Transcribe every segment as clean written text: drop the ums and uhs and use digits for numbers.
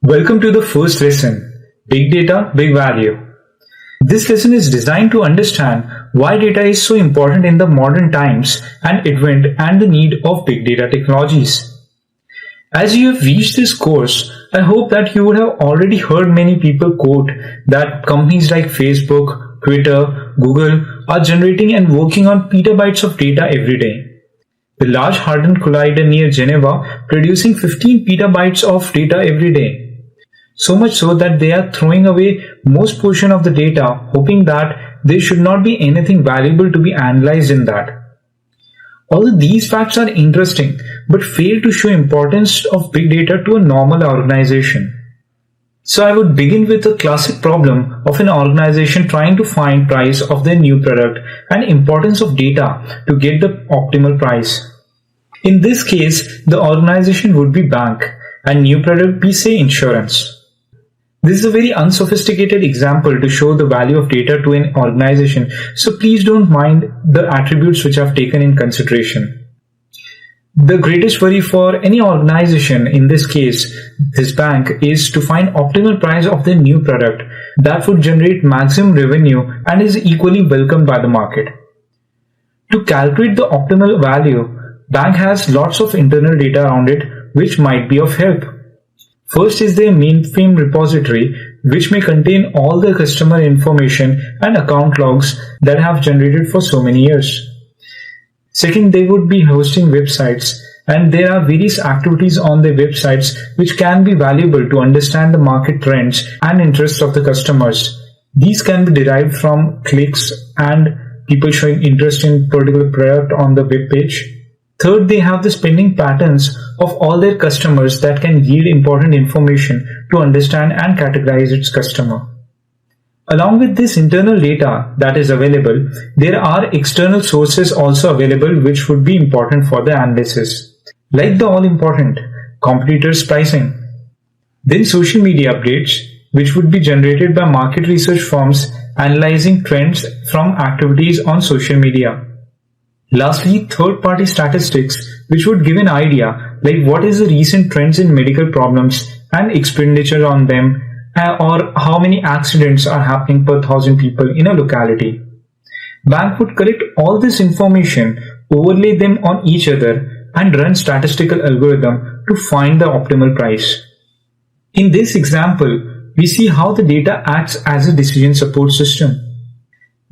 Welcome to the first lesson, Big Data, Big Value. This lesson is designed to understand why data is so important in the modern times and advent and the need of big data technologies. As you have reached this course, I hope that you would have already heard many people quote that companies like Facebook, Twitter, Google are generating and working on petabytes of data every day. The Large Hadron Collider near Geneva producing 15 petabytes of data every day. So much so that they are throwing away most portion of the data, hoping that there should not be anything valuable to be analyzed in that. Although these facts are interesting, but fail to show importance of big data to a normal organization. So I would begin with a classic problem of an organization trying to find price of their new product and importance of data to get the optimal price. In this case, the organization would be bank and new product be say insurance. This is a very unsophisticated example to show the value of data to an organization, so please don't mind the attributes which I've taken in consideration. The greatest worry for any organization, in this case, this bank, is to find optimal price of their new product that would generate maximum revenue and is equally welcomed by the market. To calculate the optimal value, bank has lots of internal data around it which might be of help. First is their mainframe repository, which may contain all the customer information and account logs that have generated for so many years. Second, they would be hosting websites, and there are various activities on their websites which can be valuable to understand the market trends and interests of the customers. These can be derived from clicks and people showing interest in particular product on the web page. Third, they have the spending patterns of all their customers that can yield important information to understand and categorize its customer. Along with this internal data that is available, there are external sources also available which would be important for the analysis, like the all-important competitors' pricing. Then social media updates, which would be generated by market research firms analyzing trends from activities on social media. Lastly, third-party statistics, which would give an idea like what is the recent trends in medical problems and expenditure on them, or how many accidents are happening per 1,000 people in a locality. Bank would collect all this information, overlay them on each other, and run statistical algorithm to find the optimal price. In this example, we see how the data acts as a decision support system.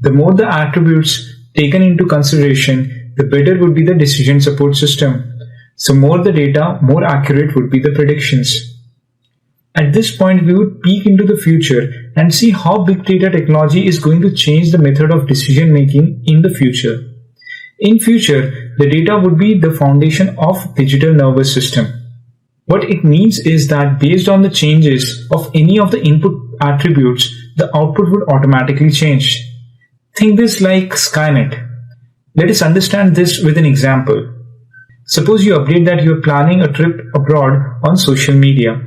The more the attributes taken into consideration, the better would be the decision support system. So more the data, more accurate would be the predictions. At this point, we would peek into the future and see how big data technology is going to change the method of decision making in the future. In future, the data would be the foundation of digital nervous system. What it means is that based on the changes of any of the input attributes, the output would automatically change. Think this like Skynet. Let us understand this with an example. Suppose you update that you are planning a trip abroad on social media.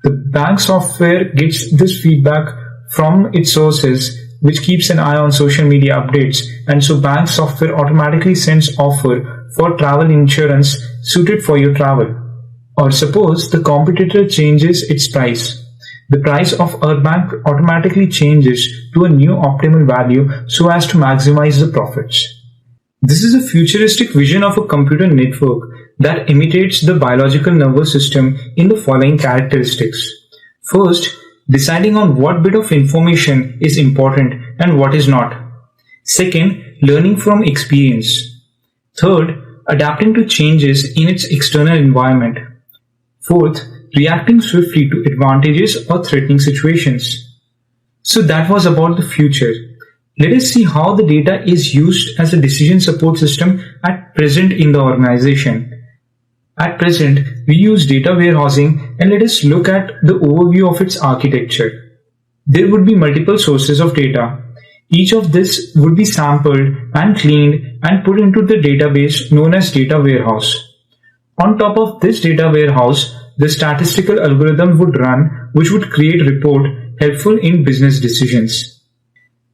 The bank software gets this feedback from its sources, which keeps an eye on social media updates, and so bank software automatically sends offer for travel insurance suited for your travel. Or suppose the competitor changes its price. The price of our bank automatically changes to a new optimal value so as to maximize the profits. This is a futuristic vision of a computer network that imitates the biological nervous system in the following characteristics. First, deciding on what bit of information is important and what is not. Second, learning from experience. Third, adapting to changes in its external environment. Fourth, reacting swiftly to advantages or threatening situations. So that was about the future. Let us see how the data is used as a decision support system at present in the organization. At present, we use data warehousing, and let us look at the overview of its architecture. There would be multiple sources of data. Each of this would be sampled and cleaned and put into the database known as data warehouse. On top of this data warehouse, the statistical algorithm would run, which would create a report helpful in business decisions.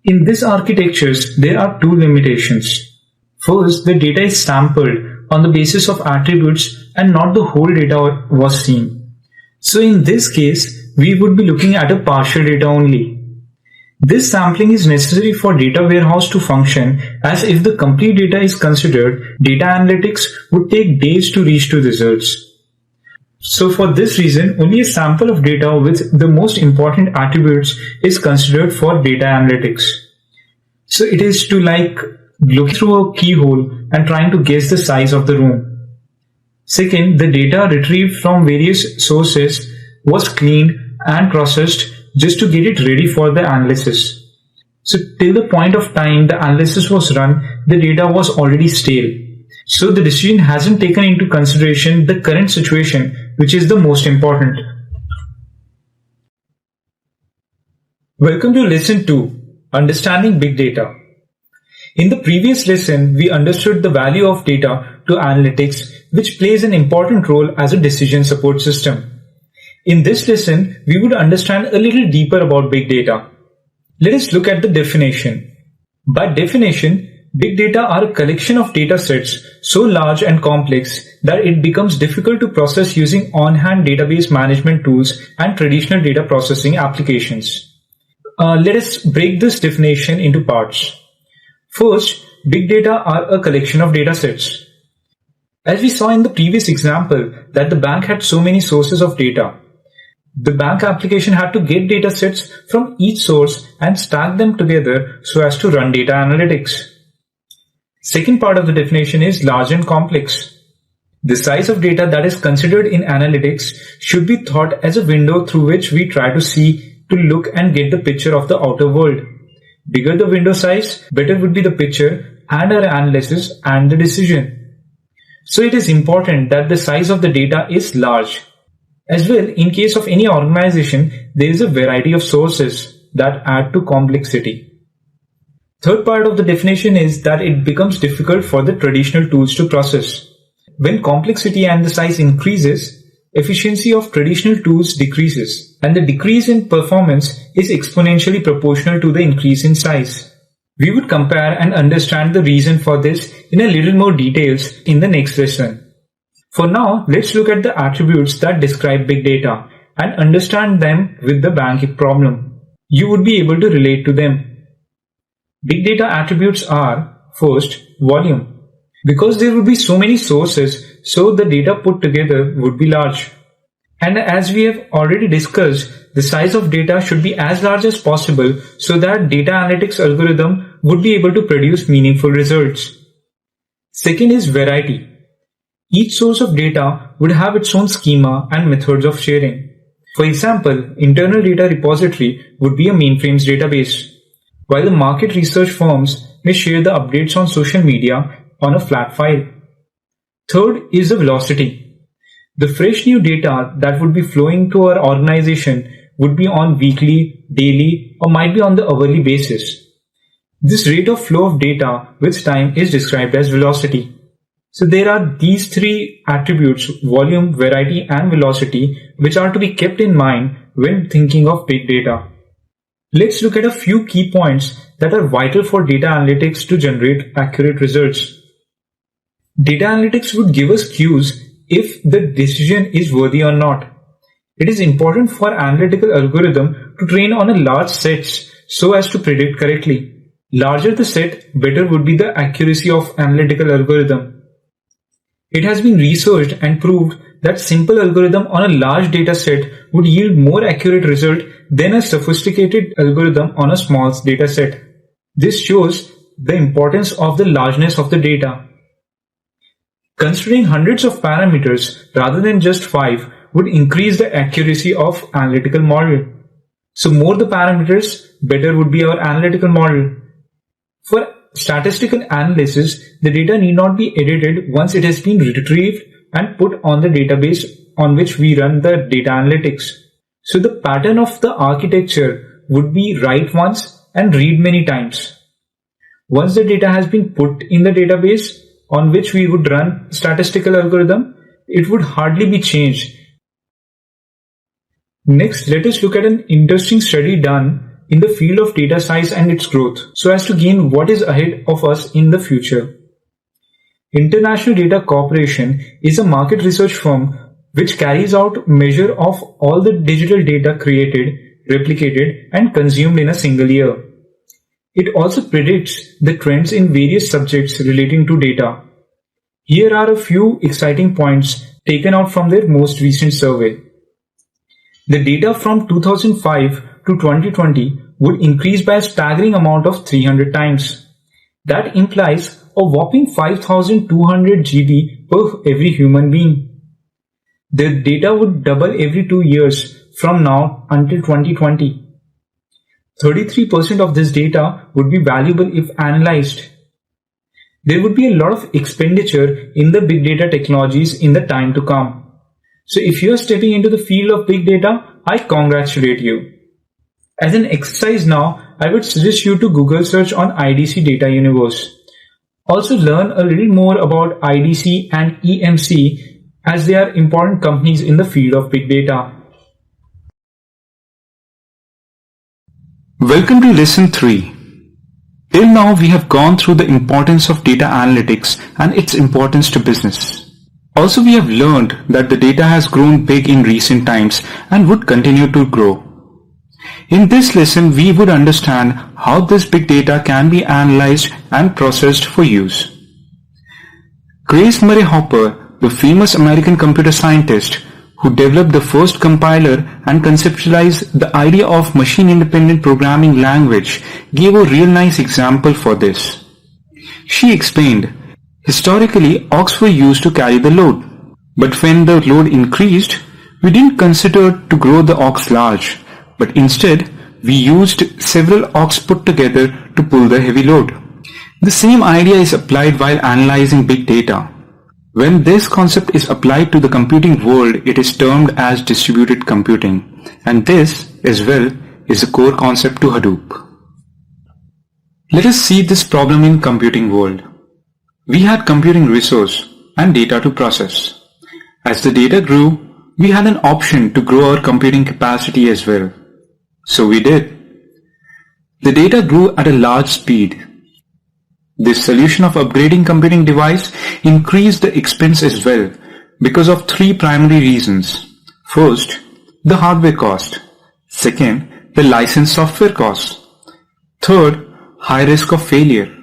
In this architecture, there are two limitations. First, the data is sampled on the basis of attributes and not the whole data was seen. So in this case, we would be looking at a partial data only. This sampling is necessary for data warehouse to function, as if the complete data is considered, data analytics would take days to reach to results. So for this reason, only a sample of data with the most important attributes is considered for data analytics. So it is to like look through a keyhole and trying to guess the size of the room. Second, the data retrieved from various sources was cleaned and processed just to get it ready for the analysis. So till the point of time the analysis was run, the data was already stale. So the decision hasn't taken into consideration the current situation, which is the most important. Welcome to lesson 2, Understanding Big Data. In the previous lesson, we understood the value of data to analytics, which plays an important role as a decision support system. In this lesson, we would understand a little deeper about big data. Let us look at the definition. By definition, big data are a collection of data sets so large and complex that it becomes difficult to process using on-hand database management tools and traditional data processing applications. Let us break this definition into parts. First, big data are a collection of data sets. As we saw in the previous example that the bank had so many sources of data. The bank application had to get data sets from each source and stack them together so as to run data analytics. Second part of the definition is large and complex. The size of data that is considered in analytics should be thought as a window through which we try to see, to look and get the picture of the outer world. Bigger the window size, better would be the picture and our analysis and the decision. So it is important that the size of the data is large. As well, in case of any organization, there is a variety of sources that add to complexity. Third part of the definition is that it becomes difficult for the traditional tools to process. When complexity and the size increases, efficiency of traditional tools decreases, and the decrease in performance is exponentially proportional to the increase in size. We would compare and understand the reason for this in a little more details in the next lesson. For now, let's look at the attributes that describe big data and understand them with the bank problem. You would be able to relate to them. Big data attributes are, first, volume. Because there would be so many sources, so the data put together would be large. And as we have already discussed, the size of data should be as large as possible so that data analytics algorithm would be able to produce meaningful results. Second is variety. Each source of data would have its own schema and methods of sharing. For example, internal data repository would be a mainframes database, while the market research firms may share the updates on social media on a flat file. Third is the velocity. The fresh new data that would be flowing to our organization would be on weekly, daily, or might be on the hourly basis. This rate of flow of data with time is described as velocity. So there are these three attributes, volume, variety, and velocity, which are to be kept in mind when thinking of big data. Let's look at a few key points that are vital for data analytics to generate accurate results. Data analytics would give us cues if the decision is worthy or not. It is important for analytical algorithm to train on a large sets so as to predict correctly. Larger the set, better would be the accuracy of analytical algorithm. It has been researched and proved that simple algorithm on a large data set would yield more accurate result than a sophisticated algorithm on a small data set. This shows the importance of the largeness of the data. Considering hundreds of parameters rather than just 5 would increase the accuracy of analytical model. So more the parameters, better would be our analytical model. For statistical analysis, the data need not be edited once it has been retrieved and put on the database on which we run the data analytics. So the pattern of the architecture would be write once and read many times. Once the data has been put in the database on which we would run statistical algorithm, it would hardly be changed. Next, let us look at an interesting study done in the field of data size and its growth, so as to gain what is ahead of us in the future. International Data Corporation is a market research firm which carries out measure of all the digital data created, replicated, and consumed in a single year. It also predicts the trends in various subjects relating to data. Here are a few exciting points taken out from their most recent survey. The data from 2005 to 2020 would increase by a staggering amount of 300 times. That implies a whopping 5,200 GB per every human being. The data would double every 2 years from now until 2020. 33% of this data would be valuable if analyzed. There would be a lot of expenditure in the big data technologies in the time to come. So if you are stepping into the field of big data, I congratulate you. As an exercise now, I would suggest you to Google search on IDC Data Universe. Also learn a little more about IDC and EMC as they are important companies in the field of big data. Welcome to Lesson 3. Till now we have gone through the importance of data analytics and its importance to business. Also we have learned that the data has grown big in recent times and would continue to grow. In this lesson we would understand how this big data can be analyzed and processed for use. Grace Murray Hopper, the famous American computer scientist, who developed the first compiler and conceptualized the idea of machine-independent programming language, gave a real nice example for this. She explained, historically ox were used to carry the load, but when the load increased, we didn't consider to grow the ox large, but instead we used several ox put together to pull the heavy load. The same idea is applied while analyzing big data. When this concept is applied to the computing world, it is termed as distributed computing, and this, as well, is a core concept to Hadoop. Let us see this problem in computing world. We had computing resource and data to process. As the data grew, we had an option to grow our computing capacity as well. So we did. The data grew at a large speed. This solution of upgrading computing device increased the expense as well because of three primary reasons. First, the hardware cost. Second, the licensed software cost. Third, high risk of failure.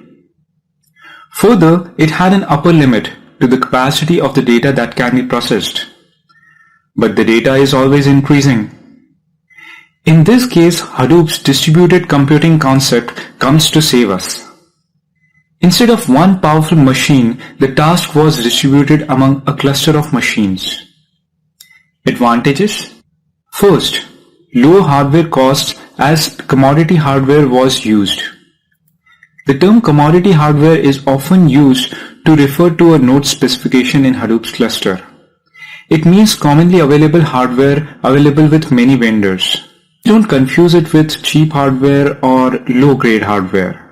Further, it had an upper limit to the capacity of the data that can be processed. But the data is always increasing. In this case, Hadoop's distributed computing concept comes to save us. Instead of one powerful machine, the task was distributed among a cluster of machines. Advantages? First, low hardware costs as commodity hardware was used. The term commodity hardware is often used to refer to a node specification in Hadoop's cluster. It means commonly available hardware available with many vendors. Don't confuse it with cheap hardware or low-grade hardware.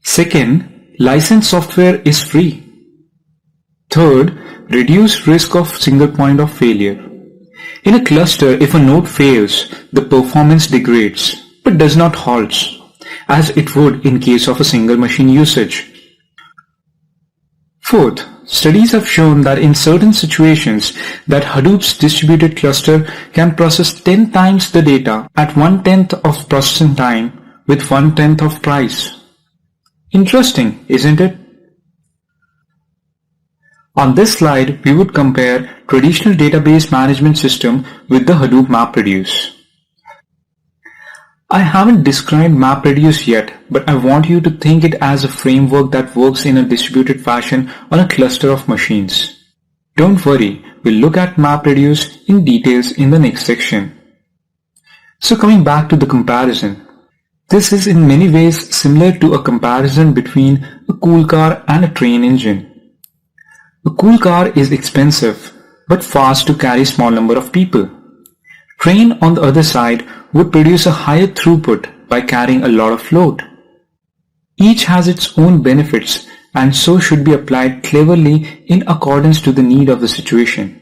Second, licensed software is free. Third, reduced risk of single point of failure. In a cluster, if a node fails, the performance degrades, but does not halt, as it would in case of a single machine usage. Fourth, studies have shown that in certain situations that Hadoop's distributed cluster can process 10 times the data at 1/10 of processing time with 1/10 of price. Interesting, isn't it? On this slide, we would compare traditional database management system with the Hadoop MapReduce. I haven't described MapReduce yet, but I want you to think it as a framework that works in a distributed fashion on a cluster of machines. Don't worry, we'll look at MapReduce in details in the next section. So coming back to the comparison. This is in many ways similar to a comparison between a cool car and a train engine. A cool car is expensive but fast to carry a small number of people. Train, on the other side, would produce a higher throughput by carrying a lot of load. Each has its own benefits and so should be applied cleverly in accordance to the need of the situation.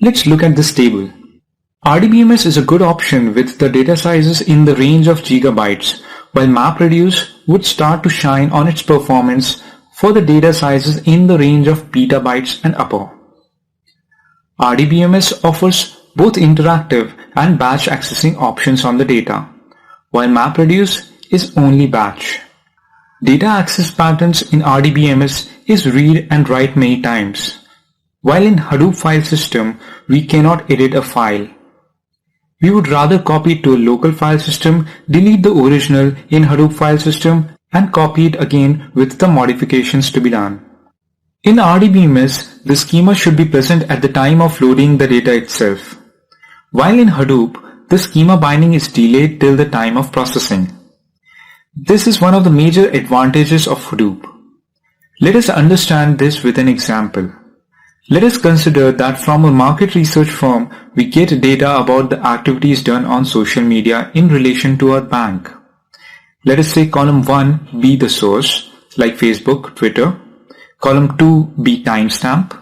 Let's look at this table. RDBMS is a good option with the data sizes in the range of gigabytes, while MapReduce would start to shine on its performance for the data sizes in the range of petabytes and upper. RDBMS offers both interactive and batch accessing options on the data, while MapReduce is only batch. Data access patterns in RDBMS is read and write many times, while in Hadoop file system we cannot edit a file. We would rather copy it to a local file system, delete the original in Hadoop file system, and copy it again with the modifications to be done. In RDBMS, the schema should be present at the time of loading the data itself, while in Hadoop, the schema binding is delayed till the time of processing. This is one of the major advantages of Hadoop. Let us understand this with an example. Let us consider that from a market research firm, we get data about the activities done on social media in relation to our bank. Let us say column 1 be the source, like Facebook, Twitter, column 2 be timestamp,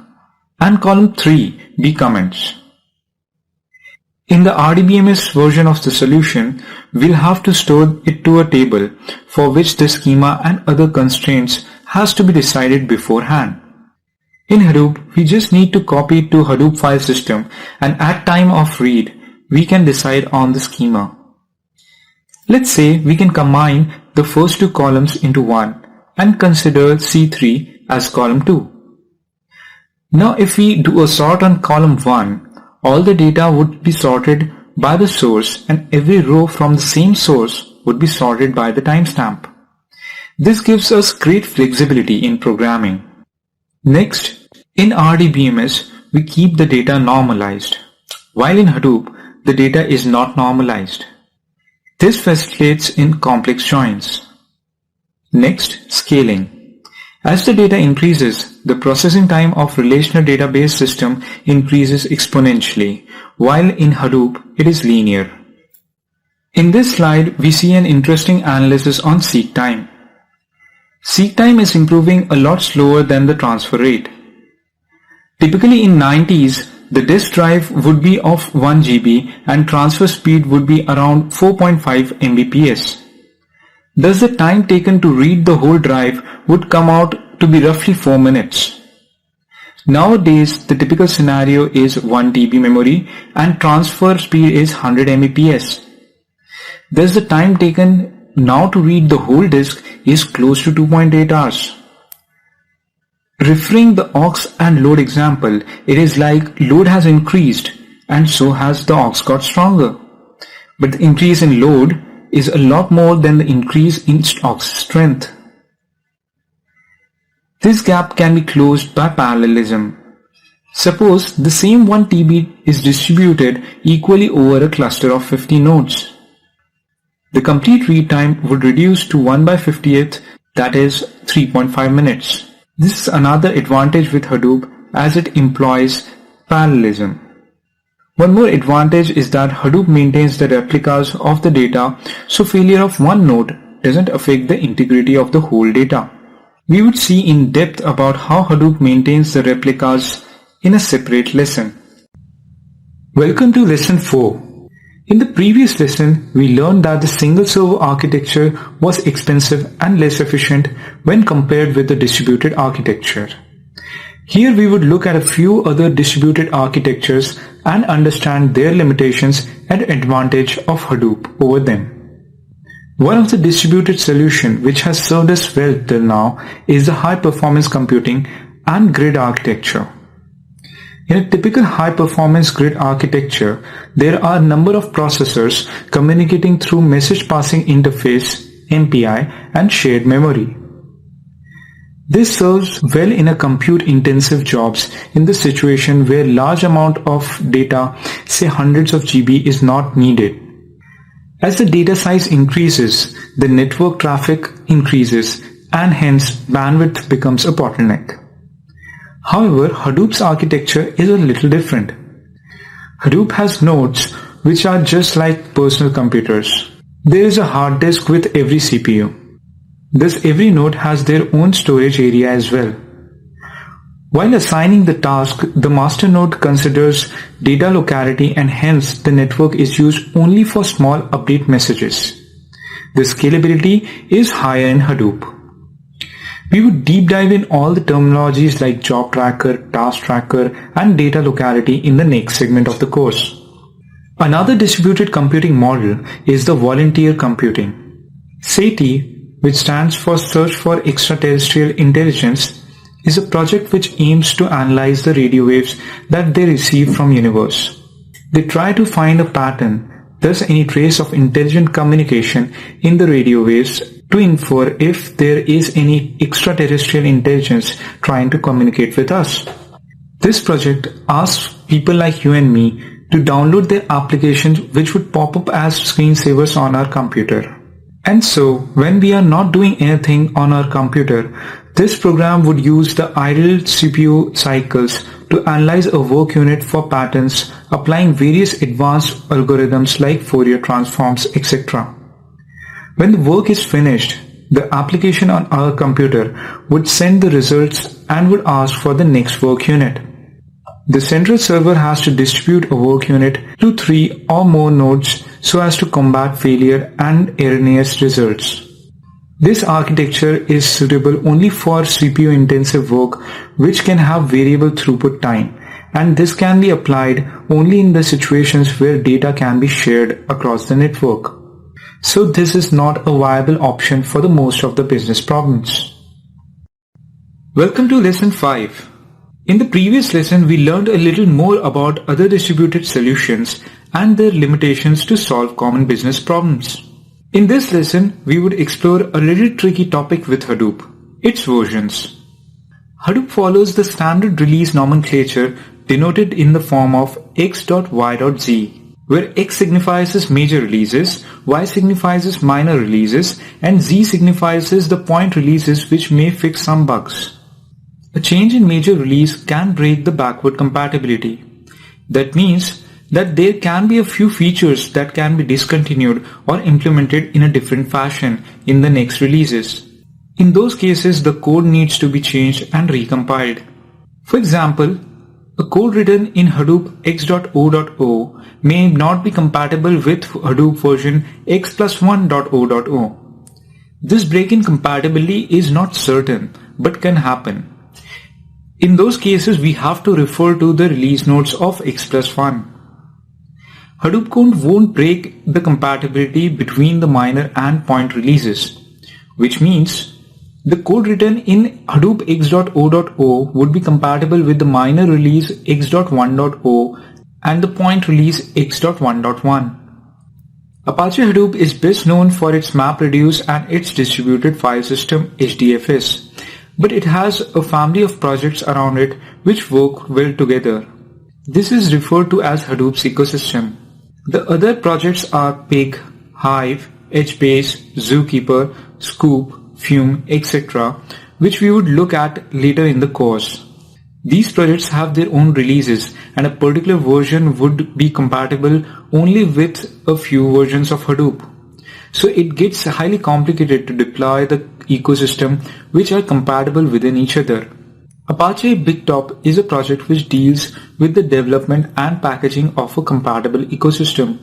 and column 3 be comments. In the RDBMS version of the solution, we'll have to store it to a table for which the schema and other constraints has to be decided beforehand. In Hadoop, we just need to copy it to Hadoop file system, and at time of read, we can decide on the schema. Let's say we can combine the first two columns into one and consider C3 as column 2. Now if we do a sort on column 1, all the data would be sorted by the source and every row from the same source would be sorted by the timestamp. This gives us great flexibility in programming. Next, in RDBMS, we keep the data normalized, while in Hadoop, the data is not normalized. This facilitates in complex joins. Next, scaling. As the data increases, the processing time of relational database system increases exponentially, while in Hadoop, it is linear. In this slide, we see an interesting analysis on seek time. Seek time is improving a lot slower than the transfer rate. Typically in 90s, the disk drive would be of 1 GB and transfer speed would be around 4.5 Mbps. Thus the time taken to read the whole drive would come out to be roughly 4 minutes. Nowadays, the typical scenario is 1 TB memory and transfer speed is 100 Mbps. Thus the time taken now to read the whole disk is close to 2.8 hours. Referring the aux and load example, it is like load has increased and so has the aux got stronger. But the increase in load is a lot more than the increase in aux strength. This gap can be closed by parallelism. Suppose the same 1 TB is distributed equally over a cluster of 50 nodes. The complete read time would reduce to 1 by 50th, that is 3.5 minutes. This is another advantage with Hadoop as it employs parallelism. One more advantage is that Hadoop maintains the replicas of the data, so failure of one node doesn't affect the integrity of the whole data. We would see in depth about how Hadoop maintains the replicas in a separate lesson. Welcome to lesson 4. In the previous lesson, we learned that the single server architecture was expensive and less efficient when compared with the distributed architecture. Here we would look at a few other distributed architectures and understand their limitations and advantage of Hadoop over them. One of the distributed solutions which has served us well till now is the high performance computing and grid architecture. In a typical high-performance grid architecture, there are a number of processors communicating through message passing interface (MPI) and shared memory. This serves well in a compute-intensive jobs in the situation where large amount of data, say hundreds of GB, is not needed. As the data size increases, the network traffic increases and hence bandwidth becomes a bottleneck. However, Hadoop's architecture is a little different. Hadoop has nodes which are just like personal computers. There is a hard disk with every CPU. Thus, every node has their own storage area as well. While assigning the task, the master node considers data locality and hence the network is used only for small update messages. The scalability is higher in Hadoop. We would deep dive in all the terminologies like job tracker, task tracker, and data locality in the next segment of the course. Another distributed computing model is the volunteer computing. SETI, which stands for Search for Extraterrestrial Intelligence, is a project which aims to analyze the radio waves that they receive from universe. They try to find a pattern, thus any trace of intelligent communication in the radio waves to infer if there is any extraterrestrial intelligence trying to communicate with us. This project asks people like you and me to download their applications which would pop up as screensavers on our computer. And so, when we are not doing anything on our computer, this program would use the idle CPU cycles to analyze a work unit for patterns, applying various advanced algorithms like Fourier transforms, etc. When the work is finished, the application on our computer would send the results and would ask for the next work unit. The central server has to distribute a work unit to 3 or more nodes so as to combat failure and erroneous results. This architecture is suitable only for CPU-intensive work which can have variable throughput time, and this can be applied only in the situations where data can be shared across the network. So this is not a viable option for the most of the business problems. Welcome to lesson 5. In the previous lesson, we learned a little more about other distributed solutions and their limitations to solve common business problems. In this lesson, we would explore a little tricky topic with Hadoop, its versions. Hadoop follows the standard release nomenclature denoted in the form of x.y.z, where x signifies major releases, y signifies minor releases, and z signifies the point releases which may fix some bugs. A change in major release can break the backward compatibility. That means that there can be a few features that can be discontinued or implemented in a different fashion in the next releases. In those cases, the code needs to be changed and recompiled. For example, a code written in Hadoop x.o.o may not be compatible with Hadoop version x+1.o.o. This break in compatibility is not certain, but can happen. In those cases, we have to refer to the release notes of x+1. Hadoop code won't break the compatibility between the minor and point releases, which means the code written in Hadoop x.o.o would be compatible with the minor release x.1.o and the point release x.1.1. Apache Hadoop is best known for its MapReduce and its distributed file system HDFS. But it has a family of projects around it which work well together. This is referred to as Hadoop's ecosystem. The other projects are Pig, Hive, HBase, Zookeeper, Scoop, Fume, etc., which we would look at later in the course. These projects have their own releases, and a particular version would be compatible only with a few versions of Hadoop. So it gets highly complicated to deploy the ecosystem which are compatible within each other. Apache BigTop is a project which deals with the development and packaging of a compatible ecosystem.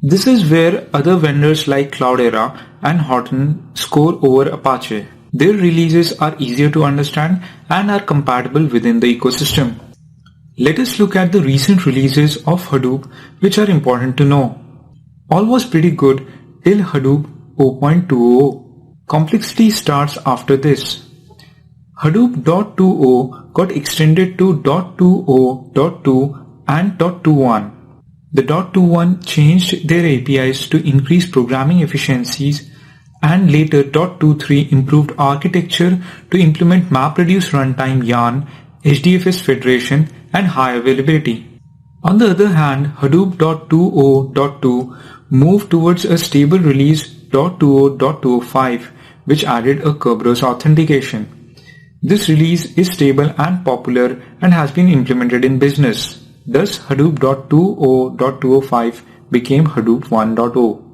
This is where other vendors like Cloudera and Horton score over Apache. Their releases are easier to understand and are compatible within the ecosystem. Let us look at the recent releases of Hadoop which are important to know. All was pretty good till Hadoop 0.20. Complexity starts after this. Hadoop .20 got extended to .20.2 and .21. The .21 changed their APIs to increase programming efficiencies, and later .23 improved architecture to implement MapReduce runtime yarn, HDFS federation, and high availability. On the other hand, Hadoop .20.2 moved towards a stable release .20.205, which added a Kerberos authentication. This release is stable and popular and has been implemented in business. Thus, Hadoop .20.205 became Hadoop 1.0.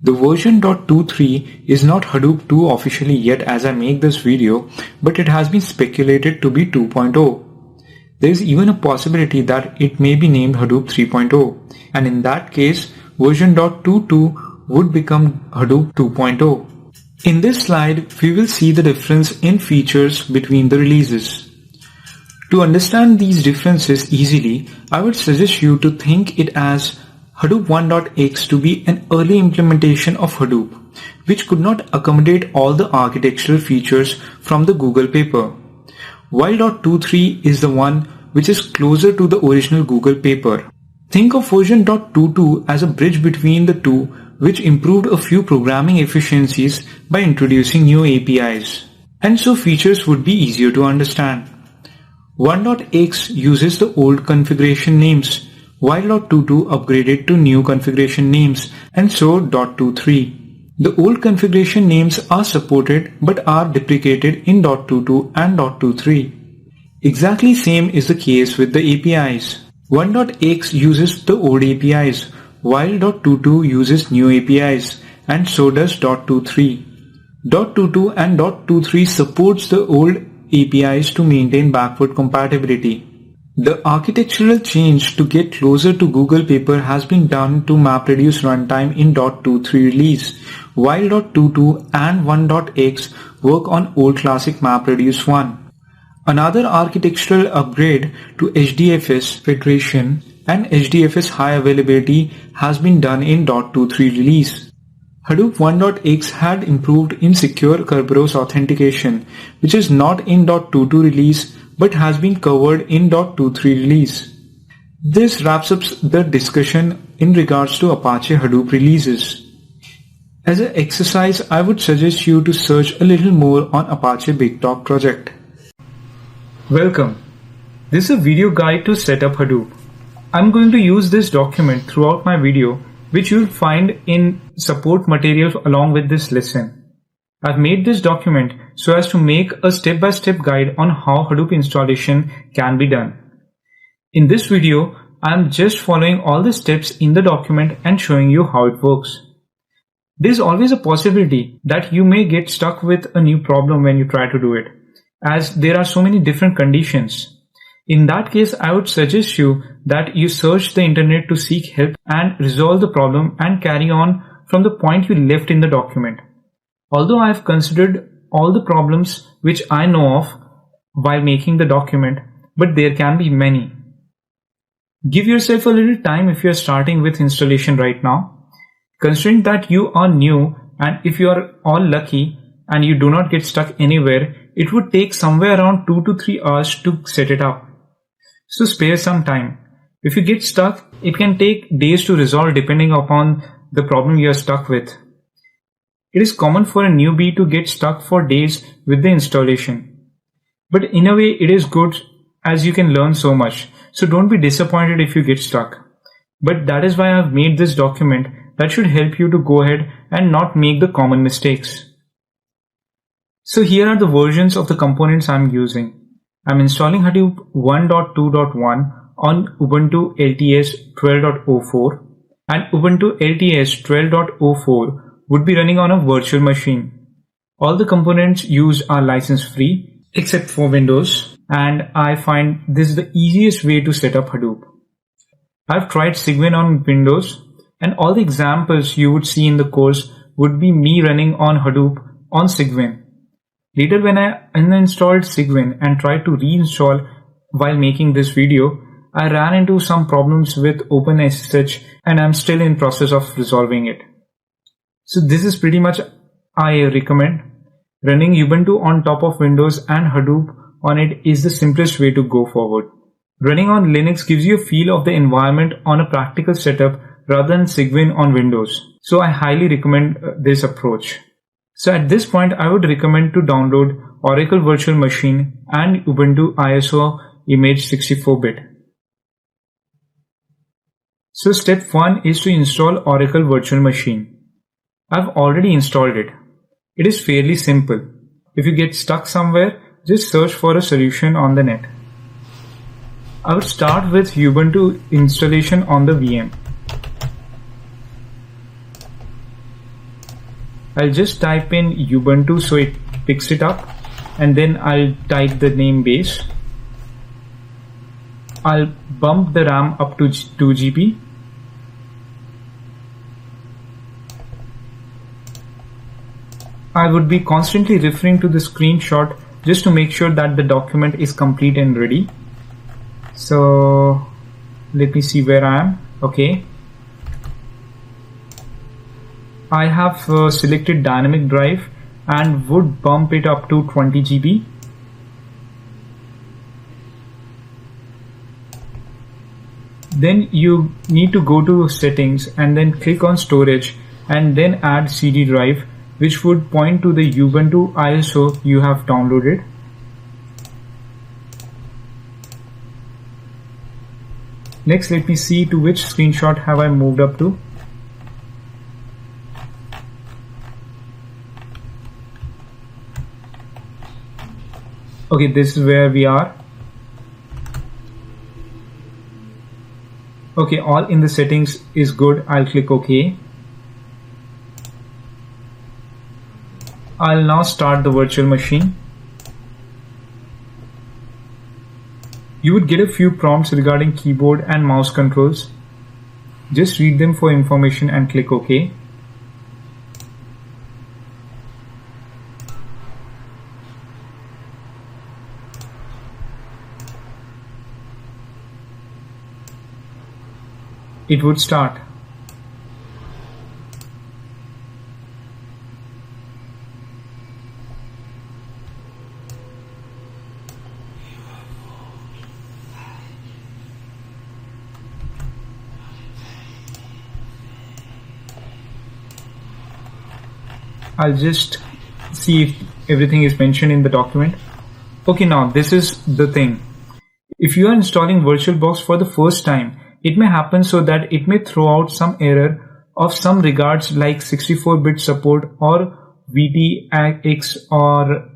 The version .23 is not Hadoop 2 officially yet as I make this video, but it has been speculated to be 2.0. There is even a possibility that it may be named Hadoop 3.0, and in that case, version .22 would become Hadoop 2.0. In this slide, we will see the difference in features between the releases. To understand these differences easily, I would suggest you to think it as Hadoop 1.x to be an early implementation of Hadoop, which could not accommodate all the architectural features from the Google paper, while .23 is the one which is closer to the original Google paper. Think of version .22 as a bridge between the two, which improved a few programming efficiencies by introducing new APIs, and so features would be easier to understand. 1.x uses the old configuration names, while .22 upgraded to new configuration names, and so .23. The old configuration names are supported but are deprecated in .22 and .23. Exactly same is the case with the APIs. 1.x uses the old APIs, while .22 uses new APIs, and so does .23. .22 and .23 supports the old APIs to maintain backward compatibility. The architectural change to get closer to Google paper has been done to MapReduce runtime in .23 release, while .22 and 1.x work on old classic MapReduce 1. Another architectural upgrade to HDFS federation and HDFS high availability has been done in .23 release. Hadoop 1.x had improved in secure Kerberos authentication, which is not in .22 release but has been covered in .23 release. This wraps up the discussion in regards to Apache Hadoop releases. As an exercise, I would suggest you to search a little more on Apache BigTalk project. Welcome. This is a video guide to set up Hadoop. I'm going to use this document throughout my video, which you'll find in support material along with this lesson. I've made this document so as to make a step-by-step guide on how Hadoop installation can be done. In this video, I'm just following all the steps in the document and showing you how it works. There's always a possibility that you may get stuck with a new problem when you try to do it, as there are so many different conditions. In that case, I would suggest you that you search the internet to seek help and resolve the problem and carry on from the point you left in the document. Although I have considered all the problems which I know of while making the document, but there can be many. Give yourself a little time if you are starting with installation right now. Considering that you are new, and if you are all lucky and you do not get stuck anywhere, it would take somewhere around 2 to 3 hours to set it up. So spare some time. If you get stuck, it can take days to resolve depending upon the problem you are stuck with. It is common for a newbie to get stuck for days with the installation. But in a way, it is good as you can learn so much. So don't be disappointed if you get stuck. But that is why I have made this document that should help you to go ahead and not make the common mistakes. So here are the versions of the components I'm using. I'm installing Hadoop 1.2.1 on Ubuntu LTS 12.04, and Ubuntu LTS 12.04 would be running on a virtual machine. All the components used are license free except for Windows, and I find this is the easiest way to set up Hadoop. I've tried Cygwin on Windows, and all the examples you would see in the course would be me running on Hadoop on Cygwin. Later, when I uninstalled Cygwin and tried to reinstall while making this video, I ran into some problems with OpenSSH, and I'm still in process of resolving it. So this is pretty much I recommend. Running Ubuntu on top of Windows and Hadoop on it is the simplest way to go forward. Running on Linux gives you a feel of the environment on a practical setup rather than Cygwin on Windows. So I highly recommend this approach. So at this point, I would recommend to download Oracle Virtual Machine and Ubuntu ISO image 64-bit. So step 1 is to install Oracle Virtual Machine. I've already installed it. It is fairly simple. If you get stuck somewhere, just search for a solution on the net. I would start with Ubuntu installation on the VM. I'll just type in Ubuntu so it picks it up, and then I'll type the name base. I'll bump the RAM up to 2 GB. I would be constantly referring to the screenshot just to make sure that the document is complete and ready. So let me see where I am. Okay. I have selected dynamic drive and would bump it up to 20 GB. Then you need to go to settings and then click on storage and then add CD drive, which would point to the Ubuntu ISO you have downloaded. Next, let me see to which screenshot have I moved up to. Okay, this is where we are. Okay, all in the settings is good. I'll click OK. I'll now start the virtual machine. You would get a few prompts regarding keyboard and mouse controls. Just read them for information and click OK. It would start. I'll just see if everything is mentioned in the document. Okay, now this is the thing. If you are installing VirtualBox for the first time, it may happen so that it may throw out some error of some regards like 64-bit support or VTX or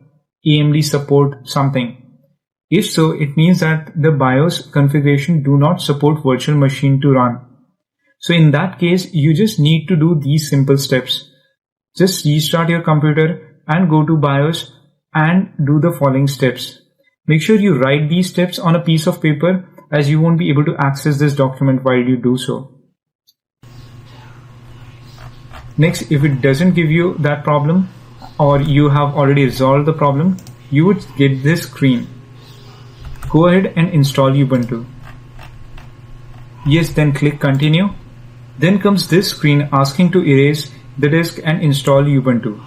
AMD support something. If so, it means that the BIOS configuration do not support virtual machine to run. So in that case, you just need to do these simple steps. Just restart your computer and go to BIOS and do the following steps. Make sure you write these steps on a piece of paper, as you won't be able to access this document while you do so. Next, if it doesn't give you that problem or you have already resolved the problem, you would get this screen. Go ahead and install Ubuntu. Yes, then click continue. Then comes this screen asking to erase the disk and install Ubuntu.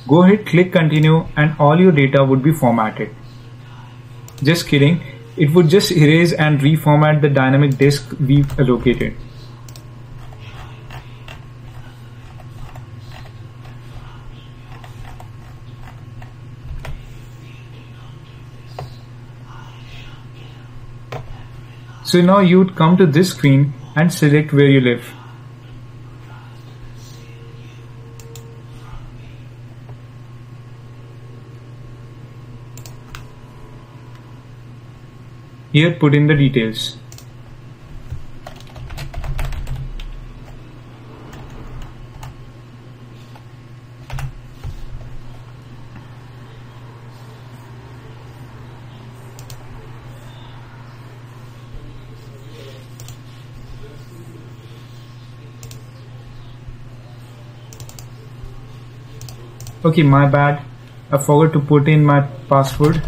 Go ahead, click continue, and all your data would be formatted. Just kidding. It would just erase and reformat the dynamic disk we've allocated. So now you would come to this screen and select where you live. Here, put in the details. Okay, my bad. I forgot to put in my password.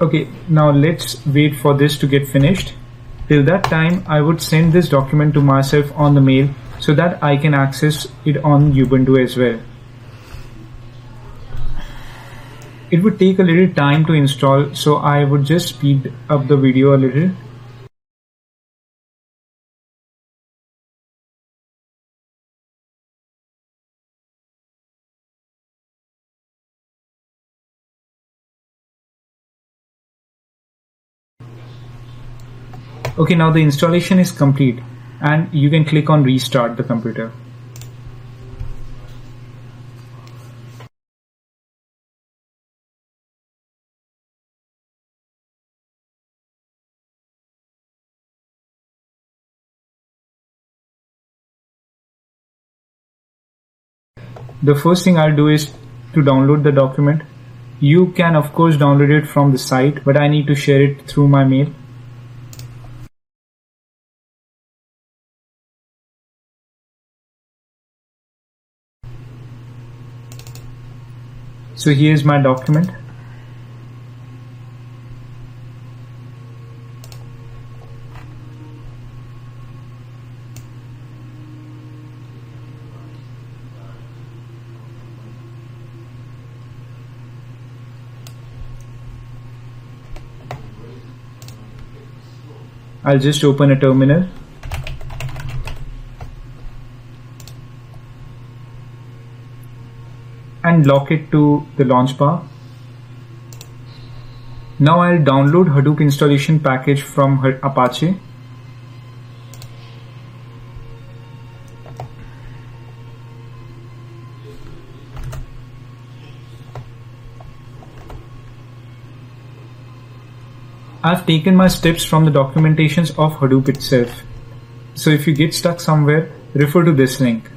Okay, now let's wait for this to get finished. Till that time, I would send this document to myself on the mail so that I can access it on Ubuntu as well. It would take a little time to install, so I would just speed up the video a little. Okay, now the installation is complete and you can click on restart the computer. The first thing I'll do is to download the document. You can of course download it from the site, but I need to share it through my mail. So here's my document. I'll just open a terminal. And lock it to the launch bar. Now I'll download Hadoop installation package from Apache. I've taken my steps from the documentations of Hadoop itself. So if you get stuck somewhere, refer to this link.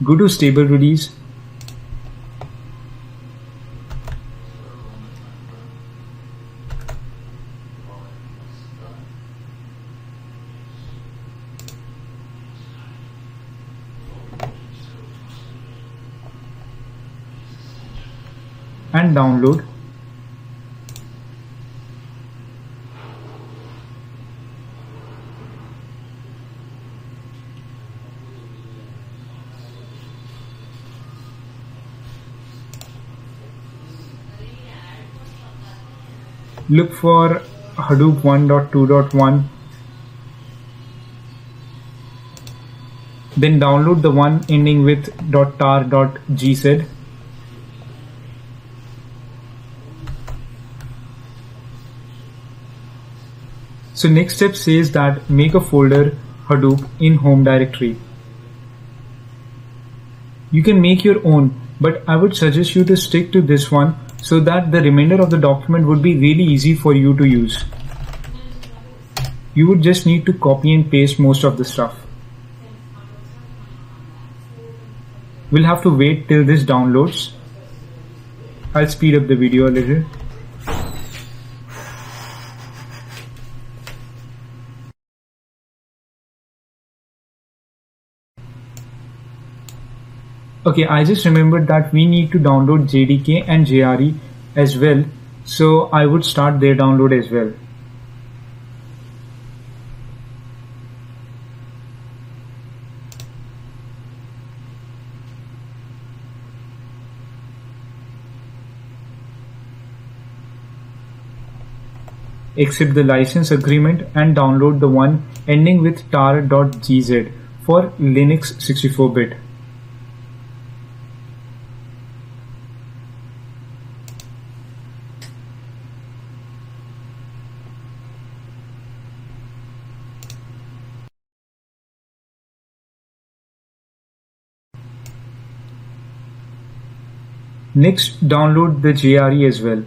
Go to stable release. And download. Look for Hadoop 1.2.1. Then download the one ending with .tar.gz. So next step says that make a folder Hadoop in home directory. You can make your own, but I would suggest you to stick to this one so that the remainder of the document would be really easy for you to use. You would just need to copy and paste most of the stuff. We'll have to wait till this downloads. I'll speed up the video a little. Okay, I just remembered that we need to download JDK and JRE as well, so I would start their download as well. Accept the license agreement and download the one ending with tar.gz for Linux 64-bit. Next, download the JRE as well.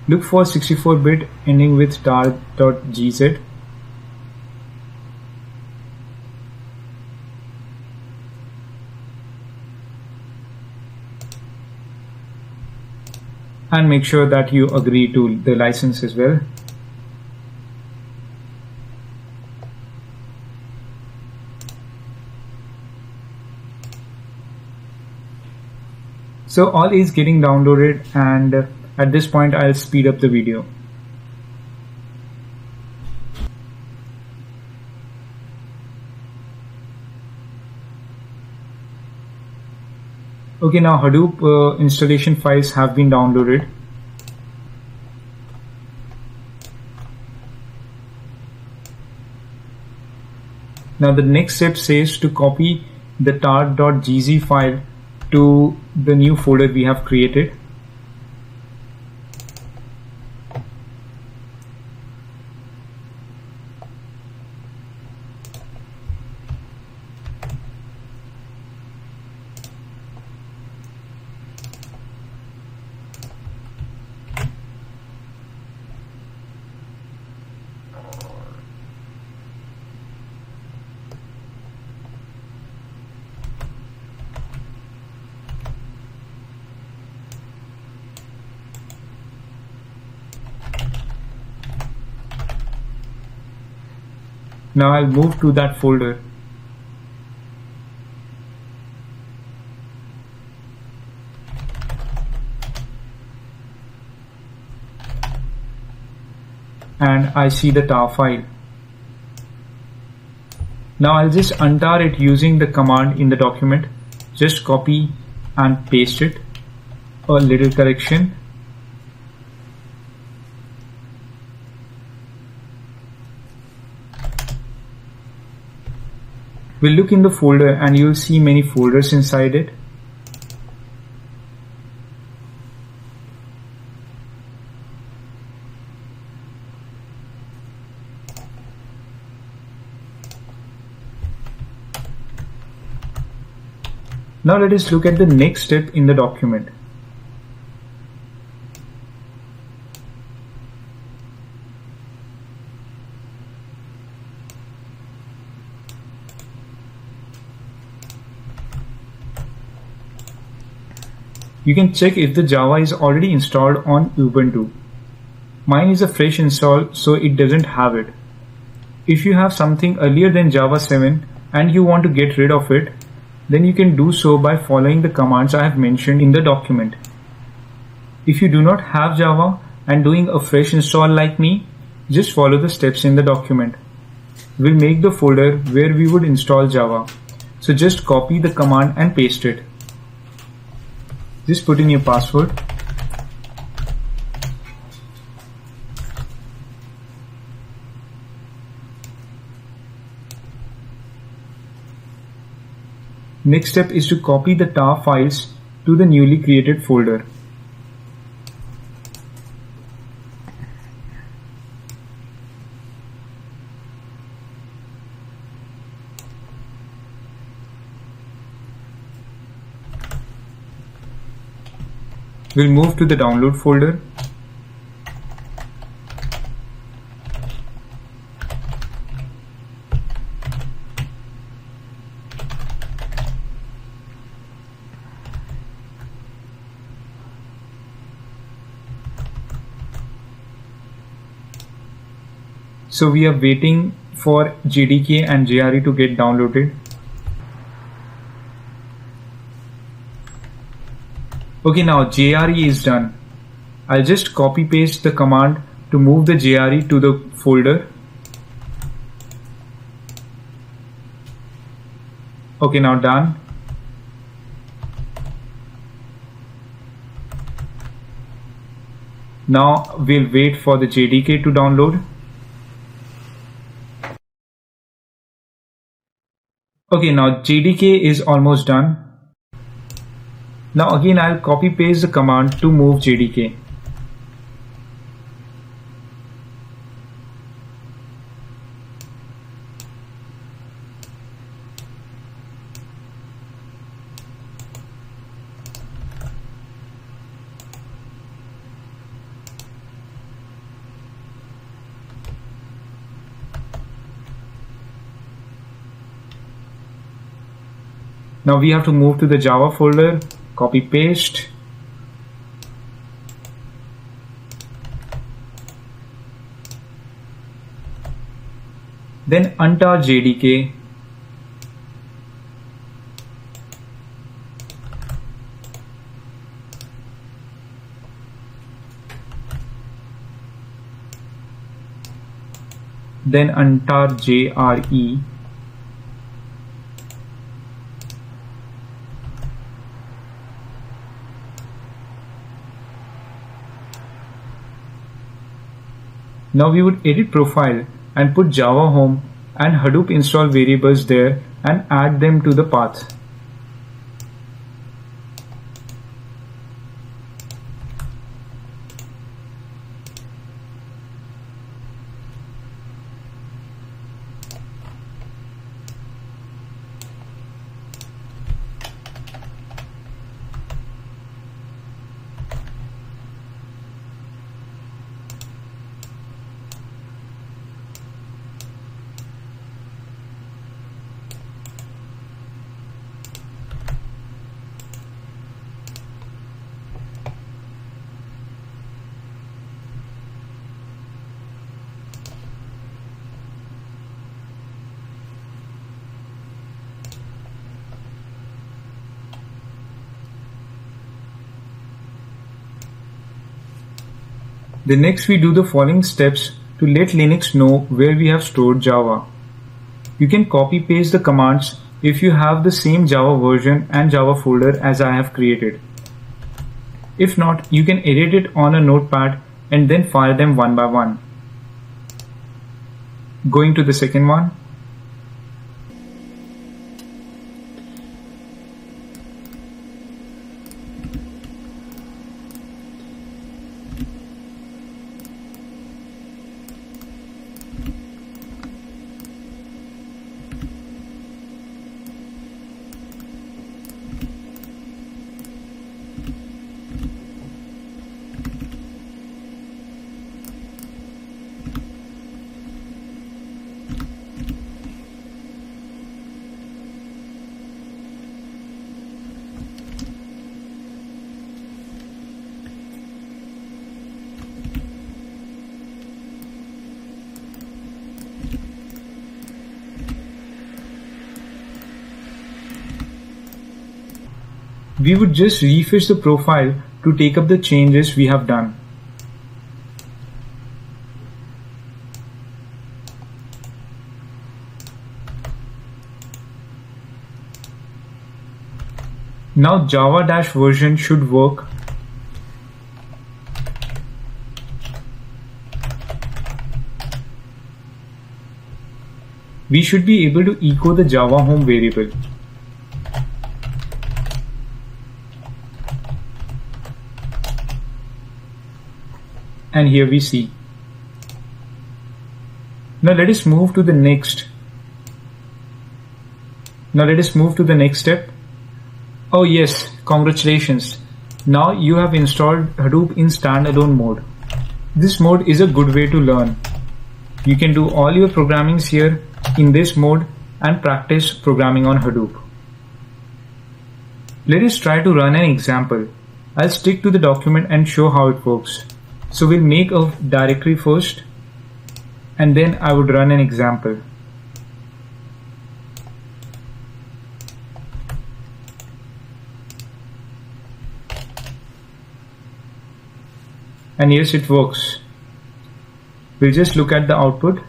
Look for 64-bit ending with tar.gz. And make sure that you agree to the license as well. So all is getting downloaded, and at this point I'll speed up the video. Okay, now Hadoop installation files have been downloaded. Now the next step says to copy the tar.gz file to the new folder we have created. Now I'll move to that folder. And I see the tar file. Now I'll just untar it using the command in the document. Just copy and paste it. A little correction. We'll look in the folder and you'll see many folders inside it. Now let us look at the next step in the document. You can check if the Java is already installed on Ubuntu. Mine is a fresh install, so it doesn't have it. If you have something earlier than Java 7 and you want to get rid of it, then you can do so by following the commands I have mentioned in the document. If you do not have Java and doing a fresh install like me, just follow the steps in the document. We'll make the folder where we would install Java. So just copy the command and paste it. Just put in your password. Next step is to copy the tar files to the newly created folder. We'll move to the download folder. So we are waiting for JDK and JRE to get downloaded. Okay, now JRE is done. I'll just copy paste the command to move the JRE to the folder. Okay, now done. Now we'll wait for the JDK to download. Okay, now JDK is almost done. Now again I'll copy paste the command to move JDK. Now we have to move to the Java folder. Copy paste. Then untar JDK. Then untar JRE. Now we would edit profile and put Java home and Hadoop install variables there and add them to the path. Then next we do the following steps to let Linux know where we have stored Java. You can copy paste the commands if you have the same Java version and Java folder as I have created. If not, you can edit it on a notepad and then fire them one by one. Going to the second one. We would just refresh the profile to take up the changes we have done. Now Java-version should work. We should be able to echo the Java home variable. And here we see. Now let us move to the next. Step. Oh yes, congratulations. Now you have installed Hadoop in standalone mode. This mode is a good way to learn. You can do all your programmings here in this mode and practice programming on Hadoop. Let us try to run an example. I'll stick to the document and show how it works. So we'll make a directory first, and then I would run an example. And yes, it works. We'll just look at the output.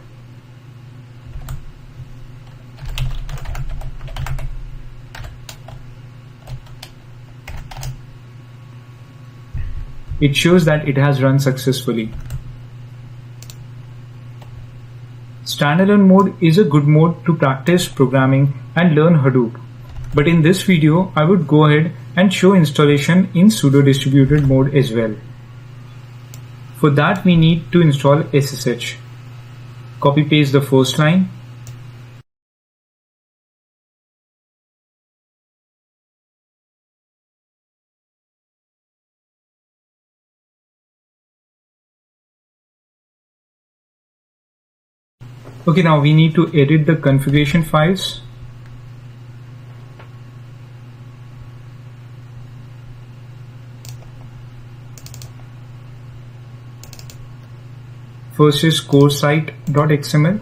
It shows that it has run successfully. Standalone mode is a good mode to practice programming and learn Hadoop. But in this video, I would go ahead and show installation in pseudo distributed mode as well. For that, we need to install SSH. Copy paste the first line. Okay, now we need to edit the configuration files. First is core site.xml.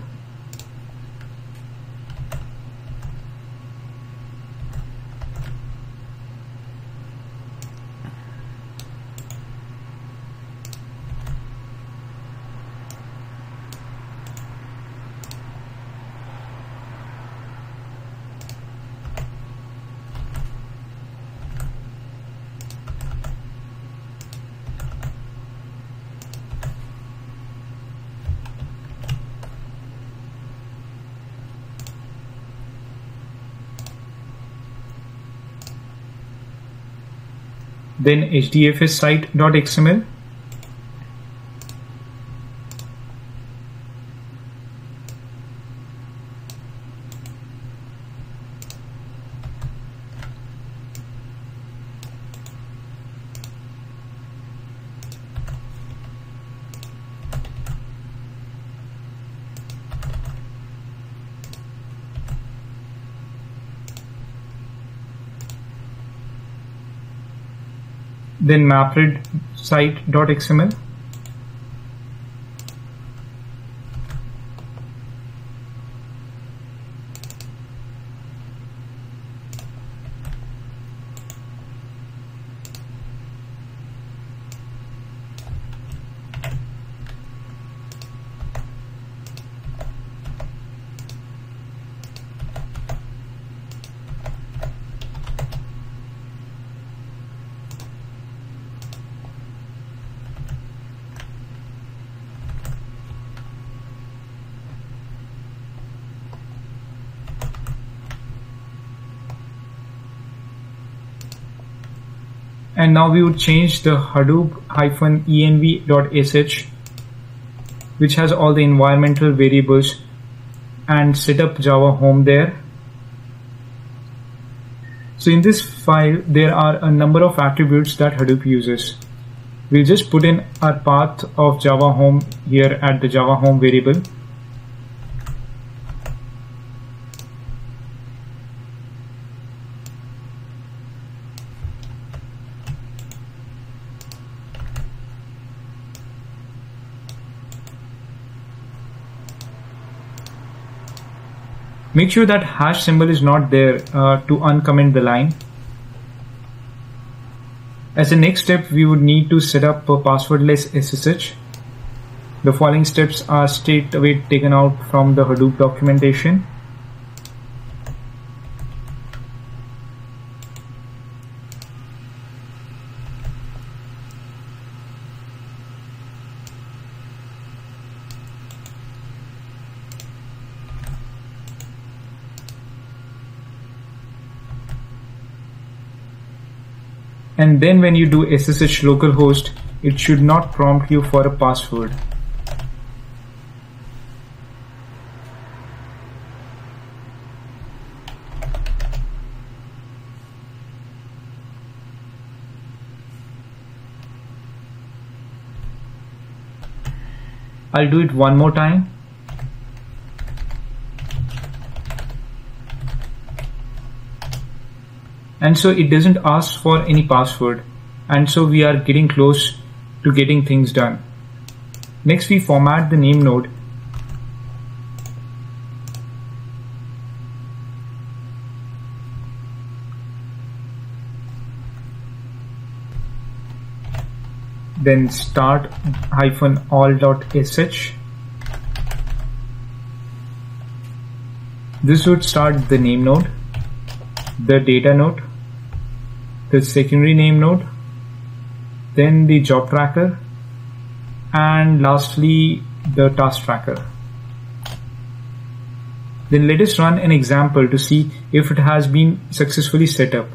Then hdfs site.xml. Then mapred site.xml. And now we would change the Hadoop-env.sh, which has all the environmental variables, and set up Java home there. So in this file, there are a number of attributes that Hadoop uses. We'll just put in our path of Java home here at the Java home variable. Make sure that hash symbol is not there to uncomment the line. As a next step, we would need to set up a passwordless SSH. The following steps are straight away taken out from the Hadoop documentation. And then when you do SSH localhost, it should not prompt you for a password. I'll do it one more time. And so it doesn't ask for any password, and so we are getting close to getting things done. Next, we format the name node. Then start -all.sh. This would start the name node, the data node, the secondary name node, then the job tracker, and lastly the task tracker. Then let us run an example to see if it has been successfully set up.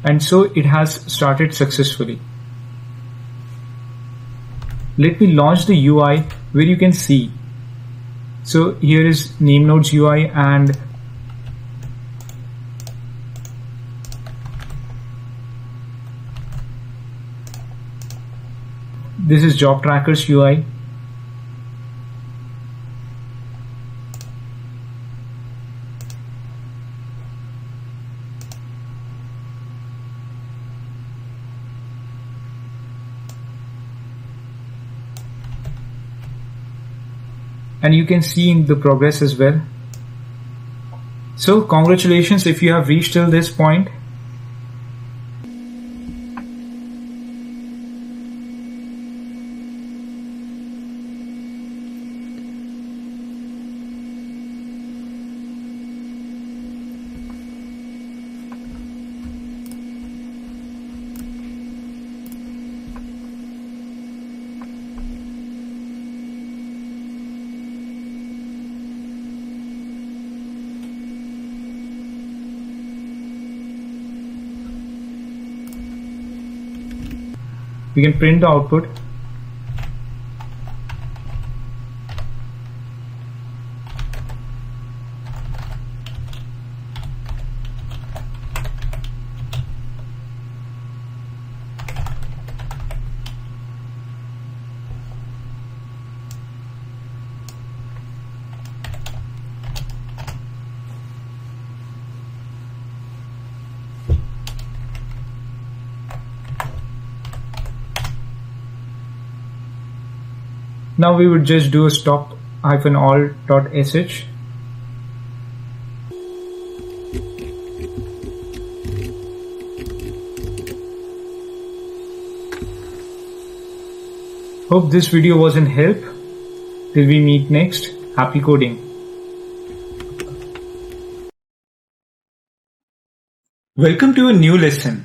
And so it has started successfully. Let me launch the UI where you can see. So here is name nodes UI, and this is job trackers UI. And you can see in the progress as well. So congratulations if you have reached till this point. We can print the output. Now we would just do a stop-all.sh. Hope this video was in help. Till we meet next, happy coding. Welcome to a new lesson.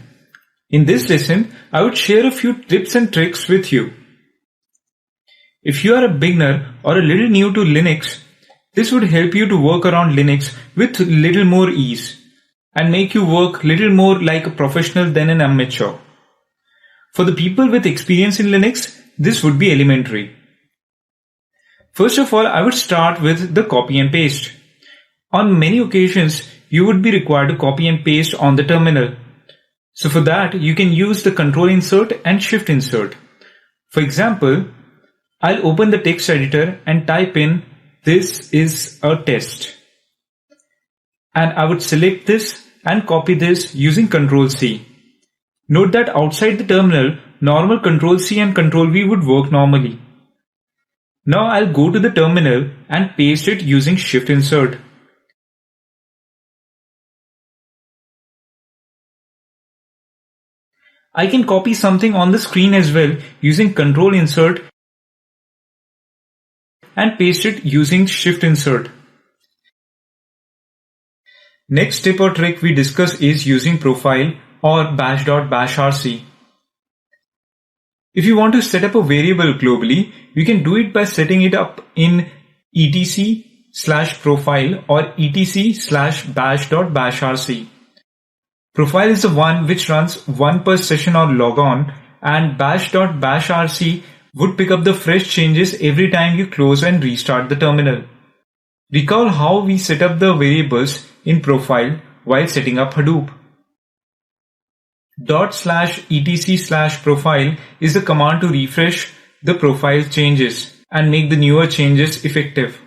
In this lesson, I would share a few tips and tricks with you. If you are a beginner or a little new to Linux, this would help you to work around Linux with little more ease and make you work little more like a professional than an amateur. For the people with experience in Linux, this would be elementary. First of all, I would start with the copy and paste. On many occasions, you would be required to copy and paste on the terminal. So for that, you can use the Control Insert and Shift Insert. For example, I'll open the text editor and type in "This is a test." And I would select this and copy this using Control C. Note that outside the terminal, normal Control C and Control V would work normally. Now I'll go to the terminal and paste it using Shift Insert. I can copy something on the screen as well using Control Insert and paste it using Shift Insert. Next tip or trick we discuss is using profile or bash.bashrc. If you want to set up a variable globally, you can do it by setting it up in etc/profile or etc/bash.bashrc. Profile is the one which runs one per session or logon, and bash.bashrc would pick up the fresh changes every time you close and restart the terminal. Recall how we set up the variables in profile while setting up Hadoop. /etc/profile is the command to refresh the profile changes and make the newer changes effective.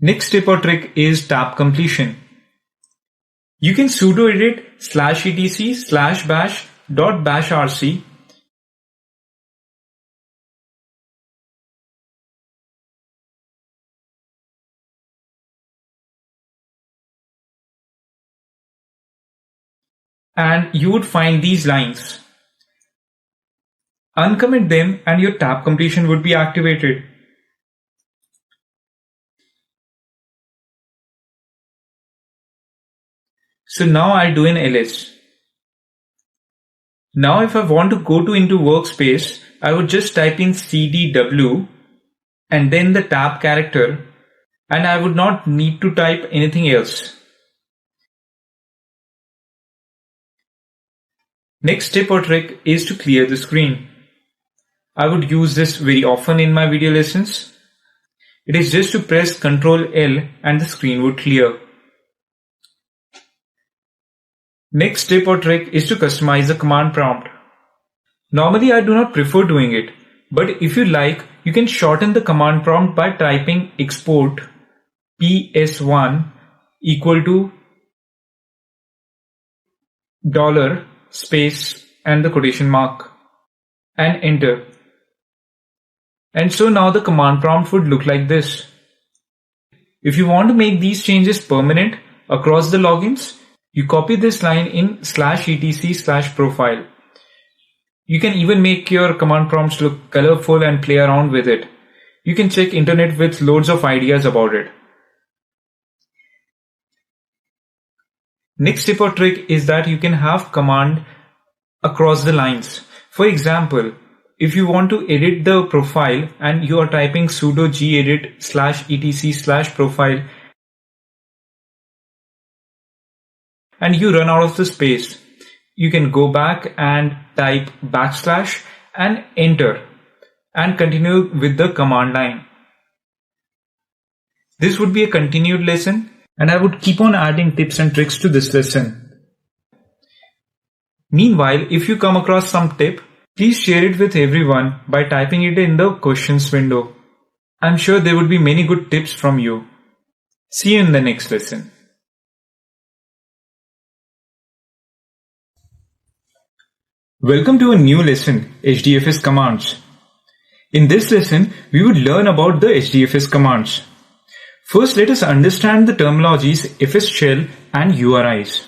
Next tip or trick is tab completion. You can sudo edit /etc/bash.bashrc and you would find these lines. Uncommit them and your tab completion would be activated. So now I'll do an ls. Now if I want to go into workspace, I would just type in cdw and then the tab character, and I would not need to type anything else. Next tip or trick is to clear the screen. I would use this very often in my video lessons. It is just to press Ctrl L and the screen would clear. Next tip or trick is to customize the command prompt. Normally I do not prefer doing it, but if you like, you can shorten the command prompt by typing export ps1 equal to $space and the quotation mark and enter. And so now the command prompt would look like this. If you want to make these changes permanent across the logins, you copy this line in /etc/profile. You can even make your command prompts look colorful and play around with it. You can check internet with loads of ideas about it. Next tip or trick is that you can have command across the lines. For example, if you want to edit the profile and you are typing sudo gedit /etc/profile and you run out of the space, you can go back and type / and enter and continue with the command line. This would be a continued lesson, and I would keep on adding tips and tricks to this lesson. Meanwhile, if you come across some tip, please share it with everyone by typing it in the questions window. I'm sure there would be many good tips from you. See you in the next lesson. Welcome to a new lesson, HDFS commands. In this lesson, we would learn about the HDFS commands. First, let us understand the terminologies FS shell and URIs.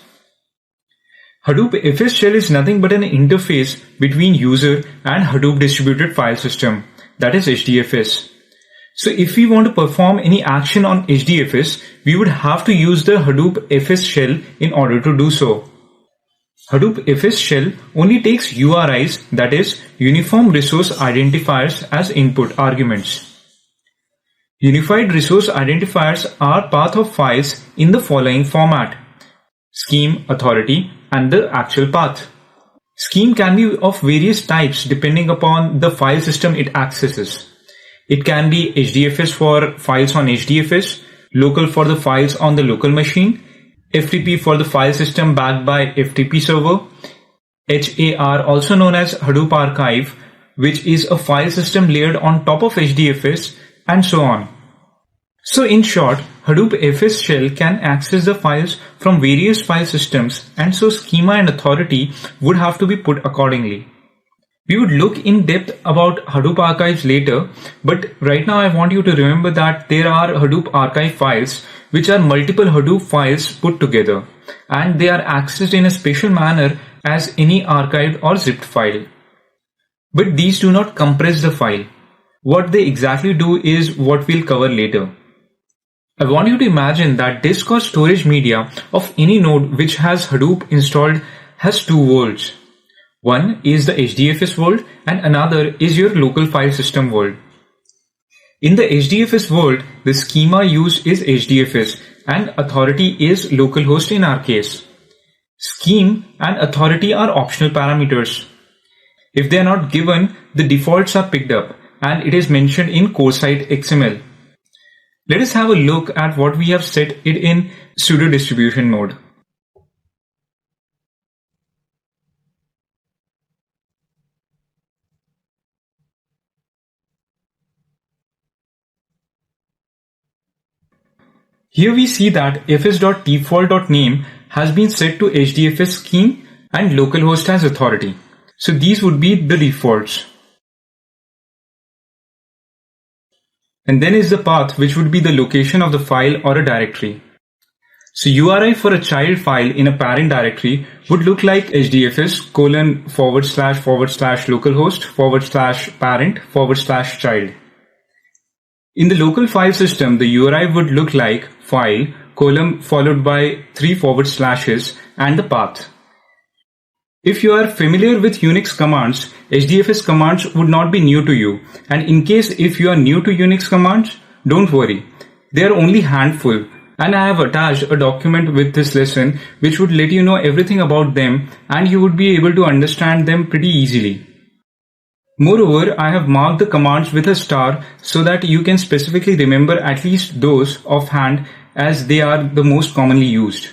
Hadoop FS shell is nothing but an interface between user and Hadoop distributed file system, that is HDFS. So if we want to perform any action on HDFS, we would have to use the Hadoop FS shell in order to do so. Hadoop FS shell only takes URIs, that is, Uniform Resource Identifiers, as input arguments. Unified Resource Identifiers are path of files in the following format: scheme, authority, and the actual path. Scheme can be of various types depending upon the file system it accesses. It can be HDFS for files on HDFS, local for the files on the local machine, FTP for the file system backed by FTP server, HAR also known as Hadoop Archive, which is a file system layered on top of HDFS, and so on. So in short, Hadoop FS shell can access the files from various file systems, and so schema and authority would have to be put accordingly. We would look in depth about Hadoop archives later, but right now I want you to remember that there are Hadoop archive files which are multiple Hadoop files put together, and they are accessed in a special manner as any archived or zipped file. But these do not compress the file. What they exactly do is what we'll cover later. I want you to imagine that disk or storage media of any node which has Hadoop installed has two worlds. One is the HDFS world and another is your local file system world. In the HDFS world, the schema used is HDFS and authority is localhost in our case. Scheme and authority are optional parameters. If they are not given, the defaults are picked up and it is mentioned in core site XML. Let us have a look at what we have set it in pseudo distribution mode. Here we see that fs.default.name has been set to HDFS scheme and localhost as authority. So these would be the defaults. And then is the path, which would be the location of the file or a directory. So URI for a child file in a parent directory would look like HDFS : //localhost /parent /child. In the local file system, the URI would look like file : followed by 3 / and the path. If you are familiar with Unix commands, HDFS commands would not be new to you. And in case if you are new to Unix commands, don't worry. They are only handful. And I have attached a document with this lesson which would let you know everything about them and you would be able to understand them pretty easily. Moreover, I have marked the commands with a star so that you can specifically remember at least those offhand as they are the most commonly used.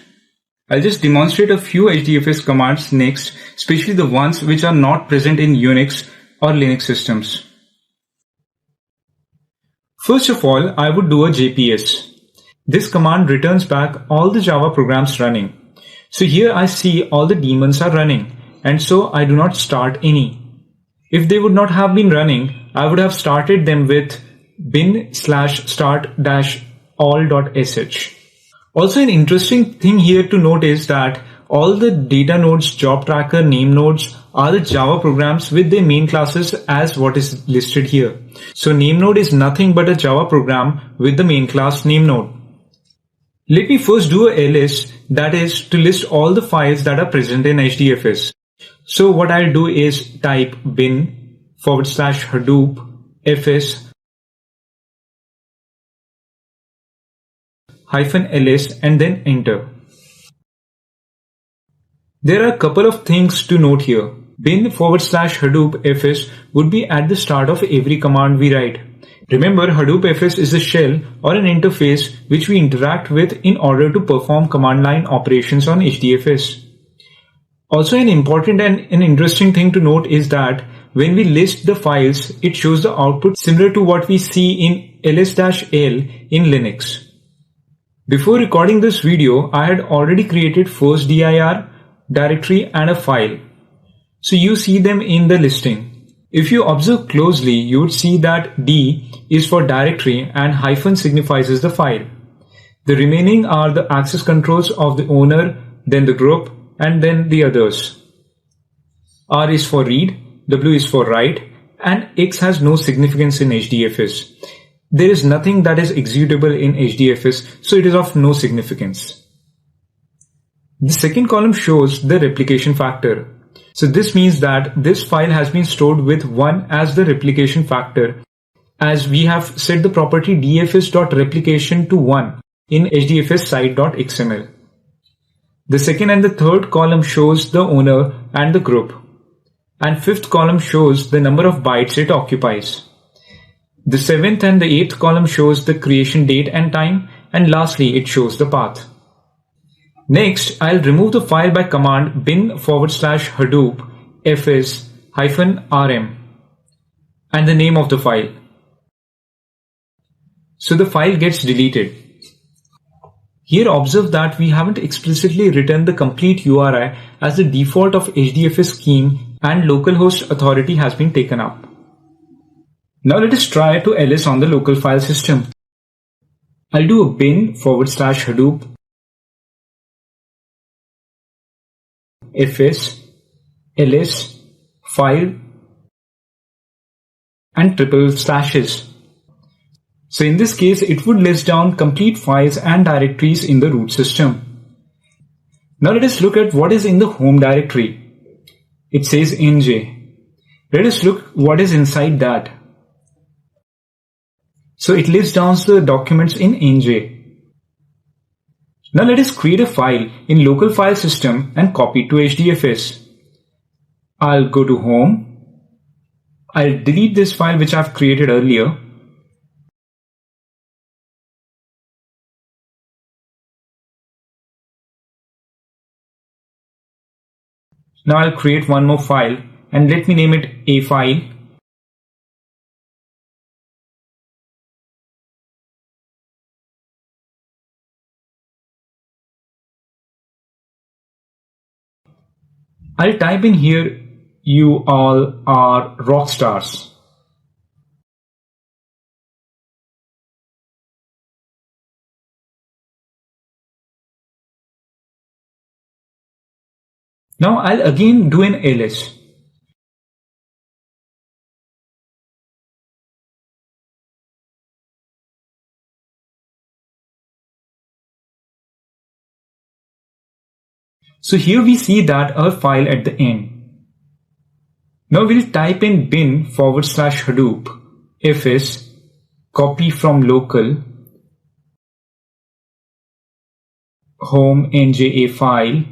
I'll just demonstrate a few HDFS commands next, especially the ones which are not present in Unix or Linux systems. First of all, I would do a JPS. This command returns back all the Java programs running. So here I see all the daemons are running, and so I do not start any. If they would not have been running, I would have started them with bin/start-all.sh. Also, an interesting thing here to note is that all the data nodes, job tracker, name nodes are the Java programs with their main classes as what is listed here. So name node is nothing but a Java program with the main class name node. Let me first do a ls, that is to list all the files that are present in HDFS. So what I'll do is type bin/Hadoop fs -ls and then enter. There are a couple of things to note here. bin/Hadoop fs would be at the start of every command we write. Remember, Hadoop fs is a shell or an interface which we interact with in order to perform command line operations on HDFS. Also, an important and an interesting thing to note is that when we list the files, it shows the output similar to what we see in ls-l in Linux. Before recording this video, I had already created first dir, directory and a file. So you see them in the listing. If you observe closely, you would see that D is for directory and hyphen signifies the file. The remaining are the access controls of the owner, then the group, and then the others. R is for read, W is for write, and X has no significance in HDFS. there is nothing that is executable in HDFS, so it is of no significance. The second column shows the replication factor. So this means that this file has been stored with 1 as the replication factor, as we have set the property dfs.replication to 1 in HDFS site.xml. The second and the third column shows the owner and the group, and fifth column shows the number of bytes it occupies. The seventh and the eighth column shows the creation date and time, and lastly it shows the path. Next, I'll remove the file by command bin/hadoop fs-rm and the name of the file. So the file gets deleted. Here observe that we haven't explicitly written the complete URI as the default of HDFS scheme and localhost authority has been taken up. Now let us try to ls on the local file system. I'll do a bin/hadoop fs ls file and triple slashes. So in this case, it would list down complete files and directories in the root system. Now let us look at what is in the home directory. It says nj. Let us look what is inside that. So it lists down the documents in nj. Now let us create a file in local file system and copy it to HDFS. I'll go to home. I'll delete this file which I've created earlier. Now I'll create one more file and let me name it a file. I'll type in here, you all are rock stars. Now I'll again do an ls. So here we see that our file at the end. Now we'll type in bin/hadoop fs copy from local home nja file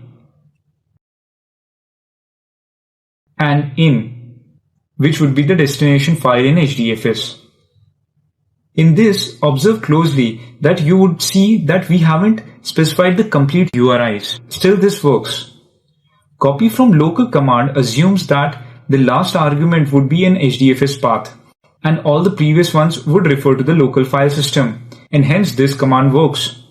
and in, which would be the destination file in HDFS. In this, observe closely that you would see that we haven't specified the complete URIs. Still this works. Copy from local command assumes that the last argument would be an HDFS path and all the previous ones would refer to the local file system, and hence this command works.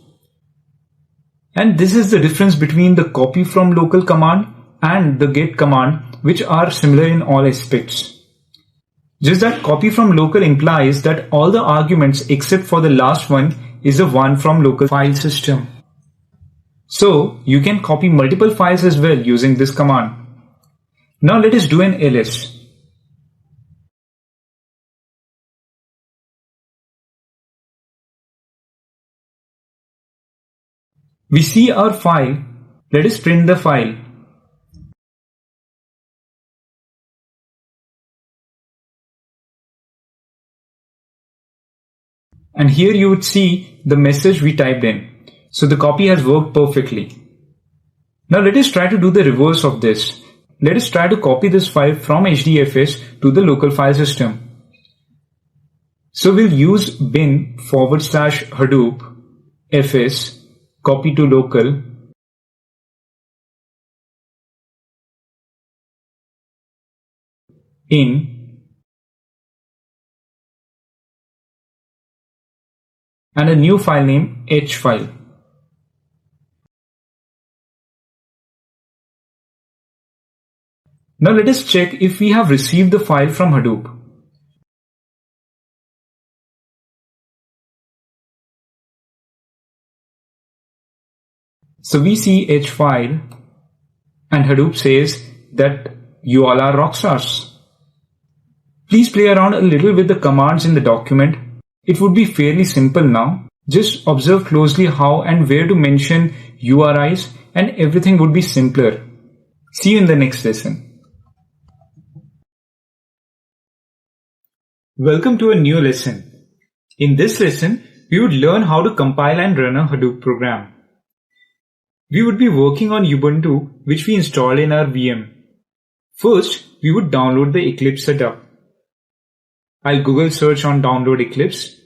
And this is the difference between the copy from local command and the get command, which are similar in all aspects. Just that copy from local implies that all the arguments except for the last one is the one from local file system. So you can copy multiple files as well using this command. Now let us do an ls. We see our file. Let us print the file. And here you would see the message we typed in. So the copy has worked perfectly. Now let us try to do the reverse of this. Let us try to copy this file from HDFS to the local file system. So we'll use bin/hadoop fs copy to local in and a new file name h file. Now let us check if we have received the file from Hadoop. So we see h file and Hadoop says that you all are rock stars. Please play around a little with the commands in the document. It would be fairly simple now. Just observe closely how and where to mention URIs and everything would be simpler. See you in the next lesson. Welcome to a new lesson. In this lesson, we would learn how to compile and run a Hadoop program. We would be working on Ubuntu, which we installed in our VM. First, we would download the Eclipse setup. I'll Google search on download Eclipse.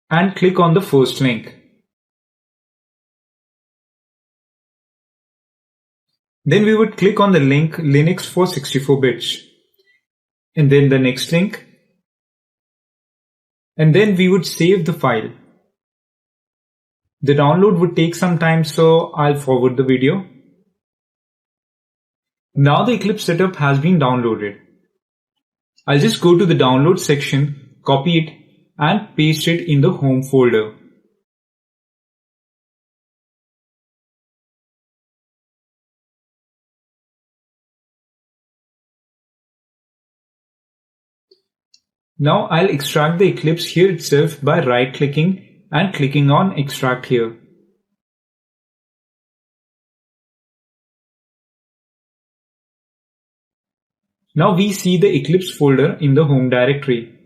And click on the first link. Then we would click on the link Linux for 64 bits. And then the next link. And then we would save the file. The download would take some time, so I'll forward the video. Now the Eclipse setup has been downloaded. I'll just go to the download section, copy it and paste it in the home folder. Now I'll extract the Eclipse here itself by right-clicking and clicking on Extract here. Now we see the Eclipse folder in the home directory.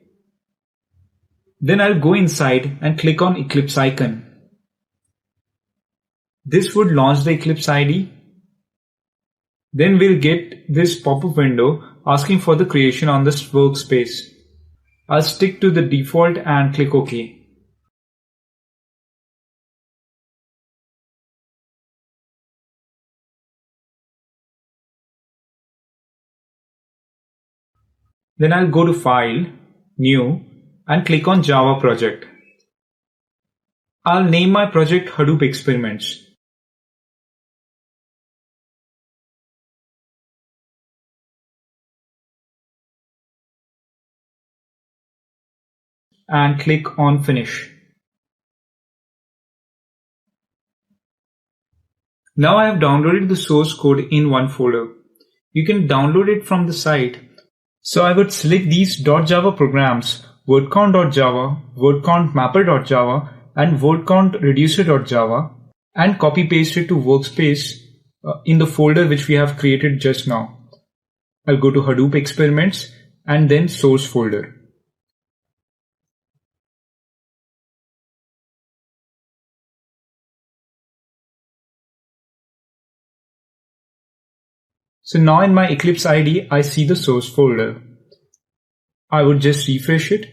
Then I'll go inside and click on Eclipse icon. This would launch the Eclipse IDE. Then we'll get this pop-up window asking for the creation on this workspace. I'll stick to the default and click OK. Then I'll go to File, New and click on Java Project. I'll name my project Hadoop Experiments. And click on Finish. Now I have downloaded the source code in one folder. You can download it from the site. So I would select these .java programs, wordcount.java, wordcountmapper.java and wordcountreducer.java and copy paste it to workspace in the folder which we have created just now. I'll go to Hadoop Experiments and then Source folder. So now in my Eclipse IDE, I see the source folder. I would just refresh it.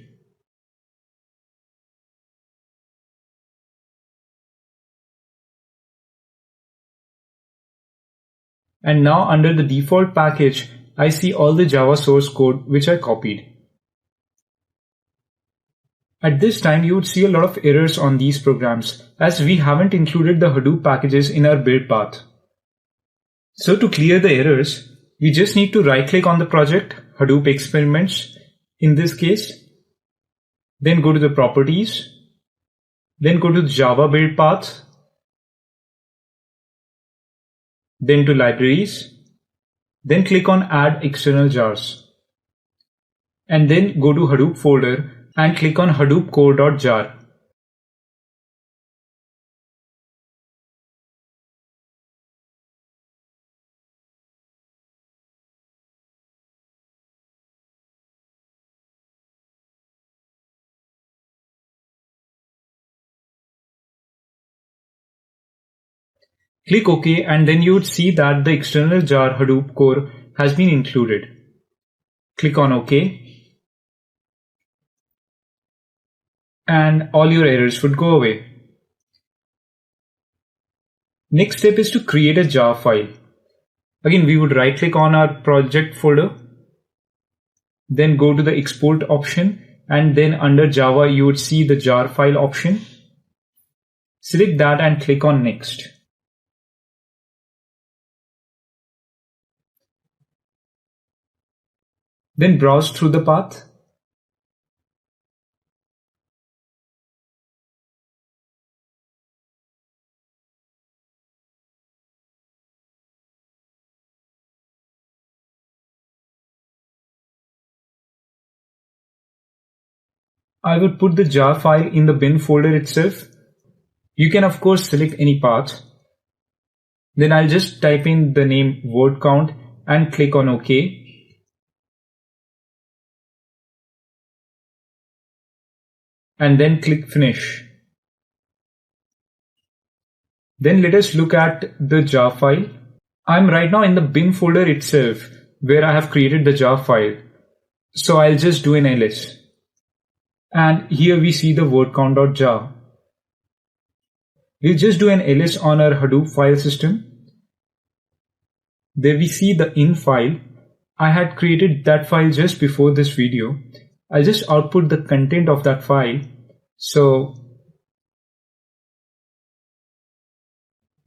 And now under the default package, I see all the Java source code which I copied. At this time, you would see a lot of errors on these programs as we haven't included the Hadoop packages in our build path. So to clear the errors, we just need to right-click on the project, Hadoop Experiments in this case, then go to the Properties, then go to the Java build path, then to Libraries, then click on Add External Jars, and then go to Hadoop folder and click on Hadoop core.jar. Click OK and then you would see that the external jar Hadoop core has been included. Click on OK and all your errors would go away. Next step is to create a jar file. Again, we would right click on our project folder, then go to the export option and then under Java you would see the jar file option. Select that and click on Next. Then browse through the path. I would put the jar file in the bin folder itself. You can of course select any path. Then I'll just type in the name word count and click on OK. And then click finish. Then let us look at the jar file. I'm right now in the bin folder itself where I have created the jar file. So I'll just do an ls. And here we see the word count.jar. We'll just do an ls on our Hadoop file system. There we see the in file. I had created that file just before this video. I'll just output the content of that file. So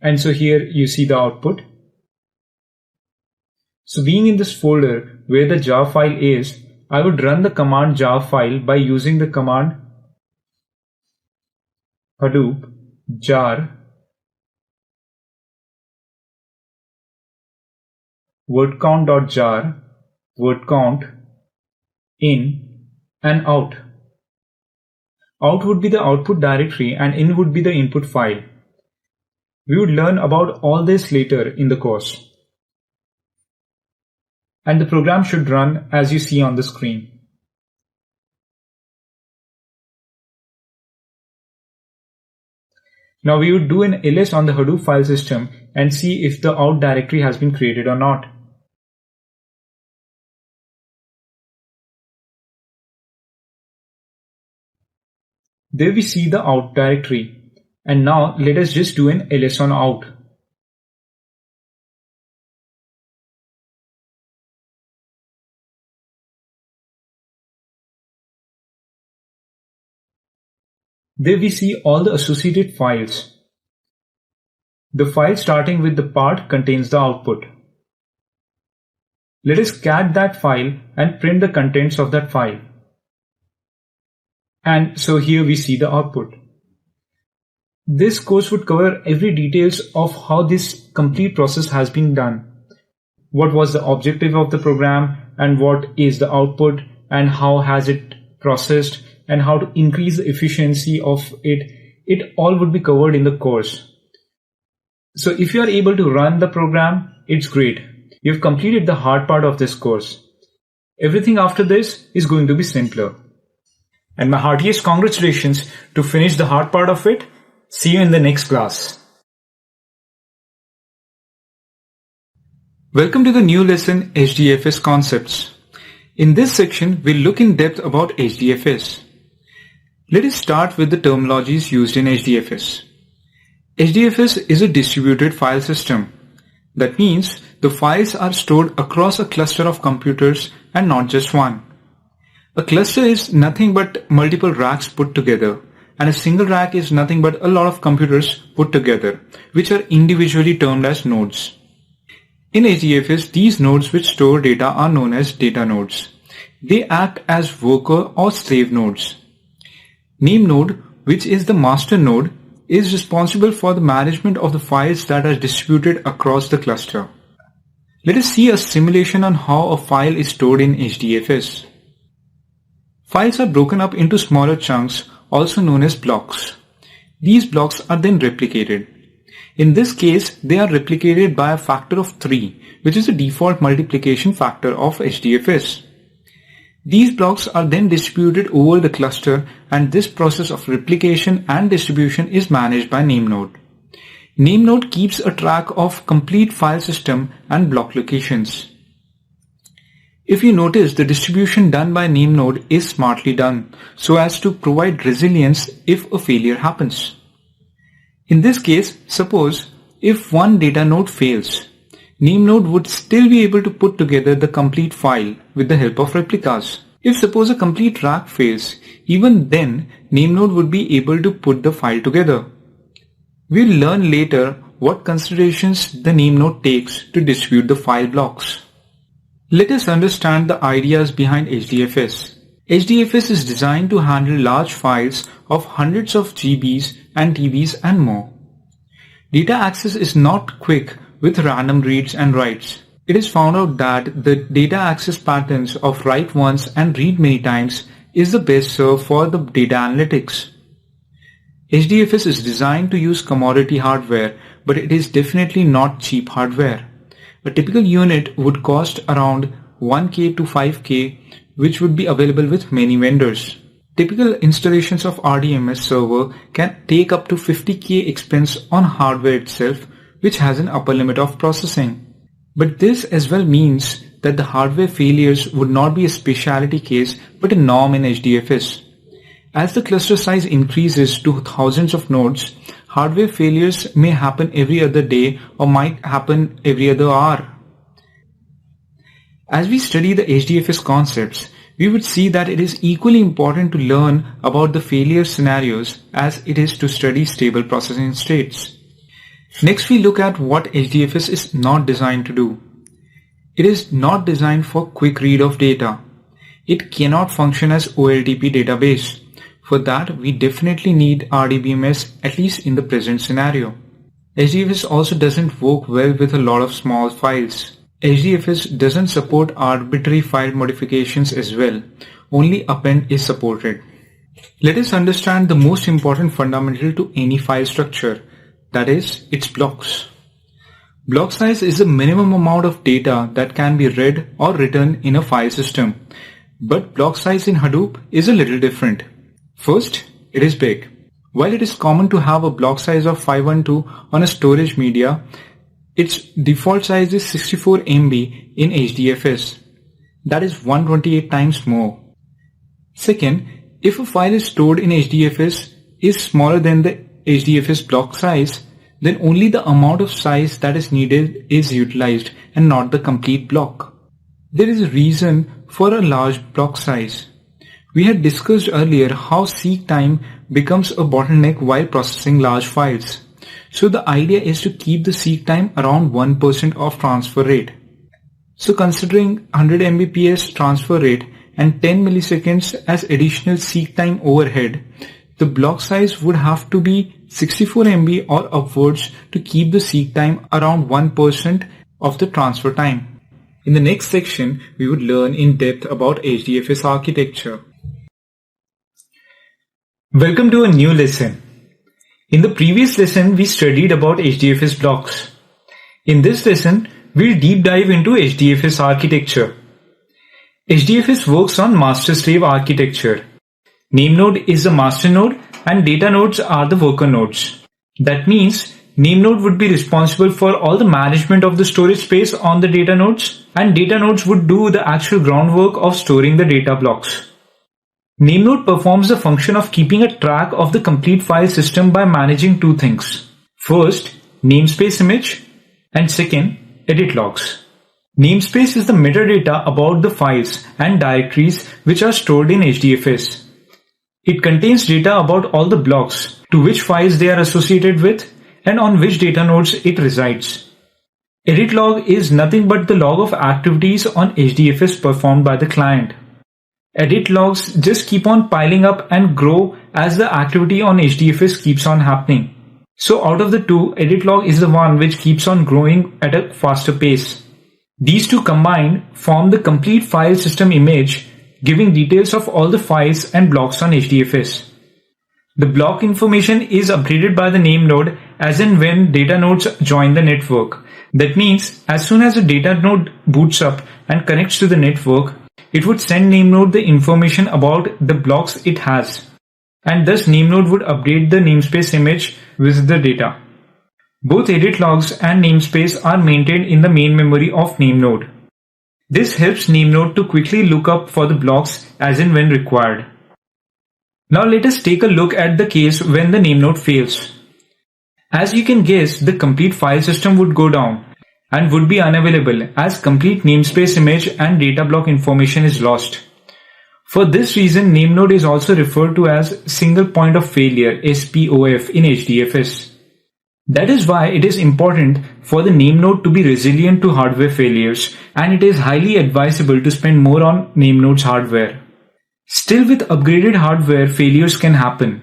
here you see the output. So being in this folder where the jar file is, I would run the command jar file by using the command Hadoop jar word count.jar word count in and out. Out would be the output directory and in would be the input file. We would learn about all this later in the course. And the program should run as you see on the screen. Now we would do an ls on the Hadoop file system and see if the out directory has been created or not. There we see the out directory. And now let us just do an ls on out. There we see all the associated files. The file starting with the part contains the output. Let us cat that file and print the contents of that file. And so here we see the output. This course would cover every details of how this complete process has been done. What was the objective of the program and what is the output and how has it processed and how to increase the efficiency of it. It all would be covered in the course. So if you are able to run the program, it's great. You've completed the hard part of this course. Everything after this is going to be simpler. And my heartiest congratulations to finish the hard part of it. See you in the next class. Welcome to the new lesson HDFS concepts. In this section, we'll look in depth about HDFS. Let us start with the terminologies used in HDFS. HDFS is a distributed file system. That means the files are stored across a cluster of computers and not just one. A cluster is nothing but multiple racks put together, and a single rack is nothing but a lot of computers put together, which are individually termed as nodes. In HDFS, these nodes which store data are known as data nodes. They act as worker or slave nodes. Name node, which is the master node, is responsible for the management of the files that are distributed across the cluster. Let us see a simulation on how a file is stored in HDFS. Files are broken up into smaller chunks, also known as blocks. These blocks are then replicated. In this case, they are replicated by a factor of 3, which is the default multiplication factor of HDFS. These blocks are then distributed over the cluster, and this process of replication and distribution is managed by NameNode. NameNode keeps a track of complete file system and block locations. If you notice, the distribution done by NameNode is smartly done, so as to provide resilience if a failure happens. In this case, suppose if one data node fails, NameNode would still be able to put together the complete file with the help of replicas. If suppose a complete rack fails, even then NameNode would be able to put the file together. We'll learn later what considerations the NameNode takes to distribute the file blocks. Let us understand the ideas behind HDFS. HDFS is designed to handle large files of hundreds of GBs and TBs and more. Data access is not quick with random reads and writes. It is found out that the data access patterns of write once and read many times is the best served for the data analytics. HDFS is designed to use commodity hardware, but it is definitely not cheap hardware. A typical unit would cost around 1K to 5K, which would be available with many vendors. Typical installations of RDMS server can take up to 50K expense on hardware itself, which has an upper limit of processing. But this as well means that the hardware failures would not be a specialty case but a norm in HDFS. As the cluster size increases to thousands of nodes, hardware failures may happen every other day or might happen every other hour. As we study the HDFS concepts, we would see that it is equally important to learn about the failure scenarios as it is to study stable processing states. Next, we look at what HDFS is not designed to do. It is not designed for quick read of data. It cannot function as OLTP database. For that, we definitely need RDBMS, at least in the present scenario. HDFS also doesn't work well with a lot of small files. HDFS doesn't support arbitrary file modifications as well. Only append is supported. Let us understand the most important fundamental to any file structure, that is, its blocks. Block size is the minimum amount of data that can be read or written in a file system. But block size in Hadoop is a little different. First, it is big. While it is common to have a block size of 512 on a storage media, its default size is 64 MB in HDFS. That is 128 times more. Second, if a file is stored in HDFS is smaller than the HDFS block size, then only the amount of size that is needed is utilized and not the complete block. There is a reason for a large block size. We had discussed earlier how seek time becomes a bottleneck while processing large files. So the idea is to keep the seek time around 1% of transfer rate. So considering 100 Mbps transfer rate and 10 milliseconds as additional seek time overhead, the block size would have to be 64 MB or upwards to keep the seek time around 1% of the transfer time. In the next section, we would learn in depth about HDFS architecture. Welcome to a new lesson. In the previous lesson, we studied about HDFS blocks. In this lesson, we'll deep dive into HDFS architecture. HDFS works on master-slave architecture. Name node is the master node and data nodes are the worker nodes. That means name node would be responsible for all the management of the storage space on the data nodes, and data nodes would do the actual groundwork of storing the data blocks. Name node performs the function of keeping a track of the complete file system by managing two things. First, namespace image, and second, edit logs. Namespace is the metadata about the files and directories which are stored in HDFS. It contains data about all the blocks, to which files they are associated with, and on which data nodes it resides. Edit log is nothing but the log of activities on HDFS performed by the client. Edit logs just keep on piling up and grow as the activity on HDFS keeps on happening. So out of the two, edit log is the one which keeps on growing at a faster pace. These two combined form the complete file system image, giving details of all the files and blocks on HDFS. The block information is updated by the name node as and when data nodes join the network. That means as soon as a data node boots up and connects to the network, it would send name node the information about the blocks it has, and thus name node would update the namespace image with the data. Both edit logs and namespace are maintained in the main memory of name node. This helps name node to quickly look up for the blocks as and when required. Now let us take a look at the case when the name node fails. As you can guess, the complete file system would go down and would be unavailable as complete namespace image and data block information is lost. For this reason, name node is also referred to as single point of failure (SPOF) in HDFS. That is why it is important for the name node to be resilient to hardware failures, and it is highly advisable to spend more on name node's hardware. Still, with upgraded hardware, failures can happen.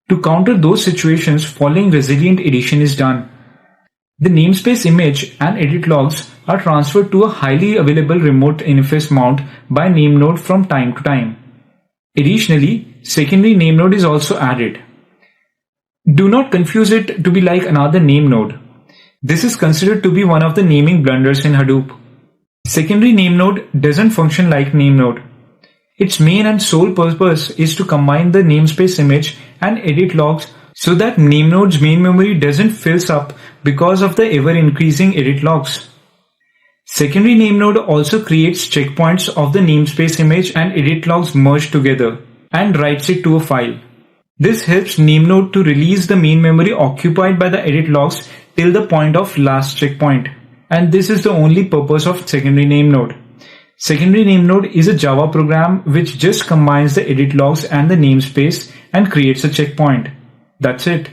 To counter those situations, following resilient addition is done. The namespace image and edit logs are transferred to a highly available remote interface mount by name node from time to time. Additionally, secondary name node is also added. Do not confuse it to be like another name node. This is considered to be one of the naming blunders in Hadoop. Secondary name node doesn't function like name node. Its main and sole purpose is to combine the namespace image and edit logs so that name node's main memory doesn't fills up because of the ever-increasing edit logs. Secondary name node also creates checkpoints of the namespace image and edit logs merged together and writes it to a file. This helps name node to release the main memory occupied by the edit logs till the point of last checkpoint. And this is the only purpose of secondary name node. Secondary name node is a Java program which just combines the edit logs and the namespace and creates a checkpoint. That's it.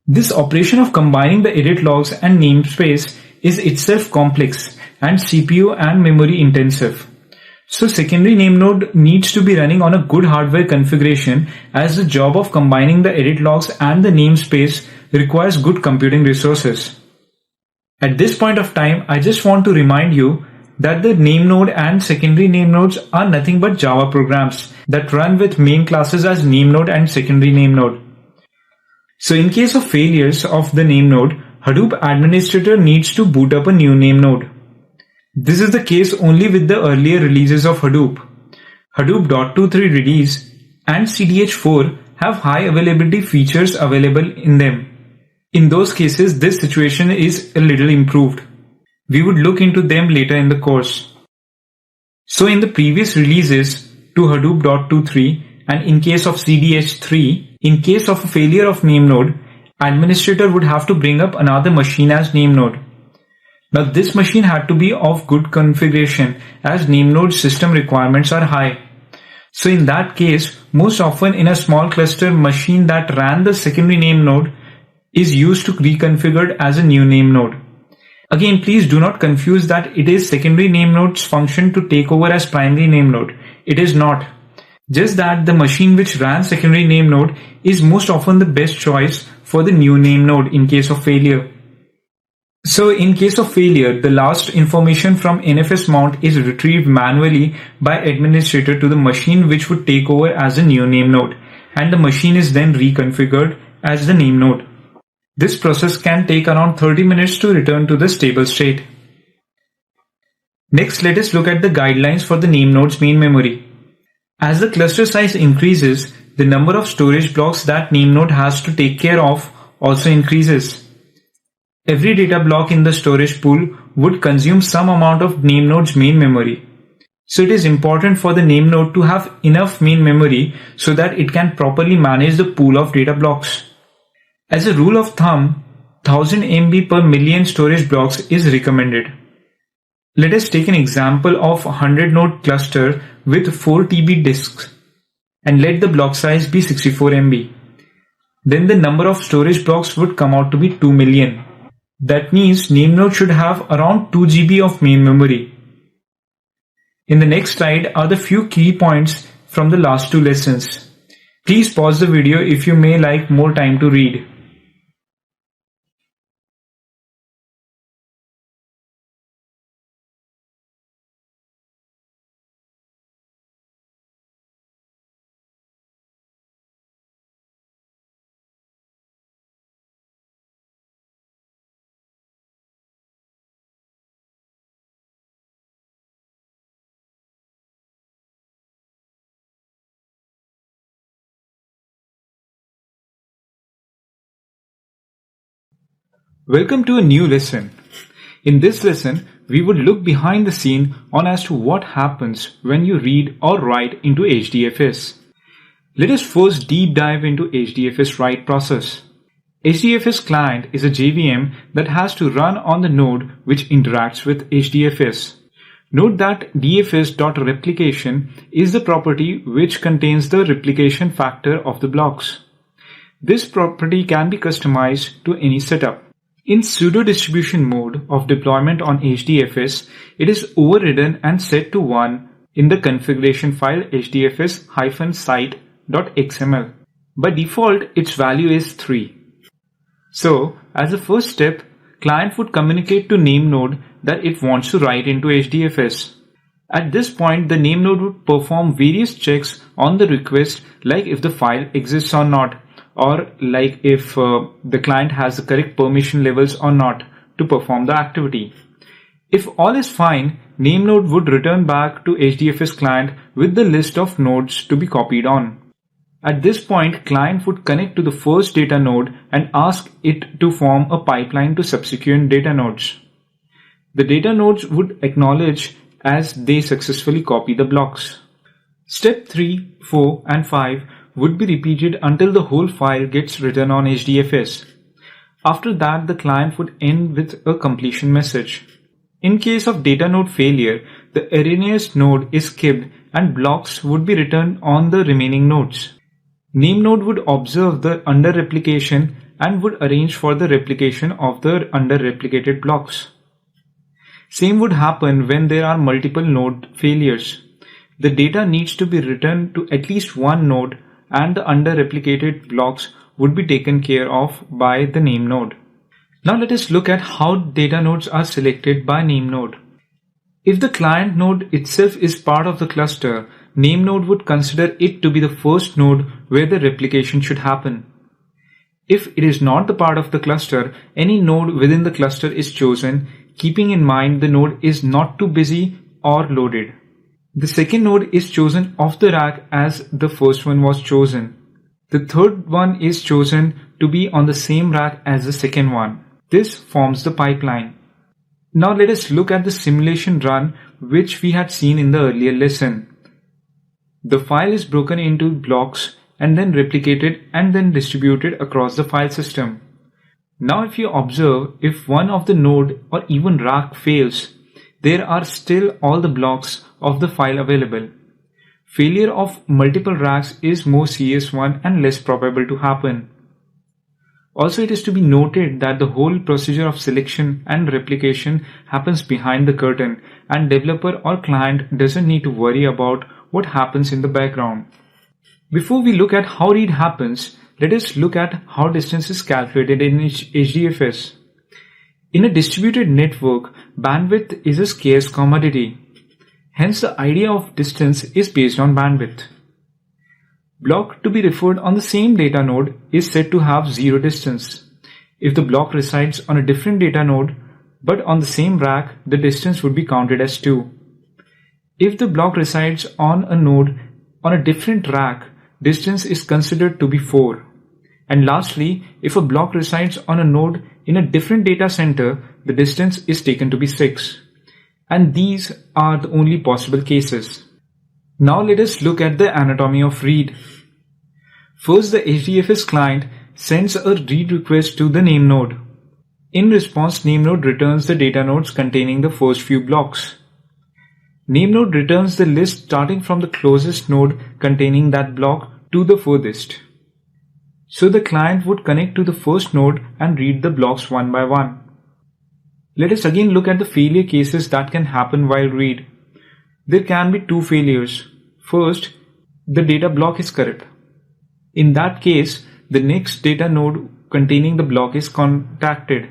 This operation of combining the edit logs and namespace is itself complex and CPU and memory intensive. So secondary name node needs to be running on a good hardware configuration, as the job of combining the edit logs and the namespace requires good computing resources. At this point of time, I just want to remind you that the name node and secondary name nodes are nothing but Java programs that run with main classes as name node and secondary name node. So in case of failures of the name node, Hadoop administrator needs to boot up a new name node. This is the case only with the earlier releases of Hadoop. Hadoop 2.3 release and CDH4 have high availability features available in them. In those cases, this situation is a little improved. We would look into them later in the course. So in the previous releases to Hadoop 2.3 and in case of CDH3, in case of a failure of name node, administrator would have to bring up another machine as name node. Now this machine had to be of good configuration as name node system requirements are high. So in that case, most often in a small cluster, machine that ran the secondary name node is used to reconfigured as a new name node. Again, please do not confuse that it is secondary name node's function to take over as primary name node. It is not. Just that the machine which ran secondary name node is most often the best choice for the new name node in case of failure. So in case of failure, the last information from NFS mount is retrieved manually by administrator to the machine which would take over as a new name node, and the machine is then reconfigured as the name node. This process can take around 30 minutes to return to the stable state. Next, let us look at the guidelines for the name node's main memory. As the cluster size increases, the number of storage blocks that name node has to take care of also increases. Every data block in the storage pool would consume some amount of name node's main memory. So it is important for the name node to have enough main memory so that it can properly manage the pool of data blocks. As a rule of thumb, 1000 MB per million storage blocks is recommended. Let us take an example of a 100 node cluster with 4 TB disks and let the block size be 64 MB. Then the number of storage blocks would come out to be 2 million. That means name node should have around 2 GB of main memory. In the next slide are the few key points from the last two lessons. Please pause the video if you may like more time to read. Welcome to a new lesson. In this lesson, we would look behind the scene on as to what happens when you read or write into HDFS. Let us first deep dive into HDFS write process. HDFS client is a JVM that has to run on the node which interacts with HDFS. Note that dfs.replication is the property which contains the replication factor of the blocks. This property can be customized to any setup. In pseudo-distribution mode of deployment on HDFS, it is overridden and set to 1 in the configuration file hdfs-site.xml. By default, its value is 3. So, as a first step, client would communicate to name node that it wants to write into HDFS. At this point, the name node would perform various checks on the request, like if the file exists or not, or like if the client has the correct permission levels or not to perform the activity. If all is fine, name node would return back to HDFS client with the list of nodes to be copied on. At this point, client would connect to the first data node and ask it to form a pipeline to subsequent data nodes. The data nodes would acknowledge as they successfully copy the blocks. Step 3, 4 and 5 would be repeated until the whole file gets written on HDFS. After that, the client would end with a completion message. In case of data node failure, the erroneous node is skipped and blocks would be returned on the remaining nodes. Name node would observe the under replication and would arrange for the replication of the under replicated blocks. Same would happen when there are multiple node failures. The data needs to be written to at least one node and the under replicated blocks would be taken care of by the name node. Now let us look at how data nodes are selected by name node. If the client node itself is part of the cluster, name node would consider it to be the first node where the replication should happen. If it is not the part of the cluster, any node within the cluster is chosen, keeping in mind the node is not too busy or loaded. The second node is chosen off the rack as the first one was chosen. The third one is chosen to be on the same rack as the second one. This forms the pipeline. Now let us look at the simulation run which we had seen in the earlier lesson. The file is broken into blocks and then replicated and then distributed across the file system. Now if you observe, if one of the node or even rack fails, there are still all the blocks of the file available. Failure of multiple racks is more serious one and less probable to happen. Also, it is to be noted that the whole procedure of selection and replication happens behind the curtain and developer or client doesn't need to worry about what happens in the background. Before we look at how read happens, let us look at how distance is calculated in HDFS. In a distributed network, bandwidth is a scarce commodity. Hence, the idea of distance is based on bandwidth. Block to be referred on the same data node is said to have zero distance. If the block resides on a different data node but on the same rack, the distance would be counted as 2. If the block resides on a node on a different rack, distance is considered to be 4. And lastly, if a block resides on a node in a different data center, the distance is taken to be 6. And these are the only possible cases. Now let us look at the anatomy of read. First, the HDFS client sends a read request to the name node. In response, name node returns the data nodes containing the first few blocks. Name node returns the list starting from the closest node containing that block to the furthest. So the client would connect to the first node and read the blocks one by one. Let us again look at the failure cases that can happen while read. There can be two failures. First, the data block is corrupt. In that case, the next data node containing the block is contacted.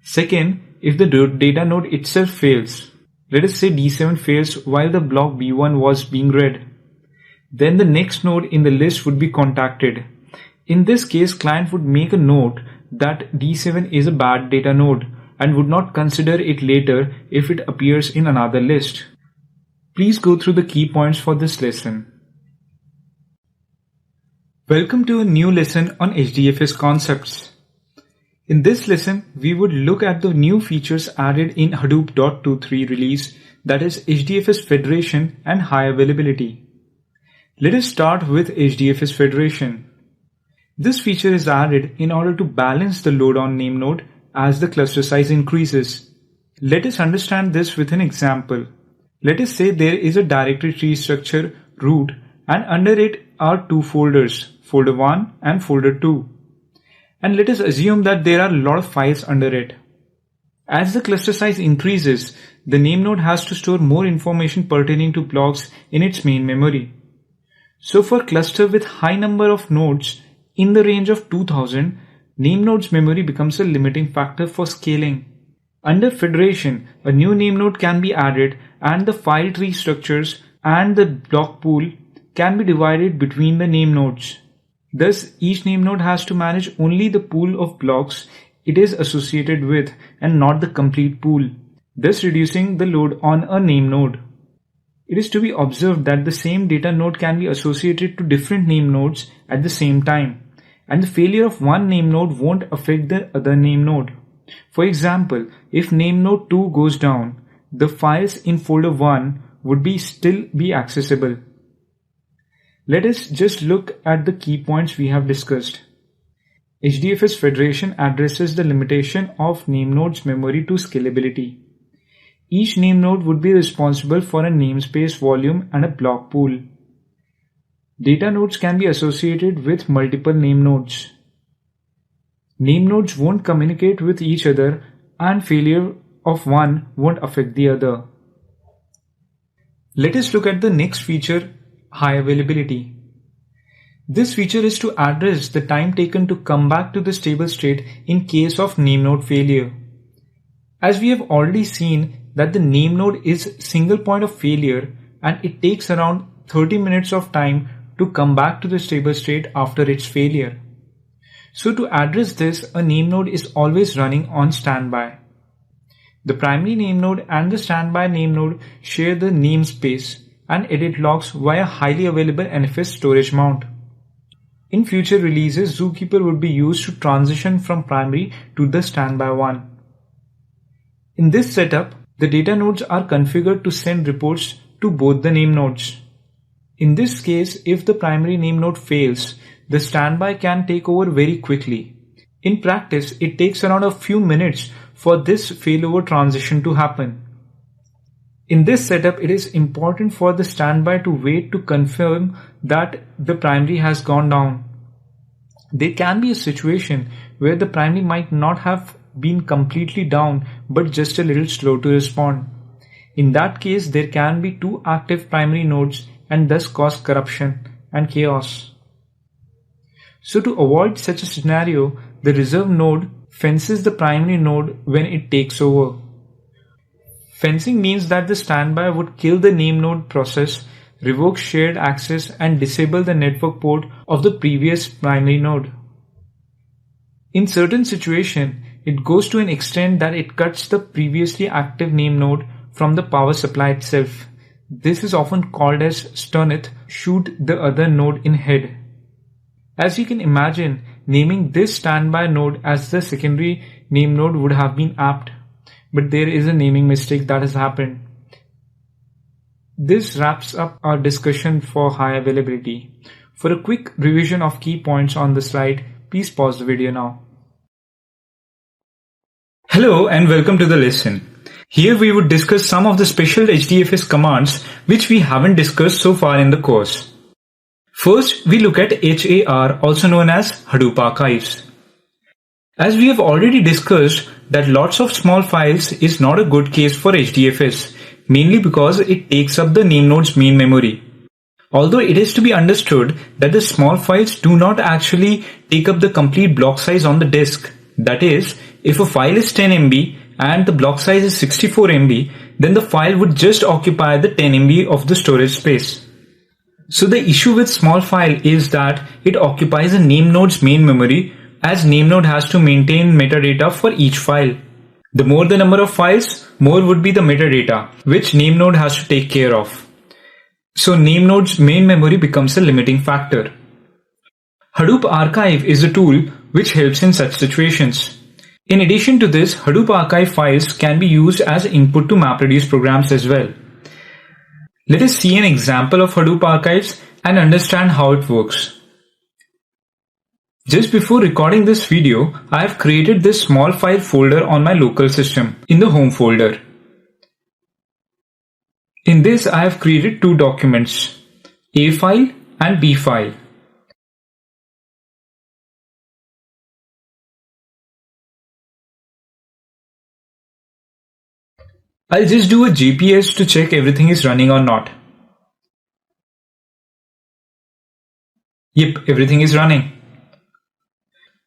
Second, if the data node itself fails. Let us say D7 fails while the block B1 was being read. Then the next node in the list would be contacted. In this case, client would make a note that D7 is a bad data node and would not consider it later if it appears in another list. Please go through the key points for this lesson. Welcome to a new lesson on HDFS concepts. In this lesson, we would look at the new features added in Hadoop 2.3 release, that is HDFS Federation and High Availability. Let us start with HDFS Federation. This feature is added in order to balance the load on name node as the cluster size increases. Let us understand this with an example. Let us say there is a directory tree structure root and under it are two folders, folder 1 and folder 2. And let us assume that there are a lot of files under it. As the cluster size increases, the name node has to store more information pertaining to blocks in its main memory. So for cluster with high number of nodes in the range of 2000, name node's memory becomes a limiting factor for scaling. Under Federation, a new name node can be added and the file tree structures and the block pool can be divided between the name nodes. Thus, each name node has to manage only the pool of blocks it is associated with and not the complete pool, thus reducing the load on a name node. It is to be observed that the same data node can be associated to different name nodes at the same time, and the failure of one name node won't affect the other name node. For example, if name node 2 goes down, the files in folder 1 would still be accessible. Let us just look at the key points we have discussed. HDFS Federation addresses the limitation of name nodes' memory to scalability. Each name node would be responsible for a namespace volume and a block pool. Data nodes can be associated with multiple name nodes. Name nodes won't communicate with each other, and failure of one won't affect the other. Let us look at the next feature, high availability. This feature is to address the time taken to come back to the stable state in case of name node failure. As we have already seen that the name node is single point of failure and it takes around 30 minutes of time to come back to the stable state after its failure. So to address this, a name node is always running on standby. The primary name node and the standby name node share the namespace and edit logs via highly available NFS storage mount. In future releases, Zookeeper would be used to transition from primary to the standby one. In this setup, the data nodes are configured to send reports to both the name nodes. In this case, if the primary name node fails, the standby can take over very quickly. In practice, it takes around a few minutes for this failover transition to happen. In this setup, it is important for the standby to wait to confirm that the primary has gone down. There can be a situation where the primary might not have been completely down but just a little slow to respond. In that case, there can be two active primary nodes and thus cause corruption and chaos. So to avoid such a scenario, the reserve node fences the primary node when it takes over. Fencing means that the standby would kill the name node process, revoke shared access and disable the network port of the previous primary node. In certain situations, it goes to an extent that it cuts the previously active name node from the power supply itself. This is often called as stunit, shoot the other node in head. As you can imagine, naming this standby node as the secondary name node would have been apt, but there is a naming mistake that has happened. This wraps up our discussion for high availability. For a quick revision of key points on the slide, please pause the video now. Hello and welcome to the lesson. Here we would discuss some of the special HDFS commands which we haven't discussed so far in the course. First, we look at HAR, also known as Hadoop archives. As we have already discussed that lots of small files is not a good case for HDFS, mainly because it takes up the name node's main memory. Although it is to be understood that the small files do not actually take up the complete block size on the disk. That is, if a file is 10 MB and the block size is 64 MB, then the file would just occupy the 10 MB of the storage space. So the issue with small file is that it occupies a name node's main memory, as name node has to maintain metadata for each file. The more the number of files, more would be the metadata, which name node has to take care of. So name node's main memory becomes a limiting factor. Hadoop Archive is a tool which helps in such situations. In addition to this, Hadoop Archive files can be used as input to MapReduce programs as well. Let us see an example of Hadoop Archives and understand how it works. Just before recording this video, I have created this small file folder on my local system in the home folder. In this, I have created two documents, A file and B file. I'll just do a GPS to check everything is running or not. Yep, everything is running.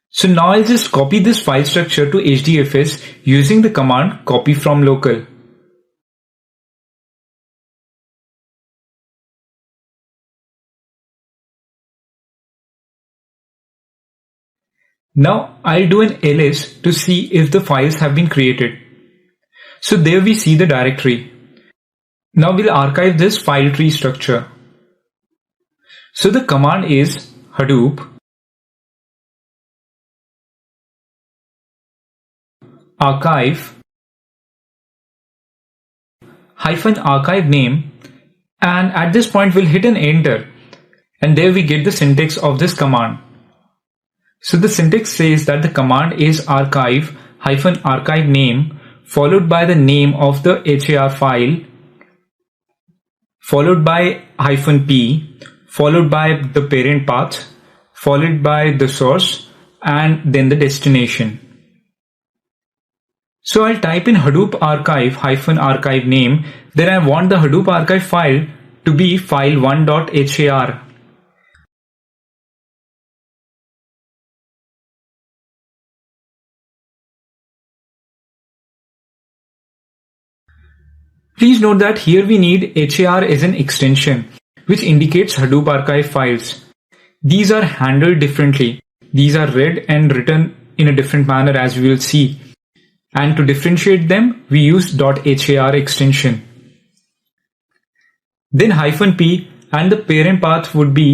So now I'll just copy this file structure to HDFS using the command copy from local. Now I'll do an ls to see if the files have been created. So there we see the directory. Now we'll archive this file tree structure. So the command is Hadoop archive -archive name, and at this point we'll hit an enter, and there we get the syntax of this command. So the syntax says that the command is archive -archive name followed by the name of the HAR file followed by -p followed by the parent path followed by the source and then the destination. So I'll type in Hadoop archive -archive name, then I want the Hadoop archive file to be file1.har. Please note that here we need HAR as an extension, which indicates Hadoop archive files. These are handled differently. These are read and written in a different manner, as we will see. And to differentiate them, we use .har extension. Then -p and the parent path would be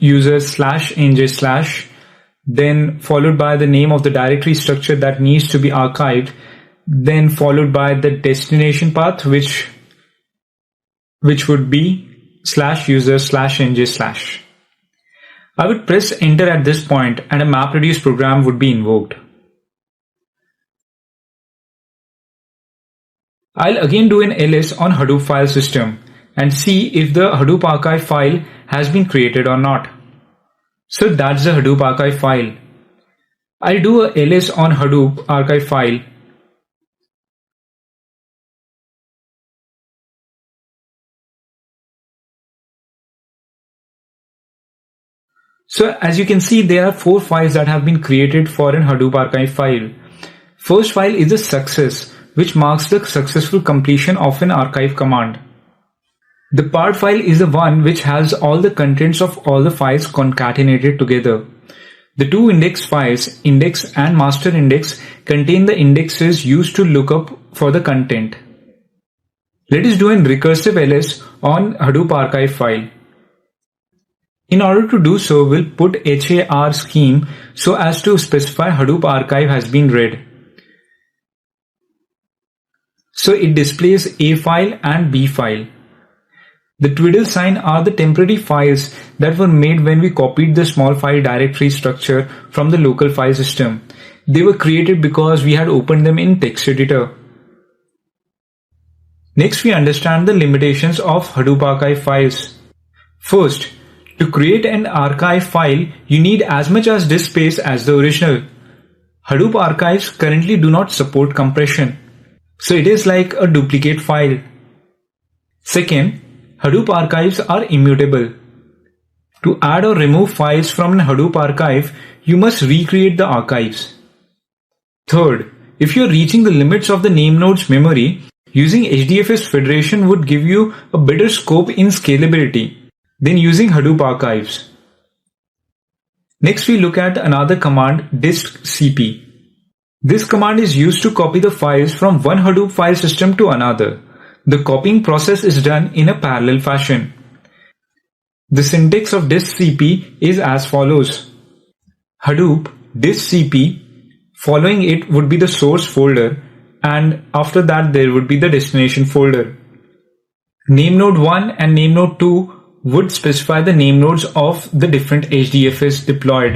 /users/nj/, then followed by the name of the directory structure that needs to be archived, then followed by the destination path, which would be /users/nj/. I would press enter at this point and a MapReduce program would be invoked. I'll again do an ls on Hadoop file system and see if the Hadoop archive file has been created or not. So that's the Hadoop archive file. I'll do a ls on Hadoop archive file. So as you can see, there are 4 files that have been created for an Hadoop archive file. First file is a success, which marks the successful completion of an archive command. The part file is the one which has all the contents of all the files concatenated together. The 2 index files, index and master index, contain the indexes used to look up for the content. Let us do a recursive ls on Hadoop archive file. In order to do so, we'll put HAR scheme so as to specify Hadoop archive has been read. So it displays A file and B file. The twiddle sign are the temporary files that were made when we copied the small file directory structure from the local file system. They were created because we had opened them in text editor. Next, we understand the limitations of Hadoop archive files. First, to create an archive file, you need as much as disk space as the original. Hadoop archives currently do not support compression, so it is like a duplicate file. Second, Hadoop archives are immutable. To add or remove files from a Hadoop archive, you must recreate the archives. Third, if you are reaching the limits of the name node's memory, using HDFS federation would give you a better scope in scalability than using Hadoop archives. Next, we look at another command, distcp. This command is used to copy the files from one Hadoop file system to another. The copying process is done in a parallel fashion. The syntax of distcp is as follows. Hadoop distcp, following it would be the source folder, and after that there would be the destination folder. Name node 1 and name node 2 would specify the name nodes of the different HDFS deployed.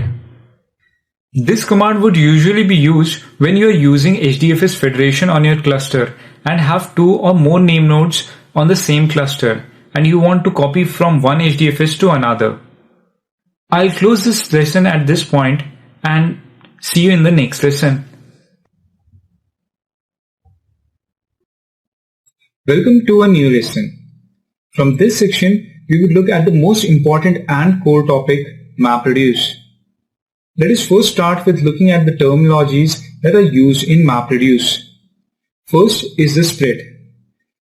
This command would usually be used when you are using HDFS federation on your cluster and have 2 or more name nodes on the same cluster and you want to copy from one HDFS to another. I'll close this lesson at this point and see you in the next lesson. Welcome to a new lesson. From this section, we will look at the most important and core topic, MapReduce. Let us first start with looking at the terminologies that are used in MapReduce. First is the split.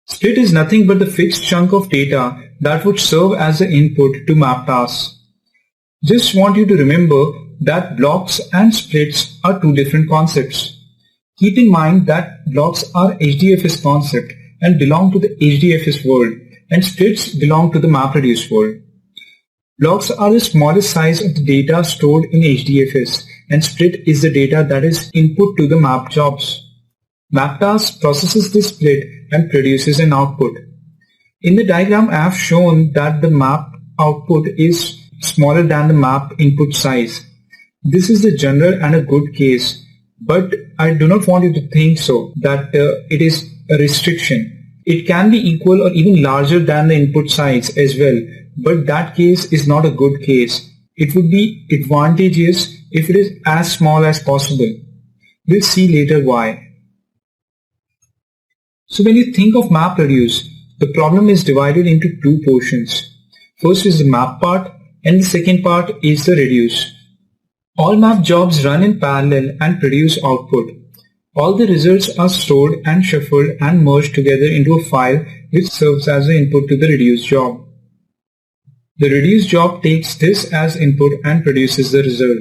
Split is nothing but the fixed chunk of data that would serve as the input to map tasks. Just want you to remember that blocks and splits are two different concepts. Keep in mind that blocks are HDFS concept and belong to the HDFS world, and splits belong to the MapReduce world. Blocks are the smallest size of the data stored in HDFS, and split is the data that is input to the map jobs. MapTask processes this split and produces an output. In the diagram, I have shown that the map output is smaller than the map input size. This is the general and a good case, but I do not want you to think so, that it is a restriction. It can be equal or even larger than the input size as well, but that case is not a good case. It would be advantageous if it is as small as possible. We'll see later why. So when you think of MapReduce, the problem is divided into two portions. First is the map part and the second part is the reduce. All map jobs run in parallel and produce output. All the results are stored and shuffled and merged together into a file which serves as the input to the reduce job. The reduce job takes this as input and produces the result.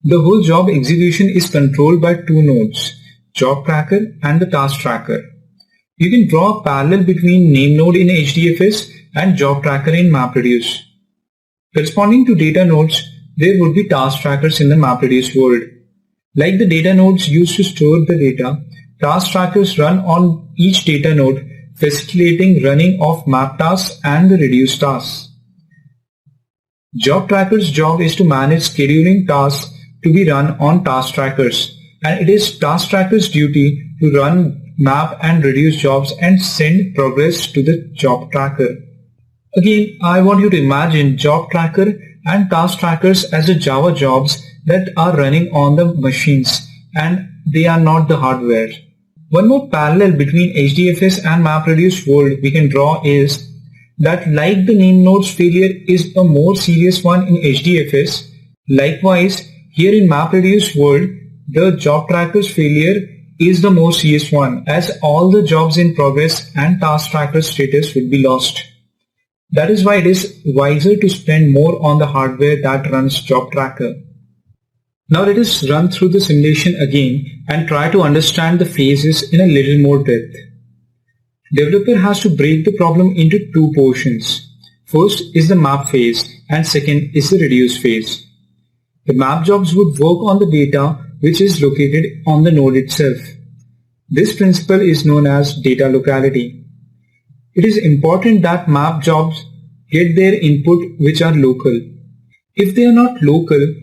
The whole job execution is controlled by two nodes, job tracker and the task tracker. You can draw a parallel between name node in HDFS and job tracker in MapReduce. Corresponding to data nodes, there would be task trackers in the MapReduce world. Like the data nodes used to store the data, task trackers run on each data node, facilitating running of map tasks and the reduce tasks. Job tracker's job is to manage scheduling tasks to be run on task trackers, and it is task tracker's duty to run map and reduce jobs and send progress to the job tracker. Again, I want you to imagine job tracker and task trackers as the Java jobs that are running on the machines, and they are not the hardware. One more parallel between HDFS and MapReduce world we can draw is that like the name node's failure is a more serious one in HDFS, likewise here in MapReduce world the job tracker's failure is the more serious one, as all the jobs in progress and task tracker status will be lost. That is why it is wiser to spend more on the hardware that runs job tracker. Now let us run through the simulation again and try to understand the phases in a little more depth. Developer has to break the problem into two portions. First is the map phase and second is the reduce phase. The map jobs would work on the data which is located on the node itself. This principle is known as data locality. It is important that map jobs get their input which are local. If they are not local,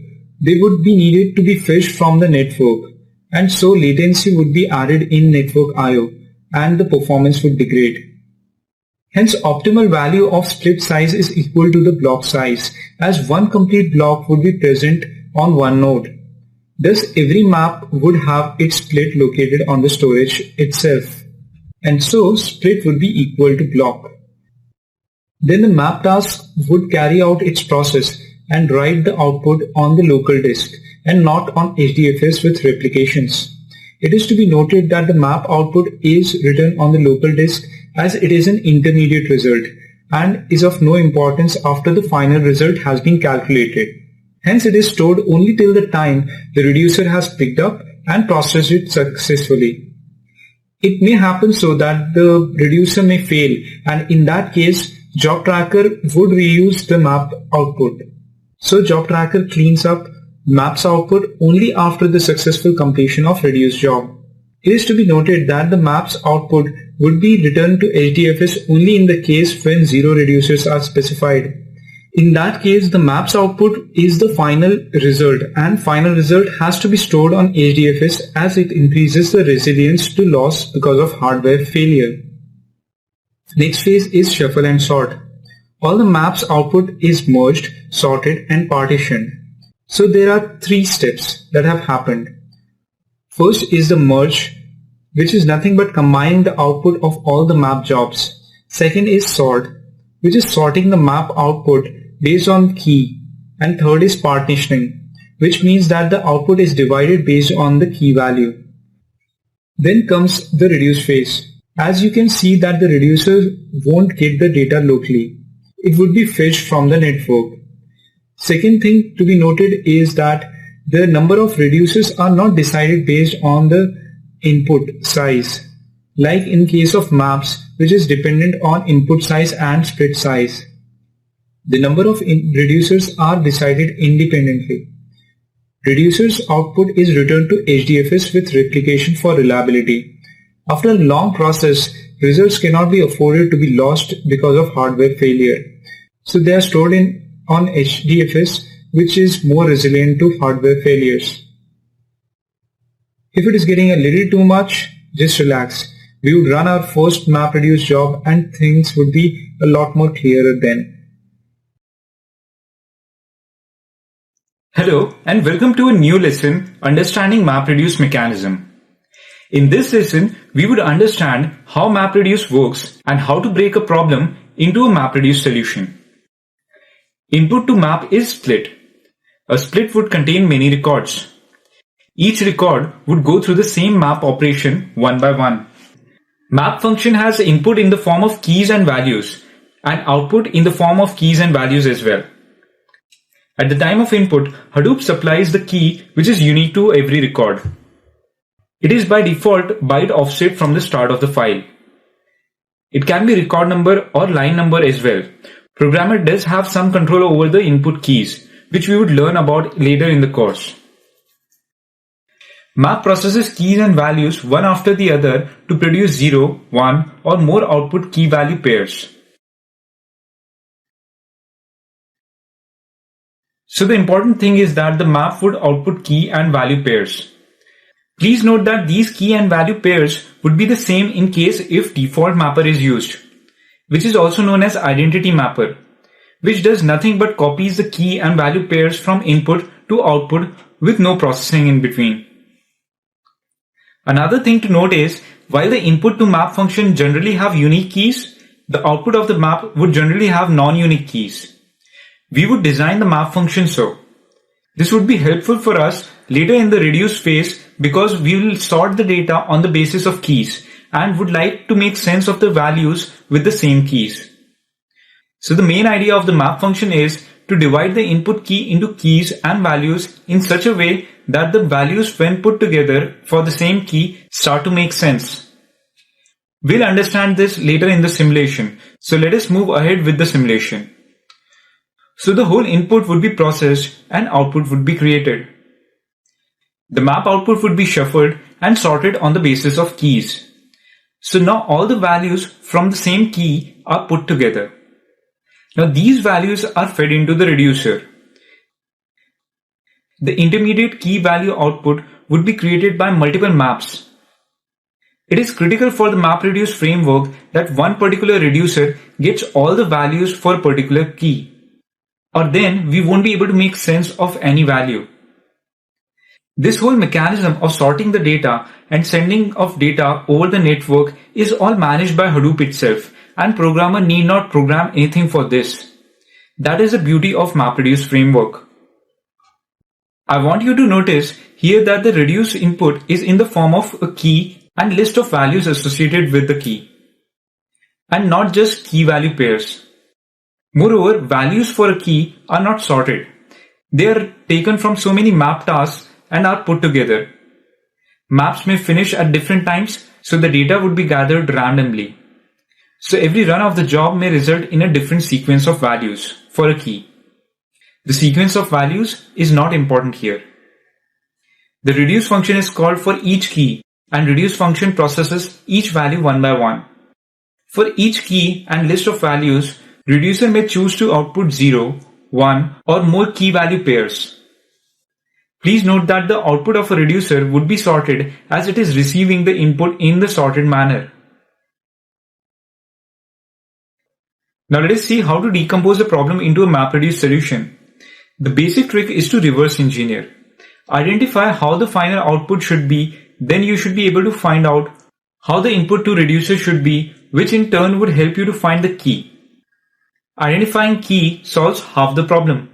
they would be needed to be fetched from the network, and so latency would be added in network I/O and the performance would degrade. Hence, optimal value of split size is equal to the block size, as one complete block would be present on one node. Thus, every map would have its split located on the storage itself, and so split would be equal to block. Then the map task would carry out its process and write the output on the local disk and not on HDFS with replications. It is to be noted that the map output is written on the local disk as it is an intermediate result and is of no importance after the final result has been calculated. Hence it is stored only till the time the reducer has picked up and processed it successfully. It may happen so that the reducer may fail, and in that case job tracker would reuse the map output. So job tracker cleans up maps output only after the successful completion of reduce job. It is to be noted that the maps output would be returned to HDFS only in the case when 0 reducers are specified. In that case, the maps output is the final result, and final result has to be stored on HDFS as it increases the resilience to loss because of hardware failure. Next phase is shuffle and sort. All the maps output is merged, sorted and partitioned. So there are 3 steps that have happened. First is the merge, which is nothing but combining the output of all the map jobs. Second is sort, which is sorting the map output based on key. And third is partitioning, which means that the output is divided based on the key value. Then comes the reduce phase. As you can see that the reducer won't get the data locally. It would be fetched from the network. Second thing to be noted is that the number of reducers are not decided based on the input size, like in case of maps, which is dependent on input size and split size. The number of reducers are decided independently. Reducer's output is returned to HDFS with replication for reliability. After a long process, results cannot be afforded to be lost because of hardware failure. So they are stored on HDFS, which is more resilient to hardware failures. If it is getting a little too much, just relax. We would run our first MapReduce job and things would be a lot more clearer then. Hello and welcome to a new lesson, Understanding MapReduce Mechanism. In this lesson, we would understand how MapReduce works and how to break a problem into a MapReduce solution. Input to map is split. A split would contain many records. Each record would go through the same map operation one by one. Map function has input in the form of keys and values and output in the form of keys and values as well. At the time of input, Hadoop supplies the key which is unique to every record. It is by default byte offset from the start of the file. It can be record number or line number as well. Programmer does have some control over the input keys, which we would learn about later in the course. Map processes keys and values one after the other to produce 0, 1 or more output key value pairs. So the important thing is that the map would output key and value pairs. Please note that these key and value pairs would be the same in case if default mapper is used, which is also known as identity mapper, which does nothing but copies the key and value pairs from input to output with no processing in between. Another thing to note is, while the input to map function generally have unique keys, the output of the map would generally have non-unique keys. We would design the map function so. This would be helpful for us later in the reduce phase because we will sort the data on the basis of keys and would like to make sense of the values with the same keys. So the main idea of the map function is to divide the input key into keys and values in such a way that the values when put together for the same key start to make sense. We'll understand this later in the simulation, so let us move ahead with the simulation. So the whole input would be processed and output would be created. The map output would be shuffled and sorted on the basis of keys. So now all the values from the same key are put together. Now these values are fed into the reducer. The intermediate key value output would be created by multiple maps. It is critical for the MapReduce framework that one particular reducer gets all the values for a particular key, or then we won't be able to make sense of any value. This whole mechanism of sorting the data and sending of data over the network is all managed by Hadoop itself, and programmer need not program anything for this. That is the beauty of MapReduce framework. I want you to notice here that the reduce input is in the form of a key and list of values associated with the key, and not just key value pairs. Moreover, values for a key are not sorted. They are taken from so many map tasks and are put together. Maps may finish at different times, so the data would be gathered randomly. So every run of the job may result in a different sequence of values for a key. The sequence of values is not important here. The reduce function is called for each key, and reduce function processes each value one by one. For each key and list of values, reducer may choose to output 0, 1 or more key value pairs. Please note that the output of a reducer would be sorted as it is receiving the input in the sorted manner. Now let us see how to decompose the problem into a MapReduce solution. The basic trick is to reverse engineer. Identify how the final output should be, then you should be able to find out how the input to reducer should be, which in turn would help you to find the key. Identifying key solves half the problem.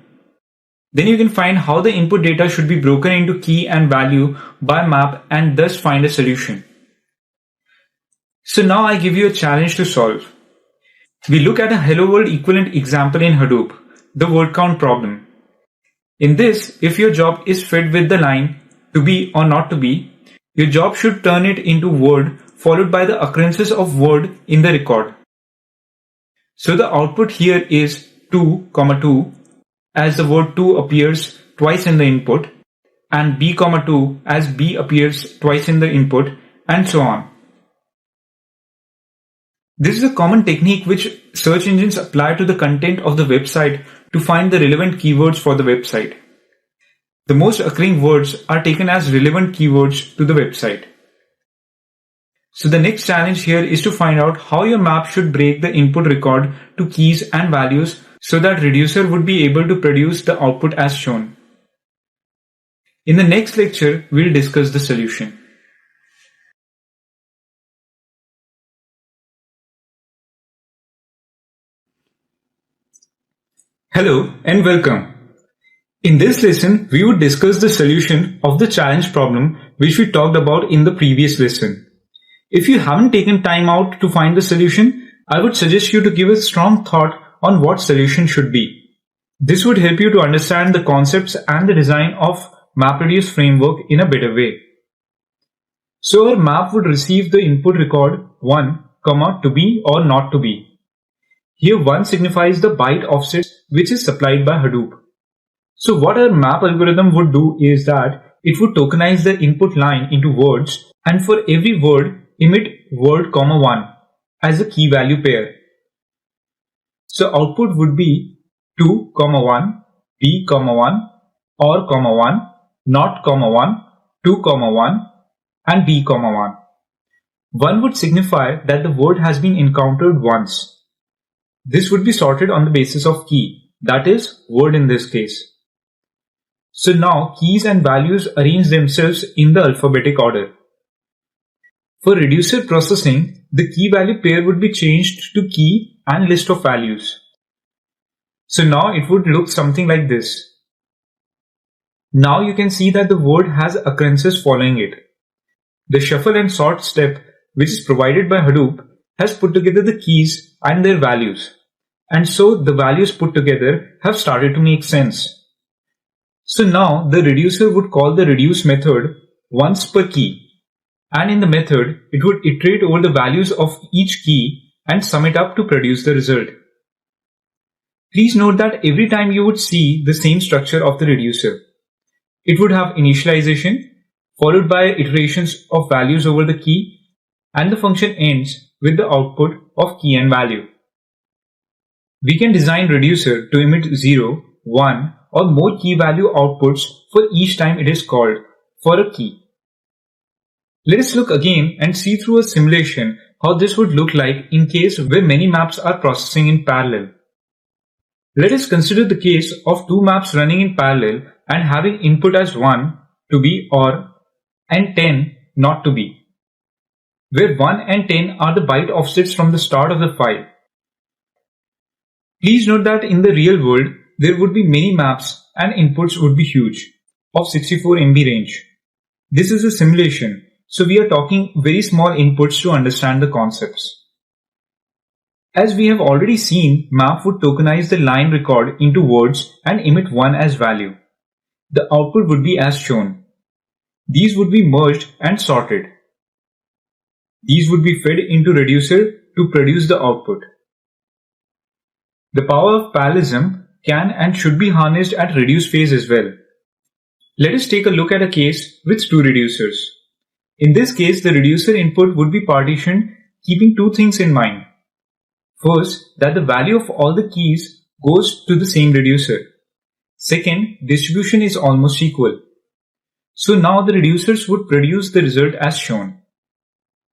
Then you can find how the input data should be broken into key and value by map and thus find a solution. So now I give you a challenge to solve. We look at a hello world equivalent example in Hadoop, the word count problem. In this, if your job is fed with the line to be or not to be, your job should turn it into word followed by the occurrences of word in the record. So the output here is 2, 2 as the word 2 appears twice in the input, and b, 2 as b appears twice in the input, and so on. This is a common technique which search engines apply to the content of the website to find the relevant keywords for the website. The most occurring words are taken as relevant keywords to the website. So the next challenge here is to find out how your map should break the input record to keys and values so that reducer would be able to produce the output as shown. In the next lecture, we'll discuss the solution. Hello and welcome. In this lesson, we would discuss the solution of the challenge problem which we talked about in the previous lesson. If you haven't taken time out to find the solution, I would suggest you to give a strong thought on what solution should be. This would help you to understand the concepts and the design of MapReduce framework in a better way. So our map would receive the input record 1, to be or not to be. Here 1 signifies the byte offset which is supplied by Hadoop. So what our map algorithm would do is that it would tokenize the input line into words, and for every word emit word 1 as a key value pair. So output would be 2, 1, b, 1, or 1, not 1, 2, 1, and b, 1. 1 would signify that the word has been encountered once. This would be sorted on the basis of key, that is, word in this case. So now keys and values arrange themselves in the alphabetic order. For reducer processing, the key value pair would be changed to key and list of values. So now it would look something like this. Now you can see that the word has occurrences following it. The shuffle and sort step, which is provided by Hadoop, has put together the keys and their values. And so the values put together have started to make sense. So now the reducer would call the reduce method once per key. And in the method, it would iterate over the values of each key and sum it up to produce the result. Please note that every time you would see the same structure of the reducer. It would have initialization, followed by iterations of values over the key, and the function ends with the output of key and value. We can design reducer to emit 0, 1, or more key value outputs for each time it is called for a key. Let us look again and see through a simulation how this would look like in case where many maps are processing in parallel. Let us consider the case of two maps running in parallel and having input as 1 to be or and 10 not to be, where 1 and 10 are the byte offsets from the start of the file. Please note that in the real world, there would be many maps and inputs would be huge, of 64 MB range. This is a simulation, so we are talking very small inputs to understand the concepts. As we have already seen, map would tokenize the line record into words and emit 1 as value. The output would be as shown. These would be merged and sorted. These would be fed into reducer to produce the output. The power of parallelism can and should be harnessed at reduce phase as well. Let us take a look at a case with two reducers. In this case, the reducer input would be partitioned keeping two things in mind. First, that the value of all the keys goes to the same reducer. Second, distribution is almost equal. So now the reducers would produce the result as shown.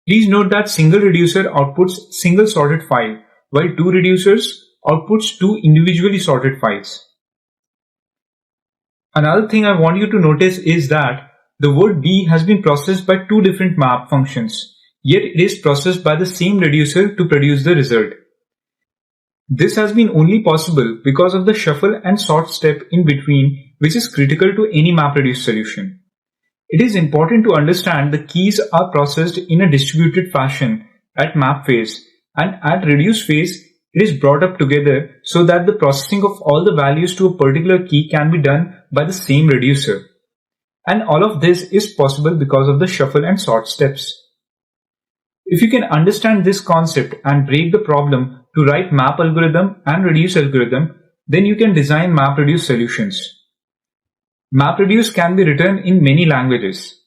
Please note that single reducer outputs single sorted file, while two reducers outputs two individually sorted files. Another thing I want you to notice is that the word B has been processed by two different map functions, yet it is processed by the same reducer to produce the result. This has been only possible because of the shuffle and sort step in between, which is critical to any MapReduce solution. It is important to understand the keys are processed in a distributed fashion at map phase, and at reduce phase, it is brought up together so that the processing of all the values to a particular key can be done by the same reducer. And all of this is possible because of the shuffle and sort steps. If you can understand this concept and break the problem to write map algorithm and reduce algorithm, then you can design MapReduce solutions. MapReduce can be written in many languages.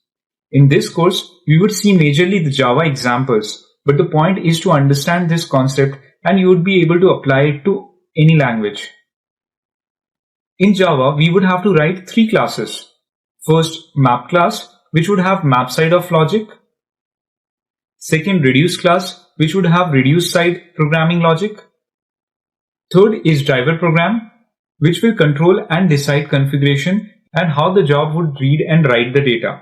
In this course, we would see majorly the Java examples, but the point is to understand this concept and you would be able to apply it to any language. In Java, we would have to write three classes. First, map class, which would have map side of logic. Second, reduce class, which would have reduce side programming logic. Third is driver program, which will control and decide configuration and how the job would read and write the data.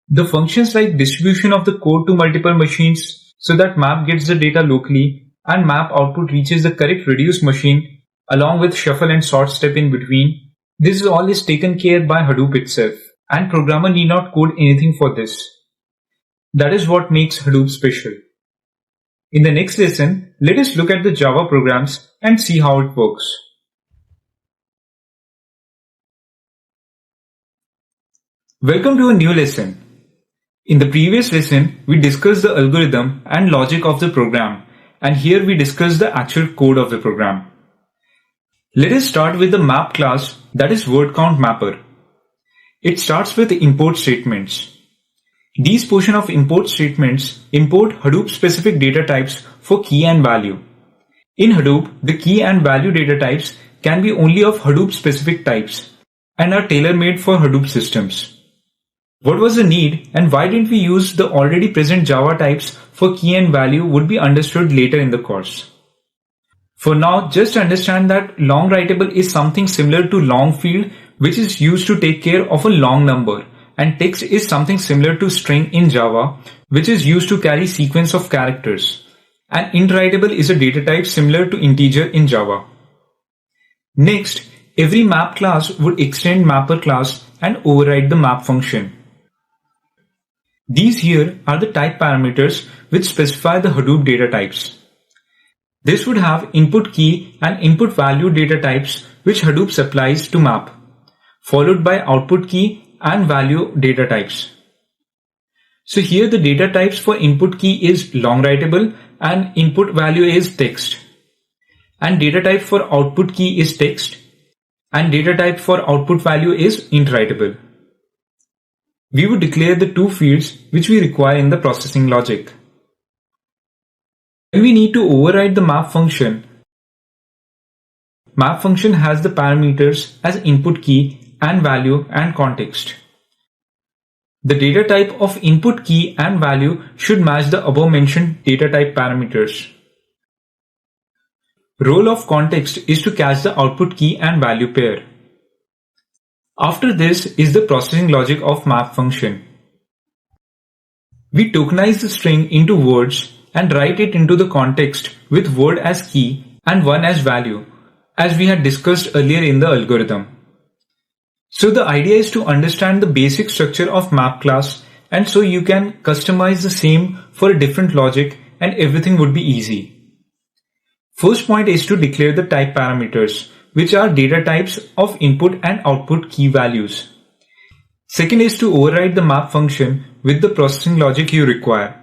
The functions like distribution of the code to multiple machines so that map gets the data locally and map output reaches the correct reduce machine along with shuffle and sort step in between. This all is taken care by Hadoop itself and programmer need not code anything for this. That is what makes Hadoop special. In the next lesson, let us look at the Java programs and see how it works. Welcome to a new lesson. In the previous lesson, we discussed the algorithm and logic of the program, and here we discuss the actual code of the program. Let us start with the map class, that is word count mapper. It starts with import statements. These portion of import statements import Hadoop specific data types for key and value. In Hadoop, the key and value data types can be only of Hadoop specific types and are tailor-made for Hadoop systems. What was the need and why didn't we use the already present Java types for key and value would be understood later in the course. For now, just understand that long writable is something similar to long field, which is used to take care of a long number, and text is something similar to string in Java, which is used to carry sequence of characters. And int writable is a data type similar to integer in Java. Next, every map class would extend mapper class and override the map function. These here are the type parameters which specify the Hadoop data types. This would have input key and input value data types which Hadoop supplies to map, followed by output key and value data types. So here the data types for input key is long writable and input value is text. And data type for output key is text and data type for output value is int writable. We would declare the two fields which we require in the processing logic. When we need to override the map function has the parameters as input key and value and context. The data type of input key and value should match the above mentioned data type parameters. Role of context is to catch the output key and value pair. After this is the processing logic of map function. We tokenize the string into words and write it into the context with word as key and 1 as value, as we had discussed earlier in the algorithm. So the idea is to understand the basic structure of map class, and so you can customize the same for a different logic and everything would be easy. First point is to declare the type parameters, which are data types of input and output key values. Second is to override the map function with the processing logic you require.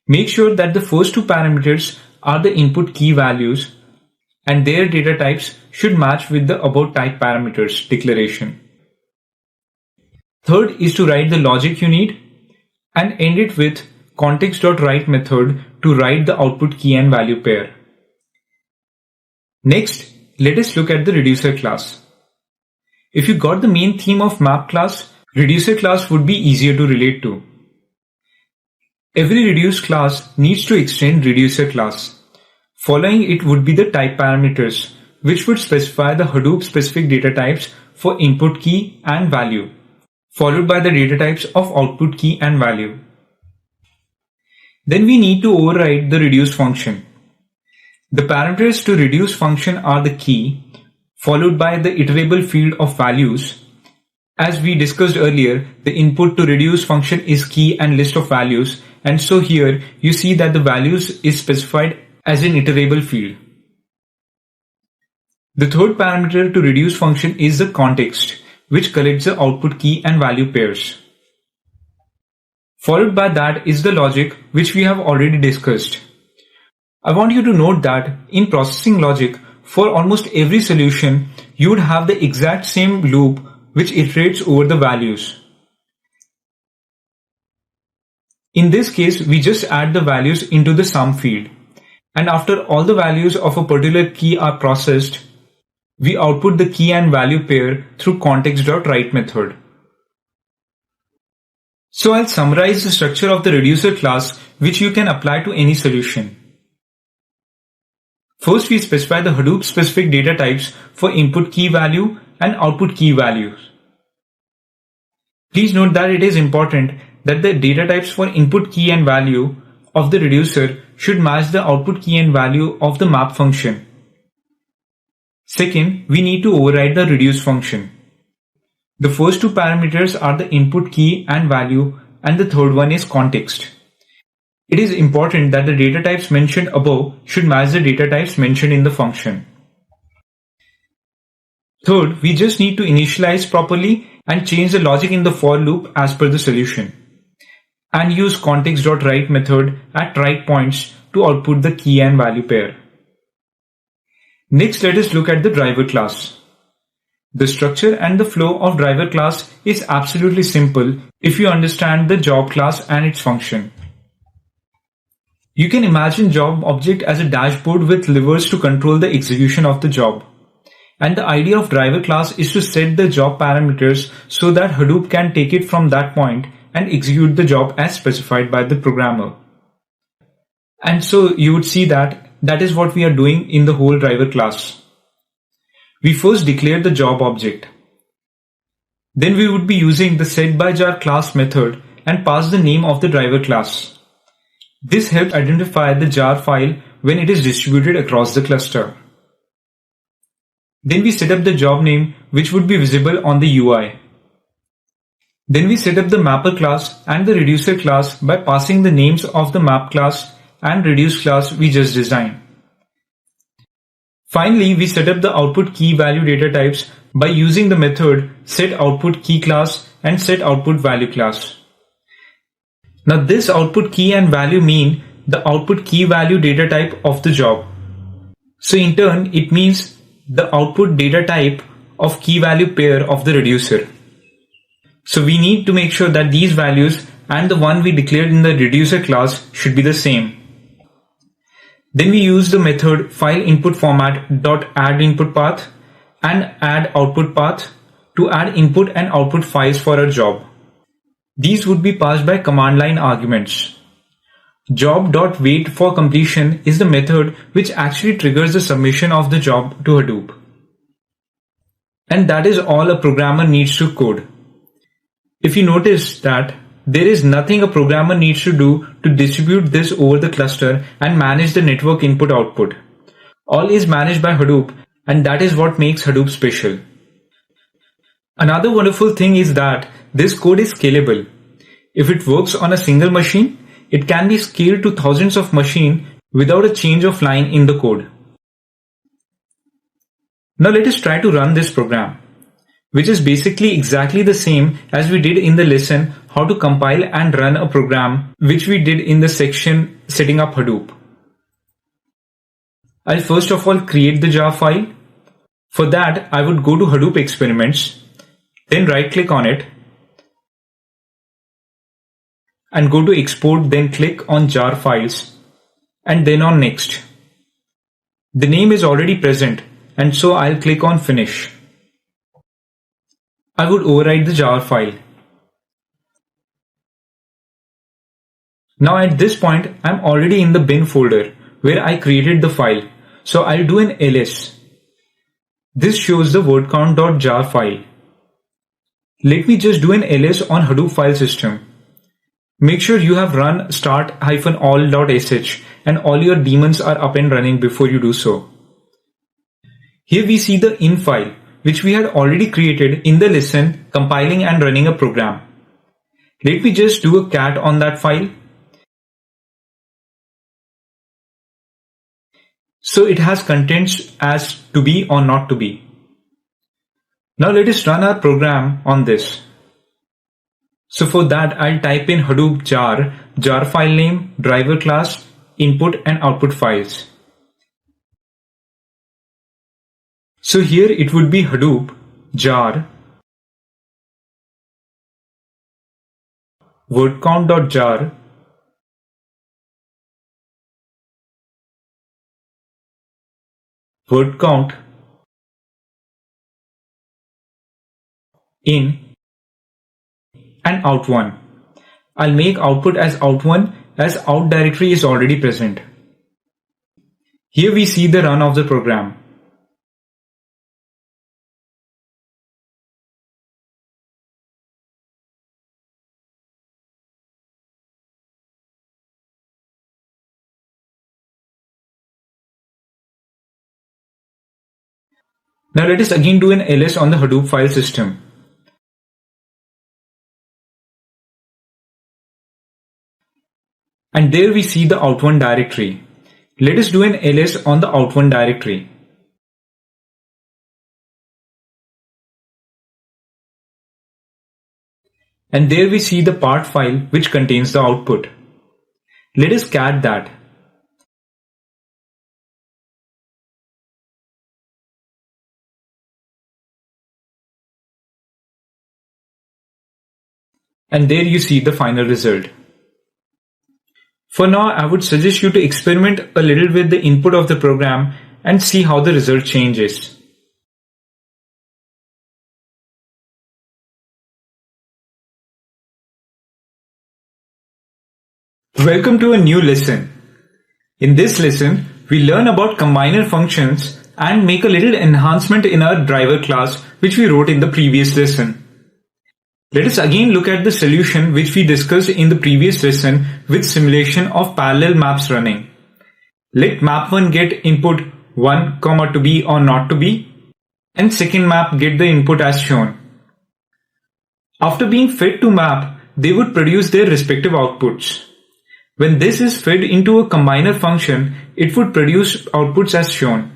Make sure that the first two parameters are the input key values and their data types should match with the above type parameters declaration. Third is to write the logic you need and end it with context.write method to write the output key and value pair. Next, let us look at the reducer class. If you got the main theme of map class, reducer class would be easier to relate to. Every reduce class needs to extend reducer class. Following it would be the type parameters, which would specify the Hadoop specific data types for input key and value, followed by the data types of output key and value. Then we need to override the reduce function. The parameters to reduce function are the key, followed by the iterable field of values. As we discussed earlier, the input to reduce function is key and list of values, and so here you see that the values is specified as an iterable field. The third parameter to reduce function is the context, which collects the output key and value pairs. Followed by that is the logic, which we have already discussed. I want you to note that in processing logic, for almost every solution, you would have the exact same loop which iterates over the values. In this case, we just add the values into the sum field. And after all the values of a particular key are processed, we output the key and value pair through context.write method. So I'll summarize the structure of the reducer class, which you can apply to any solution. First, we specify the Hadoop specific data types for input key value and output key values. Please note that it is important that the data types for input key and value of the reducer should match the output key and value of the map function. Second, we need to override the reduce function. The first two parameters are the input key and value, and the third one is context. It is important that the data types mentioned above should match the data types mentioned in the function. Third, we just need to initialize properly and change the logic in the for loop as per the solution, and use context.write method at write points to output the key and value pair. Next, let us look at the driver class. The structure and the flow of driver class is absolutely simple if you understand the job class and its function. You can imagine job object as a dashboard with levers to control the execution of the job. And the idea of driver class is to set the job parameters so that Hadoop can take it from that point and execute the job as specified by the programmer. And so you would see that is what we are doing in the whole driver class. We first declare the job object. Then we would be using the setByJar class method and pass the name of the driver class. This helps identify the jar file when it is distributed across the cluster. Then we set up the job name, which would be visible on the UI. Then we set up the mapper class and the reducer class by passing the names of the map class and reduce class we just designed. Finally, we set up the output key value data types by using the method setOutputKey class and setOutputValue class. Now this output key and value mean the output key value data type of the job. So in turn, it means the output data type of key value pair of the reducer. So we need to make sure that these values and the one we declared in the reducer class should be the same. Then we use the method fileInputFormat.addInputPath and addOutputPath to add input and output files for our job. These would be passed by command line arguments. Job.waitForCompletion is the method which actually triggers the submission of the job to Hadoop. And that is all a programmer needs to code. If you notice that there is nothing a programmer needs to do to distribute this over the cluster and manage the network input-output. All is managed by Hadoop, and that is what makes Hadoop special. Another wonderful thing is that this code is scalable. If it works on a single machine, it can be scaled to thousands of machines without a change of line in the code. Now let us try to run this program, which is basically exactly the same as we did in the lesson how to compile and run a program, which we did in the section setting up Hadoop. I'll first of all create the jar file. For that, I would go to Hadoop Experiments, then right click on it and go to Export, then click on Jar Files and then on Next. The name is already present and so I'll click on Finish. I would overwrite the jar file. Now at this point, I'm already in the bin folder where I created the file. So I'll do an ls. This shows the word count.jar file. Let me just do an ls on Hadoop file system. Make sure you have run start-all.sh and all your daemons are up and running before you do so. Here we see the in file, which we had already created in the lesson compiling and running a program. Let me just do a cat on that file. So it has contents as to be or not to be. Now let us run our program on this. So for that, I'll type in Hadoop jar file name, driver class, input and output files. So here it would be Hadoop jar wordcount.jar word count in and out1. I'll make output as out1 as out directory is already present. Here we see the run of the program. Now let us again do an ls on the Hadoop file system. And there we see the out1 directory. Let us do an ls on the out1 directory. And there we see the part file which contains the output. Let us cat that. And there you see the final result. For now, I would suggest you to experiment a little with the input of the program and see how the result changes. Welcome to a new lesson. In this lesson, we learn about combiner functions and make a little enhancement in our driver class which we wrote in the previous lesson. Let us again look at the solution which we discussed in the previous lesson with simulation of parallel maps running. Let map1 get input 1, to be or not to be, and second map get the input as shown. After being fed to map, they would produce their respective outputs. When this is fed into a combiner function, it would produce outputs as shown.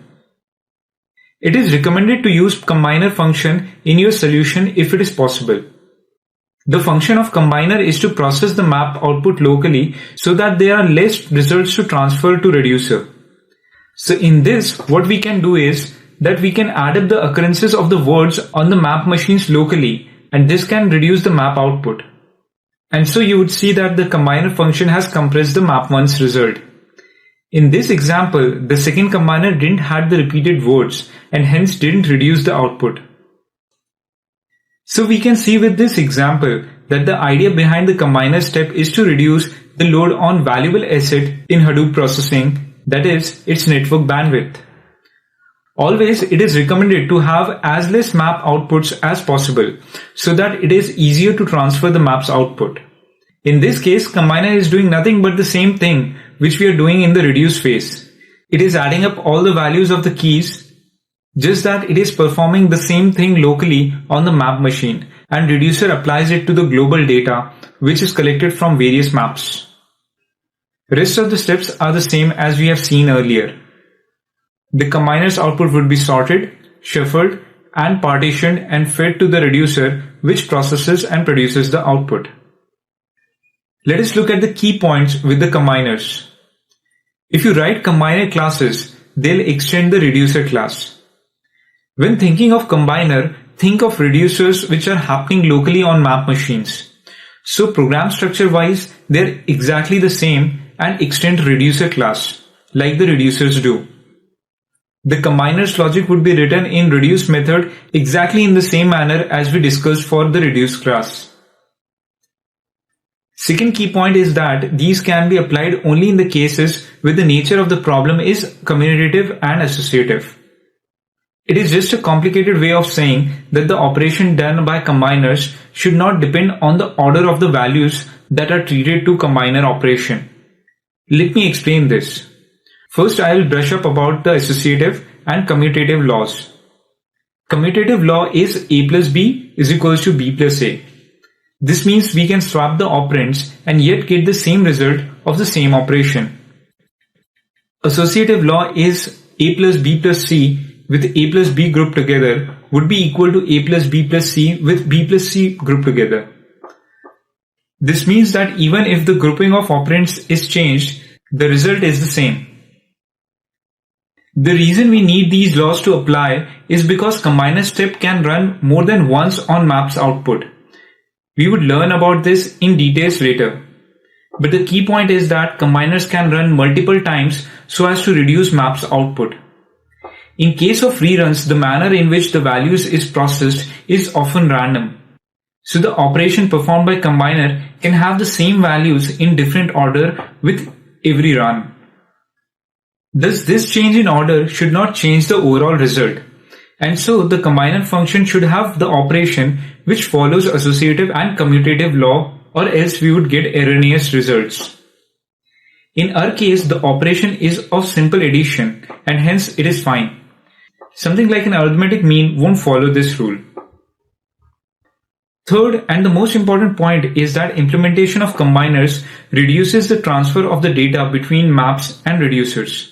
It is recommended to use combiner function in your solution if it is possible. The function of combiner is to process the map output locally so that there are less results to transfer to reducer. So in this, what we can do is that we can add up the occurrences of the words on the map machines locally, and this can reduce the map output. And so you would see that the combiner function has compressed the map1's result. In this example, the second combiner didn't have the repeated words and hence didn't reduce the output. So we can see with this example that the idea behind the combiner step is to reduce the load on valuable asset in Hadoop processing, that is, its network bandwidth. Always it is recommended to have as less map outputs as possible so that it is easier to transfer the map's output. In this case, combiner is doing nothing but the same thing which we are doing in the reduce phase. It is adding up all the values of the keys, just that it is performing the same thing locally on the map machine, and reducer applies it to the global data which is collected from various maps. Rest of the steps are the same as we have seen earlier. The combiner's output would be sorted, shuffled, and partitioned and fed to the reducer which processes and produces the output. Let us look at the key points with the combiners. If you write combiner classes, they'll extend the reducer class. When thinking of combiner, think of reducers which are happening locally on map machines. So program structure wise, they're exactly the same and extend reducer class, like the reducers do. The combiner's logic would be written in reduce method exactly in the same manner as we discussed for the reduce class. Second key point is that these can be applied only in the cases where the nature of the problem is commutative and associative. It is just a complicated way of saying that the operation done by combiners should not depend on the order of the values that are treated to combiner operation. Let me explain this. First, I will brush up about the associative and commutative laws. Commutative law is A plus B is equals to B plus A. This means we can swap the operands and yet get the same result of the same operation. Associative law is A plus B plus C with A plus B grouped together would be equal to A plus B plus C with B plus C grouped together. This means that even if the grouping of operands is changed, the result is the same. The reason we need these laws to apply is because combiner step can run more than once on map's output. We would learn about this in details later. But the key point is that combiners can run multiple times so as to reduce map's output. In case of reruns, the manner in which the values is processed is often random. So the operation performed by combiner can have the same values in different order with every run. Thus, this change in order should not change the overall result. And so the combiner function should have the operation which follows associative and commutative law, or else we would get erroneous results. In our case, the operation is of simple addition and hence it is fine. Something like an arithmetic mean won't follow this rule. Third, and the most important point, is that implementation of combiners reduces the transfer of the data between maps and reducers.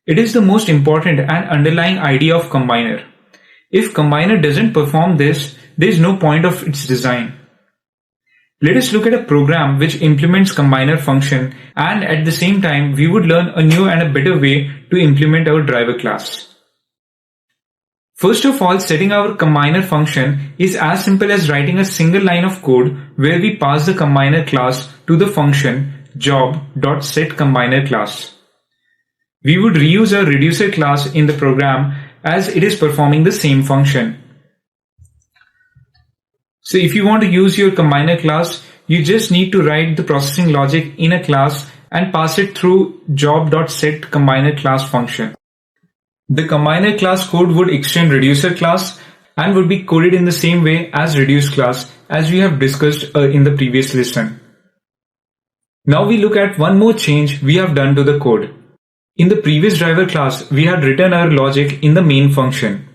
It is the most important and underlying idea of combiner. If combiner doesn't perform this, there is no point of its design. Let us look at a program which implements combiner function, and at the same time we would learn a new and a better way to implement our driver class. First of all, setting our combiner function is as simple as writing a single line of code where we pass the combiner class to the function job.setCombiner class. We would reuse a reducer class in the program as it is performing the same function. So if you want to use your combiner class, you just need to write the processing logic in a class and pass it through job.setCombiner class function. The combiner class code would extend reducer class and would be coded in the same way as reduce class, as we have discussed in the previous lesson. Now we look at one more change we have done to the code. In the previous driver class, we had written our logic in the main function.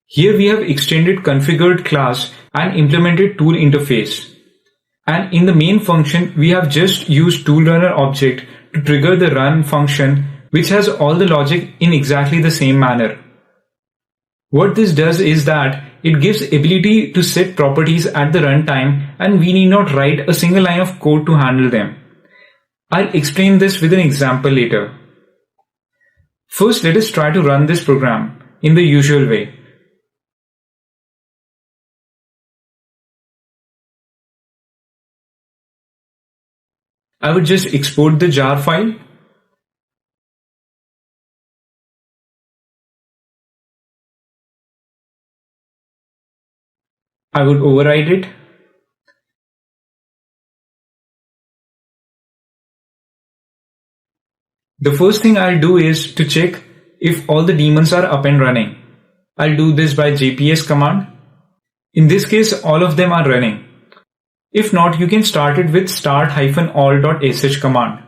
Here we have extended configured class and implemented tool interface. And in the main function, we have just used toolRunner object to trigger the run function, which has all the logic in exactly the same manner. What this does is that it gives ability to set properties at the runtime, and we need not write a single line of code to handle them. I'll explain this with an example later. First, let us try to run this program in the usual way. I would just export the jar file. I would override it. The first thing I'll do is to check if all the daemons are up and running. I'll do this by jps command. In this case, all of them are running. If not, you can start it with start-all.sh command.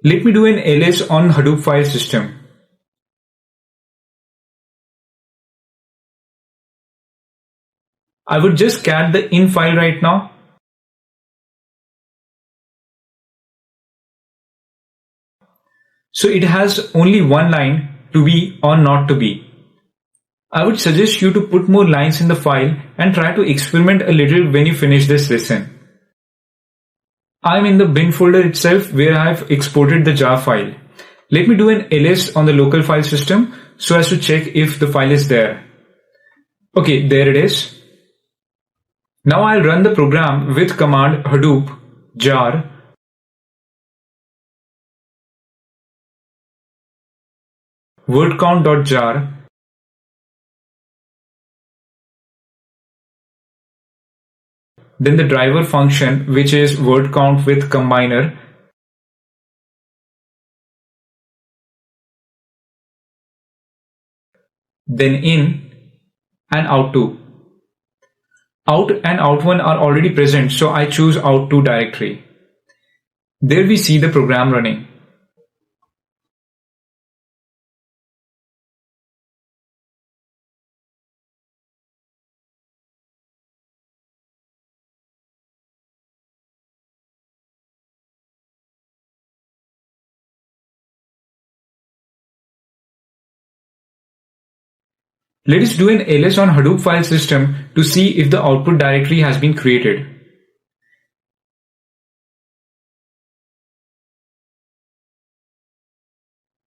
Let me do an ls on Hadoop file system. I would just cat the in file right now. So it has only one line, to be or not to be. I would suggest you to put more lines in the file and try to experiment a little when you finish this lesson. I'm in the bin folder itself where I've exported the jar file. Let me do an ls on the local file system so as to check if the file is there. Okay, there it is. Now I'll run the program with command hadoop jar wordCount.jar then the driver function, which is wordCount with combiner, then in and out2. Out and out1 are already present, so I choose out2 directory. There we see the program running. Let us do an ls on Hadoop file system to see if the output directory has been created.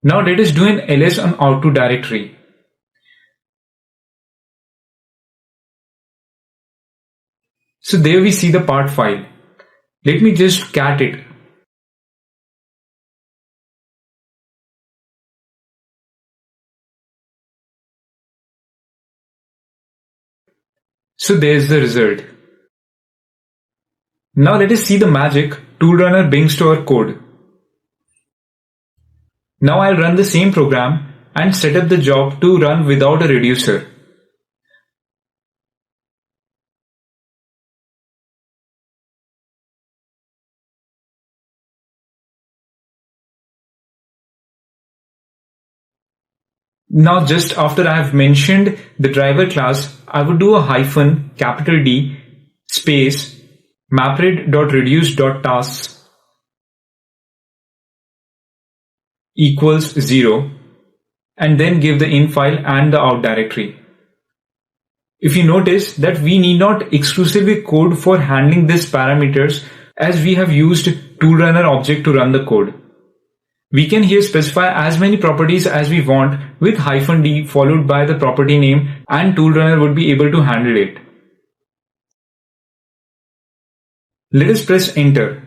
Now let us do an ls on output directory. So there we see the part file. Let me just cat it. So there's the result. Now let us see the magic tool runner brings to our code. Now I'll run the same program and set up the job to run without a reducer. Now just after I have mentioned the driver class, I would do a hyphen capital D space mapred.reduce.tasks equals 0 and then give the in file and the out directory. If you notice that we need not exclusively code for handling these parameters as we have used toolrunner object to run the code. We can here specify as many properties as we want with -d followed by the property name, and toolrunner would be able to handle it. Let us press enter.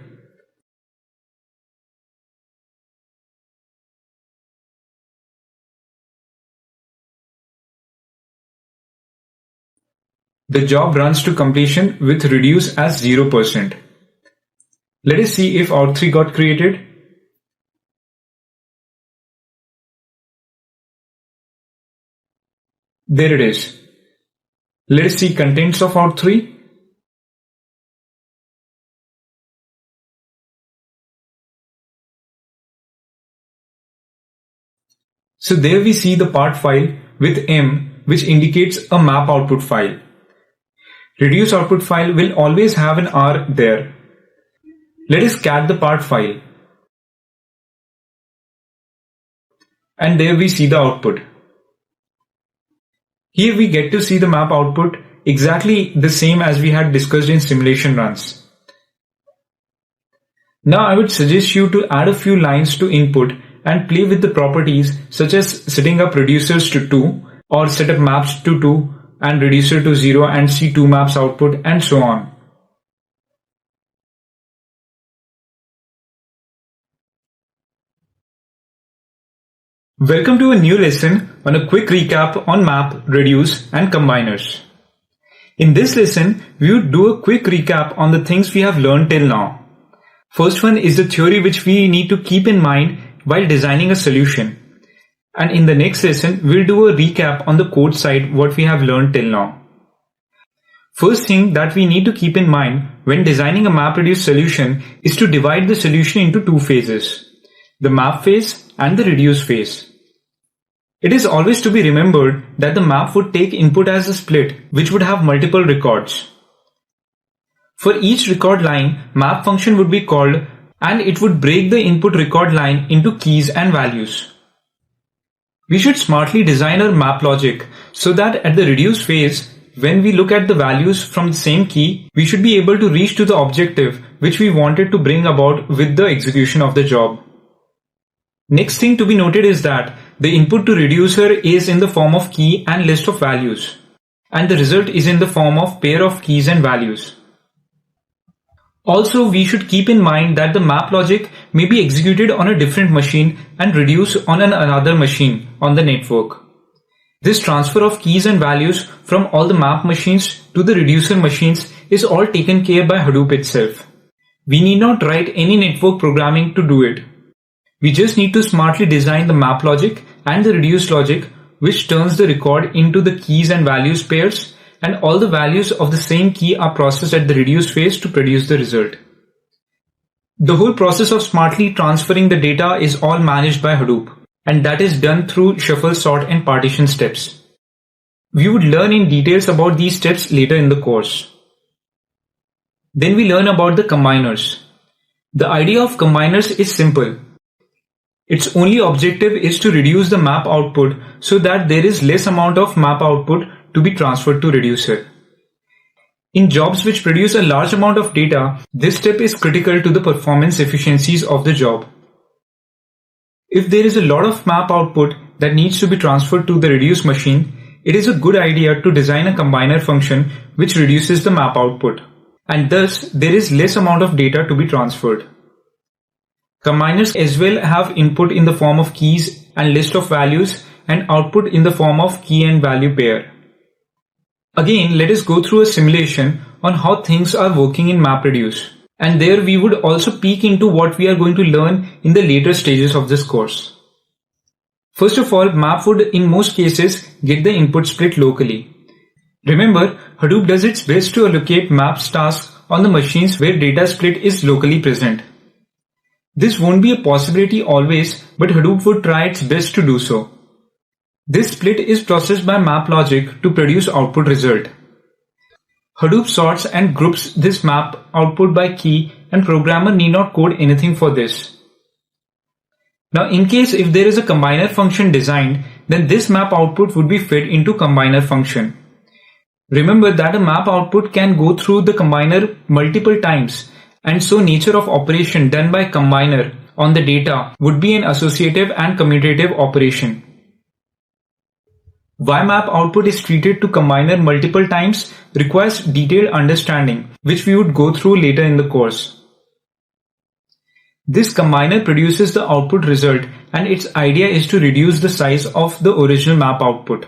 The job runs to completion with reduce as 0%. Let us see if out3 got created. There it is. Let us see contents of out3. So there we see the part file with M, which indicates a map output file. Reduce output file will always have an R there. Let us cat the part file. And there we see the output. Here we get to see the map output exactly the same as we had discussed in simulation runs. Now I would suggest you to add a few lines to input and play with the properties such as setting up reducers to 2 or set up maps to 2 and reducer to 0 and see 2 maps output and so on. Welcome to a new lesson on a quick recap on map, reduce and combiners. In this lesson, we would do a quick recap on the things we have learned till now. First one is the theory which we need to keep in mind while designing a solution. And in the next lesson, we'll do a recap on the code side what we have learned till now. First thing that we need to keep in mind when designing a map-reduce solution is to divide the solution into two phases, the map phase and the reduce phase. It is always to be remembered that the map would take input as a split which would have multiple records. For each record line, map function would be called and it would break the input record line into keys and values. We should smartly design our map logic so that at the reduce phase, when we look at the values from the same key, we should be able to reach to the objective which we wanted to bring about with the execution of the job. Next thing to be noted is that the input to reducer is in the form of key and list of values, and the result is in the form of pair of keys and values. Also, we should keep in mind that the map logic may be executed on a different machine and reduce on another machine on the network. This transfer of keys and values from all the map machines to the reducer machines is all taken care by Hadoop itself. We need not write any network programming to do it. We just need to smartly design the map logic and the reduce logic which turns the record into the keys and values pairs, and all the values of the same key are processed at the reduce phase to produce the result. The whole process of smartly transferring the data is all managed by Hadoop, and that is done through shuffle, sort and partition steps. We would learn in details about these steps later in the course. Then we learn about the combiners. The idea of combiners is simple. Its only objective is to reduce the map output so that there is less amount of map output to be transferred to reducer. In jobs which produce a large amount of data, this step is critical to the performance efficiencies of the job. If there is a lot of map output that needs to be transferred to the reduce machine, it is a good idea to design a combiner function which reduces the map output, and thus there is less amount of data to be transferred. Combiners as well have input in the form of keys and list of values and output in the form of key and value pair. Again, let us go through a simulation on how things are working in MapReduce, and there we would also peek into what we are going to learn in the later stages of this course. First of all, map would in most cases get the input split locally. Remember, Hadoop does its best to allocate maps tasks on the machines where data split is locally present. This won't be a possibility always, but Hadoop would try its best to do so. This split is processed by map logic to produce output result. Hadoop sorts and groups this map output by key, and programmer need not code anything for this. Now in case if there is a combiner function designed, then this map output would be fed into combiner function. Remember that a map output can go through the combiner multiple times, and so nature of operation done by combiner on the data would be an associative and commutative operation. Why map output is treated to combiner multiple times requires detailed understanding, which we would go through later in the course. This combiner produces the output result, and its idea is to reduce the size of the original map output.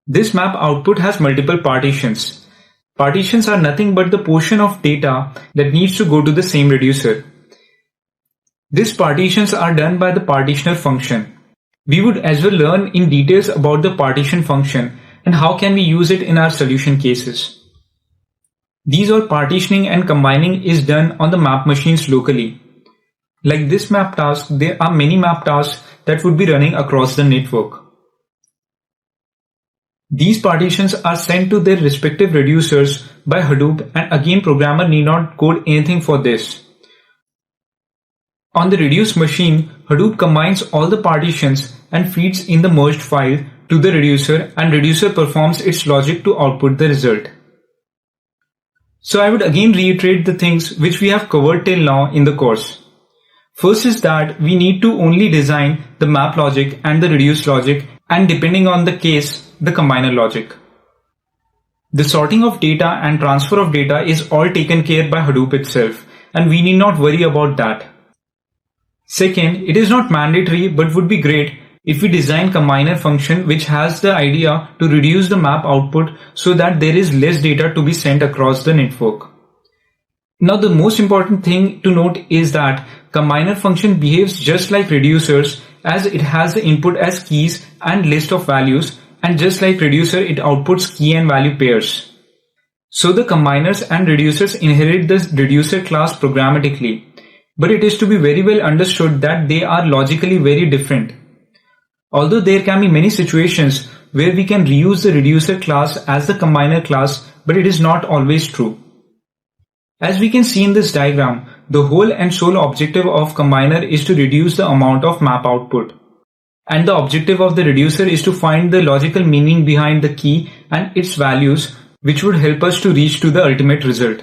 This map output has multiple partitions. Partitions are nothing but the portion of data that needs to go to the same reducer. These partitions are done by the partitioner function. We would as well learn in details about the partition function and how can we use it in our solution cases. These all partitioning and combining is done on the map machines locally. Like this map task, there are many map tasks that would be running across the network. These partitions are sent to their respective reducers by Hadoop, and again programmer need not code anything for this. On the reduce machine, Hadoop combines all the partitions and feeds in the merged file to the reducer, and reducer performs its logic to output the result. So I would again reiterate the things which we have covered till now in the course. First is that we need to only design the map logic and the reduce logic, and depending on the case, the combiner logic. The sorting of data and transfer of data is all taken care by Hadoop itself, and we need not worry about that. Second, it is not mandatory but would be great if we design combiner function which has the idea to reduce the map output so that there is less data to be sent across the network. Now the most important thing to note is that combiner function behaves just like reducers, as it has the input as keys and list of values, and just like reducer it outputs key and value pairs. So the combiners and reducers inherit the reducer class programmatically, but it is to be very well understood that they are logically very different. Although there can be many situations where we can reuse the reducer class as the combiner class, but it is not always true. As we can see in this diagram, the whole and sole objective of combiner is to reduce the amount of map output. And the objective of the reducer is to find the logical meaning behind the key and its values, which would help us to reach to the ultimate result.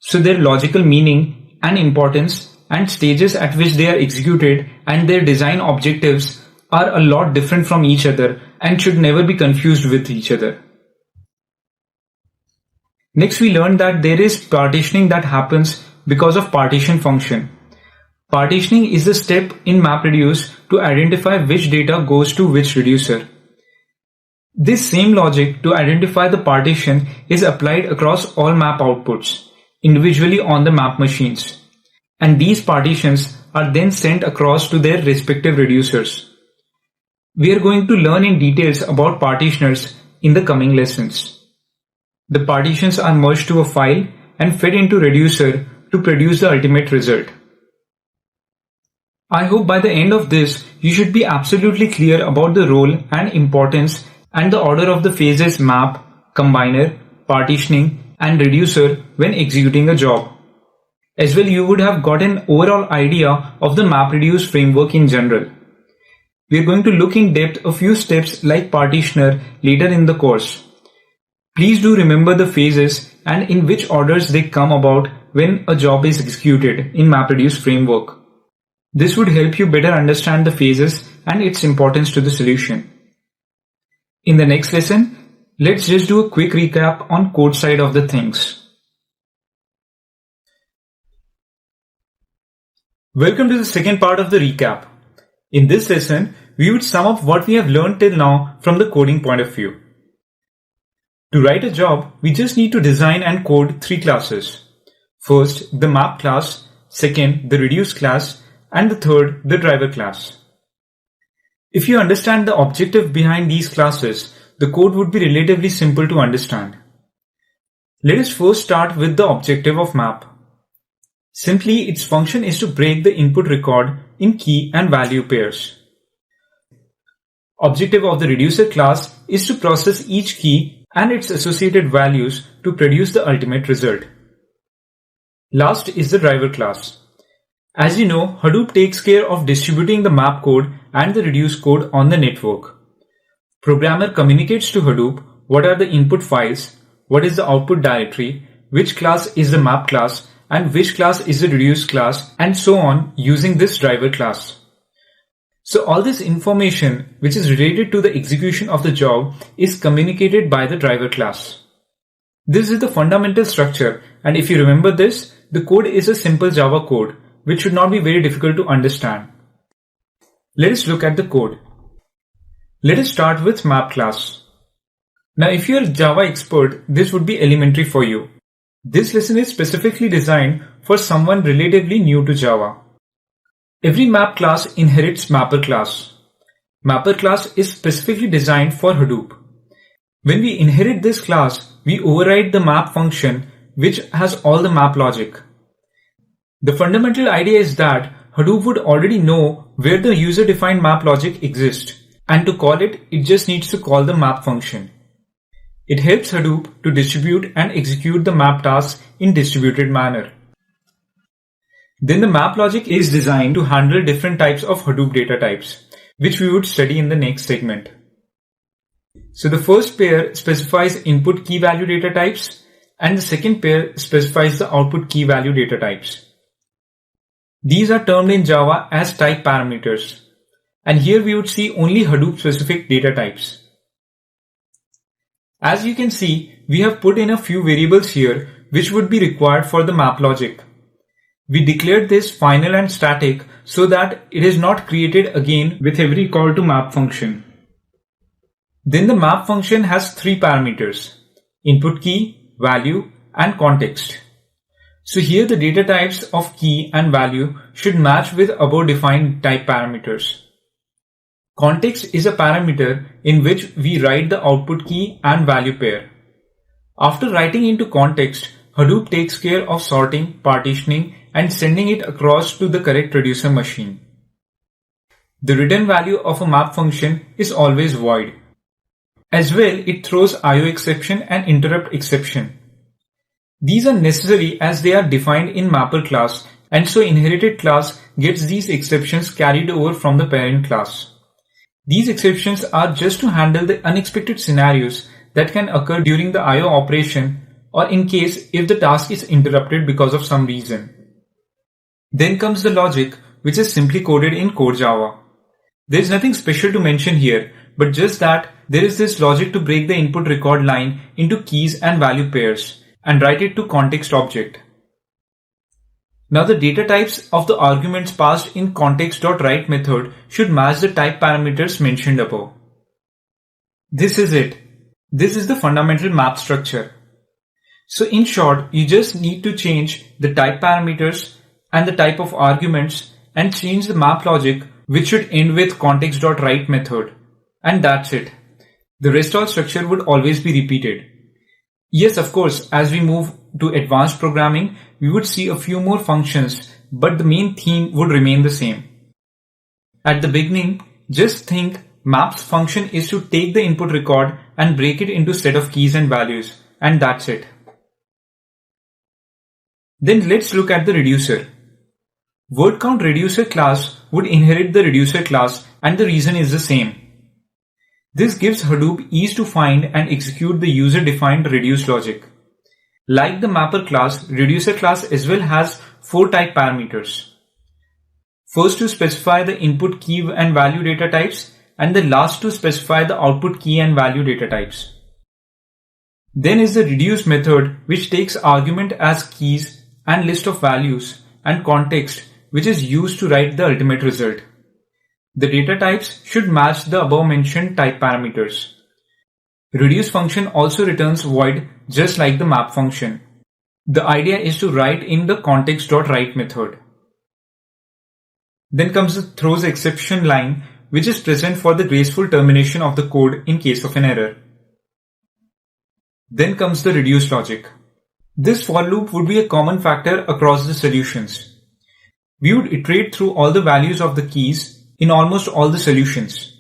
So their logical meaning and importance and stages at which they are executed and their design objectives are a lot different from each other and should never be confused with each other. Next, we learned that there is partitioning that happens because of partition function. Partitioning is the step in MapReduce to identify which data goes to which reducer. This same logic to identify the partition is applied across all map outputs, individually on the map machines. And these partitions are then sent across to their respective reducers. We are going to learn in details about partitioners in the coming lessons. The partitions are merged to a file and fed into reducer to produce the ultimate result. I hope by the end of this, you should be absolutely clear about the role and importance and the order of the phases map, combiner, partitioning, and reducer when executing a job. As well, you would have got an overall idea of the MapReduce framework in general. We are going to look in depth a few steps like partitioner later in the course. Please do remember the phases and in which orders they come about when a job is executed in MapReduce framework. This would help you better understand the phases and its importance to the solution. In the next lesson, let's just do a quick recap on code side of the things. Welcome to the second part of the recap. In this lesson, we would sum up what we have learned till now from the coding point of view. To write a job, we just need to design and code three classes. First, the map class, second, the reduce class, and the third, the driver class. If you understand the objective behind these classes, the code would be relatively simple to understand. Let us first start with the objective of map. Simply, its function is to break the input record in key and value pairs. Objective of the reducer class is to process each key and its associated values to produce the ultimate result. Last is the driver class. As you know, Hadoop takes care of distributing the map code and the reduce code on the network. Programmer communicates to Hadoop what are the input files, what is the output directory, which class is the map class, and which class is the reduce class, and so on using this driver class. So all this information which is related to the execution of the job is communicated by the driver class. This is the fundamental structure, and if you remember this, the code is a simple Java code which should not be very difficult to understand. Let us look at the code. Let us start with map class. Now if you are a Java expert, this would be elementary for you. This lesson is specifically designed for someone relatively new to Java. Every map class inherits mapper class. Mapper class is specifically designed for Hadoop. When we inherit this class, we override the map function which has all the map logic. The fundamental idea is that Hadoop would already know where the user-defined map logic exists, and to call it, it just needs to call the map function. It helps Hadoop to distribute and execute the map tasks in distributed manner. Then the map logic is designed to handle different types of Hadoop data types, which we would study in the next segment. So the first pair specifies input key value data types, and the second pair specifies the output key value data types. These are termed in Java as type parameters, and here we would see only Hadoop specific data types. As you can see, we have put in a few variables here which would be required for the map logic. We declared this final and static so that it is not created again with every call to map function. Then the map function has three parameters: input key, value, and context. So here the data types of key and value should match with above defined type parameters. Context is a parameter in which we write the output key and value pair. After writing into context, Hadoop takes care of sorting, partitioning, and sending it across to the correct reducer machine. The return value of a map function is always void. As well, it throws IO exception and interrupt exception. These are necessary as they are defined in mapper class, and so inherited class gets these exceptions carried over from the parent class. These exceptions are just to handle the unexpected scenarios that can occur during the IO operation, or in case if the task is interrupted because of some reason. Then comes the logic, which is simply coded in core Java. There is nothing special to mention here, but just that there is this logic to break the input record line into keys and value pairs and write it to context object. Now the data types of the arguments passed in context.write method should match the type parameters mentioned above. This is it. This is the fundamental map structure. So in short, you just need to change the type parameters and the type of arguments and change the map logic, which should end with context.write method. And that's it. The rest of the structure would always be repeated. Yes, of course, as we move to advanced programming, we would see a few more functions, but the main theme would remain the same. At the beginning, just think maps function is to take the input record and break it into set of keys and values, and that's it. Then let's look at the reducer. Word count reducer class would inherit the reducer class, and the reason is the same. This gives Hadoop ease to find and execute the user-defined reduce logic. Like the mapper class, reducer class as well has 4 type parameters. First to specify the input key and value data types, and the last to specify the output key and value data types. Then is the reduce method, which takes argument as keys and list of values and context, which is used to write the ultimate result. The data types should match the above mentioned type parameters. Reduce function also returns void just like the map function. The idea is to write in the context.write method. Then comes the throws exception line, which is present for the graceful termination of the code in case of an error. Then comes the reduce logic. This for loop would be a common factor across the solutions. We would iterate through all the values of the keys in almost all the solutions.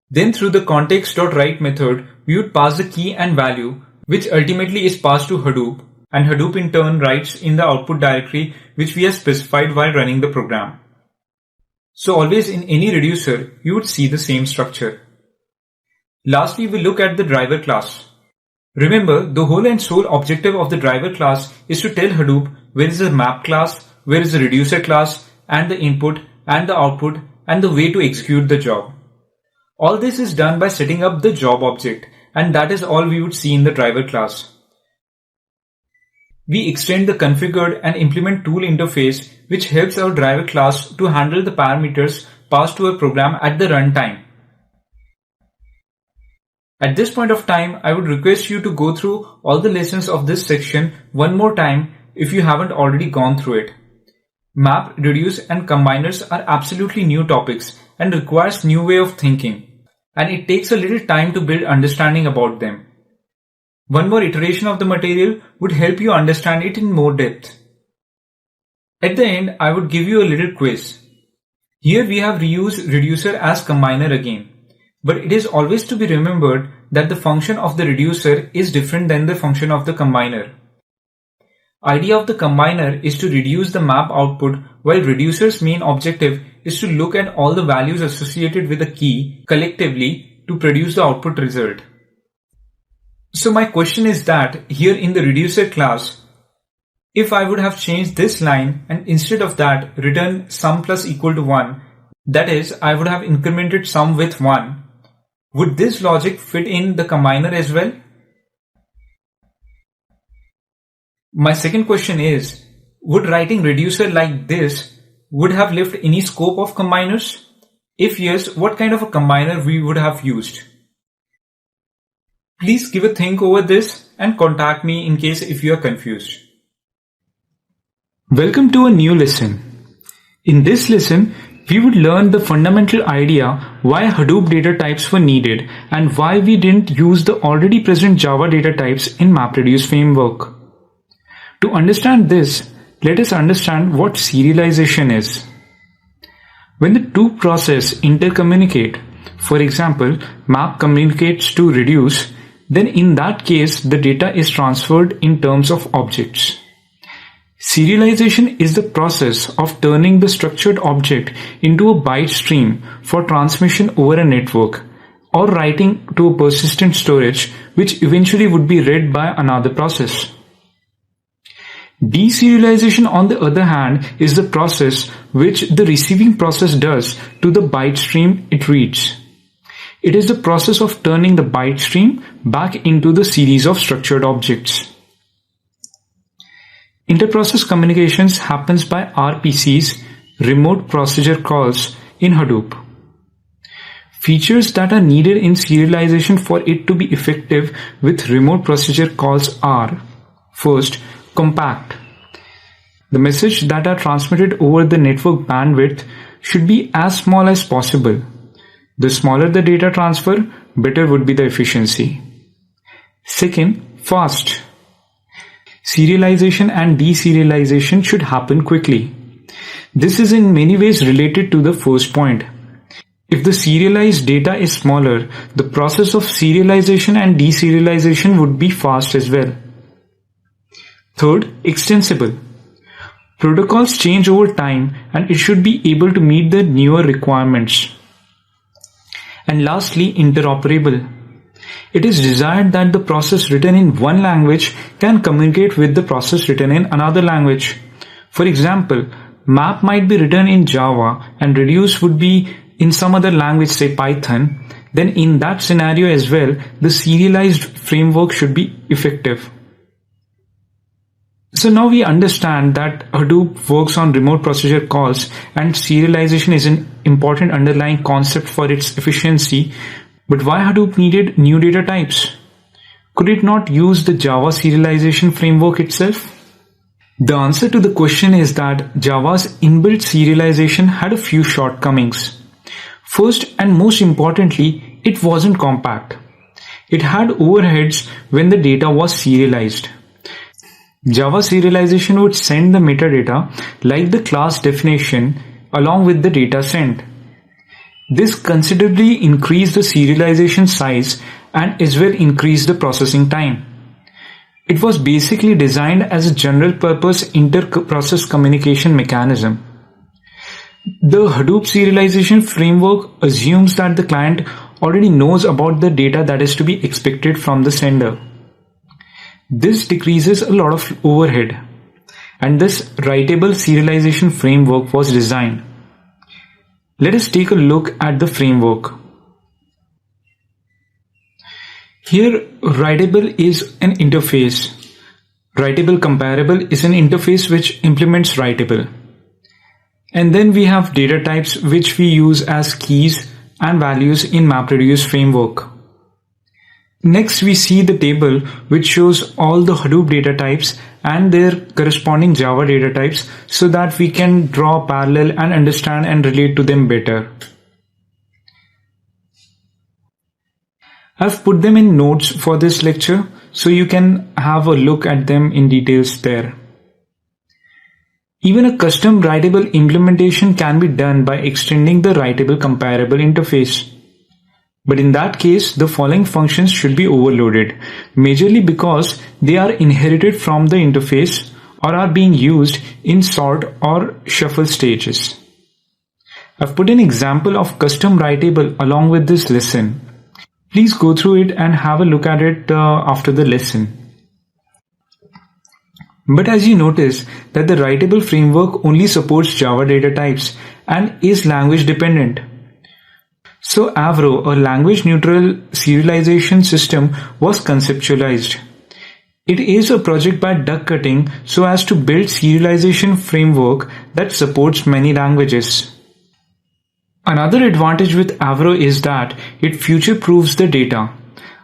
Then through the context.write method, we would pass the key and value, which ultimately is passed to Hadoop, and Hadoop in turn writes in the output directory which we have specified while running the program. So always in any reducer, you would see the same structure. Lastly, we look at the driver class. Remember, the whole and sole objective of the driver class is to tell Hadoop where is the map class, where is the reducer class, and the input and the output and the way to execute the job. All this is done by setting up the job object, and that is all we would see in the driver class. We extend the configured and implement tool interface, which helps our driver class to handle the parameters passed to a program at the runtime. At this point of time, I would request you to go through all the lessons of this section one more time if you haven't already gone through it. Map, reduce and combiners are absolutely new topics and requires new way of thinking, and it takes a little time to build understanding about them. One more iteration of the material would help you understand it in more depth. At the end, I would give you a little quiz. Here we have reused reducer as combiner again, but it is always to be remembered that the function of the reducer is different than the function of the combiner. Idea of the combiner is to reduce the map output, while reducer's main objective is to look at all the values associated with a key collectively to produce the output result. So my question is that here in the reducer class, if I would have changed this line and instead of that return sum plus equal to 1, that is, I would have incremented sum with 1, would this logic fit in the combiner as well? My second question is, would writing reducer like this would have left any scope of combiners? If yes, what kind of a combiner we would have used? Please give a think over this and contact me in case if you are confused. Welcome to a new lesson. In this lesson, we would learn the fundamental idea why Hadoop data types were needed and why we didn't use the already present Java data types in MapReduce framework. To understand this, let us understand what serialization is. When the two processes intercommunicate, for example, map communicates to reduce, then in that case the data is transferred in terms of objects. Serialization is the process of turning the structured object into a byte stream for transmission over a network, or writing to a persistent storage which eventually would be read by another process. Deserialization, on the other hand, is the process which the receiving process does to the byte stream it reads. It is the process of turning the byte stream back into the series of structured objects. Interprocess communications happens by RPCs, remote procedure calls, in Hadoop. Features that are needed in serialization for it to be effective with remote procedure calls are: first, compact. The message that are transmitted over the network bandwidth should be as small as possible. The smaller the data transfer, better would be the efficiency. Second, fast. Serialization and deserialization should happen quickly. This is in many ways related to the first point. If the serialized data is smaller, the process of serialization and deserialization would be fast as well. Third, extensible. Protocols change over time and it should be able to meet the newer requirements. And lastly, interoperable. It is desired that the process written in one language can communicate with the process written in another language. For example, map might be written in Java and reduce would be in some other language, say Python. Then in that scenario as well, the serialized framework should be effective. So now we understand that Hadoop works on remote procedure calls and serialization is an important underlying concept for its efficiency. But why Hadoop needed new data types? Could it not use the Java serialization framework itself? The answer to the question is that Java's inbuilt serialization had a few shortcomings. First and most importantly, it wasn't compact. It had overheads when the data was serialized. Java serialization would send the metadata like the class definition along with the data sent. This considerably increased the serialization size and as well increased the processing time. It was basically designed as a general purpose inter-process communication mechanism. The Hadoop serialization framework assumes that the client already knows about the data that is to be expected from the sender. This decreases a lot of overhead, and this writable serialization framework was designed. Let us take a look at the framework. Here, writable is an interface. Writable comparable is an interface which implements writable. And then we have data types which we use as keys and values in MapReduce framework. Next, we see the table which shows all the Hadoop data types and their corresponding Java data types so that we can draw parallel and understand and relate to them better. I've put them in notes for this lecture so you can have a look at them in details there. Even a custom writable implementation can be done by extending the writable comparable interface. But in that case, the following functions should be overloaded, majorly because they are inherited from the interface or are being used in sort or shuffle stages. I've put an example of custom writable along with this lesson. Please go through it and have a look at it after the lesson. But as you notice that the writable framework only supports Java data types and is language dependent. So Avro, a language-neutral serialization system, was conceptualized. It is a project by duck cutting so as to build serialization framework that supports many languages. Another advantage with Avro is that it future-proofs the data,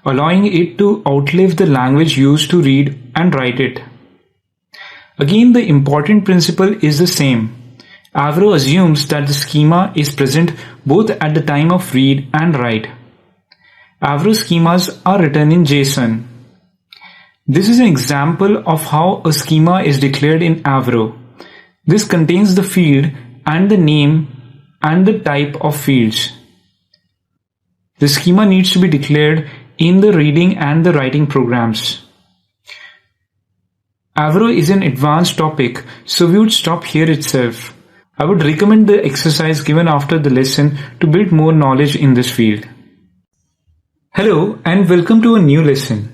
allowing it to outlive the language used to read and write it. Again, the important principle is the same. Avro assumes that the schema is present both at the time of read and write. Avro schemas are written in JSON. This is an example of how a schema is declared in Avro. This contains the field and the name and the type of fields. The schema needs to be declared in the reading and the writing programs. Avro is an advanced topic, so we would stop here itself. I would recommend the exercise given after the lesson to build more knowledge in this field. Hello and welcome to a new lesson.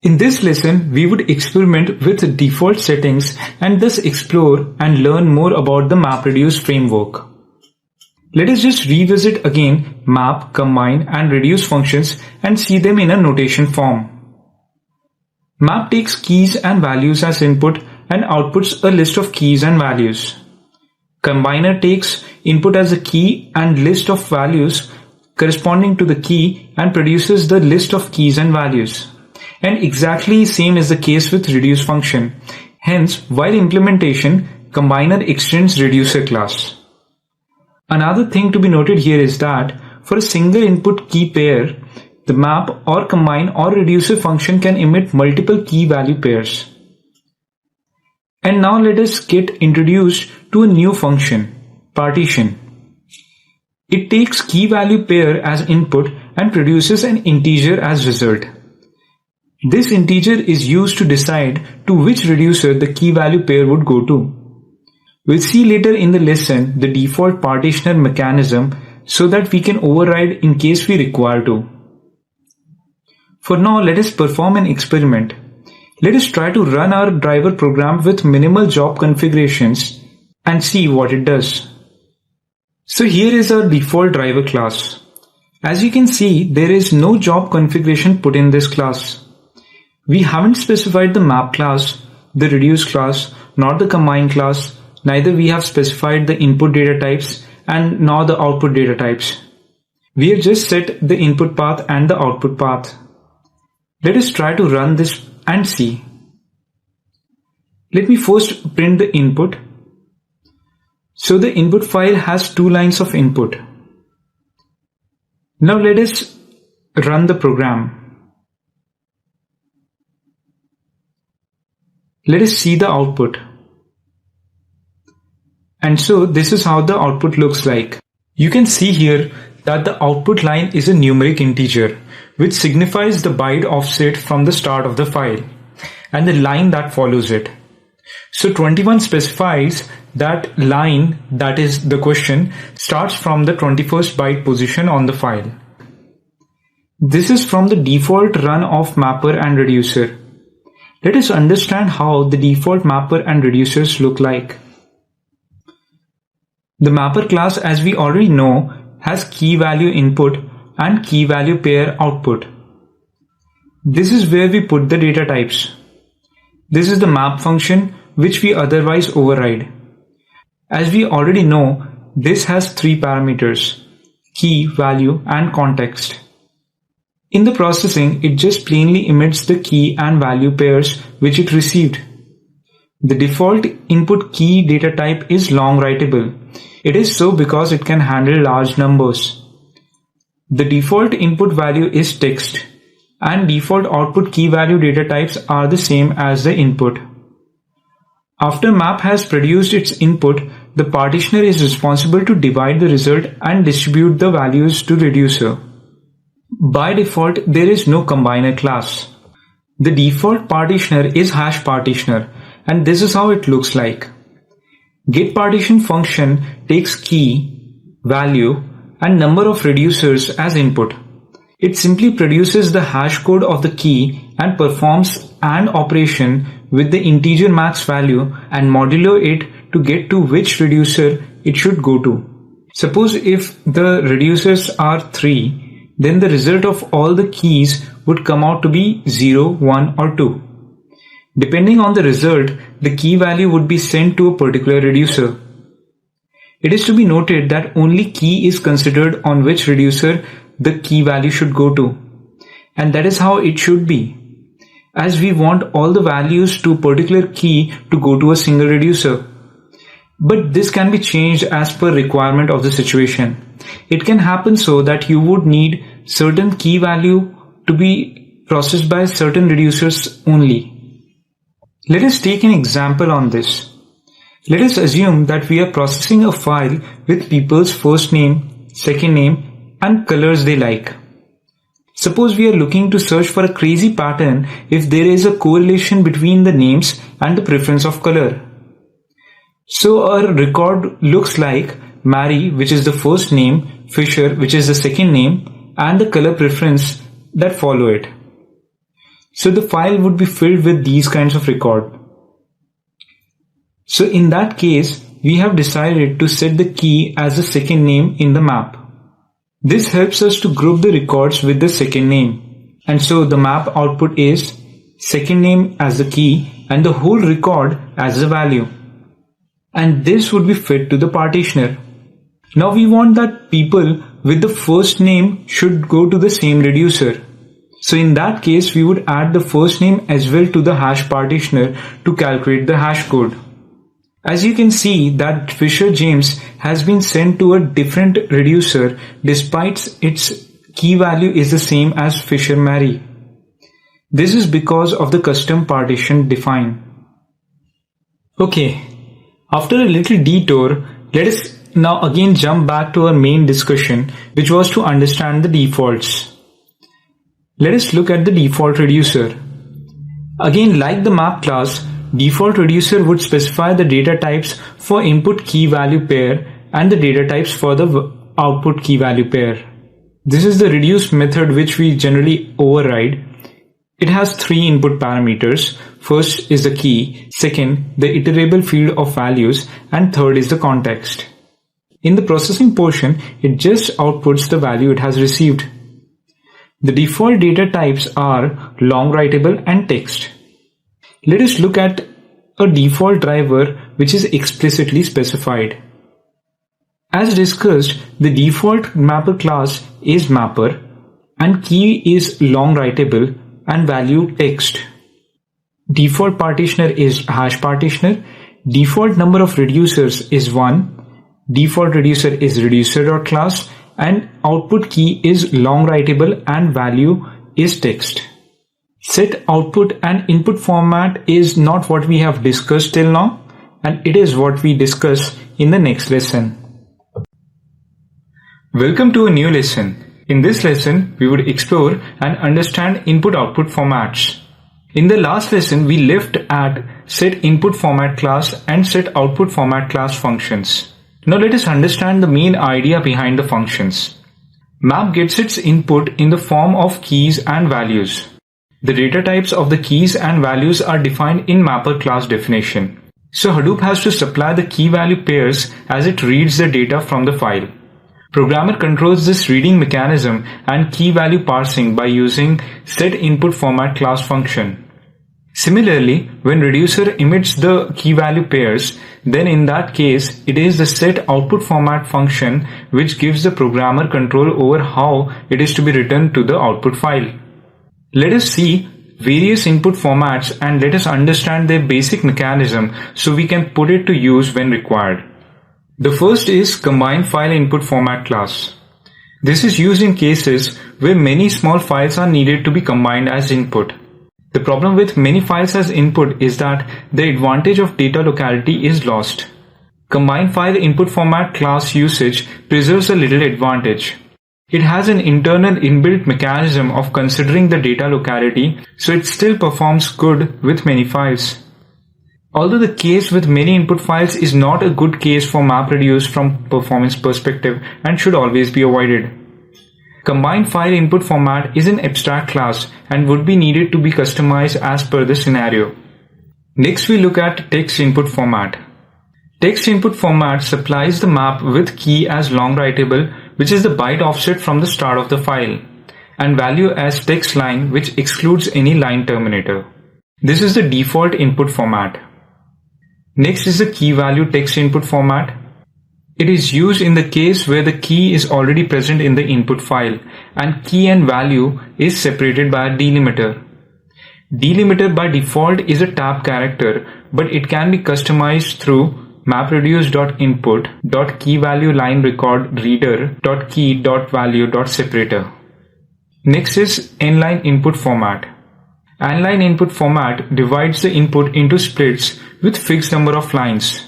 In this lesson, we would experiment with default settings and thus explore and learn more about the MapReduce framework. Let us just revisit again map, combine and reduce functions and see them in a notation form. Map takes keys and values as input and outputs a list of keys and values. Combiner takes input as a key and list of values corresponding to the key and produces the list of keys and values. And exactly same is the case with reduce function. Hence, while implementation, combiner extends reducer class. Another thing to be noted here is that for a single input key pair, the map or combine or reducer function can emit multiple key value pairs. And now let us get introduced to a new function, partition. It takes key value pair as input and produces an integer as result. This integer is used to decide to which reducer the key value pair would go to. We'll see later in the lesson the default partitioner mechanism so that we can override in case we require to. For now, let us perform an experiment. Let us try to run our driver program with minimal job configurations and see what it does. So here is our default driver class. As you can see, there is no job configuration put in this class. We haven't specified the map class, the reduce class, nor the combine class. Neither we have specified the input data types and nor the output data types. We have just set the input path and the output path. Let us try to run this and see. Let me first print the input. So the input file has 2 lines of input. Now let us run the program. Let us see the output. And so this is how the output looks like. You can see here that the output line is a numeric integer, which signifies the byte offset from the start of the file, and the line that follows it. So 21 specifies that line, that is the question, starts from the 21st byte position on the file. This is from the default run of mapper and reducer. Let us understand how the default mapper and reducers look like. The mapper class, as we already know, has key value input and key value pair output. This is where we put the data types. This is the map function which we otherwise override. As we already know, this has 3 parameters: key, value, and context. In the processing, it just plainly emits the key and value pairs which it received. The default input key data type is long writable. It is so because it can handle large numbers. The default input value is text, and default output key value data types are the same as the input. After map has produced its input, the partitioner is responsible to divide the result and distribute the values to reducer. By default, there is no combiner class. The default partitioner is hash partitioner, and this is how it looks like. getPartition function takes key, value, and number of reducers as input. It simply produces the hash code of the key and performs AND operation with the integer max value and modulo it to get to which reducer it should go to. Suppose if the reducers are 3, then the result of all the keys would come out to be 0, 1 or 2. Depending on the result, the key value would be sent to a particular reducer. It is to be noted that only key is considered on which reducer the key value should go to. And that is how it should be, as we want all the values to a particular key to go to a single reducer. But this can be changed as per requirement of the situation. It can happen so that you would need certain key value to be processed by certain reducers only. Let us take an example on this. Let us assume that we are processing a file with people's first name, second name, and colors they like. Suppose we are looking to search for a crazy pattern if there is a correlation between the names and the preference of color. So our record looks like Mary, which is the first name, Fisher, which is the second name, and the color preference that follow it. So the file would be filled with these kinds of record. So in that case, we have decided to set the key as the second name in the map. This helps us to group the records with the second name. And so the map output is second name as the key and the whole record as the value. And this would be fed to the partitioner. Now we want that people with the first name should go to the same reducer. So in that case, we would add the first name as well to the hash partitioner to calculate the hash code. As you can see that Fisher James has been sent to a different reducer despite its key value is the same as Fisher Mary. This is because of the custom partition defined. Okay, after a little detour, let us now again jump back to our main discussion, which was to understand the defaults. Let us look at the default reducer. Again, like the map class, default reducer would specify the data types for input key value pair and the data types for the output key value pair. This is the reduce method which we generally override. It has three input parameters. First is the key, second the iterable field of values, and third is the context. In the processing portion, it just outputs the value it has received. The default data types are long writable and text. Let us look at a default driver which is explicitly specified. As discussed, the default mapper class is mapper and key is long writable and value text. Default partitioner is hash partitioner. Default number of reducers is 1. Default reducer is reducer.class and output key is long writable and value is text. Set output and input format is not what we have discussed till now, and it is what we discuss in the next lesson. Welcome to a new lesson. In this lesson, we would explore and understand input-output formats. In the last lesson, we left at set input format class and set output format class functions. Now let us understand the main idea behind the functions. Map gets its input in the form of keys and values. The data types of the keys and values are defined in mapper class definition. So Hadoop has to supply the key value pairs as it reads the data from the file. Programmer controls this reading mechanism and key value parsing by using set input format class function. Similarly, when reducer emits the key value pairs, then in that case, it is the set output format function which gives the programmer control over how it is to be written to the output file. Let us see various input formats and let us understand their basic mechanism so we can put it to use when required. The first is combined file input format class. This is used in cases where many small files are needed to be combined as input. The problem with many files as input is that the advantage of data locality is lost. Combined file input format class usage preserves a little advantage. It has an internal inbuilt mechanism of considering the data locality, so it still performs good with many files. Although the case with many input files is not a good case for MapReduce from performance perspective and should always be avoided. Combined file input format is an abstract class and would be needed to be customized as per the scenario. Next we look at text input format. Text input format supplies the map with key as long writable, which is the byte offset from the start of the file, and value as text line, which excludes any line terminator. This is the default input format. Next is the key value text input format. It is used in the case where the key is already present in the input file and key and value is separated by a delimiter. Delimiter by default is a tab character, but it can be customized through mapreduce.input.keyValueLineRecordReader.key.value.separator. Next is n-line input format. N-line input format divides the input into splits with fixed number of lines.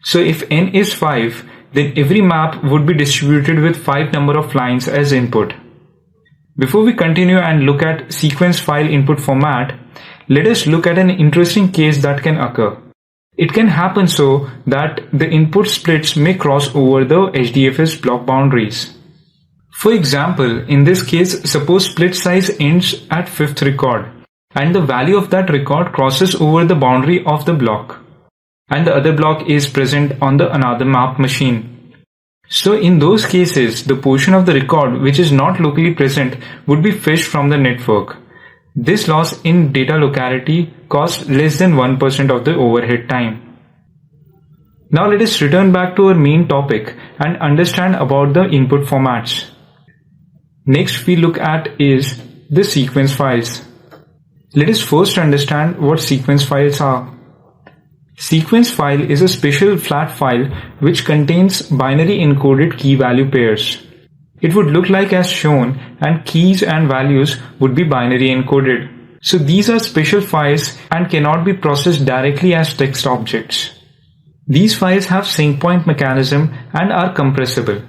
So if n is 5, then every map would be distributed with 5 number of lines as input. Before we continue and look at sequence file input format, let us look at an interesting case that can occur. It can happen so that the input splits may cross over the HDFS block boundaries. For example, in this case, suppose split size ends at 5th record and the value of that record crosses over the boundary of the block, and the other block is present on the another map machine. So in those cases, the portion of the record which is not locally present would be fetched from the network. This loss in data locality costs less than 1% of the overhead time. Now let us return back to our main topic and understand about the input formats. Next we look at is the sequence files. Let us first understand what sequence files are. Sequence file is a special flat file which contains binary encoded key value pairs. It would look like as shown and keys and values would be binary encoded. So these are special files and cannot be processed directly as text objects. These files have sync point mechanism and are compressible.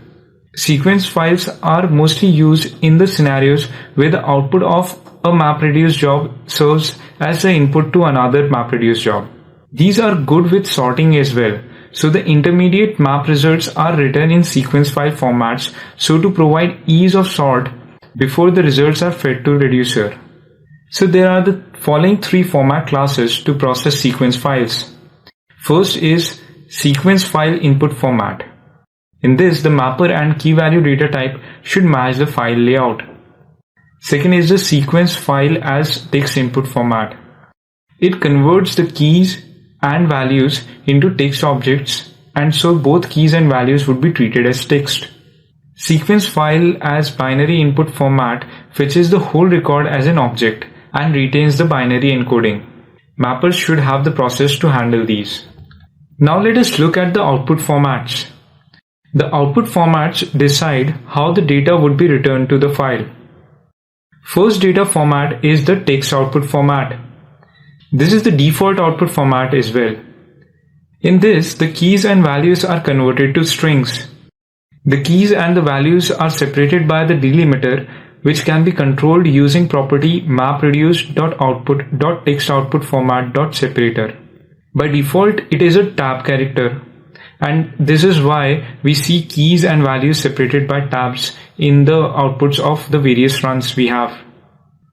Sequence files are mostly used in the scenarios where the output of a MapReduce job serves as the input to another MapReduce job. These are good with sorting as well. So the intermediate map results are written in sequence file formats so to provide ease of sort before the results are fed to reducer. So there are the following three format classes to process sequence files. First is sequence file input format. In this, the mapper and key value data type should match the file layout. Second is the sequence file as text input format. It converts the keys and values into text objects, and so both keys and values would be treated as text. Sequence file as binary input format fetches the whole record as an object and retains the binary encoding. Mappers should have the process to handle these. Now let us look at the output formats. The output formats decide how the data would be returned to the file. First data format is the text output format. This is the default output format as well. In this, the keys and values are converted to strings. The keys and the values are separated by the delimiter, which can be controlled using property MapReduce.output.textOutputFormat.separator. By default, it is a tab character, and this is why we see keys and values separated by tabs in the outputs of the various runs we have.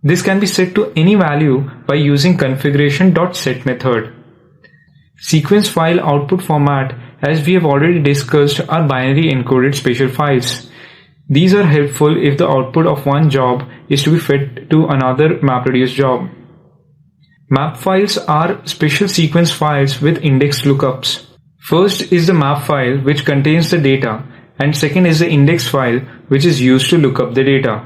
This can be set to any value by using configuration.set method. Sequence file output format, as we have already discussed, are binary encoded special files. These are helpful if the output of one job is to be fed to another MapReduce job. Map files are special sequence files with indexed lookups. First is the map file, which contains the data, and second is the index file, which is used to look up the data.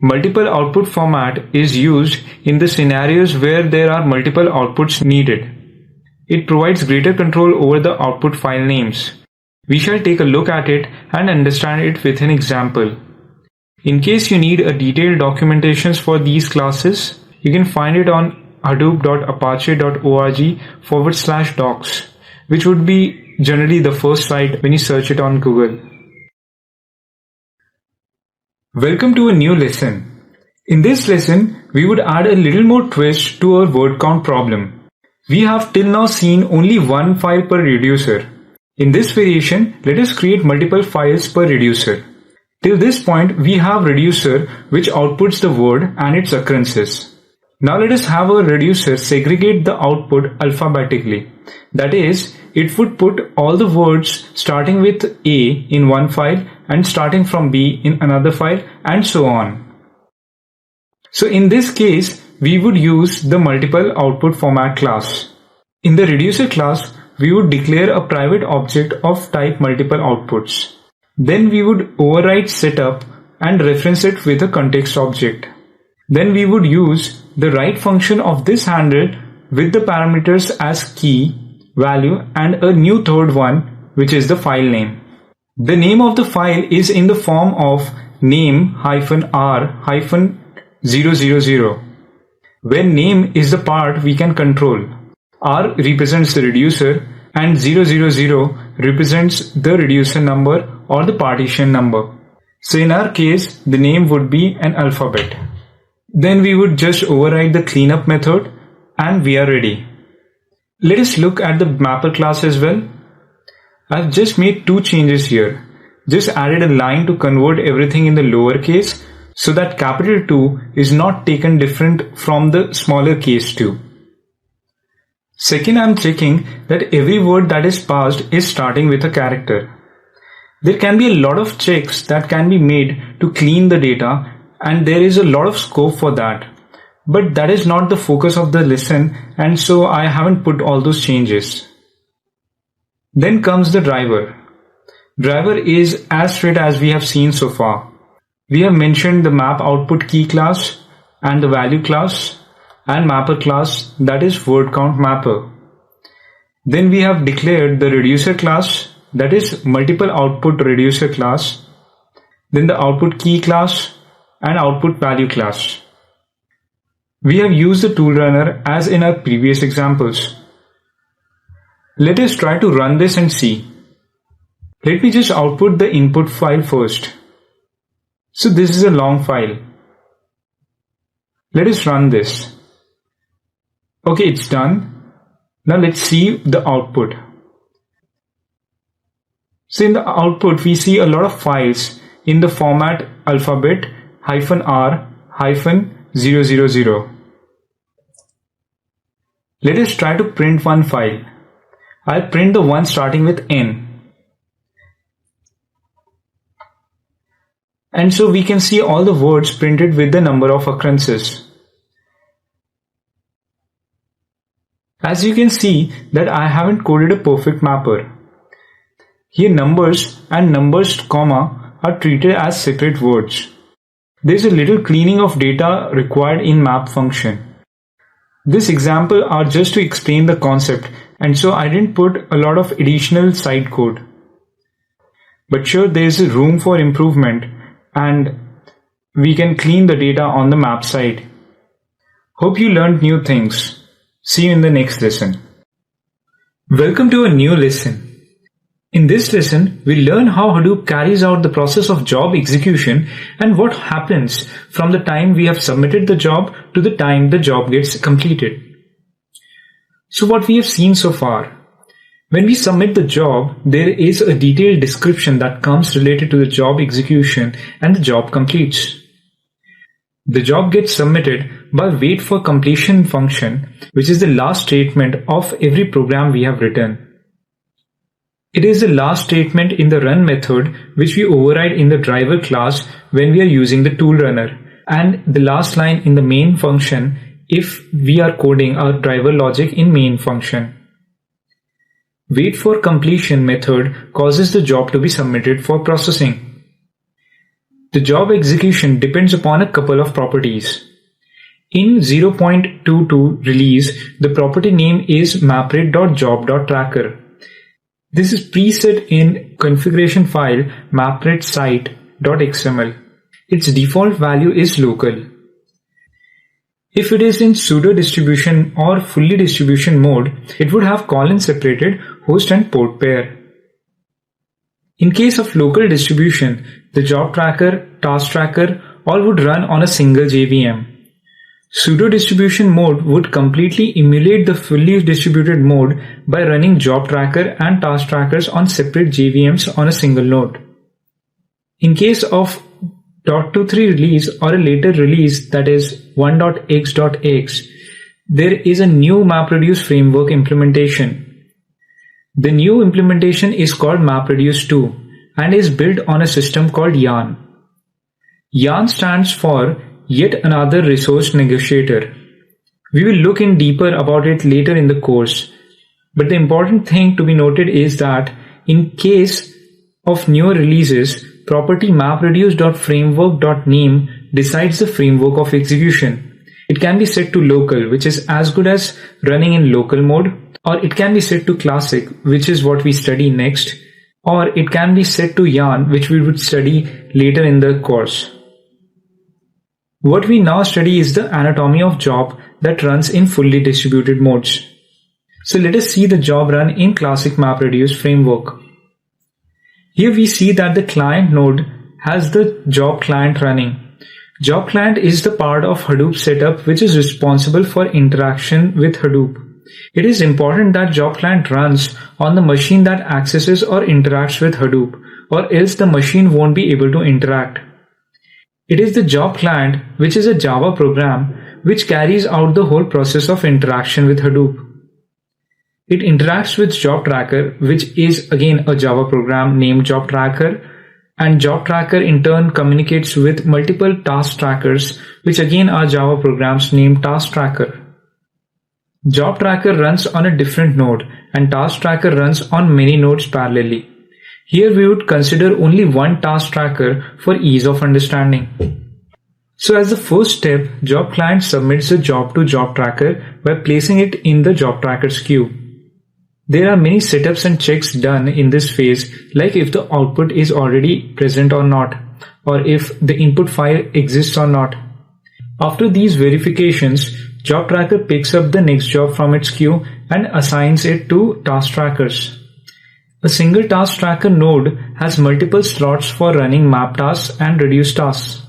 Multiple output format is used in the scenarios where there are multiple outputs needed. It provides greater control over the output file names. We shall take a look at it and understand it with an example. In case you need a detailed documentation for these classes, you can find it on hadoop.apache.org/docs, which would be generally the first site when you search it on Google. Welcome to a new lesson. In this lesson, we would add a little more twist to our word count problem. We have till now seen only one file per reducer. In this variation, let us create multiple files per reducer. Till this point, we have reducer which outputs the word and its occurrences. Now let us have a reducer segregate the output alphabetically. That is, it would put all the words starting with A in one file and starting from B in another file, and so on. So in this case, we would use the multiple output format class. In the reducer class, we would declare a private object of type multiple outputs. Then we would override setup and reference it with a context object. Then we would use the write function of this handle with the parameters as key, value, and a new third one, which is the file name. The name of the file is in the form of name-r-000, where name is the part we can control. R represents the reducer and 000 represents the reducer number or the partition number. So in our case, the name would be an alphabet. Then we would just override the cleanup method and we are ready. Let us look at the mapper class as well. I've just made two changes here. Just added a line to convert everything in the lower case so that capital 2 is not taken different from the smaller case 2. Second, I'm checking that every word that is passed is starting with a character. There can be a lot of checks that can be made to clean the data, and there is a lot of scope for that. But that is not the focus of the lesson, and so I haven't put all those changes. Then comes the driver. Driver is as straight as we have seen so far. We have mentioned the map output key class and the value class and mapper class, that is word count mapper. Then we have declared the reducer class, that is multiple output reducer class. Then the output key class and output value class. We have used the tool runner as in our previous examples. Let us try to run this and see. Let me just output the input file first. So this is a long file. Let us run this. Okay, it's done. Now let's see the output. So in the output, we see a lot of files in the format alphabet -r-000. Let us try to print one file. I'll print the one starting with N. And so we can see all the words printed with the number of occurrences. As you can see that I haven't coded a perfect mapper. Here numbers and numbers comma are treated as separate words. There's a little cleaning of data required in map function. This example are just to explain the concept, and so I didn't put a lot of additional side code. But sure, there's a room for improvement and we can clean the data on the map side. Hope you learned new things. See you in the next lesson. Welcome to a new lesson. In this lesson, we learn how Hadoop carries out the process of job execution and what happens from the time we have submitted the job to the time the job gets completed. So what we have seen so far. When we submit the job, there is a detailed description that comes related to the job execution and the job completes. The job gets submitted by wait for completion function, which is the last statement of every program we have written. It is the last statement in the run method which we override in the driver class when we are using the tool runner, and the last line in the main function if we are coding our driver logic in main function. Wait for completion method causes the job to be submitted for processing. The job execution depends upon a couple of properties. In 0.22 release, the property name is maprate.job.tracker. This is preset in configuration file maprate_site.xml. Its default value is local. If it is in pseudo distribution or fully distribution mode, it would have colon separated host and port pair. In case of local distribution, the job tracker, task tracker all would run on a single JVM. Pseudo distribution mode would completely emulate the fully distributed mode by running job tracker and task trackers on separate JVMs on a single node. In case of .23 release or a later release, that is 1.x.x, there is a new MapReduce framework implementation. The new implementation is called MapReduce 2 and is built on a system called YARN. YARN stands for Yet Another Resource Negotiator. We will look in deeper about it later in the course, but the important thing to be noted is that in case of newer releases, property mapreduce.framework.name decides the framework of execution. It can be set to local, which is as good as running in local mode, or it can be set to classic, which is what we study next, or it can be set to YARN, which we would study later in the course. What we now study is the anatomy of job that runs in fully distributed modes. So let us see the job run in classic MapReduce framework. Here we see that the client node has the job client running. Job client is the part of Hadoop setup which is responsible for interaction with Hadoop. It is important that job client runs on the machine that accesses or interacts with Hadoop, or else the machine won't be able to interact. It is the job client, which is a Java program, which carries out the whole process of interaction with Hadoop. It interacts with job tracker, which is again a Java program named job tracker, and job tracker in turn communicates with multiple task trackers, which again are Java programs named task tracker. Job tracker runs on a different node and task tracker runs on many nodes parallelly. Here we would consider only one task tracker for ease of understanding. So as the first step, job client submits the job to job tracker by placing it in the job tracker's queue. There are many setups and checks done in this phase, like if the output is already present or not, or if the input file exists or not. After these verifications, job tracker picks up the next job from its queue and assigns it to task trackers. A single task tracker node has multiple slots for running map tasks and reduce tasks.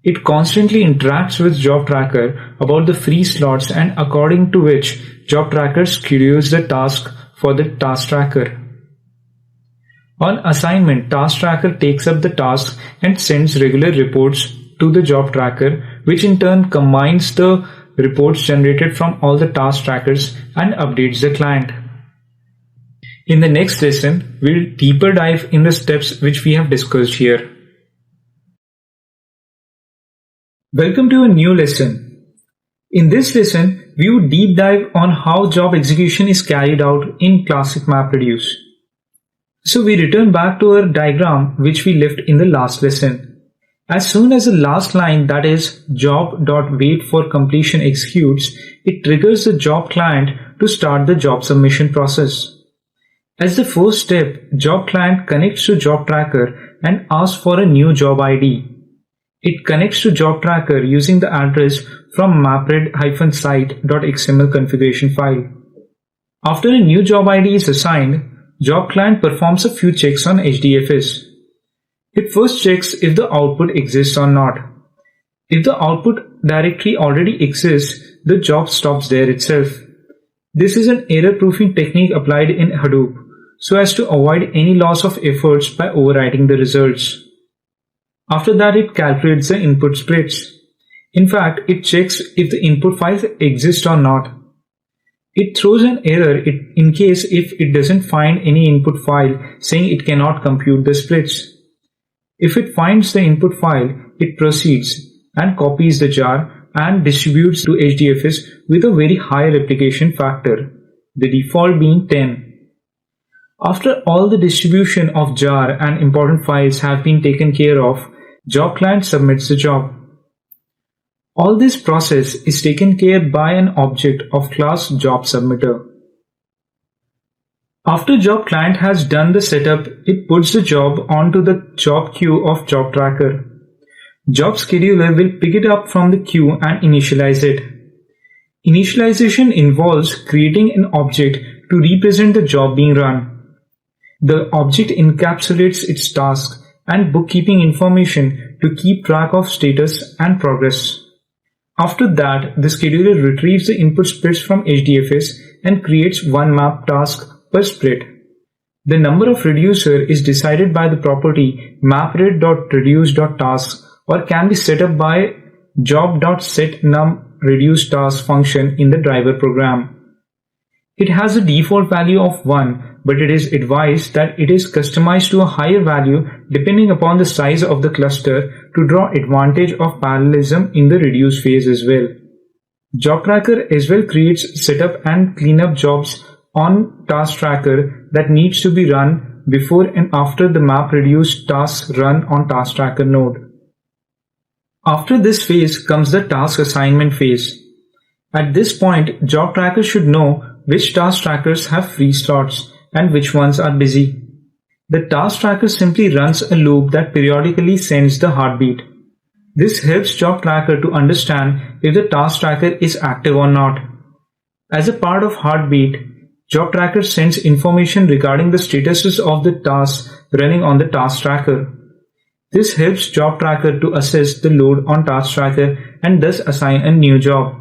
It constantly interacts with job tracker about the free slots and according to which job tracker schedules the task for the task tracker. On assignment, task tracker takes up the task and sends regular reports to the job tracker, which in turn combines the reports generated from all the task trackers and updates the client. In the next lesson, we'll deeper dive in the steps which we have discussed here. Welcome to a new lesson. In this lesson, we will deep dive on how job execution is carried out in classic MapReduce. So we return back to our diagram which we left in the last lesson. As soon as the last line, that is job.waitForCompletion executes, it triggers the job client to start the job submission process. As the first step, job client connects to job tracker and asks for a new job ID. It connects to job tracker using the address from mapred-site.xml configuration file. After a new job ID is assigned, job client performs a few checks on HDFS. It first checks if the output exists or not. If the output directory already exists, the job stops there itself. This is an error-proofing technique applied in Hadoop, so as to avoid any loss of efforts by overwriting the results. After that, it calculates the input splits. In fact, it checks if the input files exist or not. It throws an error in case if it doesn't find any input file, saying it cannot compute the splits. If it finds the input file, it proceeds and copies the jar and distributes to HDFS with a very high replication factor, the default being 10. After all the distribution of jar and important files have been taken care of, job client submits the job. All this process is taken care by an object of class job submitter. After job client has done the setup, it puts the job onto the job queue of job tracker. Job scheduler will pick it up from the queue and initialize it. Initialization involves creating an object to represent the job being run. The object encapsulates its task and bookkeeping information to keep track of status and progress. After that, the scheduler retrieves the input splits from HDFS and creates one map task per split. The number of reducer is decided by the property mapred.reduce.task or can be set up by job.setNumReduceTask function in the driver program. It has a default value of 1, but it is advised that it is customized to a higher value depending upon the size of the cluster to draw advantage of parallelism in the reduce phase as well. Job tracker as well creates setup and cleanup jobs on task tracker that needs to be run before and after the MapReduce tasks run on task tracker node. After this phase comes the task assignment phase. At this point, job tracker should know which task trackers have free slots and which ones are busy. The task tracker simply runs a loop that periodically sends the heartbeat. This helps job tracker to understand if the task tracker is active or not. As a part of heartbeat, job tracker sends information regarding the statuses of the tasks running on the task tracker. This helps job tracker to assess the load on task tracker and thus assign a new job.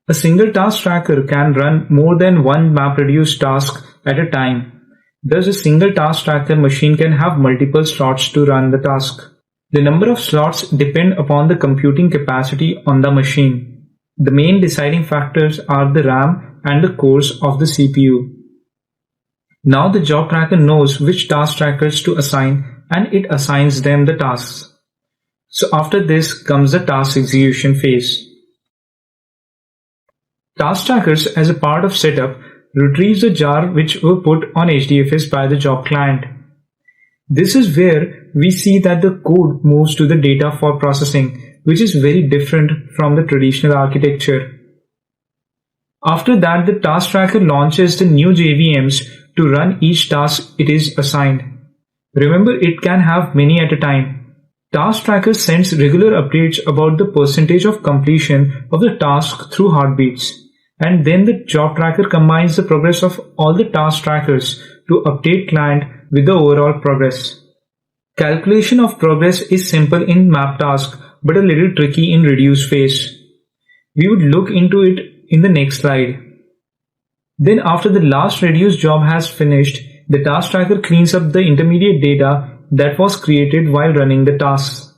A single task tracker can run more than one MapReduce task at a time. Thus, a single task tracker machine can have multiple slots to run the task. The number of slots depend upon the computing capacity on the machine. The main deciding factors are the RAM and the cores of the CPU. Now the job tracker knows which task trackers to assign and it assigns them the tasks. So after this comes the task execution phase. Task trackers as a part of setup retrieves the jar which were put on HDFS by the job client. This is where we see that the code moves to the data for processing, which is very different from the traditional architecture. After that, the task tracker launches the new JVMs to run each task it is assigned. Remember, it can have many at a time. Task tracker sends regular updates about the percentage of completion of the task through heartbeats. And then the job tracker combines the progress of all the task trackers to update client with the overall progress. Calculation of progress is simple in MapTask but a little tricky in reduce phase. We would look into it in the next slide. Then after the last reduce job has finished, the task tracker cleans up the intermediate data that was created while running the tasks.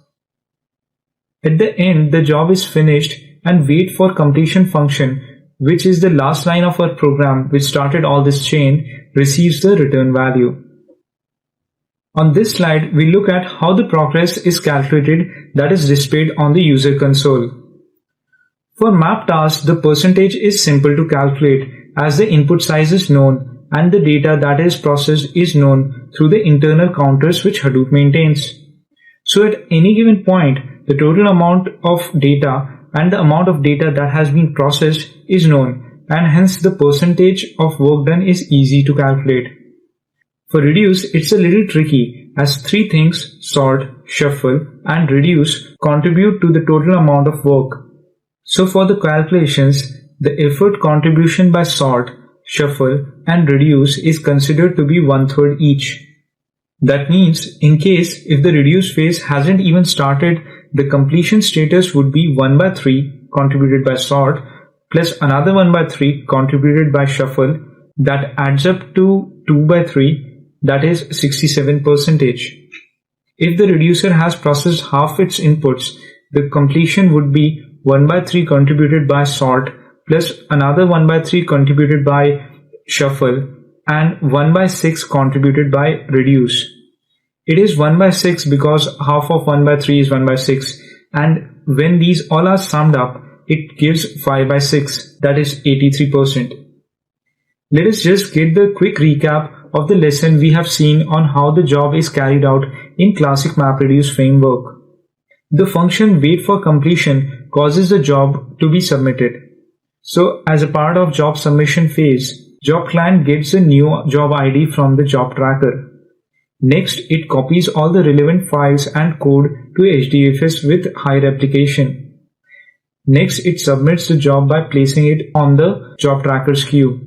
At the end, the job is finished and wait for completion function, which is the last line of our program which started all this chain, receives the return value. On this slide, we look at how the progress is calculated, that is displayed on the user console. For map tasks, the percentage is simple to calculate as the input size is known and the data that is processed is known through the internal counters which Hadoop maintains. So at any given point, the total amount of data and the amount of data that has been processed is known, and hence the percentage of work done is easy to calculate. For reduce, it's a little tricky as three things, sort, shuffle, and reduce, contribute to the total amount of work. So for the calculations, the effort contribution by sort, shuffle, and reduce is considered to be 1/3 each. That means, in case if the reduce phase hasn't even started, the completion status would be 1/3 contributed by sort plus another 1/3 contributed by shuffle, that adds up to 2/3, that is 67%. If the reducer has processed half its inputs, the completion would be 1/3 contributed by sort plus another 1/3 contributed by shuffle and 1/6 contributed by reduce. It is 1/6 because half of 1/3 is 1/6, and when these all are summed up, it gives 5/6, that is 83%. Let us just get the quick recap of the lesson we have seen on how the job is carried out in classic MapReduce framework. The function wait for completion causes the job to be submitted. So as a part of job submission phase, job client gets a new job ID from the job tracker. Next, it copies all the relevant files and code to HDFS with high replication. Next, it submits the job by placing it on the job tracker's queue.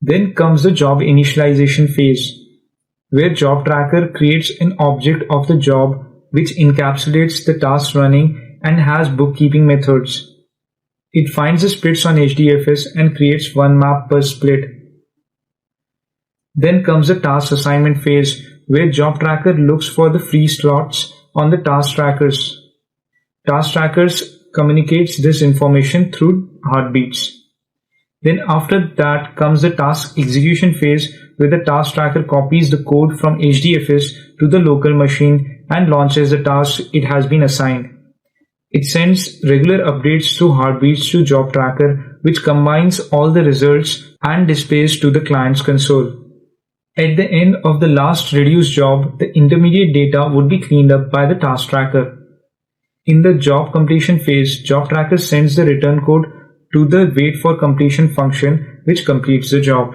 Then comes the job initialization phase, where job tracker creates an object of the job which encapsulates the task running and has bookkeeping methods. It finds the splits on HDFS and creates one map per split. Then comes the task assignment phase, where job tracker looks for the free slots on the task trackers. Task trackers communicates this information through heartbeats. Then after that comes the task execution phase, where the task tracker copies the code from HDFS to the local machine and launches the task it has been assigned. It sends regular updates through heartbeats to job tracker, which combines all the results and displays to the client's console. At the end of the last reduce job, the intermediate data would be cleaned up by the task tracker. In the job completion phase, job tracker sends the return code to the wait for completion function, which completes the job.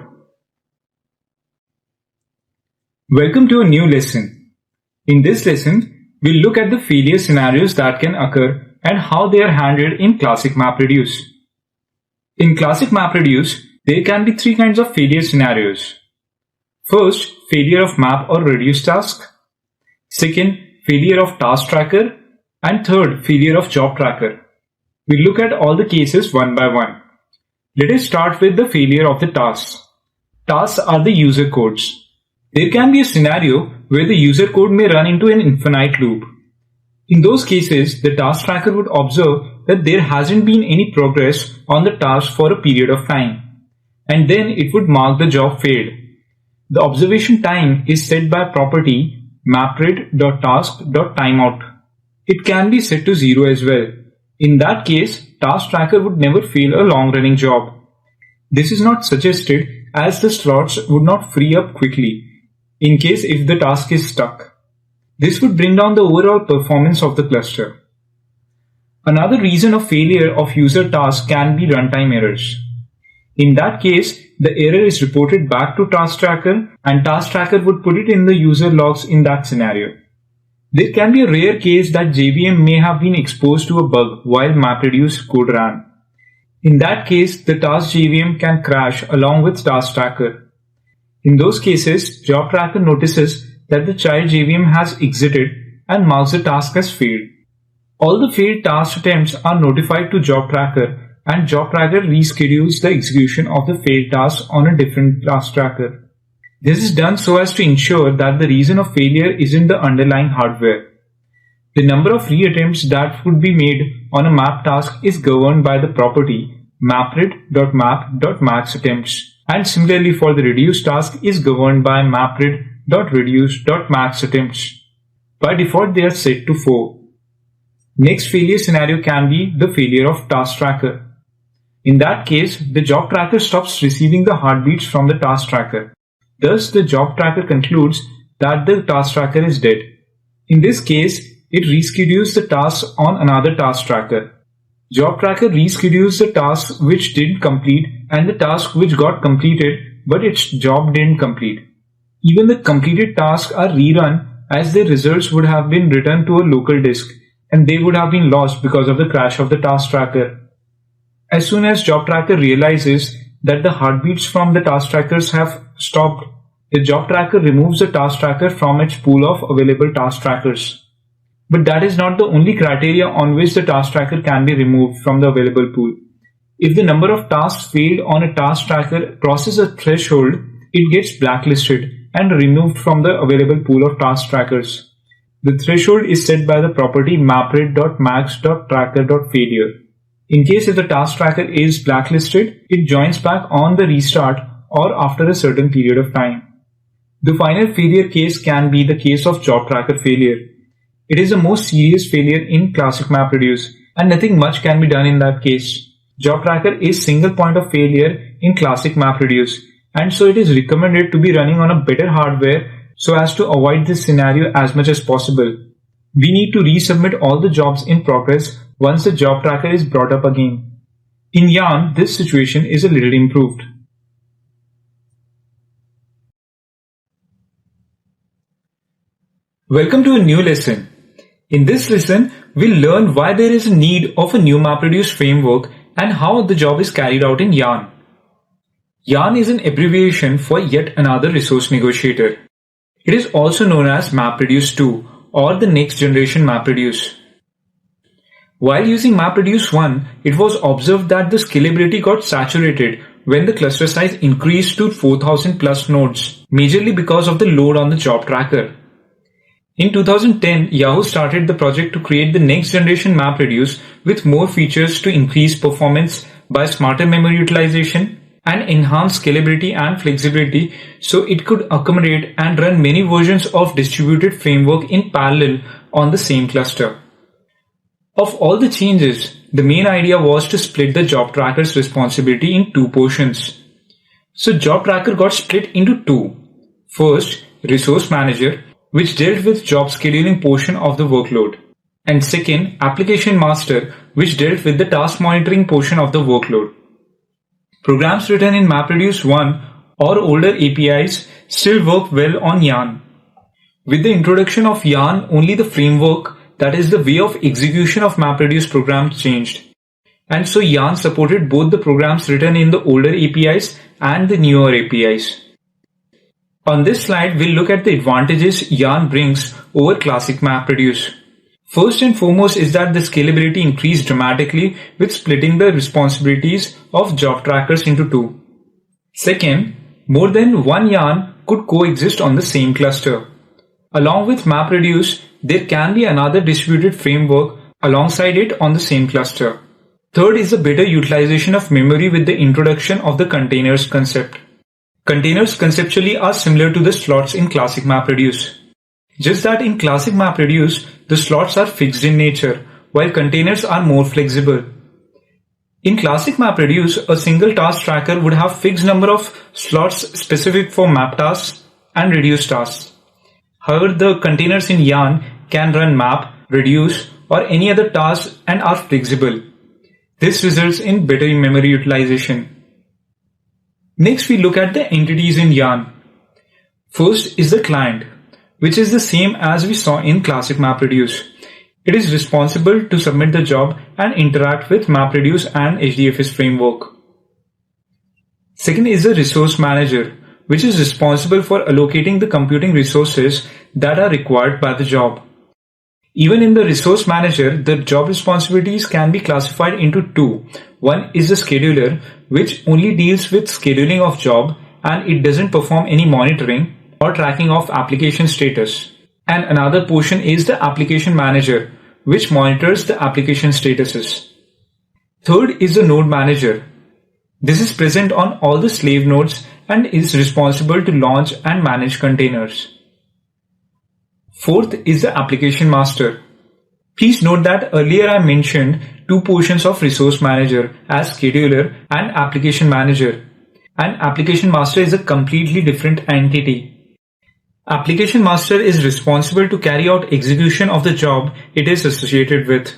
Welcome to a new lesson. In this lesson, we'll look at the failure scenarios that can occur and how they are handled in classic MapReduce. In classic MapReduce, there can be three kinds of failure scenarios. First, failure of map or reduce task. Second, failure of task tracker. And third, failure of job tracker. We'll look at all the cases one by one. Let us start with the failure of the tasks. Tasks are the user codes. There can be a scenario where the user code may run into an infinite loop. In those cases, the task tracker would observe that there hasn't been any progress on the task for a period of time, and then it would mark the job failed. The observation time is set by property mapred.task.timeout. It can be set to 0 as well. In that case, task tracker would never fail a long-running job. This is not suggested as the slots would not free up quickly in case if the task is stuck. This would bring down the overall performance of the cluster. Another reason of failure of user task can be runtime errors. In that case, the error is reported back to task tracker and task tracker would put it in the user logs in that scenario. There can be a rare case that JVM may have been exposed to a bug while MapReduce code ran. In that case, the task JVM can crash along with task tracker. In those cases, job tracker notices that the child JVM has exited and marks the task as failed. All the failed task attempts are notified to job tracker, and job tracker reschedules the execution of the failed task on a different task tracker. This is done so as to ensure that the reason of failure isn't the underlying hardware. The number of reattempts that would be made on a map task is governed by the property mapred.map.maxAttempts, and similarly for the reduce task is governed by mapred.reduce.maxAttempts. By default they are set to 4. Next failure scenario can be the failure of task tracker. In that case, the job tracker stops receiving the heartbeats from the task tracker. Thus, the job tracker concludes that the task tracker is dead. In this case, it reschedules the task on another task tracker. Job tracker reschedules the task which didn't complete and the task which got completed but its job didn't complete. Even the completed tasks are rerun as their results would have been written to a local disk and they would have been lost because of the crash of the task tracker. As soon as job tracker realizes that the heartbeats from the task trackers have stopped, the job tracker removes the task tracker from its pool of available task trackers. But that is not the only criteria on which the task tracker can be removed from the available pool. If the number of tasks failed on a task tracker crosses a threshold, it gets blacklisted and removed from the available pool of task trackers. The threshold is set by the property mapred.max.tracker.failure. In case if the task tracker is blacklisted, it joins back on the restart or after a certain period of time. The final failure case can be the case of job tracker failure. It is the most serious failure in classic MapReduce, and nothing much can be done in that case. Job tracker is single point of failure in classic MapReduce, and so it is recommended to be running on a better hardware so as to avoid this scenario as much as possible. We need to resubmit all the jobs in progress once the job tracker is brought up again. In Yarn, this situation is a little improved. Welcome to a new lesson. In this lesson, we'll learn why there is a need of a new MapReduce framework and how the job is carried out in Yarn. Yarn is an abbreviation for yet another resource negotiator. It is also known as MapReduce 2 or the next generation MapReduce. While using MapReduce 1, it was observed that the scalability got saturated when the cluster size increased to 4000 plus nodes, majorly because of the load on the job tracker. In 2010, Yahoo started the project to create the next generation MapReduce with more features to increase performance by smarter memory utilization and enhance scalability and flexibility so it could accommodate and run many versions of distributed framework in parallel on the same cluster. Of all the changes, the main idea was to split the job tracker's responsibility in two portions. So job tracker got split into two. First, resource manager, which dealt with job scheduling portion of the workload, and second, application master, which dealt with the task monitoring portion of the workload. Programs written in MapReduce 1 or older APIs still work well on Yarn. With the introduction of Yarn, only the framework, that is the way of execution of MapReduce programs, changed. And so Yarn supported both the programs written in the older APIs and the newer APIs. On this slide, we'll look at the advantages Yarn brings over classic MapReduce. First and foremost is that the scalability increased dramatically with splitting the responsibilities of job trackers into two. Second, more than one Yarn could coexist on the same cluster. Along with MapReduce, there can be another distributed framework alongside it on the same cluster. Third is the better utilization of memory with the introduction of the containers concept. Containers conceptually are similar to the slots in classic MapReduce. Just that in classic MapReduce, the slots are fixed in nature, while containers are more flexible. In classic MapReduce, a single task tracker would have fixed number of slots specific for map tasks and reduce tasks. However, the containers in Yarn can run map, reduce, or any other task and are flexible. This results in better memory utilization. Next, we look at the entities in Yarn. First is the client, which is the same as we saw in classic MapReduce. It is responsible to submit the job and interact with MapReduce and HDFS framework. Second is the resource manager, which is responsible for allocating the computing resources that are required by the job. Even in the resource manager, the job responsibilities can be classified into two. One is the scheduler, which only deals with scheduling of job and it doesn't perform any monitoring or tracking of application status. And another portion is the application manager, which monitors the application statuses. Third is the node manager. This is present on all the slave nodes and is responsible to launch and manage containers. Fourth is the application master. Please note that earlier I mentioned two portions of resource manager as scheduler and application manager. And application master is a completely different entity. Application master is responsible to carry out execution of the job it is associated with.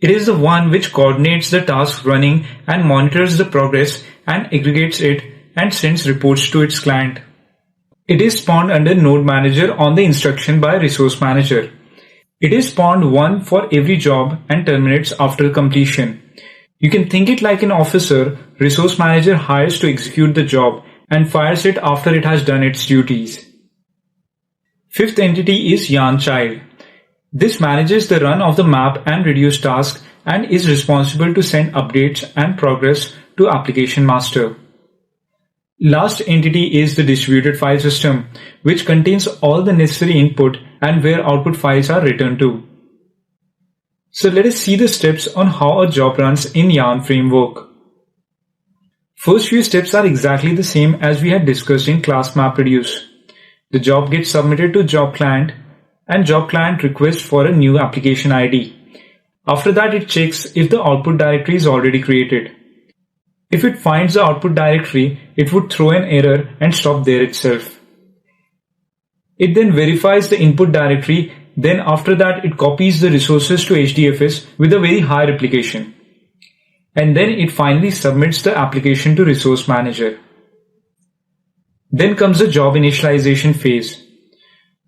It is the one which coordinates the task running and monitors the progress and aggregates it and sends reports to its client. It is spawned under node manager on the instruction by resource manager. It is spawned one for every job and terminates after completion. You can think it like an officer resource manager hires to execute the job and fires it after it has done its duties. Fifth entity is yarn child. This manages the run of the map and reduce tasks and is responsible to send updates and progress to application master. Last entity is the distributed file system, which contains all the necessary input and where output files are returned to. So let us see the steps on how a job runs in Yarn framework. First few steps are exactly the same as we had discussed in class MapReduce. The job gets submitted to job client and job client requests for a new application ID. After that, it checks if the output directory is already created. If it finds the output directory, it would throw an error and stop there itself. It then verifies the input directory, then after that it copies the resources to HDFS with a very high replication. And then it finally submits the application to resource manager. Then comes the job initialization phase.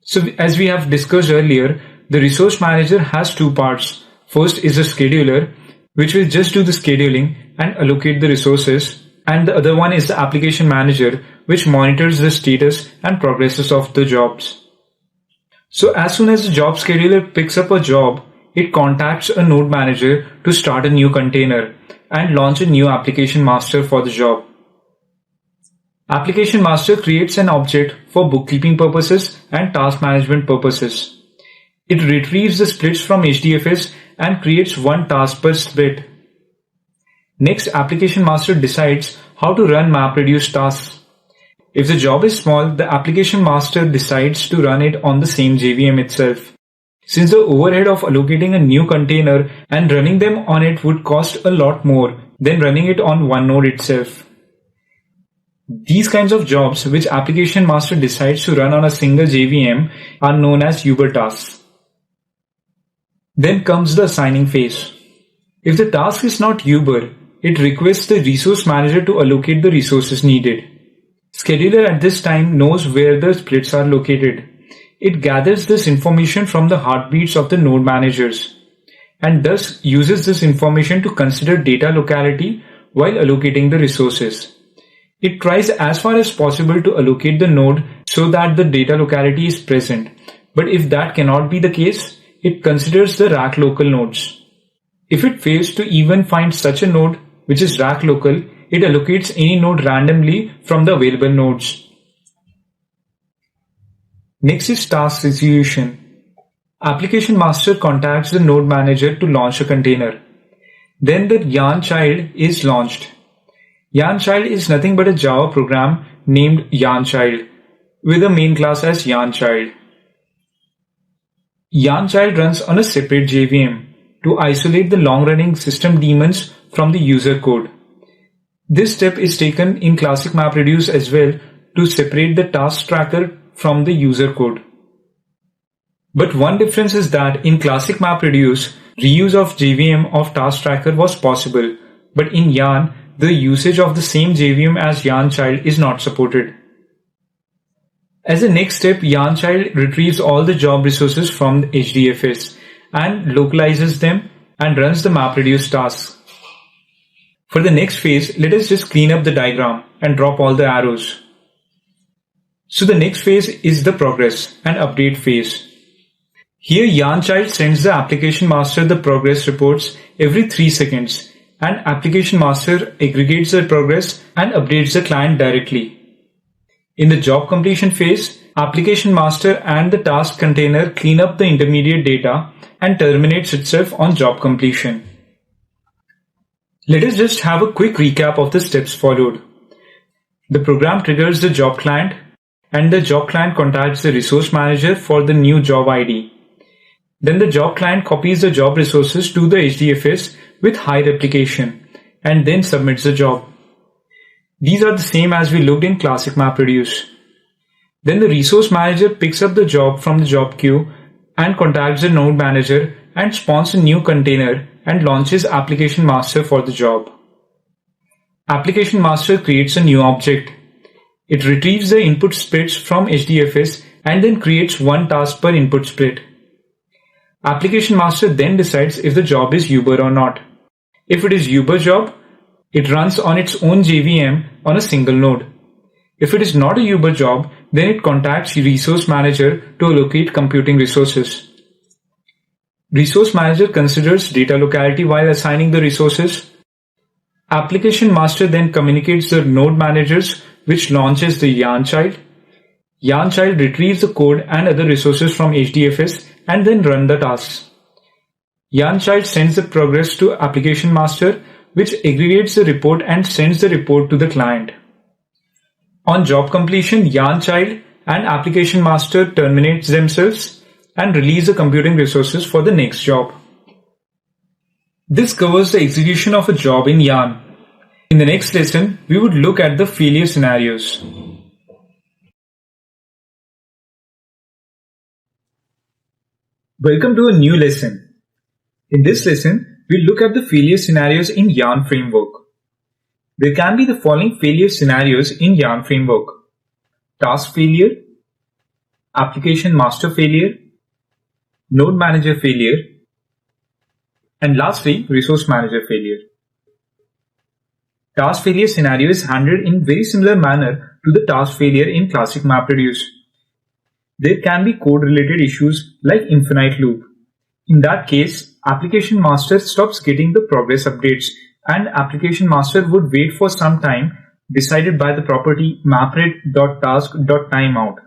So as we have discussed earlier, the resource manager has two parts. First is the scheduler, which will just do the scheduling and allocate the resources, and the other one is the application manager, which monitors the status and progresses of the jobs. So as soon as the job scheduler picks up a job, it contacts a node manager to start a new container and launch a new application master for the job. Application master creates an object for bookkeeping purposes and task management purposes. It retrieves the splits from HDFS and creates one task per split. Next, application master decides how to run MapReduce tasks. If the job is small, the application master decides to run it on the same JVM itself. Since the overhead of allocating a new container and running them on it would cost a lot more than running it on one node itself. These kinds of jobs which application master decides to run on a single JVM are known as Uber tasks. Then comes the assigning phase. If the task is not Uber, it requests the resource manager to allocate the resources needed. Scheduler at this time knows where the splits are located. It gathers this information from the heartbeats of the node managers and thus uses this information to consider data locality while allocating the resources. It tries as far as possible to allocate the node so that the data locality is present, but if that cannot be the case, it considers the rack local nodes. If it fails to even find such a node which is rack local, it allocates any node randomly from the available nodes. Next is task execution. Application master contacts the node manager to launch a container. Then the yarn child is launched. Yarn child is nothing but a Java program named yarn child with a main class as yarn child. Yarn child runs on a separate JVM to isolate the long-running system daemons from the user code. This step is taken in classic MapReduce as well to separate the task tracker from the user code. But one difference is that in classic MapReduce, reuse of JVM of task tracker was possible, but in Yarn, the usage of the same JVM as yarn child is not supported. As a next step, yarn child retrieves all the job resources from the HDFS and localizes them and runs the MapReduce tasks. For the next phase, let us just clean up the diagram and drop all the arrows. So the next phase is the progress and update phase. Here yarn child sends the application master the progress reports every 3 seconds, and application master aggregates the progress and updates the client directly. In the job completion phase, application master and the task container clean up the intermediate data and terminates itself on job completion. Let us just have a quick recap of the steps followed. The program triggers the job client, and the job client contacts the resource manager for the new job ID. Then the job client copies the job resources to the HDFS with high replication and then submits the job. These are the same as we looked in classic MapReduce. Then the resource manager picks up the job from the job queue and contacts the node manager and spawns a new container and launches application master for the job. Application master creates a new object. It retrieves the input splits from HDFS and then creates one task per input split. Application master then decides if the job is Uber or not. If it is Uber job, it runs on its own JVM on a single node. If it is not a Uber job, then it contacts resource manager to allocate computing resources. Resource manager considers data locality while assigning the resources. Application master then communicates the node managers, which launches the yarn child. Yarn child retrieves the code and other resources from HDFS and then run the tasks. Yarn child sends the progress to application master, which aggregates the report and sends the report to the client. On job completion, yarn child and application master terminate themselves and release the computing resources for the next job. This covers the execution of a job in yarn. In the next lesson, we would look at the failure scenarios. Welcome to a new lesson. In this lesson, we'll look at the failure scenarios in yarn framework. There can be the following failure scenarios in yarn framework: task failure, application master failure, node manager failure, and lastly, resource manager failure. Task failure scenario is handled in very similar manner to the task failure in classic MapReduce. There can be code-related issues like infinite loop. In that case, application master stops getting the progress updates, and application master would wait for some time decided by the property mapred.task.timeout.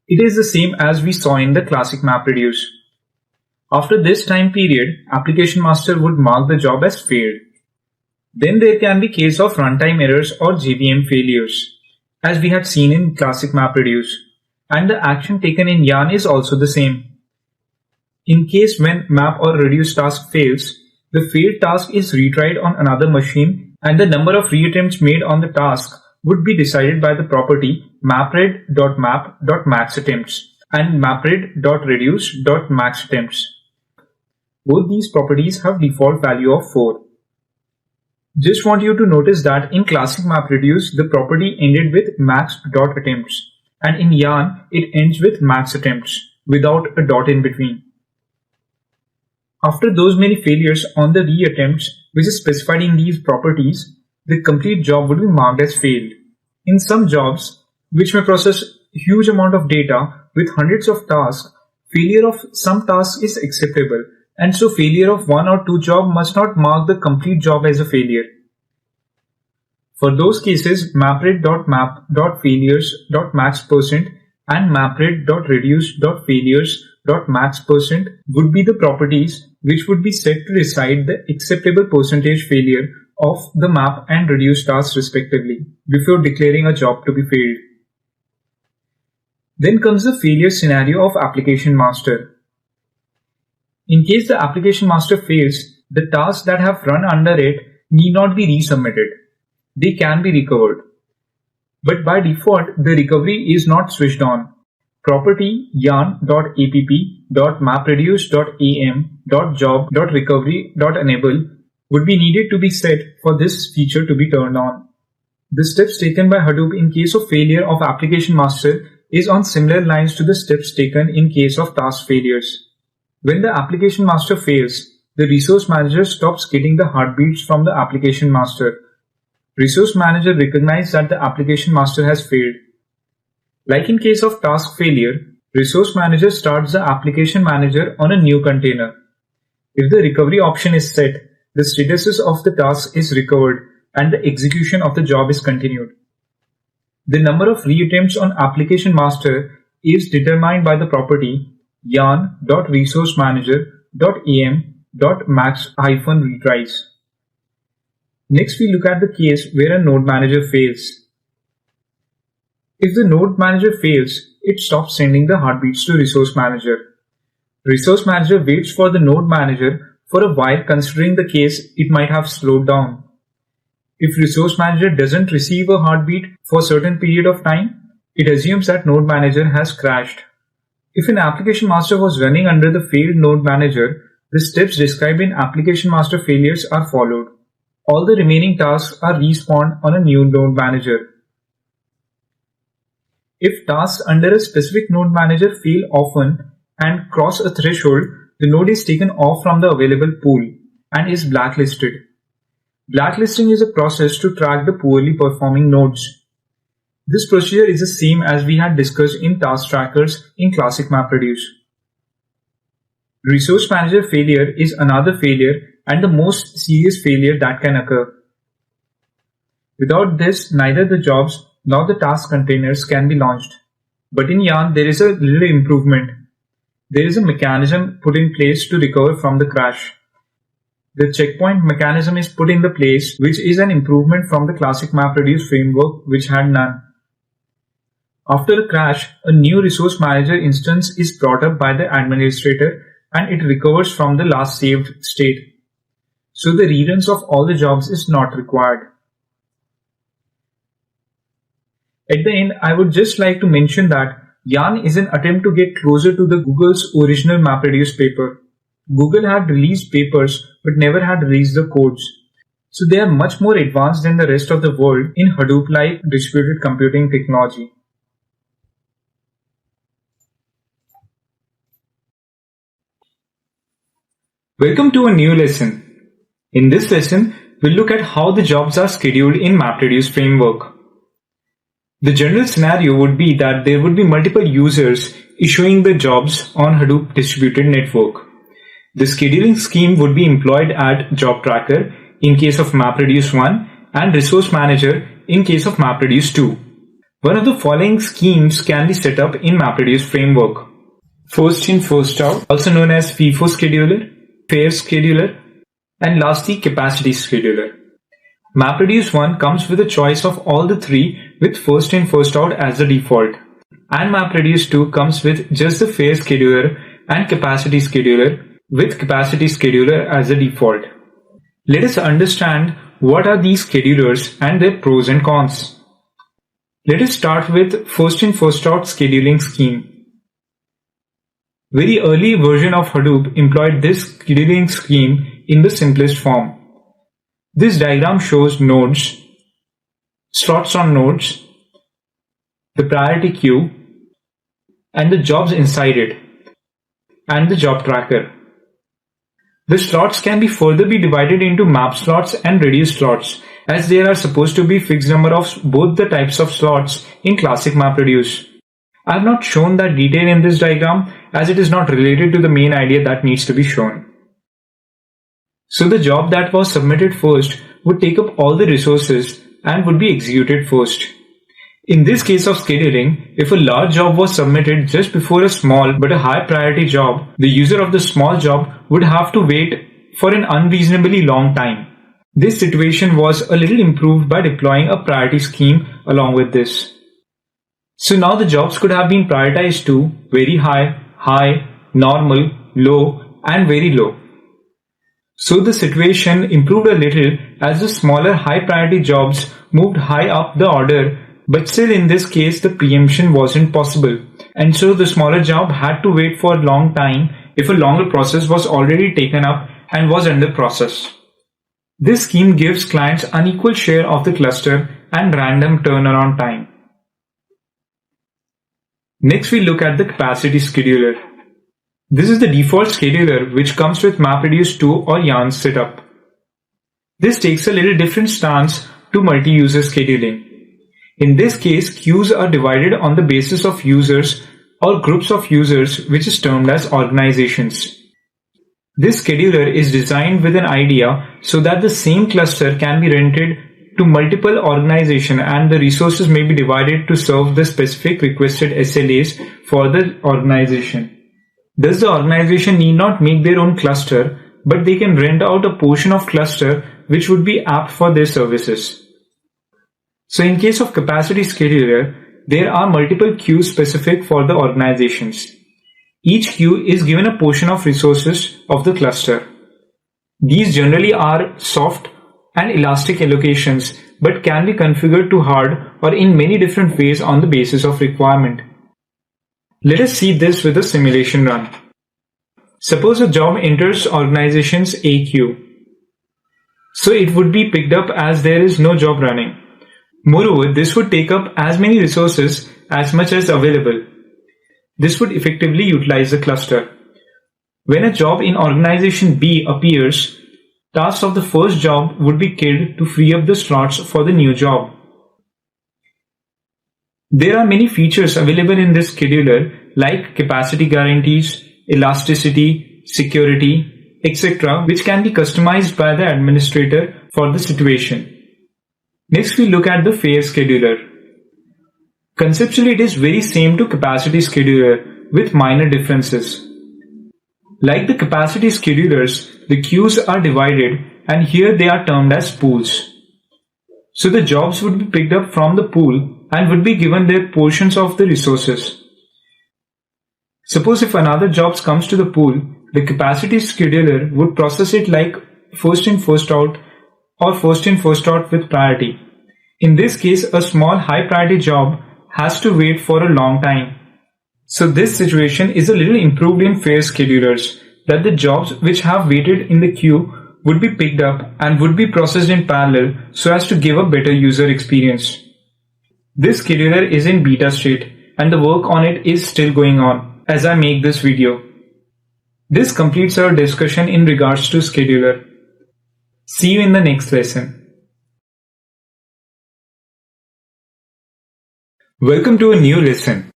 It is the same as we saw in the classic MapReduce. After this time period, application master would mark the job as failed. Then there can be case of runtime errors or JVM failures, as we had seen in classic MapReduce, and the action taken in yarn is also the same. In case when map or reduce task fails, the failed task is retried on another machine, and the number of reattempts made on the task would be decided by the property mapred.map.maxattempts and mapred.reduce.maxattempts. Both these properties have default value of 4. Just want you to notice that in classic MapReduce, the property ended with max.attempts, and in yarn, it ends with maxattempts without a dot in between. After those many failures on the reattempts, which is specified in these properties, the complete job would be marked as failed. In some jobs, which may process a huge amount of data with hundreds of tasks, failure of some tasks is acceptable, and so failure of 1 or 2 jobs must not mark the complete job as a failure. For those cases, mapred.map.failures.max% and mapred.reduce.failures.max% would be the properties which would be set to decide the acceptable percentage failure of the map and reduce tasks respectively before declaring a job to be failed. Then comes the failure scenario of application master. In case the application master fails, the tasks that have run under it need not be resubmitted. They can be recovered. But by default, the recovery is not switched on. Property yarn.app.mapreduce.am.job.recovery.enable would be needed to be set for this feature to be turned on. The steps taken by Hadoop in case of failure of application master is on similar lines to the steps taken in case of task failures. When the application master fails, the resource manager stops getting the heartbeats from the application master. Resource manager recognizes that the application master has failed. Like in case of task failure, Resource manager starts the application manager on a new container. If the recovery option is set, the status of the task is recovered and the execution of the job is continued. The number of reattempts on application master is determined by the property yarn.resourcemanager.am.max-retries. Next, we look at the case where a node manager fails. If the node manager fails, it stops sending the heartbeats to resource manager. Resource manager waits for the node manager for a while, considering the case it might have slowed down. If resource manager doesn't receive a heartbeat for a certain period of time, it assumes that node manager has crashed. If an application master was running under the failed node manager, the steps described in application master failures are followed. All the remaining tasks are respawned on a new node manager. If tasks under a specific node manager fail often and cross a threshold, the node is taken off from the available pool and is blacklisted. Blacklisting is a process to track the poorly performing nodes. This procedure is the same as we had discussed in task trackers in classic MapReduce. Resource manager failure is another failure and the most serious failure that can occur. Without this, neither the jobs nor the task containers can be launched. But in Yarn, there is a little improvement. There is a mechanism put in place to recover from the crash. The checkpoint mechanism is put in the place, which is an improvement from the classic MapReduce framework, which had none. After a crash, a new resource manager instance is brought up by the administrator and it recovers from the last saved state. So the reruns of all the jobs is not required. At the end, I would just like to mention that Yarn is an attempt to get closer to the Google's original MapReduce paper. Google had released papers but never had released the codes. So they are much more advanced than the rest of the world in Hadoop-like distributed computing technology. Welcome to a new lesson. In this lesson, we'll look at how the jobs are scheduled in MapReduce framework. The general scenario would be that there would be multiple users issuing the jobs on Hadoop distributed network. The scheduling scheme would be employed at job tracker in case of MapReduce 1 and resource manager in case of MapReduce 2. One of the following schemes can be set up in MapReduce framework. First in, first out, also known as FIFO scheduler, fair scheduler, and lastly capacity scheduler. MapReduce 1 comes with a choice of all the three with first in, first out as the default. And MapReduce 2 comes with just the fair scheduler and capacity scheduler with capacity scheduler as the default. Let us understand what are these schedulers and their pros and cons. Let us start with first in, first out scheduling scheme. Very early version of Hadoop employed this scheduling scheme in the simplest form. This diagram shows nodes, slots on nodes, the priority queue, and the jobs inside it, and the job tracker. The slots can be further be divided into map slots and reduced slots, as there are supposed to be fixed number of both the types of slots in classic MapReduce. I have not shown that detail in this diagram as it is not related to the main idea that needs to be shown. So the job that was submitted first would take up all the resources and would be executed first. In this case of scheduling, if a large job was submitted just before a small but a high priority job, the user of the small job would have to wait for an unreasonably long time. This situation was a little improved by deploying a priority scheme along with this. So now the jobs could have been prioritized to very high, high, normal, low, and very low. So the situation improved a little as the smaller high priority jobs moved high up the order, but still in this case the preemption wasn't possible, and so the smaller job had to wait for a long time if a longer process was already taken up and was under process. This scheme gives clients unequal share of the cluster and random turnaround time. Next we look at the capacity scheduler. This is the default scheduler which comes with MapReduce 2 or Yarn setup. This takes a little different stance to multi-user scheduling. In this case, queues are divided on the basis of users or groups of users, which is termed as organizations. This scheduler is designed with an idea so that the same cluster can be rented to multiple organizations and the resources may be divided to serve the specific requested SLAs for the organization. Thus, the organization need not make their own cluster, but they can rent out a portion of cluster which would be apt for their services. So in case of capacity scheduler, there are multiple queues specific for the organizations. Each queue is given a portion of resources of the cluster. These generally are soft and elastic allocations, but can be configured to hard or in many different ways on the basis of requirement. Let us see this with a simulation run. Suppose a job enters organization's A queue. So it would be picked up as there is no job running. Moreover, this would take up as many resources as much as available. This would effectively utilize the cluster. When a job in organization B appears, tasks of the first job would be killed to free up the slots for the new job. There are many features available in this scheduler like capacity guarantees, elasticity, security, etc., which can be customized by the administrator for the situation. Next, we look at the fair scheduler. Conceptually, it is very same to capacity scheduler with minor differences. Like the capacity schedulers, the queues are divided and here they are termed as pools. So the jobs would be picked up from the pool and would be given their portions of the resources. Suppose if another job comes to the pool, the capacity scheduler would process it like first in first out or first in first out with priority. In this case, a small high priority job has to wait for a long time. So this situation is a little improved in fair schedulers, that the jobs which have waited in the queue would be picked up and would be processed in parallel so as to give a better user experience. This scheduler is in beta state and the work on it is still going on as I make this video. This completes our discussion in regards to scheduler. See you in the next lesson. Welcome to a new lesson.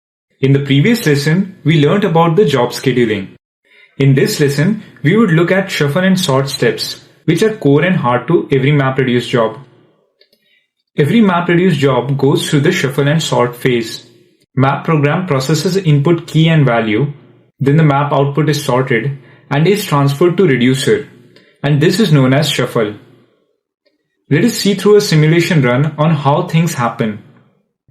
In the previous lesson, we learnt about the job scheduling. In this lesson, we would look at shuffle and sort steps, which are core and hard to every MapReduce job. Every MapReduce job goes through the shuffle and sort phase. Map program processes input key and value, then the map output is sorted and is transferred to reducer, and this is known as shuffle. Let us see through a simulation run on how things happen.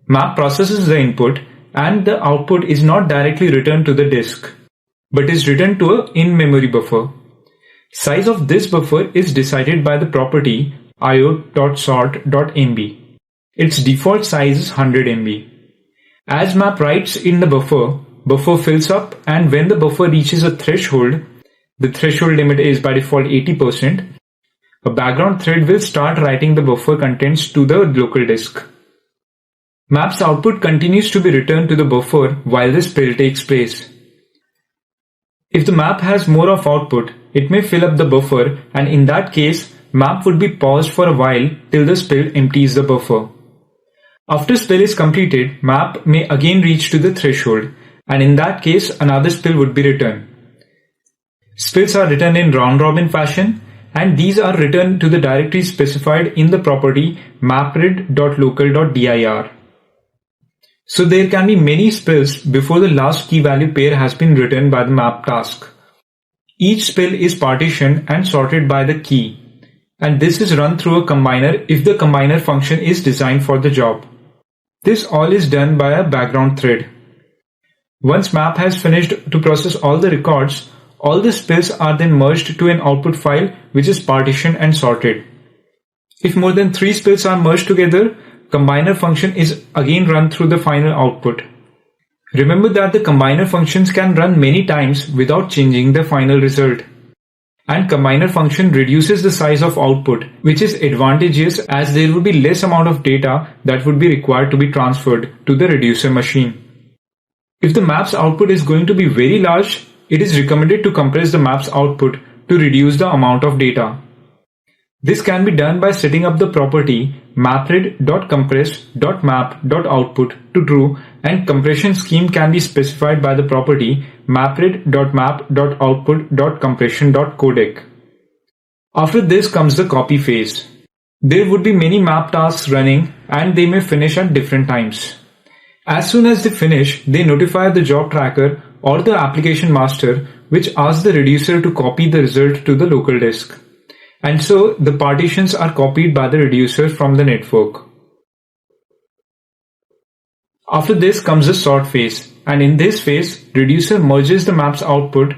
Map processes the input and the output is not directly returned to the disk, but is written to a in-memory buffer. Size of this buffer is decided by the property io.sort.mb. Its default size is 100 MB. As map writes in the buffer fills up, and when the buffer reaches a threshold, the threshold limit is by default 80%, a background thread will start writing the buffer contents to the local disk. Map's output continues to be returned to the buffer while the spill takes place. If the map has more of output, it may fill up the buffer, and in that case, map would be paused for a while till the spill empties the buffer. After spill is completed, map may again reach to the threshold, and in that case, another spill would be returned. Spills are written in round-robin fashion, and these are written to the directory specified in the property mapred.local.dir. So there can be many spills before the last key value pair has been written by the map task. Each spill is partitioned and sorted by the key, and this is run through a combiner if the combiner function is designed for the job. This all is done by a background thread. Once map has finished to process all the records, all the spills are then merged to an output file which is partitioned and sorted. If more than 3 spills are merged together, combiner function is again run through the final output. Remember that the combiner functions can run many times without changing the final result. And combiner function reduces the size of output, which is advantageous as there would be less amount of data that would be required to be transferred to the reducer machine. If the map's output is going to be very large, it is recommended to compress the map's output to reduce the amount of data. This can be done by setting up the property mapred.compress.map.output to true, and compression scheme can be specified by the property mapred.map.output.compression.codec. After this comes the copy phase. There would be many map tasks running and they may finish at different times. As soon as they finish, they notify the job tracker or the application master, which asks the reducer to copy the result to the local disk. And so the partitions are copied by the reducer from the network. After this comes the sort phase, and in this phase, reducer merges the map's output,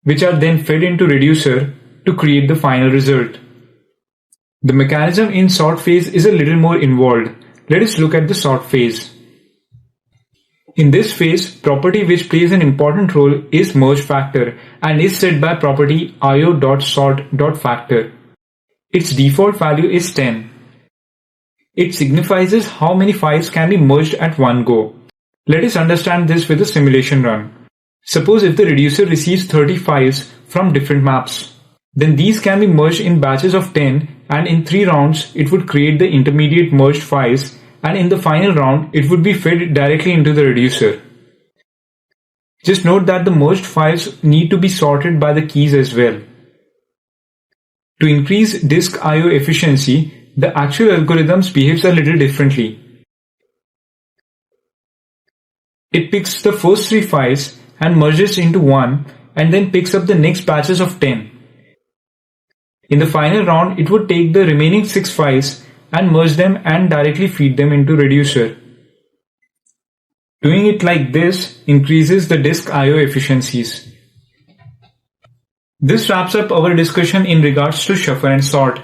which are then fed into reducer to create the final result. The mechanism in sort phase is a little more involved. Let us look at the sort phase. In this phase, property which plays an important role is merge factor and is set by property io.sort.factor. Its default value is 10. It signifies how many files can be merged at one go. Let us understand this with a simulation run. Suppose if the reducer receives 30 files from different maps, then these can be merged in batches of 10, and in 3 rounds it would create the intermediate merged files, and in the final round it would be fed directly into the reducer. Just note that the merged files need to be sorted by the keys as well. To increase disk I/O efficiency, the actual algorithms behaves a little differently. It picks the first 3 files and merges into one, and then picks up the next batches of 10. In the final round, it would take the remaining 6 files and merge them and directly feed them into reducer. Doing it like this increases the disk I/O efficiencies. This wraps up our discussion in regards to shuffle and sort.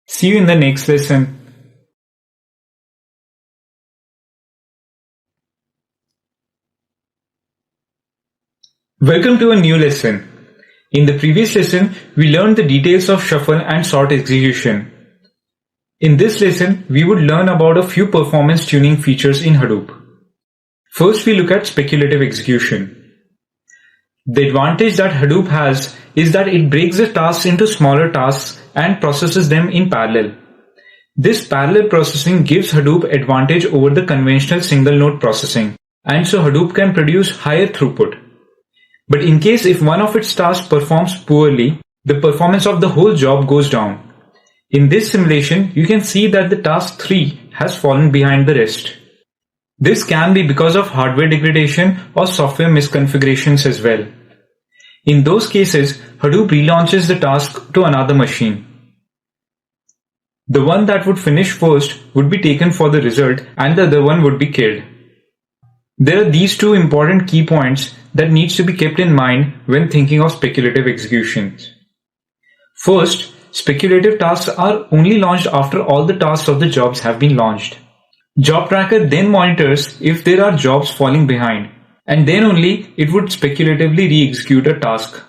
See you in the next lesson. Welcome to a new lesson. In the previous lesson, we learned the details of shuffle and sort execution. In this lesson, we would learn about a few performance tuning features in Hadoop. First, we look at speculative execution. The advantage that Hadoop has is that it breaks the tasks into smaller tasks and processes them in parallel. This parallel processing gives Hadoop advantage over the conventional single node processing, and so Hadoop can produce higher throughput. But in case if one of its tasks performs poorly, the performance of the whole job goes down. In this simulation, you can see that the task 3 has fallen behind the rest. This can be because of hardware degradation or software misconfigurations as well. In those cases, Hadoop relaunches the task to another machine. The one that would finish first would be taken for the result and the other one would be killed. There are these 2 important key points that needs to be kept in mind when thinking of speculative executions. First, speculative tasks are only launched after all the tasks of the jobs have been launched. Job tracker then monitors if there are jobs falling behind, and then only it would speculatively re-execute a task.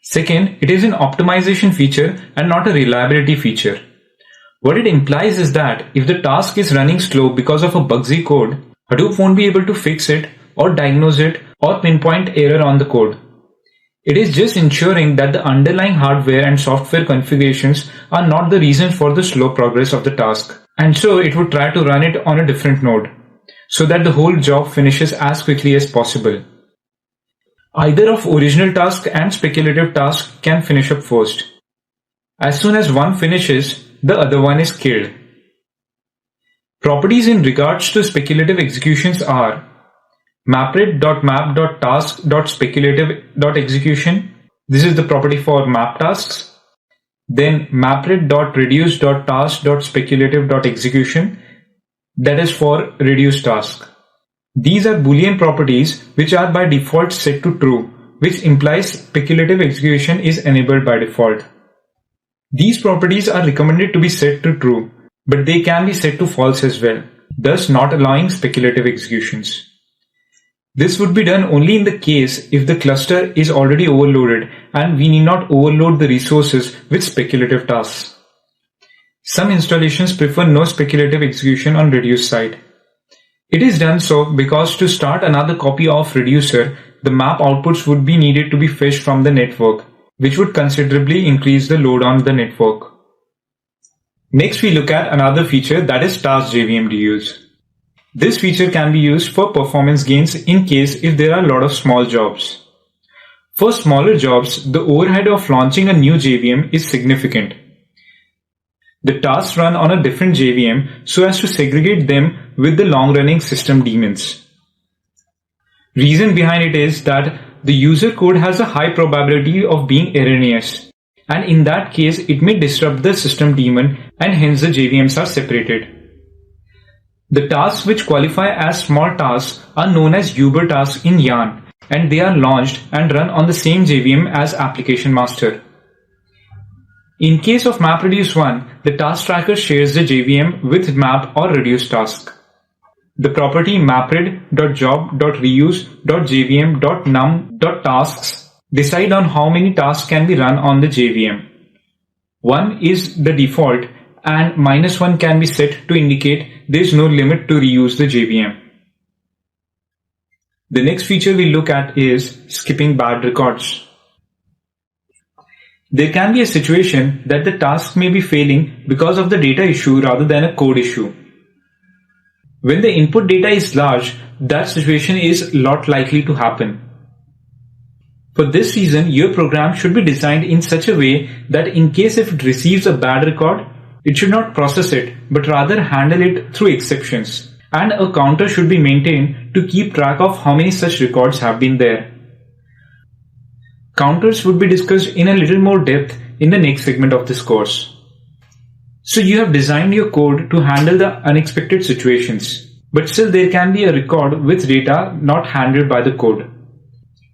Second, it is an optimization feature and not a reliability feature. What it implies is that if the task is running slow because of a bugsy code, Hadoop won't be able to fix it or diagnose it or pinpoint error on the code. It is just ensuring that the underlying hardware and software configurations are not the reason for the slow progress of the task, and so it would try to run it on a different node, so that the whole job finishes as quickly as possible. Either of original task and speculative task can finish up first. As soon as one finishes, the other one is killed. Properties in regards to speculative executions are mapred.map.task.speculative.execution. This is the property for map tasks. Then mapred.reduce.task.speculative.execution. That is for reduce task. These are Boolean properties which are by default set to true, which implies speculative execution is enabled by default. These properties are recommended to be set to true, but they can be set to false as well, thus not allowing speculative executions. This would be done only in the case if the cluster is already overloaded and we need not overload the resources with speculative tasks. Some installations prefer no speculative execution on reduce side. It is done so because to start another copy of reducer, the map outputs would be needed to be fetched from the network, which would considerably increase the load on the network. Next, we look at another feature, that is task JVM reuse. This feature can be used for performance gains in case if there are a lot of small jobs. For smaller jobs, the overhead of launching a new JVM is significant. The tasks run on a different JVM so as to segregate them with the long-running system daemons. Reason behind it is that the user code has a high probability of being erroneous, and in that case it may disrupt the system daemon and hence the JVMs are separated. The tasks which qualify as small tasks are known as Uber tasks in Yarn, and they are launched and run on the same JVM as application master. In case of MapReduce1, the task tracker shares the JVM with map or reduce task. The property mapred.job.reuse.jvm.num.tasks decide on how many tasks can be run on the JVM. 1 is the default and -1 can be set to indicate there is no limit to reuse the JVM. The next feature we look at is skipping bad records. There can be a situation that the task may be failing because of the data issue rather than a code issue. When the input data is large, that situation is not likely to happen. For this reason, your program should be designed in such a way that in case if it receives a bad record, it should not process it, but rather handle it through exceptions. And a counter should be maintained to keep track of how many such records have been there. Counters would be discussed in a little more depth in the next segment of this course. So you have designed your code to handle the unexpected situations, but still there can be a record with data not handled by the code.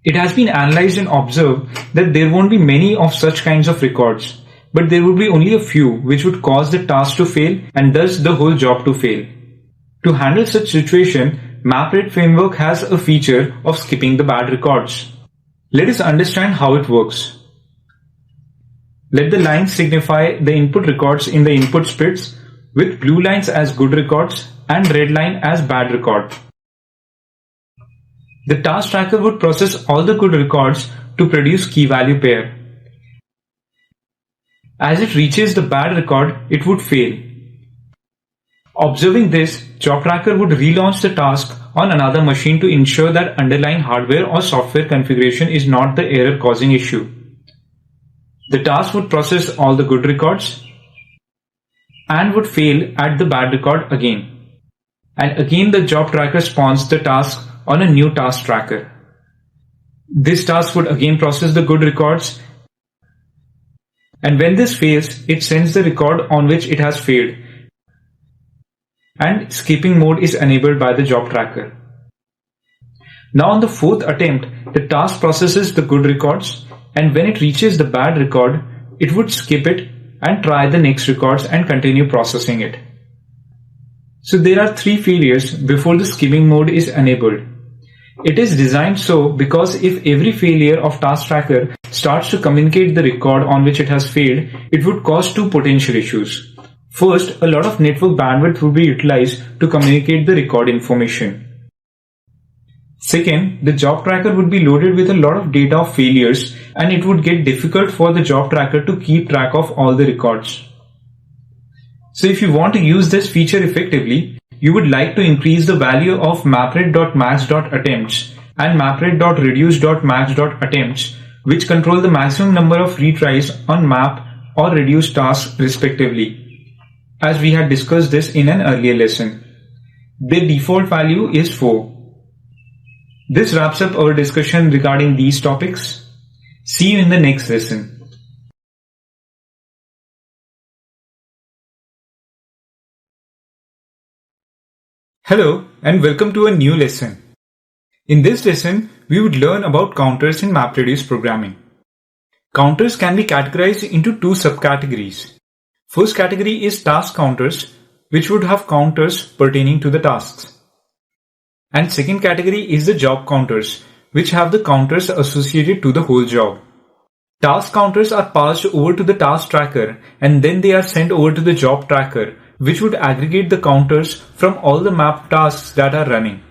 It has been analyzed and observed that there won't be many of such kinds of records, but there would be only a few which would cause the task to fail and thus the whole job to fail. To handle such situation, MapRed framework has a feature of skipping the bad records. Let us understand how it works. Let the lines signify the input records in the input splits, with blue lines as good records and red line as bad record. The task tracker would process all the good records to produce key value pair. As it reaches the bad record, it would fail. Observing this, job tracker would relaunch the task on another machine to ensure that underlying hardware or software configuration is not the error causing issue. The task would process all the good records and would fail at the bad record again. And again the job tracker spawns the task on a new task tracker. This task would again process the good records, and when this fails, it sends the record on which it has failed, and skipping mode is enabled by the job tracker. Now on the fourth attempt, the task processes the good records, and when it reaches the bad record, it would skip it and try the next records and continue processing it. So there are 3 failures before the skipping mode is enabled. It is designed so because if every failure of task tracker starts to communicate the record on which it has failed, it would cause 2 potential issues. First, a lot of network bandwidth would be utilized to communicate the record information. Second, the job tracker would be loaded with a lot of data of failures, and it would get difficult for the job tracker to keep track of all the records. So if you want to use this feature effectively, you would like to increase the value of mapred.max.attempts and mapred.reduce.max.attempts, which control the maximum number of retries on map or reduce tasks respectively, as we had discussed this in an earlier lesson. The default value is 4. This wraps up our discussion regarding these topics. See you in the next lesson. Hello and welcome to a new lesson. In this lesson, we would learn about counters in MapReduce programming. Counters can be categorized into 2 subcategories. First category is task counters, which would have counters pertaining to the tasks. And second category is the job counters, which have the counters associated to the whole job. Task counters are passed over to the task tracker and then they are sent over to the job tracker, which would aggregate the counters from all the map tasks that are running.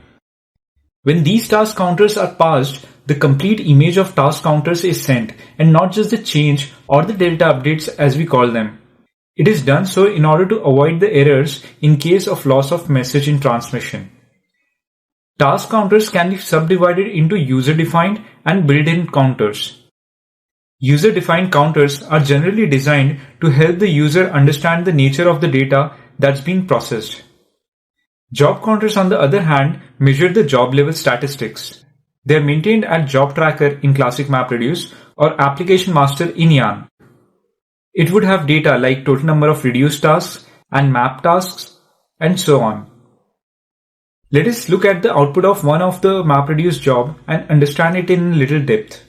When these task counters are passed, the complete image of task counters is sent and not just the change or the delta updates as we call them. It is done so in order to avoid the errors in case of loss of message in transmission. Task counters can be subdivided into user-defined and built-in counters. User-defined counters are generally designed to help the user understand the nature of the data that's being processed. Job counters, on the other hand, measure the job-level statistics. They are maintained at Job Tracker in classic MapReduce or Application Master in Yarn. It would have data like total number of reduced tasks and map tasks and so on. Let us look at the output of one of the MapReduce job and understand it in little depth.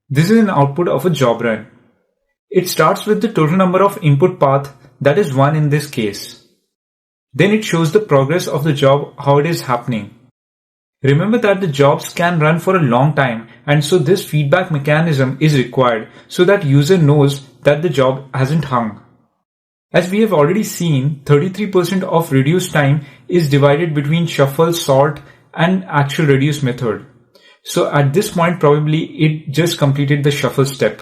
This is an output of a job run. It starts with the total number of input path, that is 1 in this case. Then it shows the progress of the job, how it is happening. Remember that the jobs can run for a long time, and so this feedback mechanism is required so that user knows that the job hasn't hung. As we have already seen, 33% of reduce time is divided between shuffle, sort and actual reduce method. So at this point probably it just completed the shuffle step.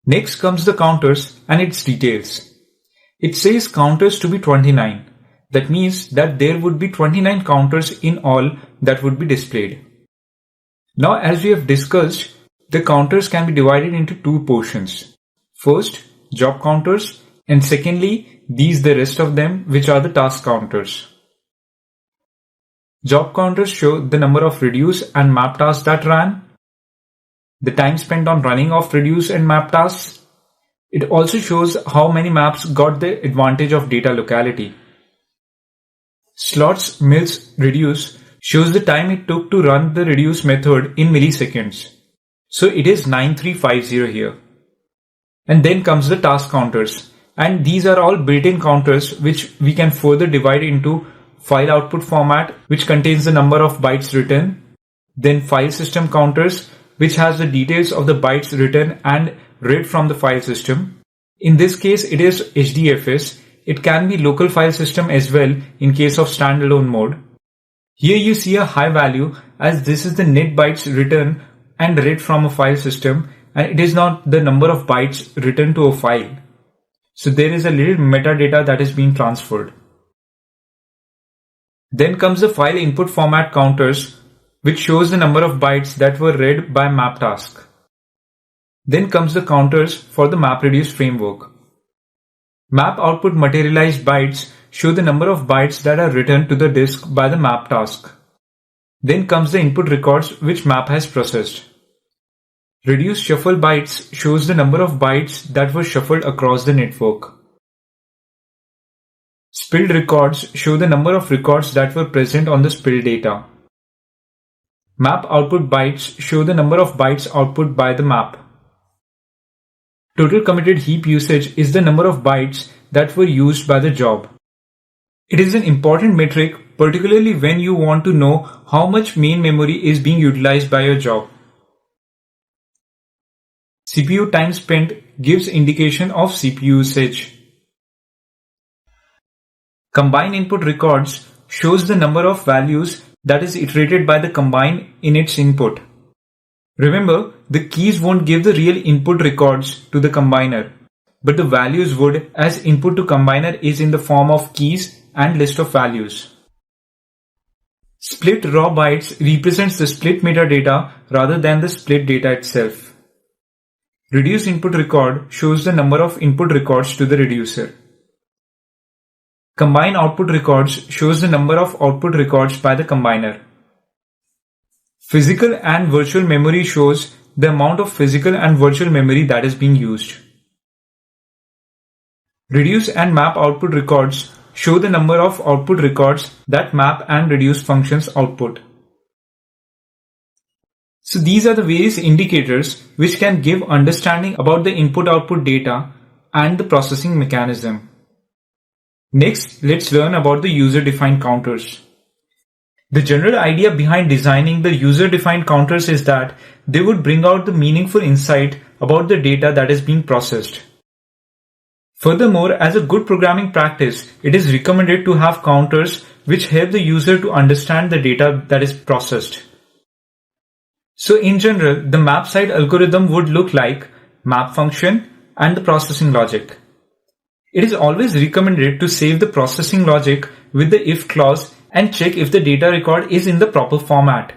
Next comes the counters and its details. It says counters to be 29. That means that there would be 29 counters in all that would be displayed. Now, as we have discussed, the counters can be divided into two portions. First, job counters, and secondly, the rest of them, which are the task counters. Job counters show the number of reduce and map tasks that ran, the time spent on running of reduce and map tasks. It also shows how many maps got the advantage of data locality. Slots mills reduce shows the time it took to run the reduce method in milliseconds. So it is 9350 here. And then comes the task counters. And these are all built-in counters which we can further divide into file output format, which contains the number of bytes written. Then file system counters, which has the details of the bytes written and read from the file system. In this case, it is HDFS. It can be local file system as well in case of standalone mode. Here you see a high value as this is the net bytes written and read from a file system, and it is not the number of bytes written to a file. So there is a little metadata that is being transferred. Then comes the file input format counters, which shows the number of bytes that were read by map task. Then comes the counters for the MapReduce framework. Map output materialized bytes show the number of bytes that are written to the disk by the map task. Then comes the input records which map has processed. Reduce shuffle bytes shows the number of bytes that were shuffled across the network. Spilled records show the number of records that were present on the spilled data. Map output bytes show the number of bytes output by the map. Total committed heap usage is the number of bytes that were used by the job. It is an important metric, particularly when you want to know how much main memory is being utilized by your job. CPU time spent gives indication of CPU usage. Combine input records shows the number of values that is iterated by the combine in its input. Remember, the keys won't give the real input records to the combiner, but the values would, as input to combiner is in the form of keys and list of values. Split raw bytes represents the split metadata rather than the split data itself. Reduce input record shows the number of input records to the reducer. Combine output records shows the number of output records by the combiner. Physical and virtual memory shows the amount of physical and virtual memory that is being used. Reduce and map output records show the number of output records that map and reduce functions output. So these are the various indicators which can give understanding about the input-output data and the processing mechanism. Next, let's learn about the user-defined counters. The general idea behind designing the user-defined counters is that they would bring out the meaningful insight about the data that is being processed. Furthermore, as a good programming practice, it is recommended to have counters which help the user to understand the data that is processed. So in general, the map side algorithm would look like map function and the processing logic. It is always recommended to save the processing logic with the if clause and check if the data record is in the proper format.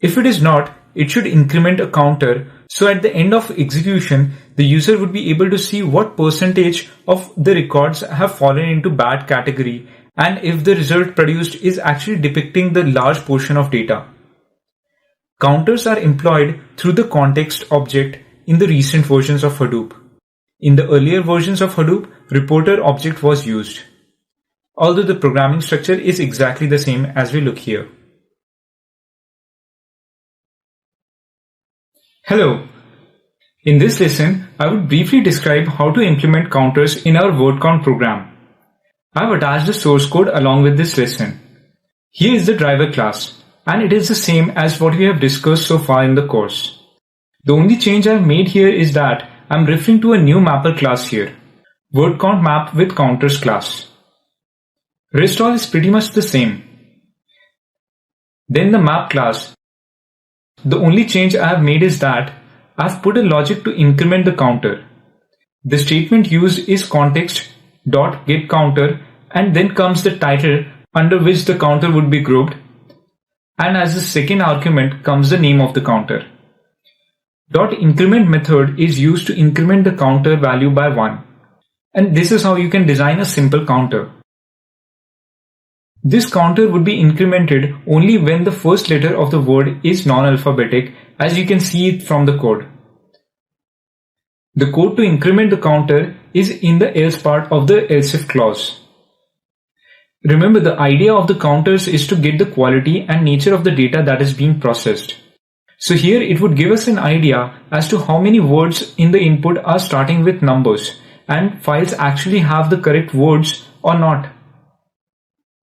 If it is not, it should increment a counter, so at the end of execution, the user would be able to see what percentage of the records have fallen into bad category and if the result produced is actually depicting the large portion of data. Counters are employed through the context object in the recent versions of Hadoop. In the earlier versions of Hadoop, reporter object was used, although the programming structure is exactly the same as we look here. Hello. In this lesson, I would briefly describe how to implement counters in our word count program. I have attached the source code along with this lesson. Here is the driver class, and it is the same as what we have discussed so far in the course. The only change I have made here is that I am referring to a new mapper class here, word count map with counters class. Rest all is pretty much the same. Then the map class. The only change I have made is that I have put a logic to increment the counter. The statement used is context.getCounter, and then comes the title under which the counter would be grouped, and as the second argument comes the name of the counter. .increment method is used to increment the counter value by 1, and this is how you can design a simple counter. This counter would be incremented only when the first letter of the word is non-alphabetic, as you can see it from the code. The code to increment the counter is in the else part of the else if clause. Remember, the idea of the counters is to get the quality and nature of the data that is being processed. So here it would give us an idea as to how many words in the input are starting with numbers and files actually have the correct words or not.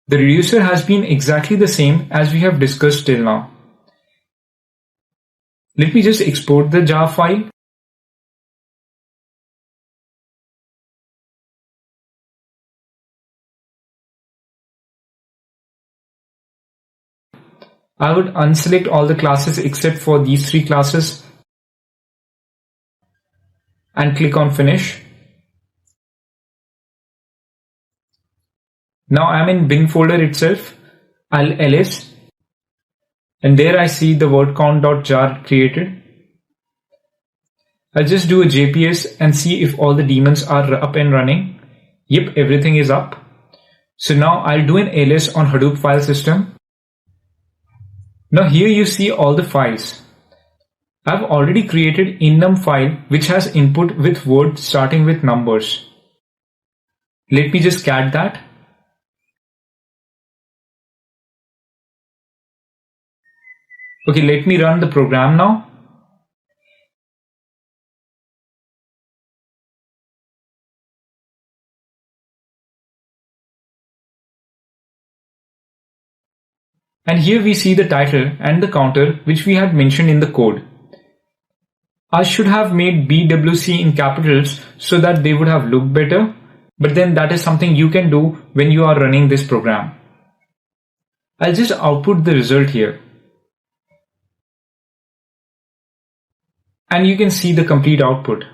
The reducer has been exactly the same as we have discussed till now. Let me just export the jar file. I would unselect all the classes except for these 3 classes and click on Finish. Now I am in bin folder itself. I'll ls, and there I see the word count.jar created. I'll just do a JPS and see if all the daemons are up and running. Yep, everything is up. So now I'll do an ls on Hadoop file system. Now here you see all the files. I've already created innum file which has input with words starting with numbers. Let me just cat that. Okay, let me run the program now. And here we see the title and the counter which we had mentioned in the code. I should have made BWC in capitals so that they would have looked better, but then that is something you can do when you are running this program. I'll just output the result here. And you can see the complete output.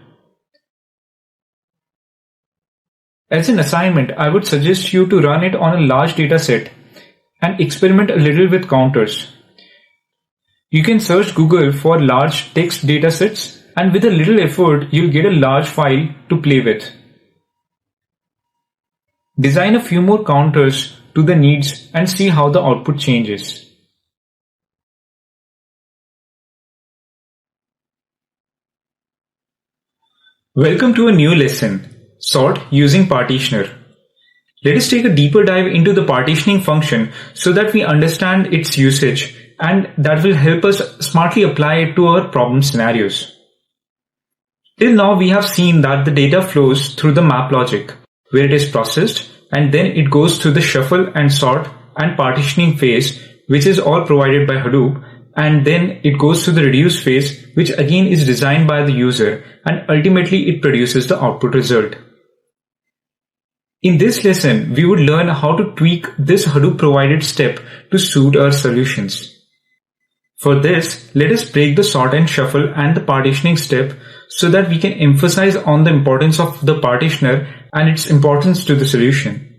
As an assignment, I would suggest you to run it on a large data set and experiment a little with counters. You can search Google for large text data sets, and with a little effort, you'll get a large file to play with. Design a few more counters to the needs and see how the output changes. Welcome to a new lesson, Sort using Partitioner. Let us take a deeper dive into the partitioning function so that we understand its usage, and that will help us smartly apply it to our problem scenarios. Till now we have seen that the data flows through the map logic, where it is processed, and then it goes through the shuffle and sort and partitioning phase, which is all provided by Hadoop, and then it goes through the reduce phase, which again is designed by the user, and ultimately it produces the output result. In this lesson, we would learn how to tweak this Hadoop provided step to suit our solutions. For this, let us break the sort and shuffle and the partitioning step so that we can emphasize on the importance of the partitioner and its importance to the solution.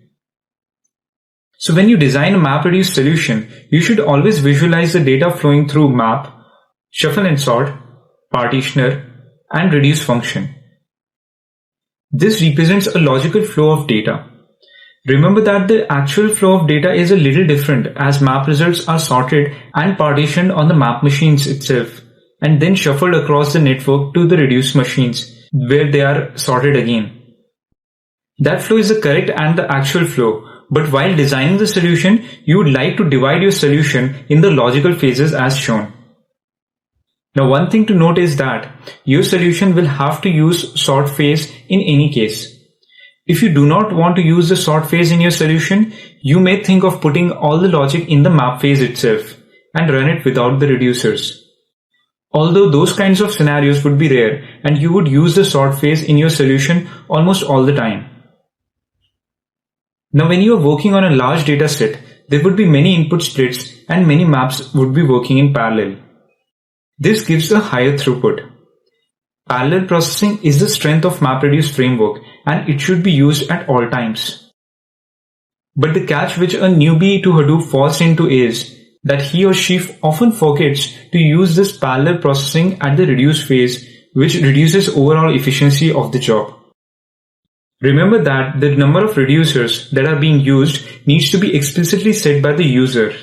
So when you design a MapReduce solution, you should always visualize the data flowing through map, shuffle and sort, partitioner, and reduce function. This represents a logical flow of data. Remember that the actual flow of data is a little different, as map results are sorted and partitioned on the map machines itself, and then shuffled across the network to the reduce machines, where they are sorted again. That flow is the correct and the actual flow, but while designing the solution, you would like to divide your solution in the logical phases as shown. Now, one thing to note is that your solution will have to use sort phase in any case. If you do not want to use the sort phase in your solution, you may think of putting all the logic in the map phase itself and run it without the reducers. Although those kinds of scenarios would be rare and you would use the sort phase in your solution almost all the time. Now, when you are working on a large data set, there would be many input splits and many maps would be working in parallel. This gives a higher throughput. Parallel processing is the strength of MapReduce framework and it should be used at all times. But the catch which a newbie to Hadoop falls into is that he or she often forgets to use this parallel processing at the reduce phase, which reduces overall efficiency of the job. Remember that the number of reducers that are being used needs to be explicitly set by the user,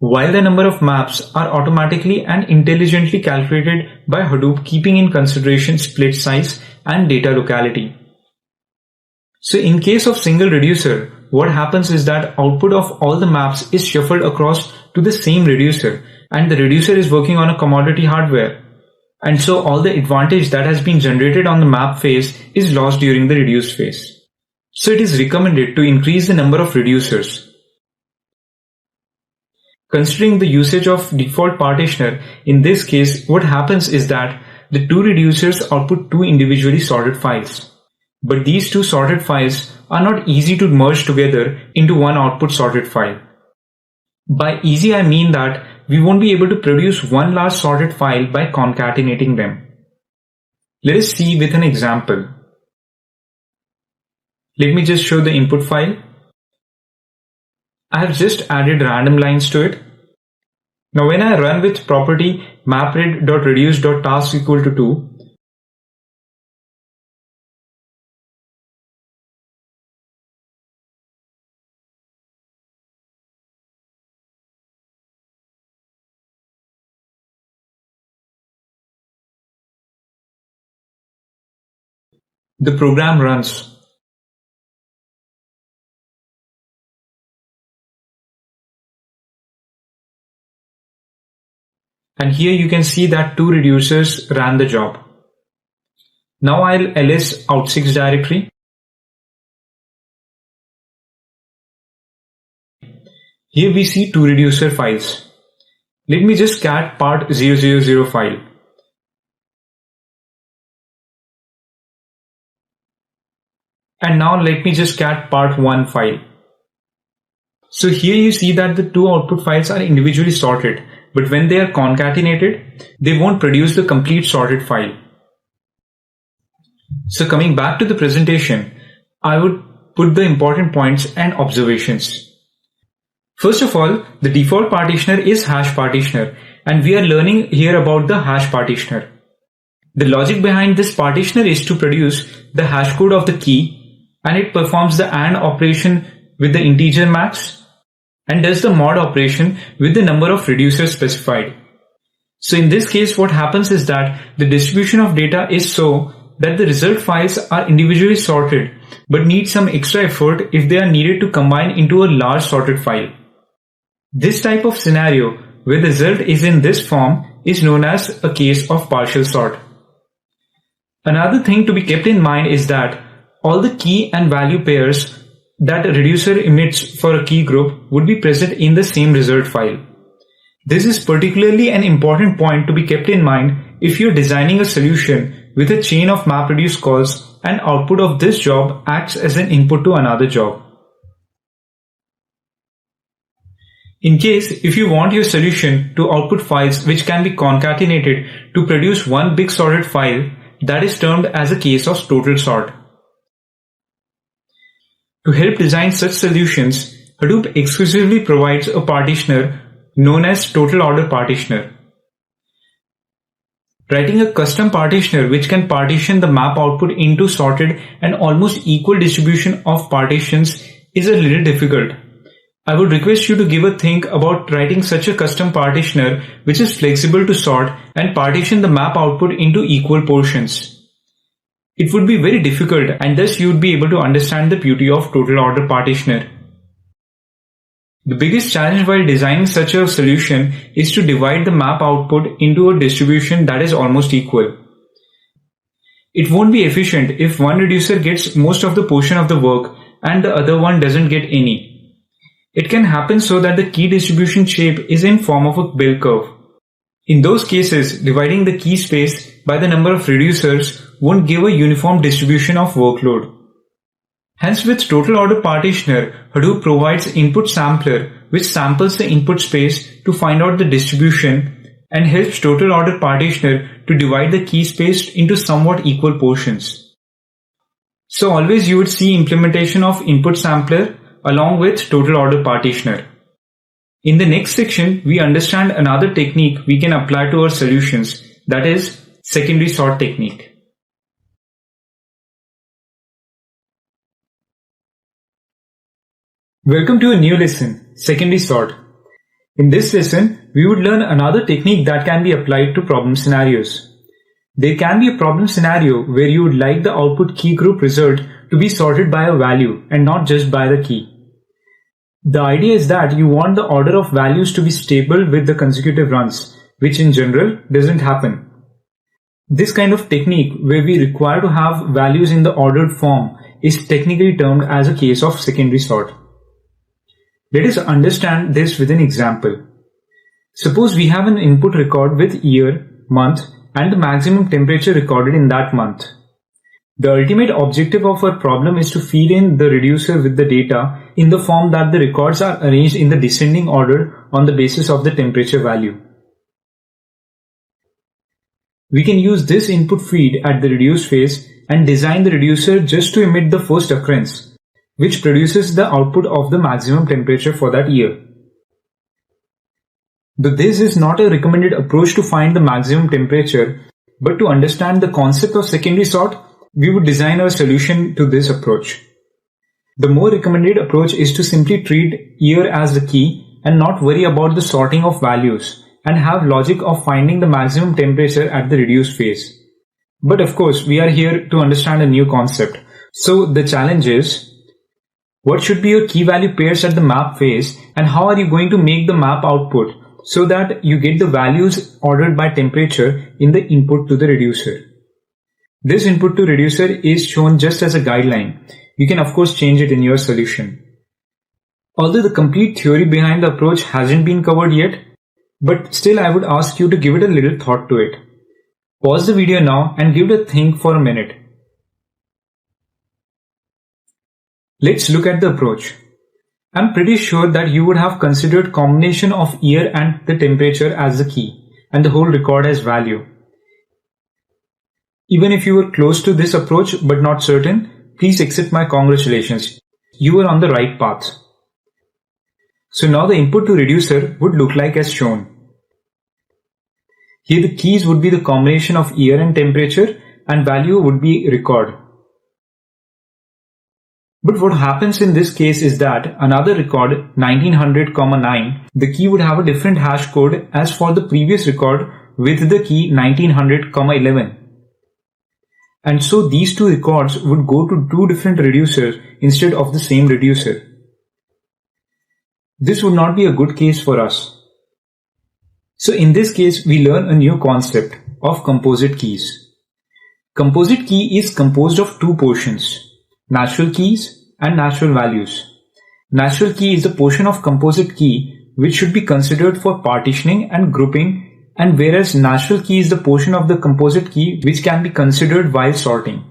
while the number of maps are automatically and intelligently calculated by Hadoop, keeping in consideration split size and data locality. So in case of single reducer, what happens is that output of all the maps is shuffled across to the same reducer, and the reducer is working on a commodity hardware. And so all the advantage that has been generated on the map phase is lost during the reduce phase. So it is recommended to increase the number of reducers. Considering the usage of default partitioner, in this case, what happens is that the two reducers output two individually sorted files. But these two sorted files are not easy to merge together into one output sorted file. By easy, I mean that we won't be able to produce one large sorted file by concatenating them. Let us see with an example. Let me just show the input file. I have just added random lines to it. Now when I run with property mapred.reduce.task equal to 2, the program runs. And here you can see that two reducers ran the job. Now I'll ls out6 directory. Here we see two reducer files. Let me just cat part 000 file. And now let me just cat part 1 file. So here you see that the two output files are individually sorted, but when they are concatenated, they won't produce the complete sorted file. So coming back to the presentation, I would put the important points and observations. First of all, the default partitioner is hash partitioner, and we are learning here about the hash partitioner. The logic behind this partitioner is to produce the hash code of the key, and it performs the AND operation with the integer max and does the mod operation with the number of reducers specified. So in this case, what happens is that the distribution of data is so that the result files are individually sorted but need some extra effort if they are needed to combine into a large sorted file. This type of scenario where the result is in this form is known as a case of partial sort. Another thing to be kept in mind is that all the key and value pairs that a reducer emits for a key group would be present in the same result file. This is particularly an important point to be kept in mind if you're designing a solution with a chain of MapReduce calls and output of this job acts as an input to another job. In case if you want your solution to output files which can be concatenated to produce one big sorted file, that is termed as a case of total sort. To help design such solutions, Hadoop exclusively provides a partitioner known as total order partitioner. Writing a custom partitioner which can partition the map output into sorted and almost equal distribution of partitions is a little difficult. I would request you to give a think about writing such a custom partitioner which is flexible to sort and partition the map output into equal portions. It would be very difficult, and thus you would be able to understand the beauty of total order partitioner. The biggest challenge while designing such a solution is to divide the map output into a distribution that is almost equal. It won't be efficient if one reducer gets most of the portion of the work and the other one doesn't get any. It can happen so that the key distribution shape is in form of a bell curve. In those cases, dividing the key space by the number of reducers won't give a uniform distribution of workload. Hence, with total order partitioner, Hadoop provides input sampler which samples the input space to find out the distribution and helps total order partitioner to divide the key space into somewhat equal portions. So always you would see implementation of input sampler along with total order partitioner. In the next section, we understand another technique we can apply to our solutions, that is secondary sort technique. Welcome to a new lesson, secondary sort. In this lesson, we would learn another technique that can be applied to problem scenarios. There can be a problem scenario where you would like the output key group result to be sorted by a value and not just by the key. The idea is that you want the order of values to be stable with the consecutive runs, which in general doesn't happen. This kind of technique where we require to have values in the ordered form is technically termed as a case of secondary sort. Let us understand this with an example. Suppose we have an input record with year, month, and the maximum temperature recorded in that month. The ultimate objective of our problem is to feed in the reducer with the data in the form that the records are arranged in the descending order on the basis of the temperature value. We can use this input feed at the reduce phase and design the reducer just to emit the first occurrence, which produces the output of the maximum temperature for that year. Though this is not a recommended approach to find the maximum temperature, but to understand the concept of secondary sort, we would design our solution to this approach. The more recommended approach is to simply treat year as the key and not worry about the sorting of values and have logic of finding the maximum temperature at the reduce phase. But of course, we are here to understand a new concept. So the challenge is, what should be your key value pairs at the map phase and how are you going to make the map output so that you get the values ordered by temperature in the input to the reducer. This input to reducer is shown just as a guideline. You can of course change it in your solution. Although the complete theory behind the approach hasn't been covered yet, but still I would ask you to give it a little thought to it. Pause the video now and give it a think for a minute. Let's look at the approach. I'm pretty sure that you would have considered combination of year and the temperature as the key and the whole record as value. Even if you were close to this approach but not certain, please accept my congratulations. You were on the right path. So now the input to reducer would look like as shown. Here the keys would be the combination of year and temperature and value would be record. But what happens in this case is that another record 1900,9, the key would have a different hash code as for the previous record with the key 1900,11. And so these two records would go to two different reducers instead of the same reducer. This would not be a good case for us. So in this case, we learn a new concept of composite keys. Composite key is composed of two portions, natural keys and natural values. Natural key is the portion of composite key which should be considered for partitioning and grouping, and whereas natural key is the portion of the composite key which can be considered while sorting.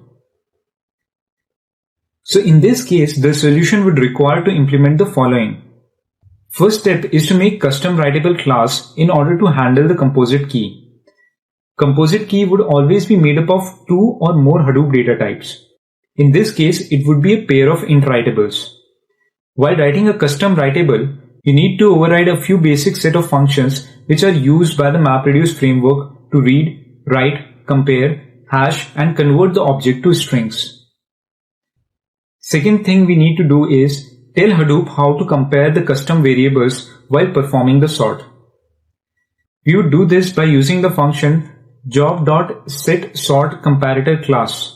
So in this case, the solution would require to implement the following. First step is to make custom writable class in order to handle the composite key. Composite key would always be made up of two or more Hadoop data types. In this case, it would be a pair of int writables. While writing a custom writable, you need to override a few basic set of functions which are used by the MapReduce framework to read, write, compare, hash, and convert the object to strings. Second thing we need to do is tell Hadoop how to compare the custom variables while performing the sort. We would do this by using the function job.setSortComparator class.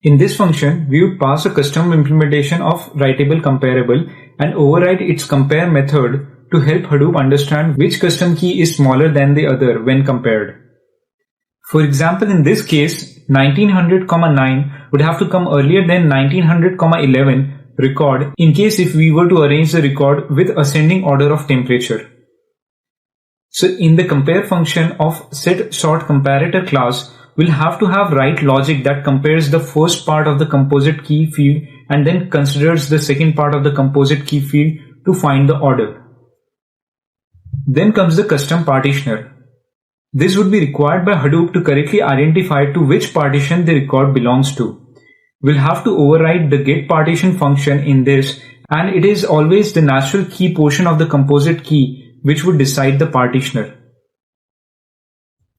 In this function, we would pass a custom implementation of writable comparable and override its compare method to help Hadoop understand which custom key is smaller than the other when compared. For example, in this case, 1900,9 would have to come earlier than 1900,11 record in case if we were to arrange the record with ascending order of temperature. So in the compare function of setSortComparator class, we'll have to have write logic that compares the first part of the composite key field and then considers the second part of the composite key field to find the order. Then comes the custom partitioner. This would be required by Hadoop to correctly identify to which partition the record belongs to. We'll have to override the getPartition function in this, and it is always the natural key portion of the composite key which would decide the partitioner.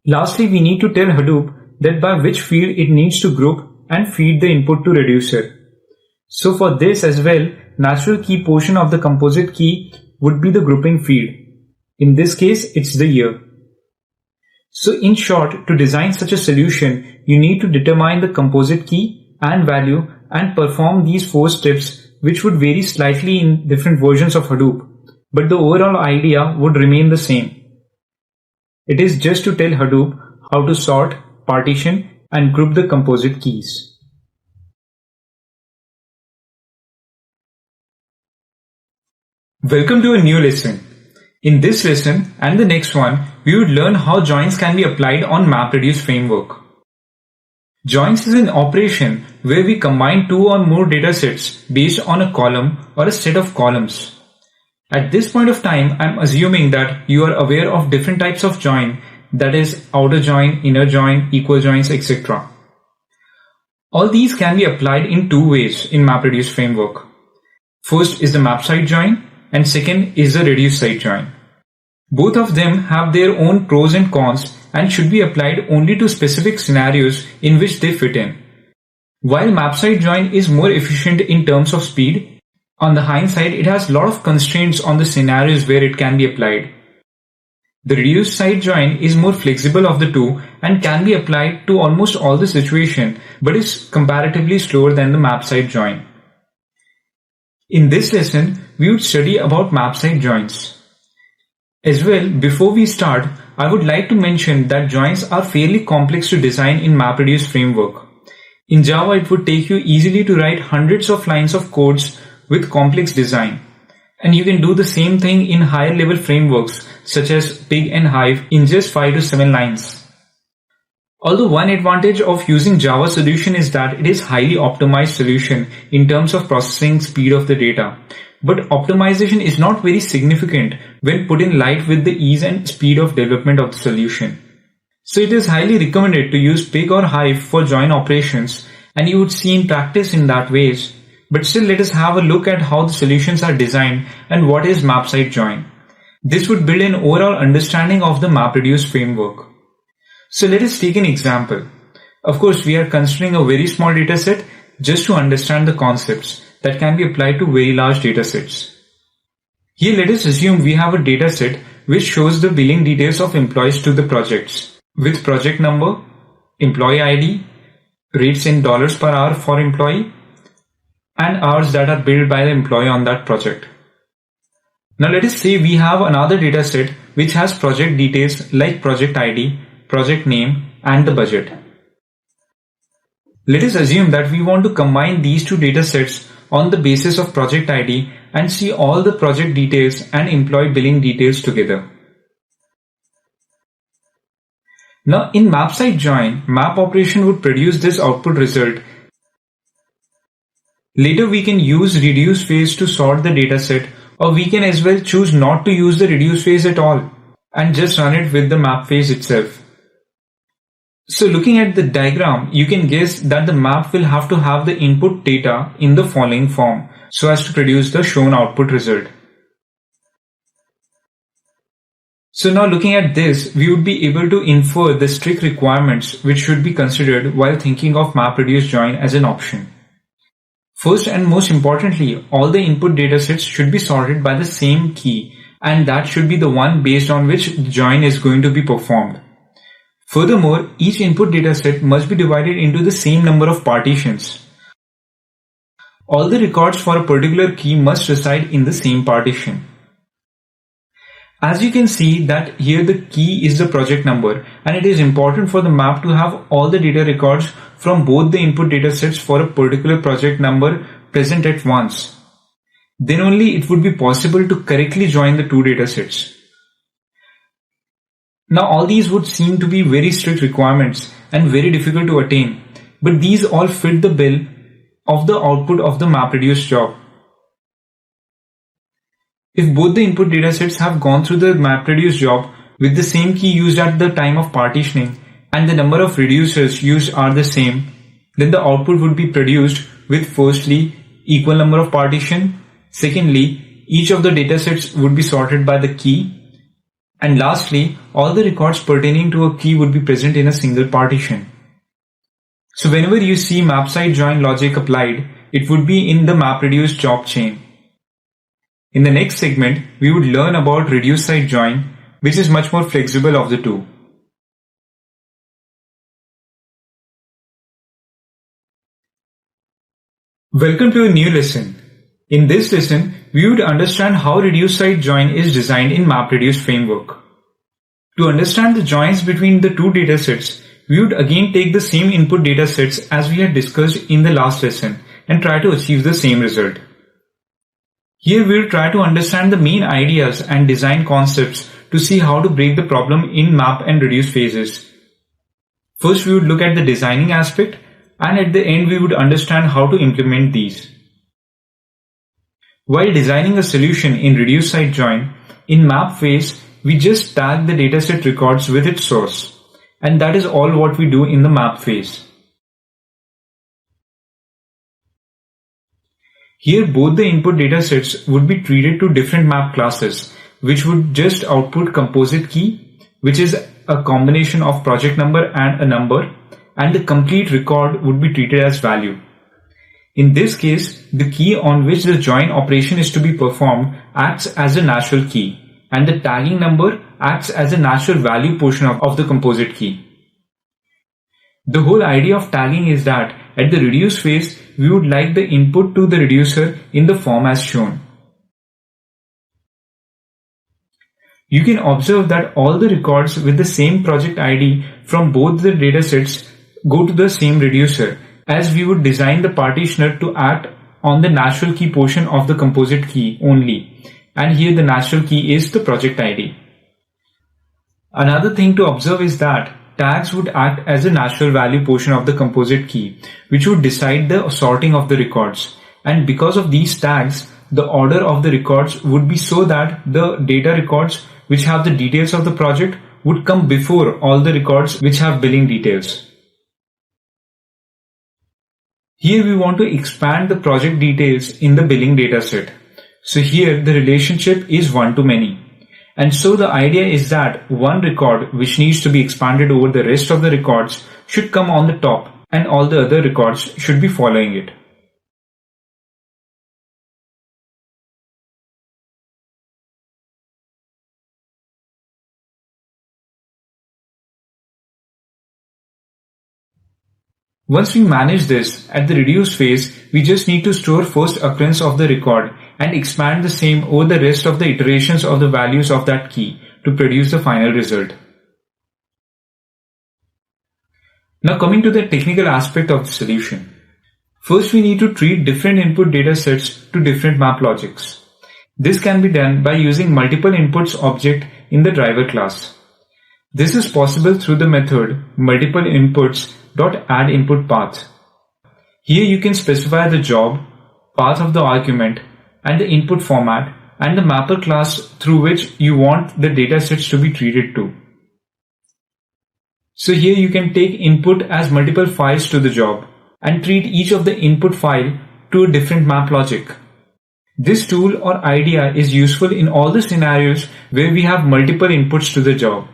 Lastly, we need to tell Hadoop that by which field it needs to group and feed the input to reducer. So for this as well, natural key portion of the composite key would be the grouping field. In this case, it's the year. So in short, to design such a solution, you need to determine the composite key and value and perform these 4 steps, which would vary slightly in different versions of Hadoop, but the overall idea would remain the same. It is just to tell Hadoop how to sort, partition, and group the composite keys. Welcome to a new lesson. In this lesson and the next one, we would learn how joins can be applied on MapReduce framework. Joins is an operation where we combine 2 or more datasets based on a column or a set of columns. At this point of time, I am assuming that you are aware of different types of join, that is outer join, inner join, equal joins, etc. All these can be applied in 2 ways in MapReduce framework. First is the map side join and second is the reduce side join. Both of them have their own pros and cons and should be applied only to specific scenarios in which they fit in. While map side join is more efficient in terms of speed, on the hindsight it has a lot of constraints on the scenarios where it can be applied. The reduce side join is more flexible of the two and can be applied to almost all the situations, but is comparatively slower than the map side join. In this lesson, we would study about map side joins. As well, before we start, I would like to mention that joins are fairly complex to design in MapReduce framework. In Java, it would take you easily to write hundreds of lines of codes with complex design. And you can do the same thing in higher level frameworks such as Pig and Hive in just 5 to 7 lines. Although one advantage of using Java solution is that it is highly optimized solution in terms of processing speed of the data. But optimization is not very significant when put in light with the ease and speed of development of the solution. So it is highly recommended to use Pig or Hive for join operations, and you would see in practice in that ways. But still, let us have a look at how the solutions are designed and what is map side join. This would build an overall understanding of the MapReduce framework. So let us take an example. Of course, we are considering a very small dataset just to understand the concepts that can be applied to very large datasets. Here, let us assume we have a dataset which shows the billing details of employees to the projects with project number, employee ID, rates in dollars per hour for employee, and hours that are billed by the employee on that project. Now let us say we have another dataset which has project details like project ID, project name, and the budget. Let us assume that we want to combine these 2 datasets on the basis of project ID and see all the project details and employee billing details together. Now in map side join, map operation would produce this output result. Later we can use reduce phase to sort the dataset, or we can as well choose not to use the reduce phase at all and just run it with the map phase itself. So So looking at the diagram, you can guess that the map will have to have the input data in the following form so as to produce the shown output result. So now looking at this, we would be able to infer the strict requirements which should be considered while thinking of MapReduce join as an option. First and most importantly, all the input datasets should be sorted by the same key, and that should be the one based on which the join is going to be performed. Furthermore, each input dataset must be divided into the same number of partitions. All the records for a particular key must reside in the same partition. As you can see that here the key is the project number, and it is important for the map to have all the data records from both the input datasets for a particular project number present at once. Then only it would be possible to correctly join the two datasets. Now all these would seem to be very strict requirements and very difficult to attain, but these all fit the bill of the output of the MapReduce job. If both the input datasets have gone through the MapReduce job with the same key used at the time of partitioning and the number of reducers used are the same, then the output would be produced with firstly equal number of partition, secondly each of the datasets would be sorted by the key, and lastly, all the records pertaining to a key would be present in a single partition. So whenever you see map side join logic applied, it would be in the MapReduce job chain. In the next segment, we would learn about reduce side join, which is much more flexible of the two. Welcome to a new lesson. In this lesson, we would understand how reduce side join is designed in MapReduce framework. To understand the joins between the two datasets, we would again take the same input datasets as we had discussed in the last lesson and try to achieve the same result. Here we will try to understand the main ideas and design concepts to see how to break the problem in map and reduce phases. First we would look at the designing aspect, and at the end we would understand how to implement these. While designing a solution in reduce side join, in map phase we just tag the dataset records with its source, and that is all what we do in the map phase. Here both the input datasets would be treated to different map classes, which would just output composite key, which is a combination of project number and a number, and the complete record would be treated as value. In this case, the key on which the join operation is to be performed acts as a natural key, and the tagging number acts as a natural value portion of the composite key. The whole idea of tagging is that at the reduce phase, we would like the input to the reducer in the form as shown. You can observe that all the records with the same project ID from both the datasets go to the same reducer, as we would design the partitioner to act on the natural key portion of the composite key only, and here the natural key is the project ID. Another thing to observe is that tags would act as a natural value portion of the composite key, which would decide the sorting of the records, and because of these tags, the order of the records would be so that the data records which have the details of the project would come before all the records which have billing details. Here we want to expand the project details in the billing dataset. So here the relationship is one to many. And so the idea is that one record which needs to be expanded over the rest of the records should come on the top, and all the other records should be following it. Once we manage this, at the reduce phase, we just need to store first occurrence of the record and expand the same over the rest of the iterations of the values of that key to produce the final result. Now coming to the technical aspect of the solution. First we need to treat different input data sets to different map logics. This can be done by using multiple inputs object in the driver class. This is possible through the method multiple inputs.addInputPath. Here you can specify the job, path of the argument, and the input format, and the mapper class through which you want the datasets to be treated to. So here you can take input as multiple files to the job and treat each of the input file to a different map logic. This tool or idea is useful in all the scenarios where we have multiple inputs to the job.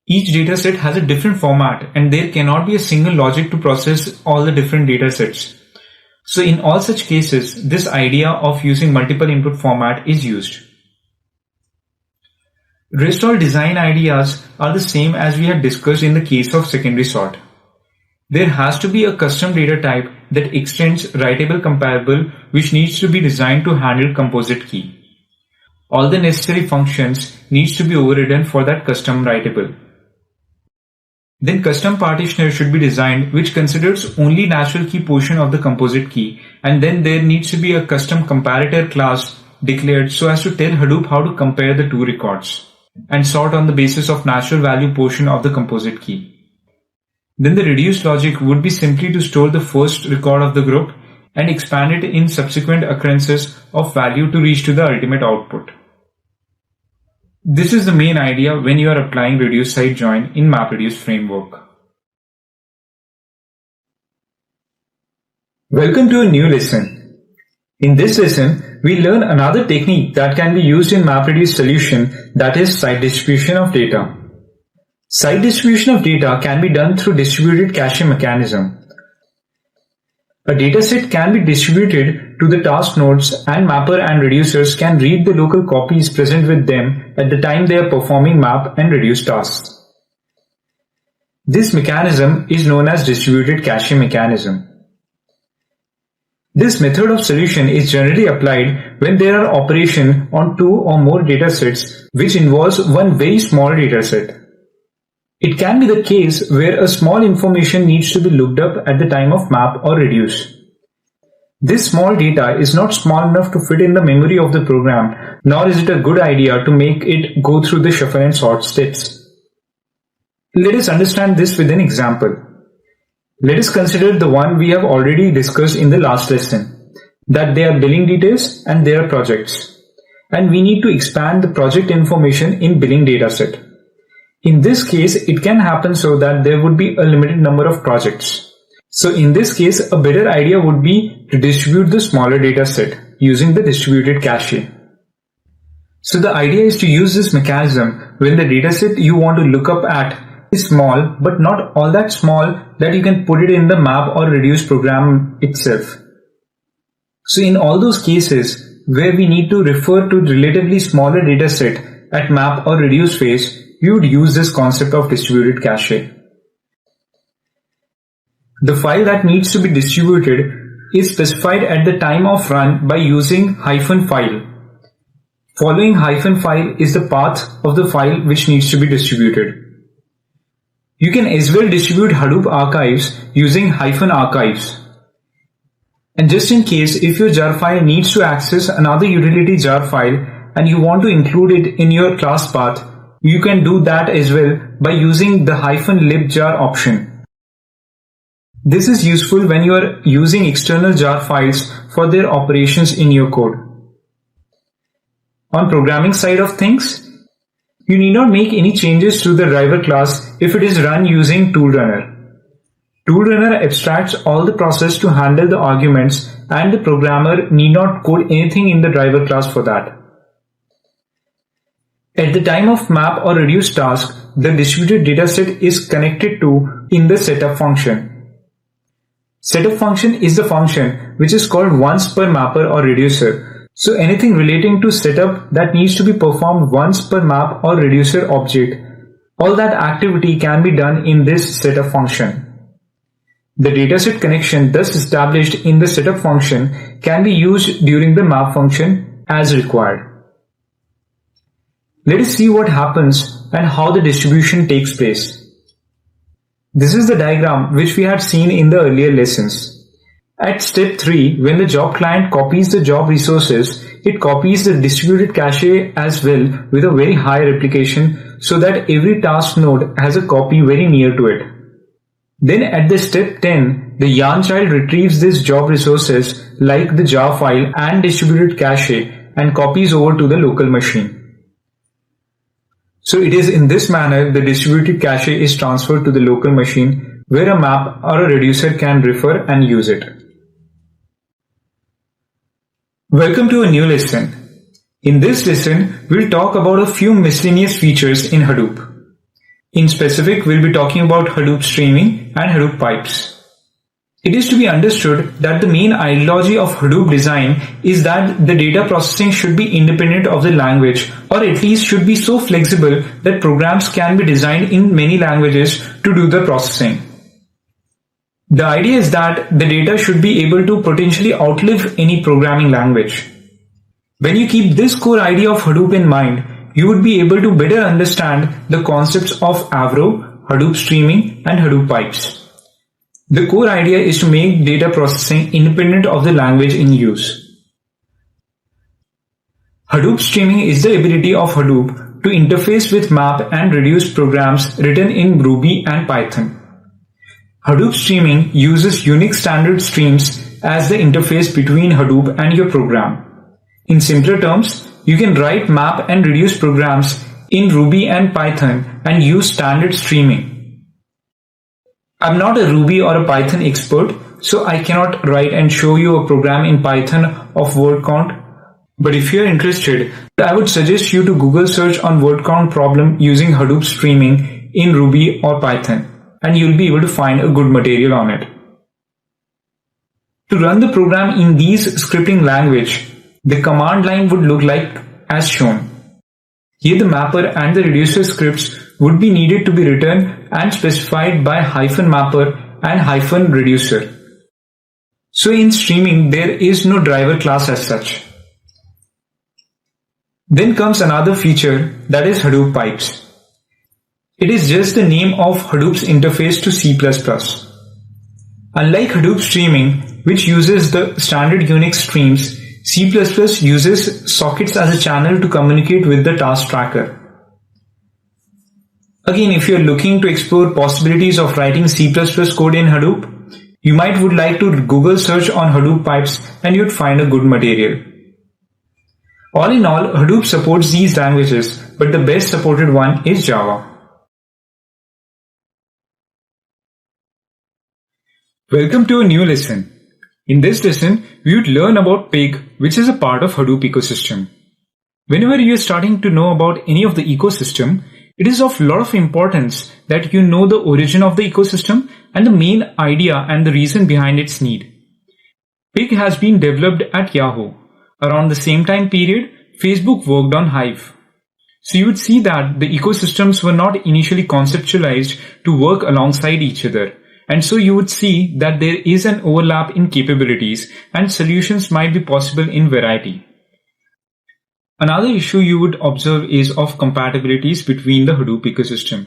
Each dataset has a different format and there cannot be a single logic to process all the different datasets. So in all such cases, this idea of using multiple input format is used. Rest all design ideas are the same as we had discussed in the case of secondary sort. There has to be a custom data type that extends writable comparable which needs to be designed to handle composite key. All the necessary functions needs to be overridden for that custom writable. Then custom partitioner should be designed which considers only natural key portion of the composite key, and then there needs to be a custom comparator class declared so as to tell Hadoop how to compare the two records and sort on the basis of natural value portion of the composite key. Then the reduced logic would be simply to store the first record of the group and expand it in subsequent occurrences of value to reach to the ultimate output. This is the main idea when you are applying reduced side join in MapReduce framework. Welcome to a new lesson. In this lesson, we learn another technique that can be used in MapReduce solution, that is site distribution of data. Site distribution of data can be done through distributed cache mechanism. A dataset can be distributed to the task nodes and mapper and reducers can read the local copies present with them at the time they are performing map and reduce tasks. This mechanism is known as distributed cache mechanism. This method of solution is generally applied when there are operations on two or more datasets which involves one very small dataset. It can be the case where a small information needs to be looked up at the time of map or reduce. This small data is not small enough to fit in the memory of the program, nor is it a good idea to make it go through the shuffle and sort steps. Let us understand this with an example. Let us consider the one we have already discussed in the last lesson, that they are billing details and they are projects. And we need to expand the project information in billing dataset. In this case, it can happen so that there would be a limited number of projects. So in this case, a better idea would be to distribute the smaller data set using the distributed cache. So the idea is to use this mechanism when the dataset you want to look up at is small but not all that small that you can put it in the map or reduce program itself. So in all those cases where we need to refer to relatively smaller dataset at map or reduce phase, you would use this concept of distributed cache. The file that needs to be distributed is specified at the time of run by using -file. Following -file is the path of the file which needs to be distributed. You can as well distribute Hadoop archives using -archives. And just in case if your jar file needs to access another utility jar file and you want to include it in your class path, you can do that as well by using the -libjar option. This is useful when you are using external jar files for their operations in your code. On programming side of things, you need not make any changes to the driver class if it is run using toolrunner. Toolrunner abstracts all the process to handle the arguments and the programmer need not code anything in the driver class for that. At the time of map or reduce task, the distributed dataset is connected to in the setup function. Setup function is the function which is called once per mapper or reducer. So anything relating to setup that needs to be performed once per map or reducer object, all that activity can be done in this setup function. The dataset connection thus established in the setup function can be used during the map function as required. Let us see what happens and how the distribution takes place. This is the diagram which we had seen in the earlier lessons. At step 3, when the job client copies the job resources, it copies the distributed cache as well with a very high replication so that every task node has a copy very near to it. Then at the step 10, the yarn child retrieves this job resources like the jar file and distributed cache and copies over to the local machine. So it is in this manner the distributed cache is transferred to the local machine where a map or a reducer can refer and use it. Welcome to a new lesson. In this lesson, we'll talk about a few miscellaneous features in Hadoop. In specific, we'll be talking about Hadoop streaming and Hadoop pipes. It is to be understood that the main ideology of Hadoop design is that the data processing should be independent of the language, or at least should be so flexible that programs can be designed in many languages to do the processing. The idea is that the data should be able to potentially outlive any programming language. When you keep this core idea of Hadoop in mind, you would be able to better understand the concepts of Avro, Hadoop streaming, and Hadoop pipes. The core idea is to make data processing independent of the language in use. Hadoop streaming is the ability of Hadoop to interface with map and reduce programs written in Ruby and Python. Hadoop streaming uses Unix standard streams as the interface between Hadoop and your program. In simpler terms, you can write map and reduce programs in Ruby and Python and use standard streaming. I'm not a Ruby or a Python expert, so I cannot write and show you a program in Python of word count. But if you're interested, I would suggest you to Google search on word count problem using Hadoop streaming in Ruby or Python, and you'll be able to find a good material on it. To run the program in these scripting language, the command line would look like as shown. Here the mapper and the reducer scripts would be needed to be written and specified by -mapper and -reducer. So in streaming there is no driver class as such. Then comes another feature, that is Hadoop pipes. It is just the name of Hadoop's interface to C++. Unlike Hadoop streaming, which uses the standard Unix streams, C++ uses sockets as a channel to communicate with the task tracker. Again, if you're looking to explore possibilities of writing C++ code in Hadoop, you might would like to Google search on Hadoop pipes and you'd find a good material. All in all, Hadoop supports these languages, but the best supported one is Java. Welcome to a new lesson. In this lesson, we would learn about Pig, which is a part of Hadoop ecosystem. Whenever you are starting to know about any of the ecosystem, it is of a lot of importance that you know the origin of the ecosystem and the main idea and the reason behind its need. Pig has been developed at Yahoo. Around the same time period, Facebook worked on Hive. So you would see that the ecosystems were not initially conceptualized to work alongside each other. And so you would see that there is an overlap in capabilities and solutions might be possible in variety. Another issue you would observe is of compatibilities between the Hadoop ecosystem.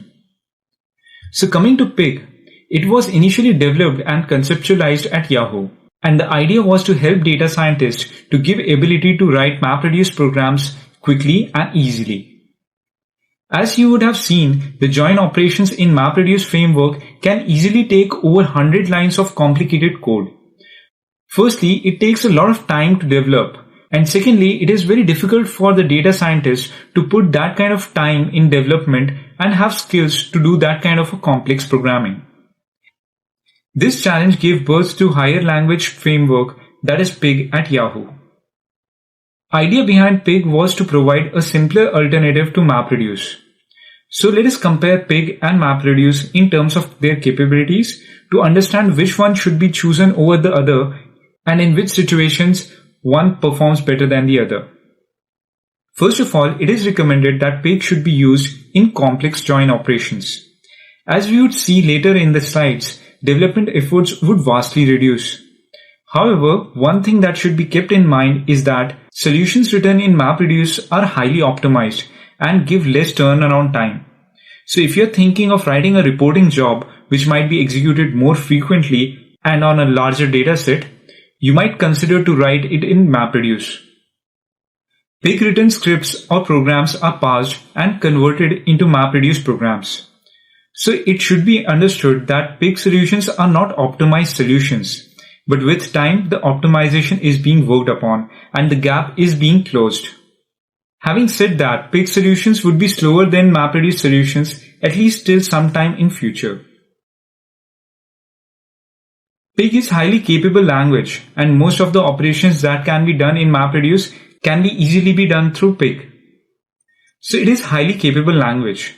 So coming to Pig, it was initially developed and conceptualized at Yahoo. And the idea was to help data scientists to give ability to write MapReduce programs quickly and easily. As you would have seen, the join operations in MapReduce framework can easily take over 100 lines of complicated code. Firstly, it takes a lot of time to develop. And secondly, it is very difficult for the data scientist to put that kind of time in development and have skills to do that kind of a complex programming. This challenge gave birth to higher language framework, that is Pig at Yahoo. Idea behind Pig was to provide a simpler alternative to MapReduce. So let us compare Pig and MapReduce in terms of their capabilities to understand which one should be chosen over the other and in which situations one performs better than the other. First of all, it is recommended that Pig should be used in complex join operations. As we would see later in the slides, development efforts would vastly reduce. However, one thing that should be kept in mind is that solutions written in MapReduce are highly optimized and give less turnaround time. So if you're thinking of writing a reporting job which might be executed more frequently and on a larger data set, you might consider to write it in MapReduce. Pig written scripts or programs are parsed and converted into MapReduce programs. So it should be understood that Pig solutions are not optimized solutions, but with time the optimization is being worked upon and the gap is being closed. Having said that, pig solutions would be slower than MapReduce solutions, at least till sometime in future. Pig is highly capable language, and most of the operations that can be done in MapReduce can be easily be done through pig. So it is highly capable language,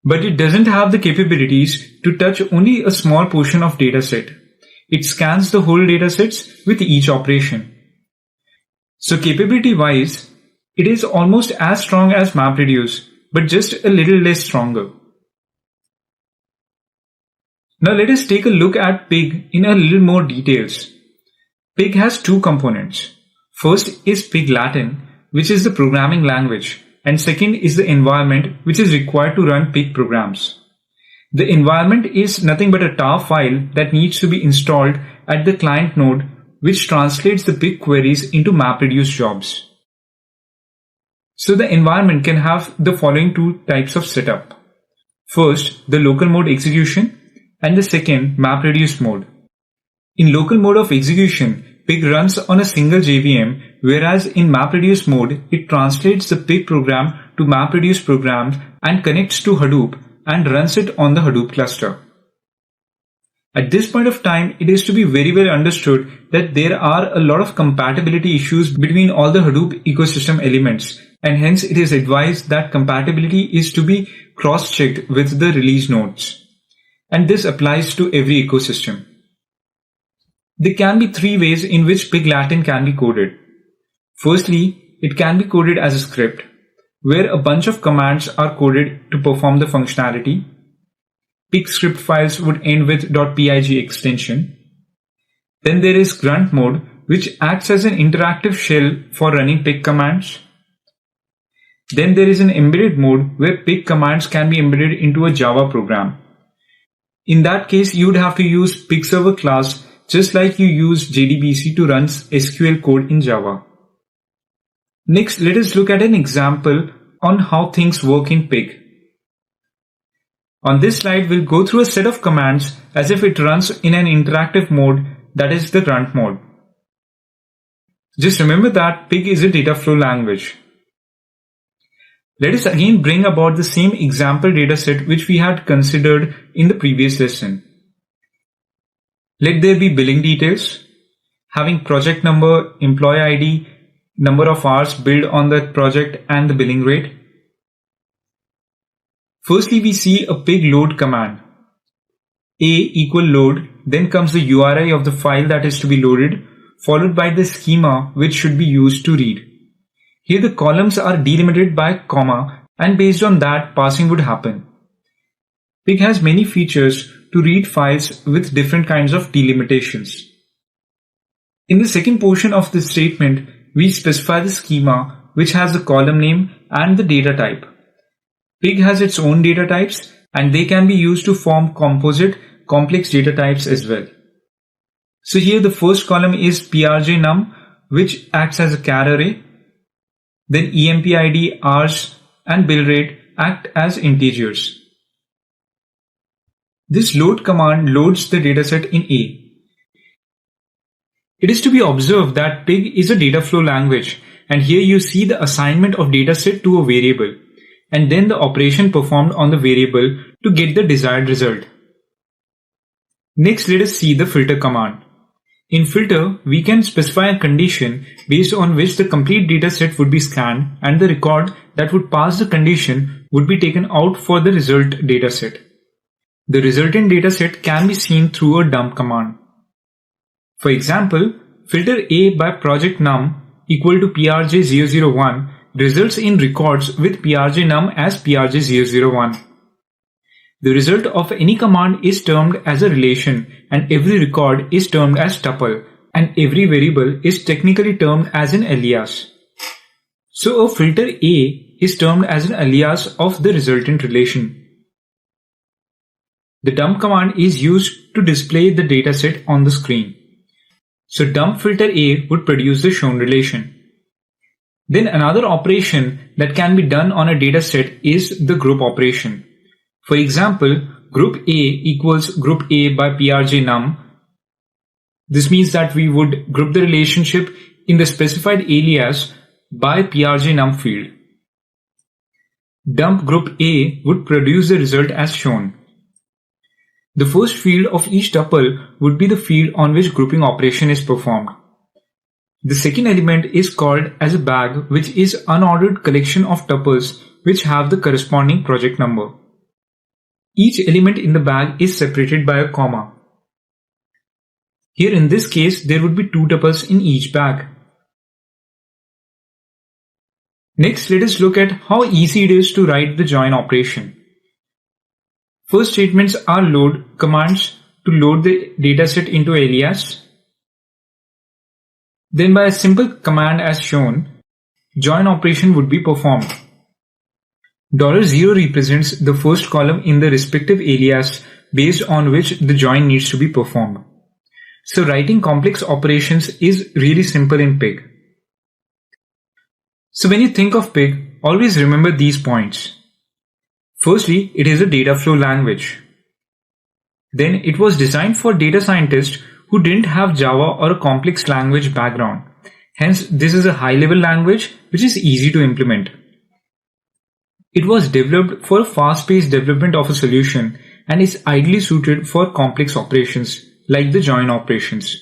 but it doesn't have the capabilities to touch only a small portion of dataset. It scans the whole datasets with each operation. So capability-wise, it is almost as strong as MapReduce, but just a little less stronger. Now let us take a look at pig in a little more details. Pig has two components. First is pig Latin, which is the programming language, and second is the environment which is required to run pig programs. The environment is nothing but a tar file that needs to be installed at the client node, which translates the pig queries into MapReduce jobs. So the environment can have the following two types of setup. First, the local mode execution, and the second, MapReduce mode. In local mode of execution, pig runs on a single JVM, whereas in MapReduce mode, it translates the pig program to MapReduce program and connects to Hadoop and runs it on the Hadoop cluster. At this point of time, it is to be very well understood that there are a lot of compatibility issues between all the Hadoop ecosystem elements, and hence it is advised that compatibility is to be cross-checked with the release notes. And this applies to every ecosystem. There can be three ways in which pig Latin can be coded. Firstly, it can be coded as a script, where a bunch of commands are coded to perform the functionality. Pig script files would end with .pig extension. Then there is grunt mode, which acts as an interactive shell for running pig commands. Then there is an embedded mode where pig commands can be embedded into a Java program. In that case, you would have to use pig server class just like you use JDBC to run SQL code in Java. Next, let us look at an example on how things work in pig. On this slide, we'll go through a set of commands as if it runs in an interactive mode, that is the grunt mode. Just remember that pig is a data flow language. Let us again bring about the same example dataset which we had considered in the previous lesson. Let there be billing details, having project number, employee ID, number of hours billed on that project, and the billing rate. Firstly, we see a pig load command. A equal load, then comes the URI of the file that is to be loaded, followed by the schema which should be used to read. Here the columns are delimited by comma, and based on that, parsing would happen. Pig has many features to read files with different kinds of delimitations. In the second portion of this statement, we specify the schema which has the column name and the data type. Pig has its own data types, and they can be used to form composite complex data types as well. So here the first column is prj_num, which acts as a char array. Then EMP_ID, hours, and bill rate act as integers. This load command loads the dataset in A. It is to be observed that pig is a data flow language, and here you see the assignment of dataset to a variable, and then the operation performed on the variable to get the desired result. Next, let us see the filter command. In filter, we can specify a condition based on which the complete dataset would be scanned, and the record that would pass the condition would be taken out for the result dataset. The resultant dataset can be seen through a dump command. For example, filter A by project num equal to prj001 results in records with prj_num as prj001. The result of any command is termed as a relation, and every record is termed as tuple, and every variable is technically termed as an alias. So a filter A is termed as an alias of the resultant relation. The dump command is used to display the dataset on the screen. So dump filter A would produce the shown relation. Then another operation that can be done on a dataset is the group operation. For example, group A equals group A by prj_num. This means that we would group the relationship in the specified alias by prj_num field. Dump group A would produce the result as shown. The first field of each tuple would be the field on which grouping operation is performed. The second element is called as a bag, which is unordered collection of tuples which have the corresponding project number. Each element in the bag is separated by a comma. Here in this case, there would be 2 tuples in each bag. Next, let us look at how easy it is to write the join operation. First statements are load commands to load the dataset into alias. Then by a simple command as shown, join operation would be performed. $0 represents the first column in the respective alias based on which the join needs to be performed. So writing complex operations is really simple in Pig. So when you think of Pig, always remember these points. Firstly, it is a data flow language. Then it was designed for data scientists who didn't have Java or a complex language background. Hence, this is a high-level language which is easy to implement. It was developed for a fast-paced development of a solution and is ideally suited for complex operations like the join operations.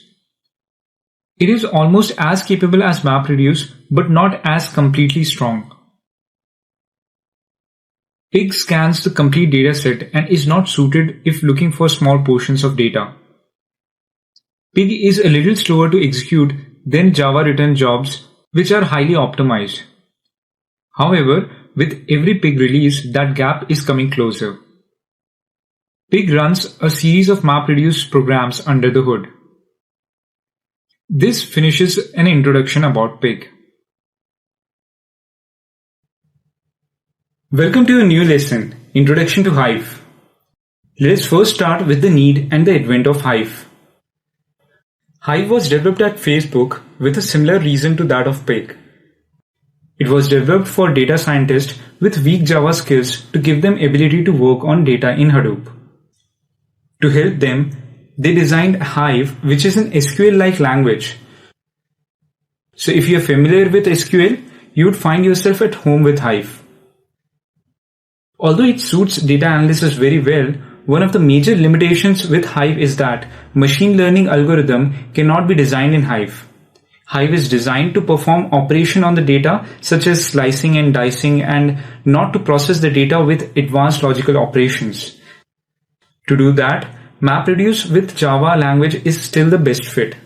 It is almost as capable as MapReduce but not as completely strong. Pig scans the complete dataset and is not suited if looking for small portions of data. Pig is a little slower to execute than Java written jobs which are highly optimized. However, with every Pig release, that gap is coming closer. Pig runs a series of MapReduce programs under the hood. This finishes an introduction about Pig. Welcome to a new lesson, Introduction to Hive. Let us first start with the need and the advent of Hive. Hive was developed at Facebook with a similar reason to that of Pig. It was developed for data scientists with weak Java skills to give them ability to work on data in Hadoop. To help them, they designed Hive, which is an SQL-like language. So if you are familiar with SQL, you would find yourself at home with Hive. Although it suits data analysis very well, one of the major limitations with Hive is that machine learning algorithm cannot be designed in Hive. Hive is designed to perform operation on the data such as slicing and dicing and not to process the data with advanced logical operations. To do that, MapReduce with Java language is still the best fit.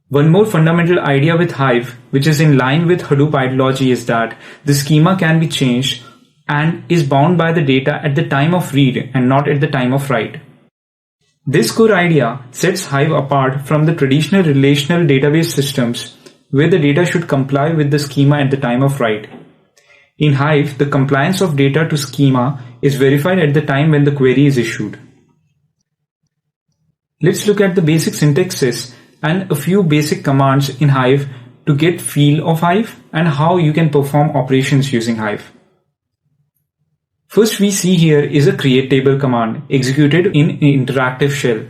One more fundamental idea with Hive, which is in line with Hadoop ideology, is that the schema can be changed and is bound by the data at the time of read and not at the time of write. This core idea sets Hive apart from the traditional relational database systems where the data should comply with the schema at the time of write. In Hive, the compliance of data to schema is verified at the time when the query is issued. Let's look at the basic syntaxes and a few basic commands in Hive to get feel of Hive and how you can perform operations using Hive. First we see here is a create table command executed in an interactive shell.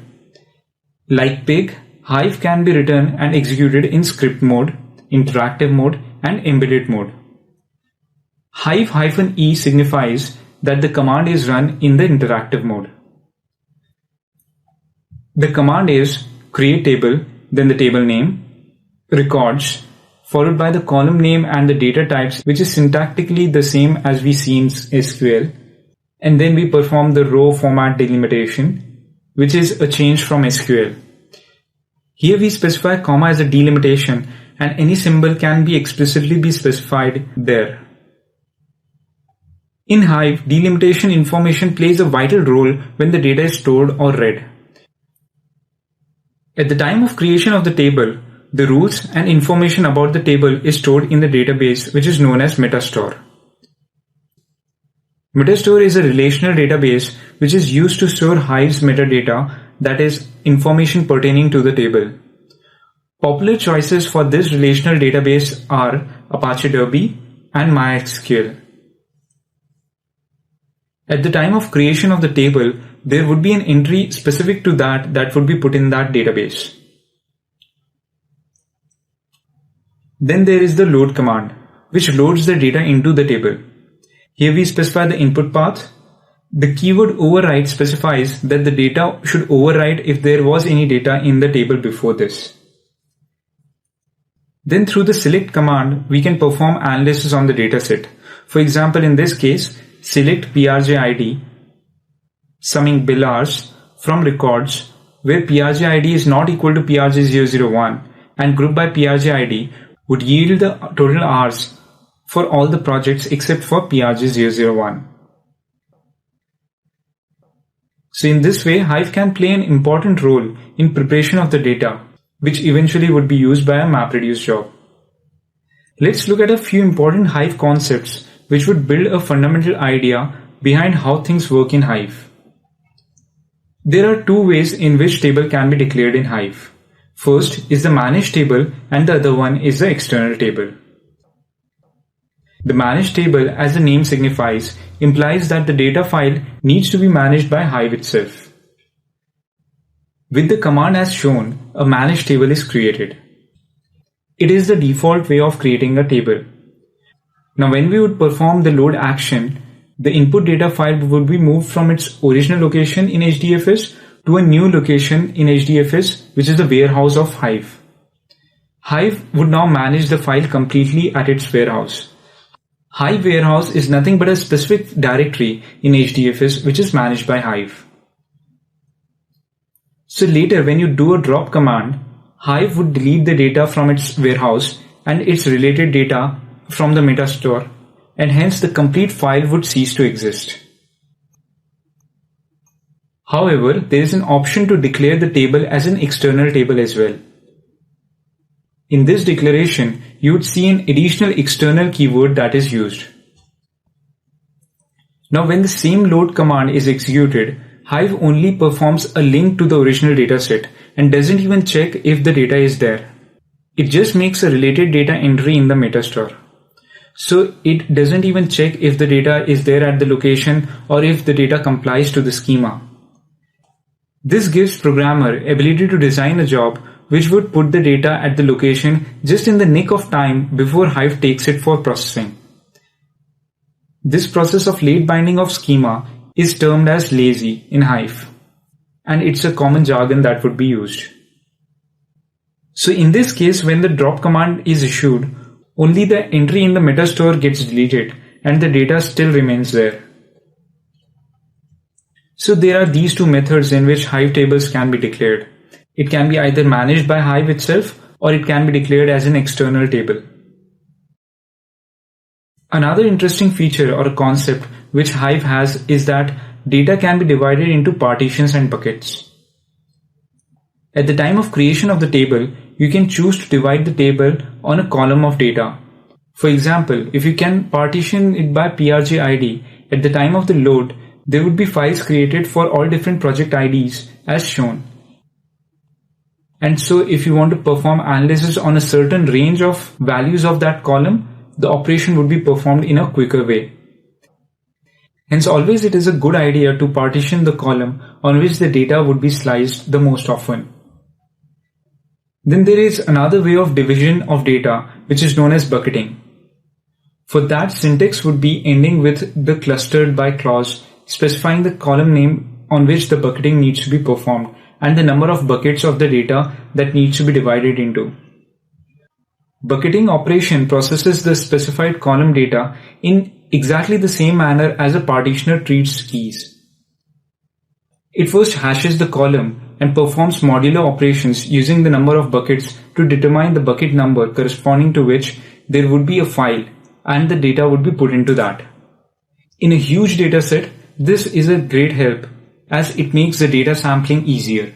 Like Pig, Hive can be written and executed in script mode, interactive mode, and embedded mode. Hive-E signifies that the command is run in the interactive mode. The command is create table, then the table name, records, followed by the column name and the data types, which is syntactically the same as we see in SQL. And then we perform the row format delimitation, which is a change from SQL. Here we specify comma as a delimitation and any symbol can be explicitly be specified there. In Hive, delimitation information plays a vital role when the data is stored or read. At the time of creation of the table, the rules and information about the table is stored in the database, which is known as metastore. Metastore is a relational database which is used to store Hive's metadata, that is, information pertaining to the table. Popular choices for this relational database are Apache Derby and MySQL. At the time of creation of the table, there would be an entry specific to that would be put in that database. Then there is the load command. which loads the data into the table. Here we specify the input path. The keyword override specifies that the data should override if there was any data in the table before this. Then through the select command, we can perform analysis on the dataset. For example, in this case, select PRJ-ID, summing bill hours from records where PRJ-ID is not equal to PRJ001 and group by PRJ-ID would yield the total hours for all the projects except for PRJ001. So in this way, Hive can play an important role in preparation of the data, which eventually would be used by a MapReduce job. Let's look at a few important Hive concepts which would build a fundamental idea behind how things work in Hive. There are two ways in which table can be declared in Hive. First is the managed table and the other one is the external table. The managed table, as the name signifies, implies that the data file needs to be managed by Hive itself. With the command as shown, a managed table is created. It is the default way of creating a table. Now when we would perform the load action, the input data file would be moved from its original location in HDFS to a new location in HDFS, which is the warehouse of Hive. Hive would now manage the file completely at its warehouse. Hive warehouse is nothing but a specific directory in HDFS which is managed by Hive. So later when you do a drop command, Hive would delete the data from its warehouse and its related data from the metastore, and hence the complete file would cease to exist. However, there is an option to declare the table as an external table as well. In this declaration, you would see an additional external keyword that is used. Now when the same load command is executed, Hive only performs a link to the original dataset and doesn't even check if the data is there. It just makes a related data entry in the metastore. So it doesn't even check if the data is there at the location or if the data complies to the schema. This gives programmer ability to design a job which would put the data at the location just in the nick of time before Hive takes it for processing. This process of late binding of schema is termed as lazy in Hive, and it's a common jargon that would be used. So in this case, when the drop command is issued, only the entry in the metastore gets deleted and the data still remains there. So there are these two methods in which Hive tables can be declared. It can be either managed by Hive itself or it can be declared as an external table. Another interesting feature or concept which Hive has is that data can be divided into partitions and buckets. At the time of creation of the table, you can choose to divide the table on a column of data. For example, if you can partition it by PRJ ID, at the time of the load, there would be files created for all different project IDs as shown. And so if you want to perform analysis on a certain range of values of that column, the operation would be performed in a quicker way. Hence always it is a good idea to partition the column on which the data would be sliced the most often. Then there is another way of division of data which is known as bucketing. For that, syntax would be ending with the clustered by clause specifying the column name on which the bucketing needs to be performed and the number of buckets of the data that needs to be divided into. Bucketing operation processes the specified column data in exactly the same manner as a partitioner treats keys. It first hashes the column and performs modular operations using the number of buckets to determine the bucket number corresponding to which there would be a file and the data would be put into that. In a huge dataset, this is a great help as it makes the data sampling easier.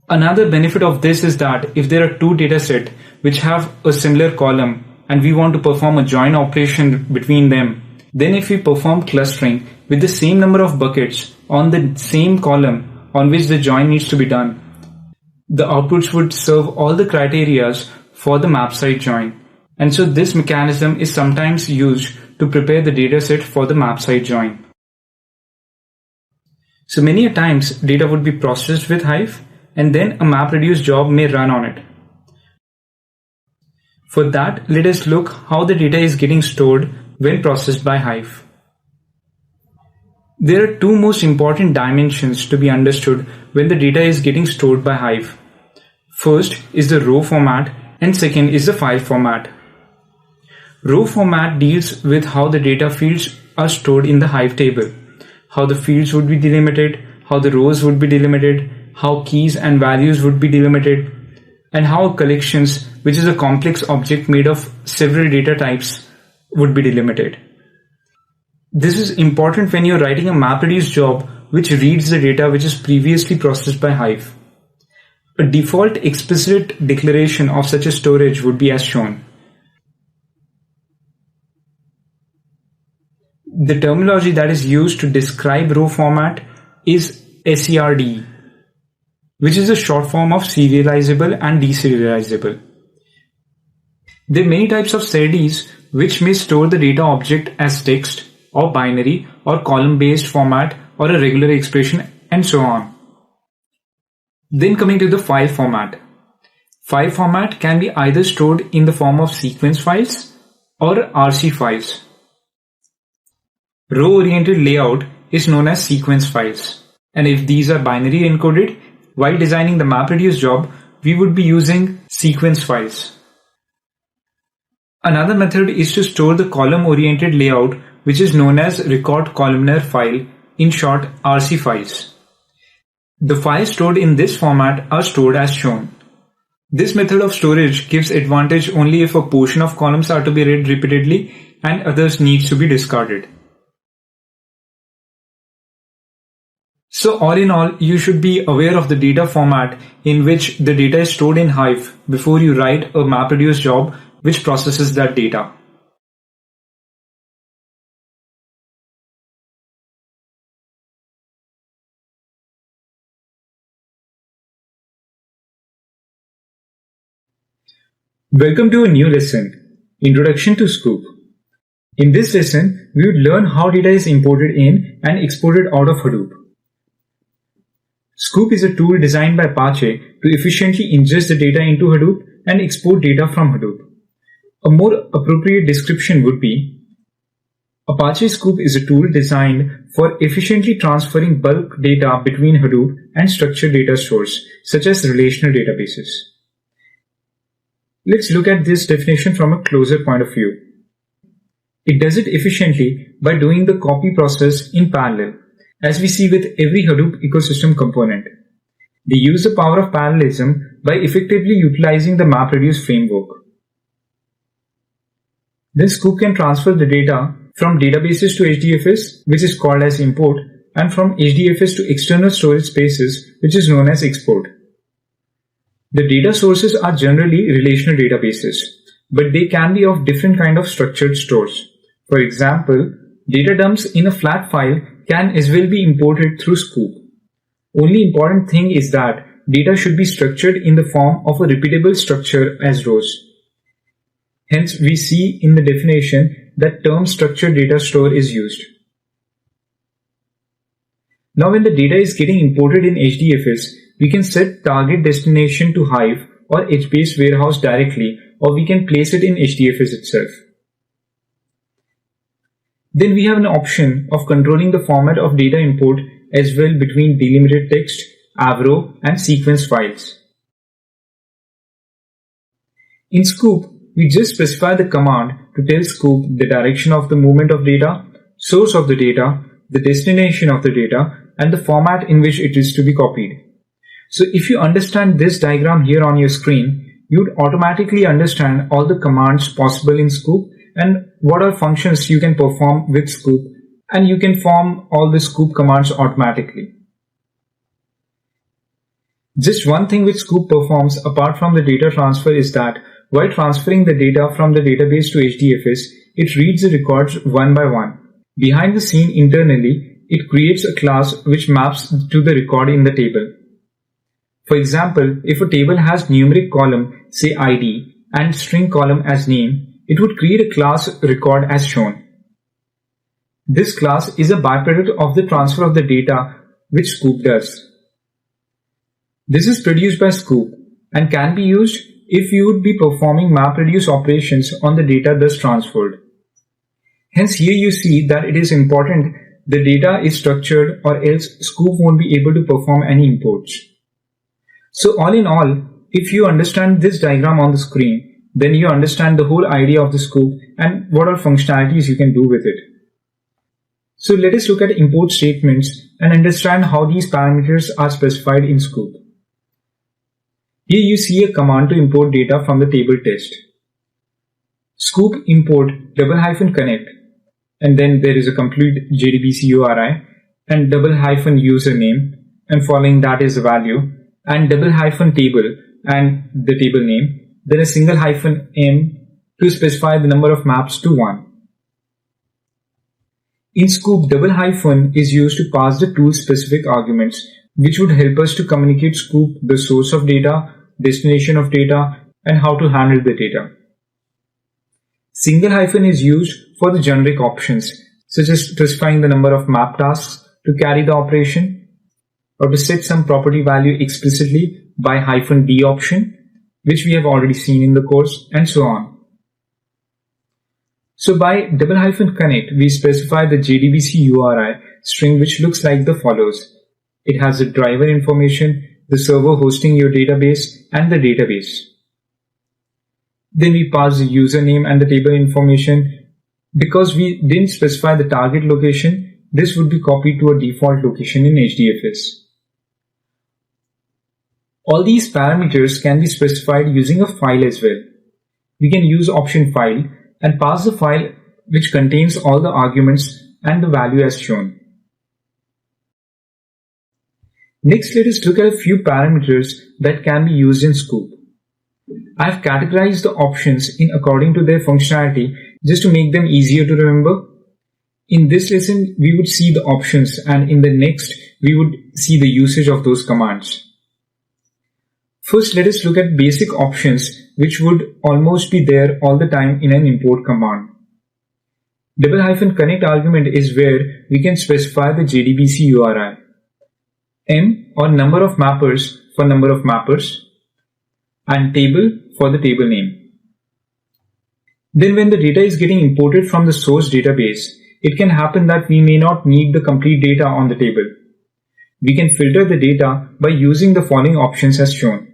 Another benefit of this is that if there are two datasets which have a similar column and we want to perform a join operation between them, then if we perform clustering with the same number of buckets on the same column on which the join needs to be done, the outputs would serve all the criteria for the map site join. And so this mechanism is sometimes used to prepare the dataset for the map site join. So many a times data would be processed with Hive and then a MapReduce job may run on it. For that, let us look how the data is getting stored when processed by Hive. There are two most important dimensions to be understood when the data is getting stored by Hive. First is the row format and second is the file format. Row format deals with how the data fields are stored in the Hive table, how the fields would be delimited, how the rows would be delimited, how keys and values would be delimited, and how collections, which is a complex object made of several data types, would be delimited. This is important when you're writing a MapReduce job which reads the data which is previously processed by Hive. A default explicit declaration of such a storage would be as shown. The terminology that is used to describe row format is SERD, which is a short form of serializable and deserializable. There are many types of SERDs which may store the data object as text or binary or column-based format or a regular expression and so on. Then coming to the file format. File format can be either stored in the form of sequence files or RC files. Row-oriented layout is known as sequence files, and if these are binary encoded, while designing the MapReduce job, we would be using sequence files. Another method is to store the column-oriented layout, which is known as record columnar file, in short RC files. The files stored in this format are stored as shown. This method of storage gives advantage only if a portion of columns are to be read repeatedly and others needs to be discarded. So all in all, you should be aware of the data format in which the data is stored in Hive before you write a MapReduce job which processes that data. Welcome to a new lesson, Introduction to Scoop. In this lesson, we would learn how data is imported in and exported out of Hadoop. Scoop is a tool designed by Apache to efficiently ingest the data into Hadoop and export data from Hadoop. A more appropriate description would be, Apache Scoop is a tool designed for efficiently transferring bulk data between Hadoop and structured data stores, such as relational databases. Let's look at this definition from a closer point of view. It does it efficiently by doing the copy process in parallel, as we see with every Hadoop ecosystem component. They use the power of parallelism by effectively utilizing the MapReduce framework. This Scoop can transfer the data from databases to HDFS, which is called as import, and from HDFS to external storage spaces, which is known as export. The data sources are generally relational databases, but they can be of different kind of structured stores. For example, data dumps in a flat file can as well be imported through Scoop. Only important thing is that data should be structured in the form of a repeatable structure as rows. Hence, we see in the definition that term structured data store is used. Now when the data is getting imported in HDFS, we can set target destination to Hive or HBase warehouse directly, or we can place it in HDFS itself. Then we have an option of controlling the format of data import as well between delimited text, avro, and sequence files. In Scoop, we just specify the command to tell Scoop the direction of the movement of data, source of the data, the destination of the data, and the format in which it is to be copied. So if you understand this diagram here on your screen, you would automatically understand all the commands possible in Scoop and what are functions you can perform with Scoop, and you can form all the Scoop commands automatically. Just one thing which Scoop performs apart from the data transfer is that while transferring the data from the database to HDFS, it reads the records one by one. Behind the scene internally, it creates a class which maps to the record in the table. For example, if a table has numeric column, say ID, and string column as name, it would create a class record as shown. This class is a byproduct of the transfer of the data which Scoop does. This is produced by Scoop and can be used if you would be performing MapReduce operations on the data thus transferred. Hence here you see that it is important the data is structured, or else Scoop won't be able to perform any imports. So all in all, if you understand this diagram on the screen, then you understand the whole idea of the Scoop and what are functionalities you can do with it. So let us look at import statements and understand how these parameters are specified in Scoop. Here you see a command to import data from the table test. Scoop import --connect, and then there is a complete JDBC URI and --username, and following that is the value, and --table and the table name, then a single -m to specify the number of maps to 1. In Scoop, --, is used to pass the tool specific arguments, which would help us to communicate Scoop the source of data, destination of data, and how to handle the data. Single hyphen is used for the generic options, such as specifying the number of map tasks to carry the operation, or to set some property value explicitly by -d option, which we have already seen in the course, and so on. So by --connect, we specify the JDBC URI string, which looks like the follows. It has the driver information, the server hosting your database, and the database. Then we pass the username and the table information. Because we didn't specify the target location, this would be copied to a default location in HDFS. All these parameters can be specified using a file as well. We can use option file and pass the file which contains all the arguments and the value as shown. Next, let us look at a few parameters that can be used in Scoop. I have categorized the options in according to their functionality just to make them easier to remember. In this lesson, we would see the options, and in the next, we would see the usage of those commands. First, let us look at basic options, which would almost be there all the time in an import command. --connect argument is where we can specify the JDBC URI. M, or number of mappers, for number of mappers, and table for the table name. Then when the data is getting imported from the source database, it can happen that we may not need the complete data on the table. We can filter the data by using the following options as shown.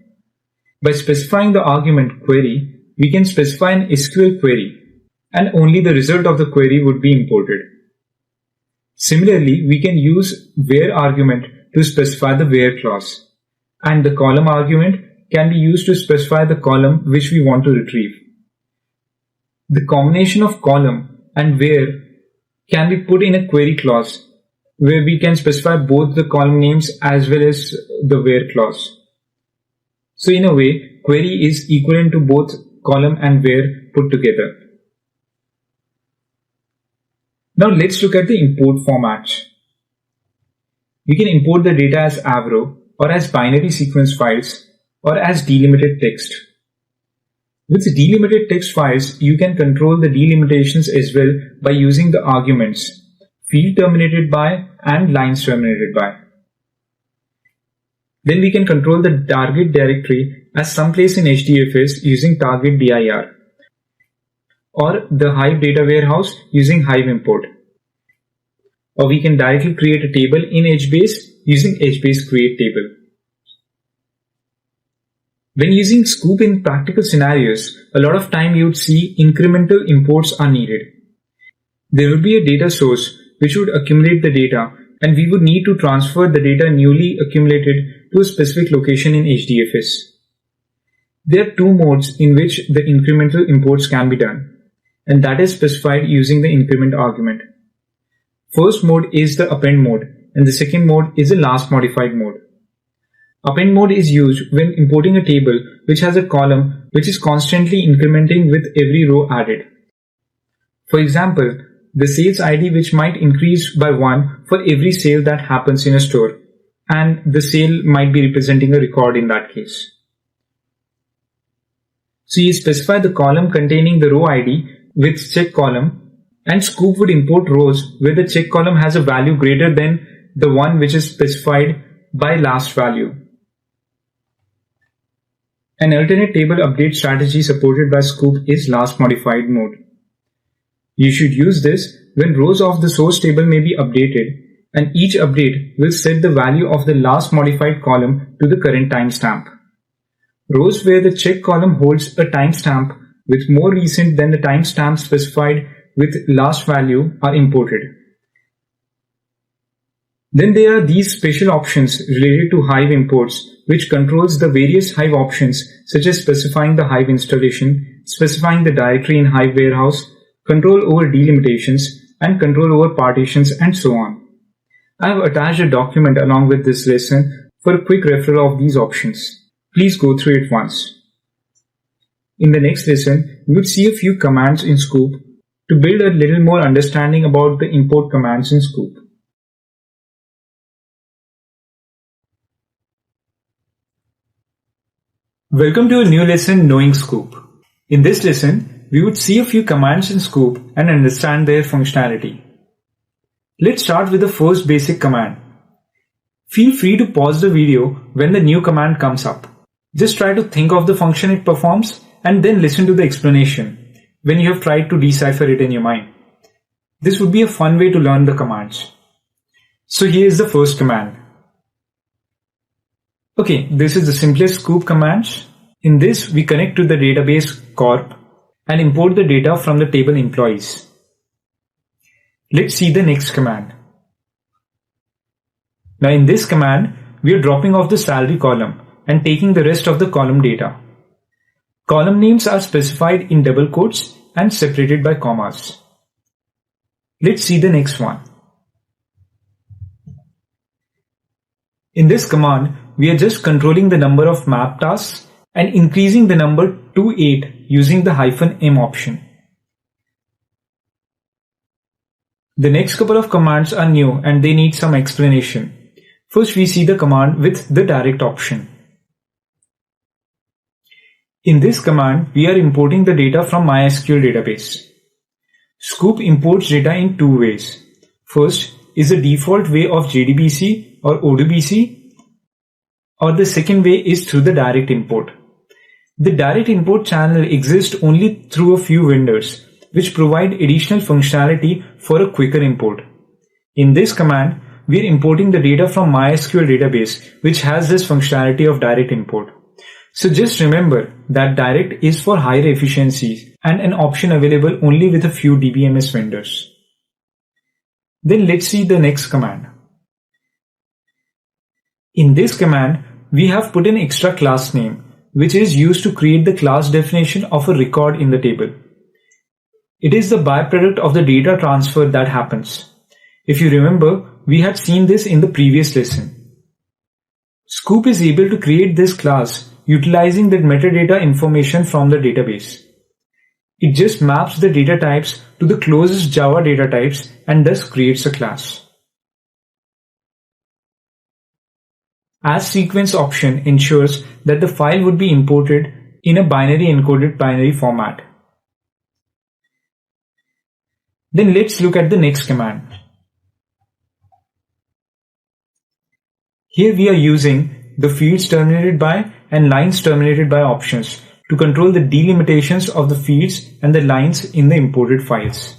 By specifying the argument query, we can specify an SQL query, and only the result of the query would be imported. Similarly, we can use where argument to specify the where clause, and the column argument can be used to specify the column which we want to retrieve. The combination of column and where can be put in a query clause, where we can specify both the column names as well as the where clause. So in a way, query is equivalent to both column and where put together. Now let's look at the import formats. We can import the data as Avro, or as binary sequence files, or as delimited text. With delimited text files, you can control the delimitations as well by using the arguments field terminated by and lines terminated by. Then we can control the target directory as someplace in HDFS using target dir, or the Hive data warehouse using Hive import. Or we can directly create a table in HBase using HBase create table. When using Scoop in practical scenarios, a lot of time you would see incremental imports are needed. There would be a data source which would accumulate the data, and we would need to transfer the data newly accumulated to a specific location in HDFS. There are two modes in which the incremental imports can be done, and that is specified using the increment argument. First mode is the append mode, and the second mode is the last modified mode. Append mode is used when importing a table which has a column which is constantly incrementing with every row added. For example, the sales ID which might increase by 1 for every sale that happens in a store, and the sale might be representing a record in that case. So you specify the column containing the row ID with check column, and Scoop would import rows where the check column has a value greater than the one which is specified by last value. An alternate table update strategy supported by Scoop is last modified mode. You should use this when rows of the source table may be updated, and each update will set the value of the last modified column to the current timestamp. Rows where the check column holds a timestamp with more recent than the timestamp specified with last value are imported. Then there are these special options related to Hive imports, which controls the various Hive options such as specifying the Hive installation, specifying the directory in Hive warehouse, control over delimitations, and control over partitions, and so on. I have attached a document along with this lesson for a quick referral of these options. Please go through it once. In the next lesson, we will see a few commands in Scoop to build a little more understanding about the import commands in Scoop. Welcome to a new lesson, Knowing Scoop. In this lesson, we would see a few commands in Scoop and understand their functionality. Let's start with the first basic command. Feel free to pause the video when the new command comes up. Just try to think of the function it performs and then listen to the explanation when you have tried to decipher it in your mind. This would be a fun way to learn the commands. So here is the first command. Okay, this is the simplest Scoop commands. In this, we connect to the database corp and import the data from the table employees. Let's see the next command. Now in this command, we are dropping off the salary column and taking the rest of the column data. Column names are specified in double quotes and separated by commas. Let's see the next one. In this command, we are just controlling the number of map tasks and increasing the number to 8 using the -m option. The next couple of commands are new and they need some explanation. First, we see the command with the direct option. In this command, we are importing the data from MySQL database. Scoop imports data in two ways. First is the default way of JDBC or ODBC, or the second way is through the direct import. The direct import channel exists only through a few vendors, which provide additional functionality for a quicker import. In this command, we are importing the data from MySQL database, which has this functionality of direct import. So just remember that direct is for higher efficiencies and an option available only with a few DBMS vendors. Then let's see the next command. In this command, we have put an extra class name, which is used to create the class definition of a record in the table. It is the byproduct of the data transfer that happens. If you remember, we had seen this in the previous lesson. Scoop is able to create this class utilizing the metadata information from the database. It just maps the data types to the closest Java data types and thus creates a class. As sequence option ensures that the file would be imported in a binary encoded binary format. Then let's look at the next command. Here we are using the fields terminated by and lines terminated by options to control the delimitations of the fields and the lines in the imported files.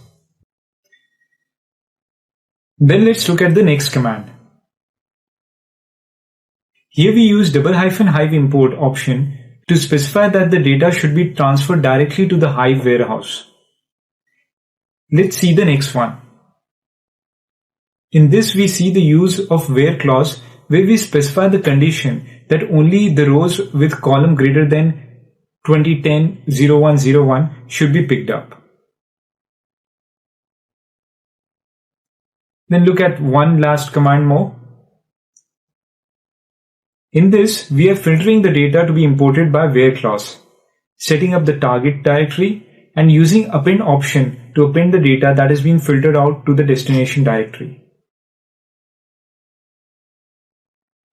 Then let's look at the next command. Here we use --hive import option to specify that the data should be transferred directly to the Hive warehouse. Let's see the next one. In this we see the use of where clause, where we specify the condition that only the rows with column greater than 2010-0101 should be picked up. Then look at one last command more. In this, we are filtering the data to be imported by where clause, setting up the target directory and using append option to append the data that is being filtered out to the destination directory.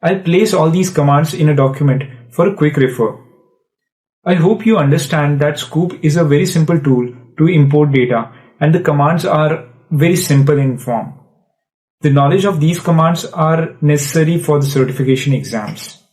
I'll place all these commands in a document for a quick refer. I hope you understand that Scoop is a very simple tool to import data and the commands are very simple in form. The knowledge of these commands are necessary for the certification exams.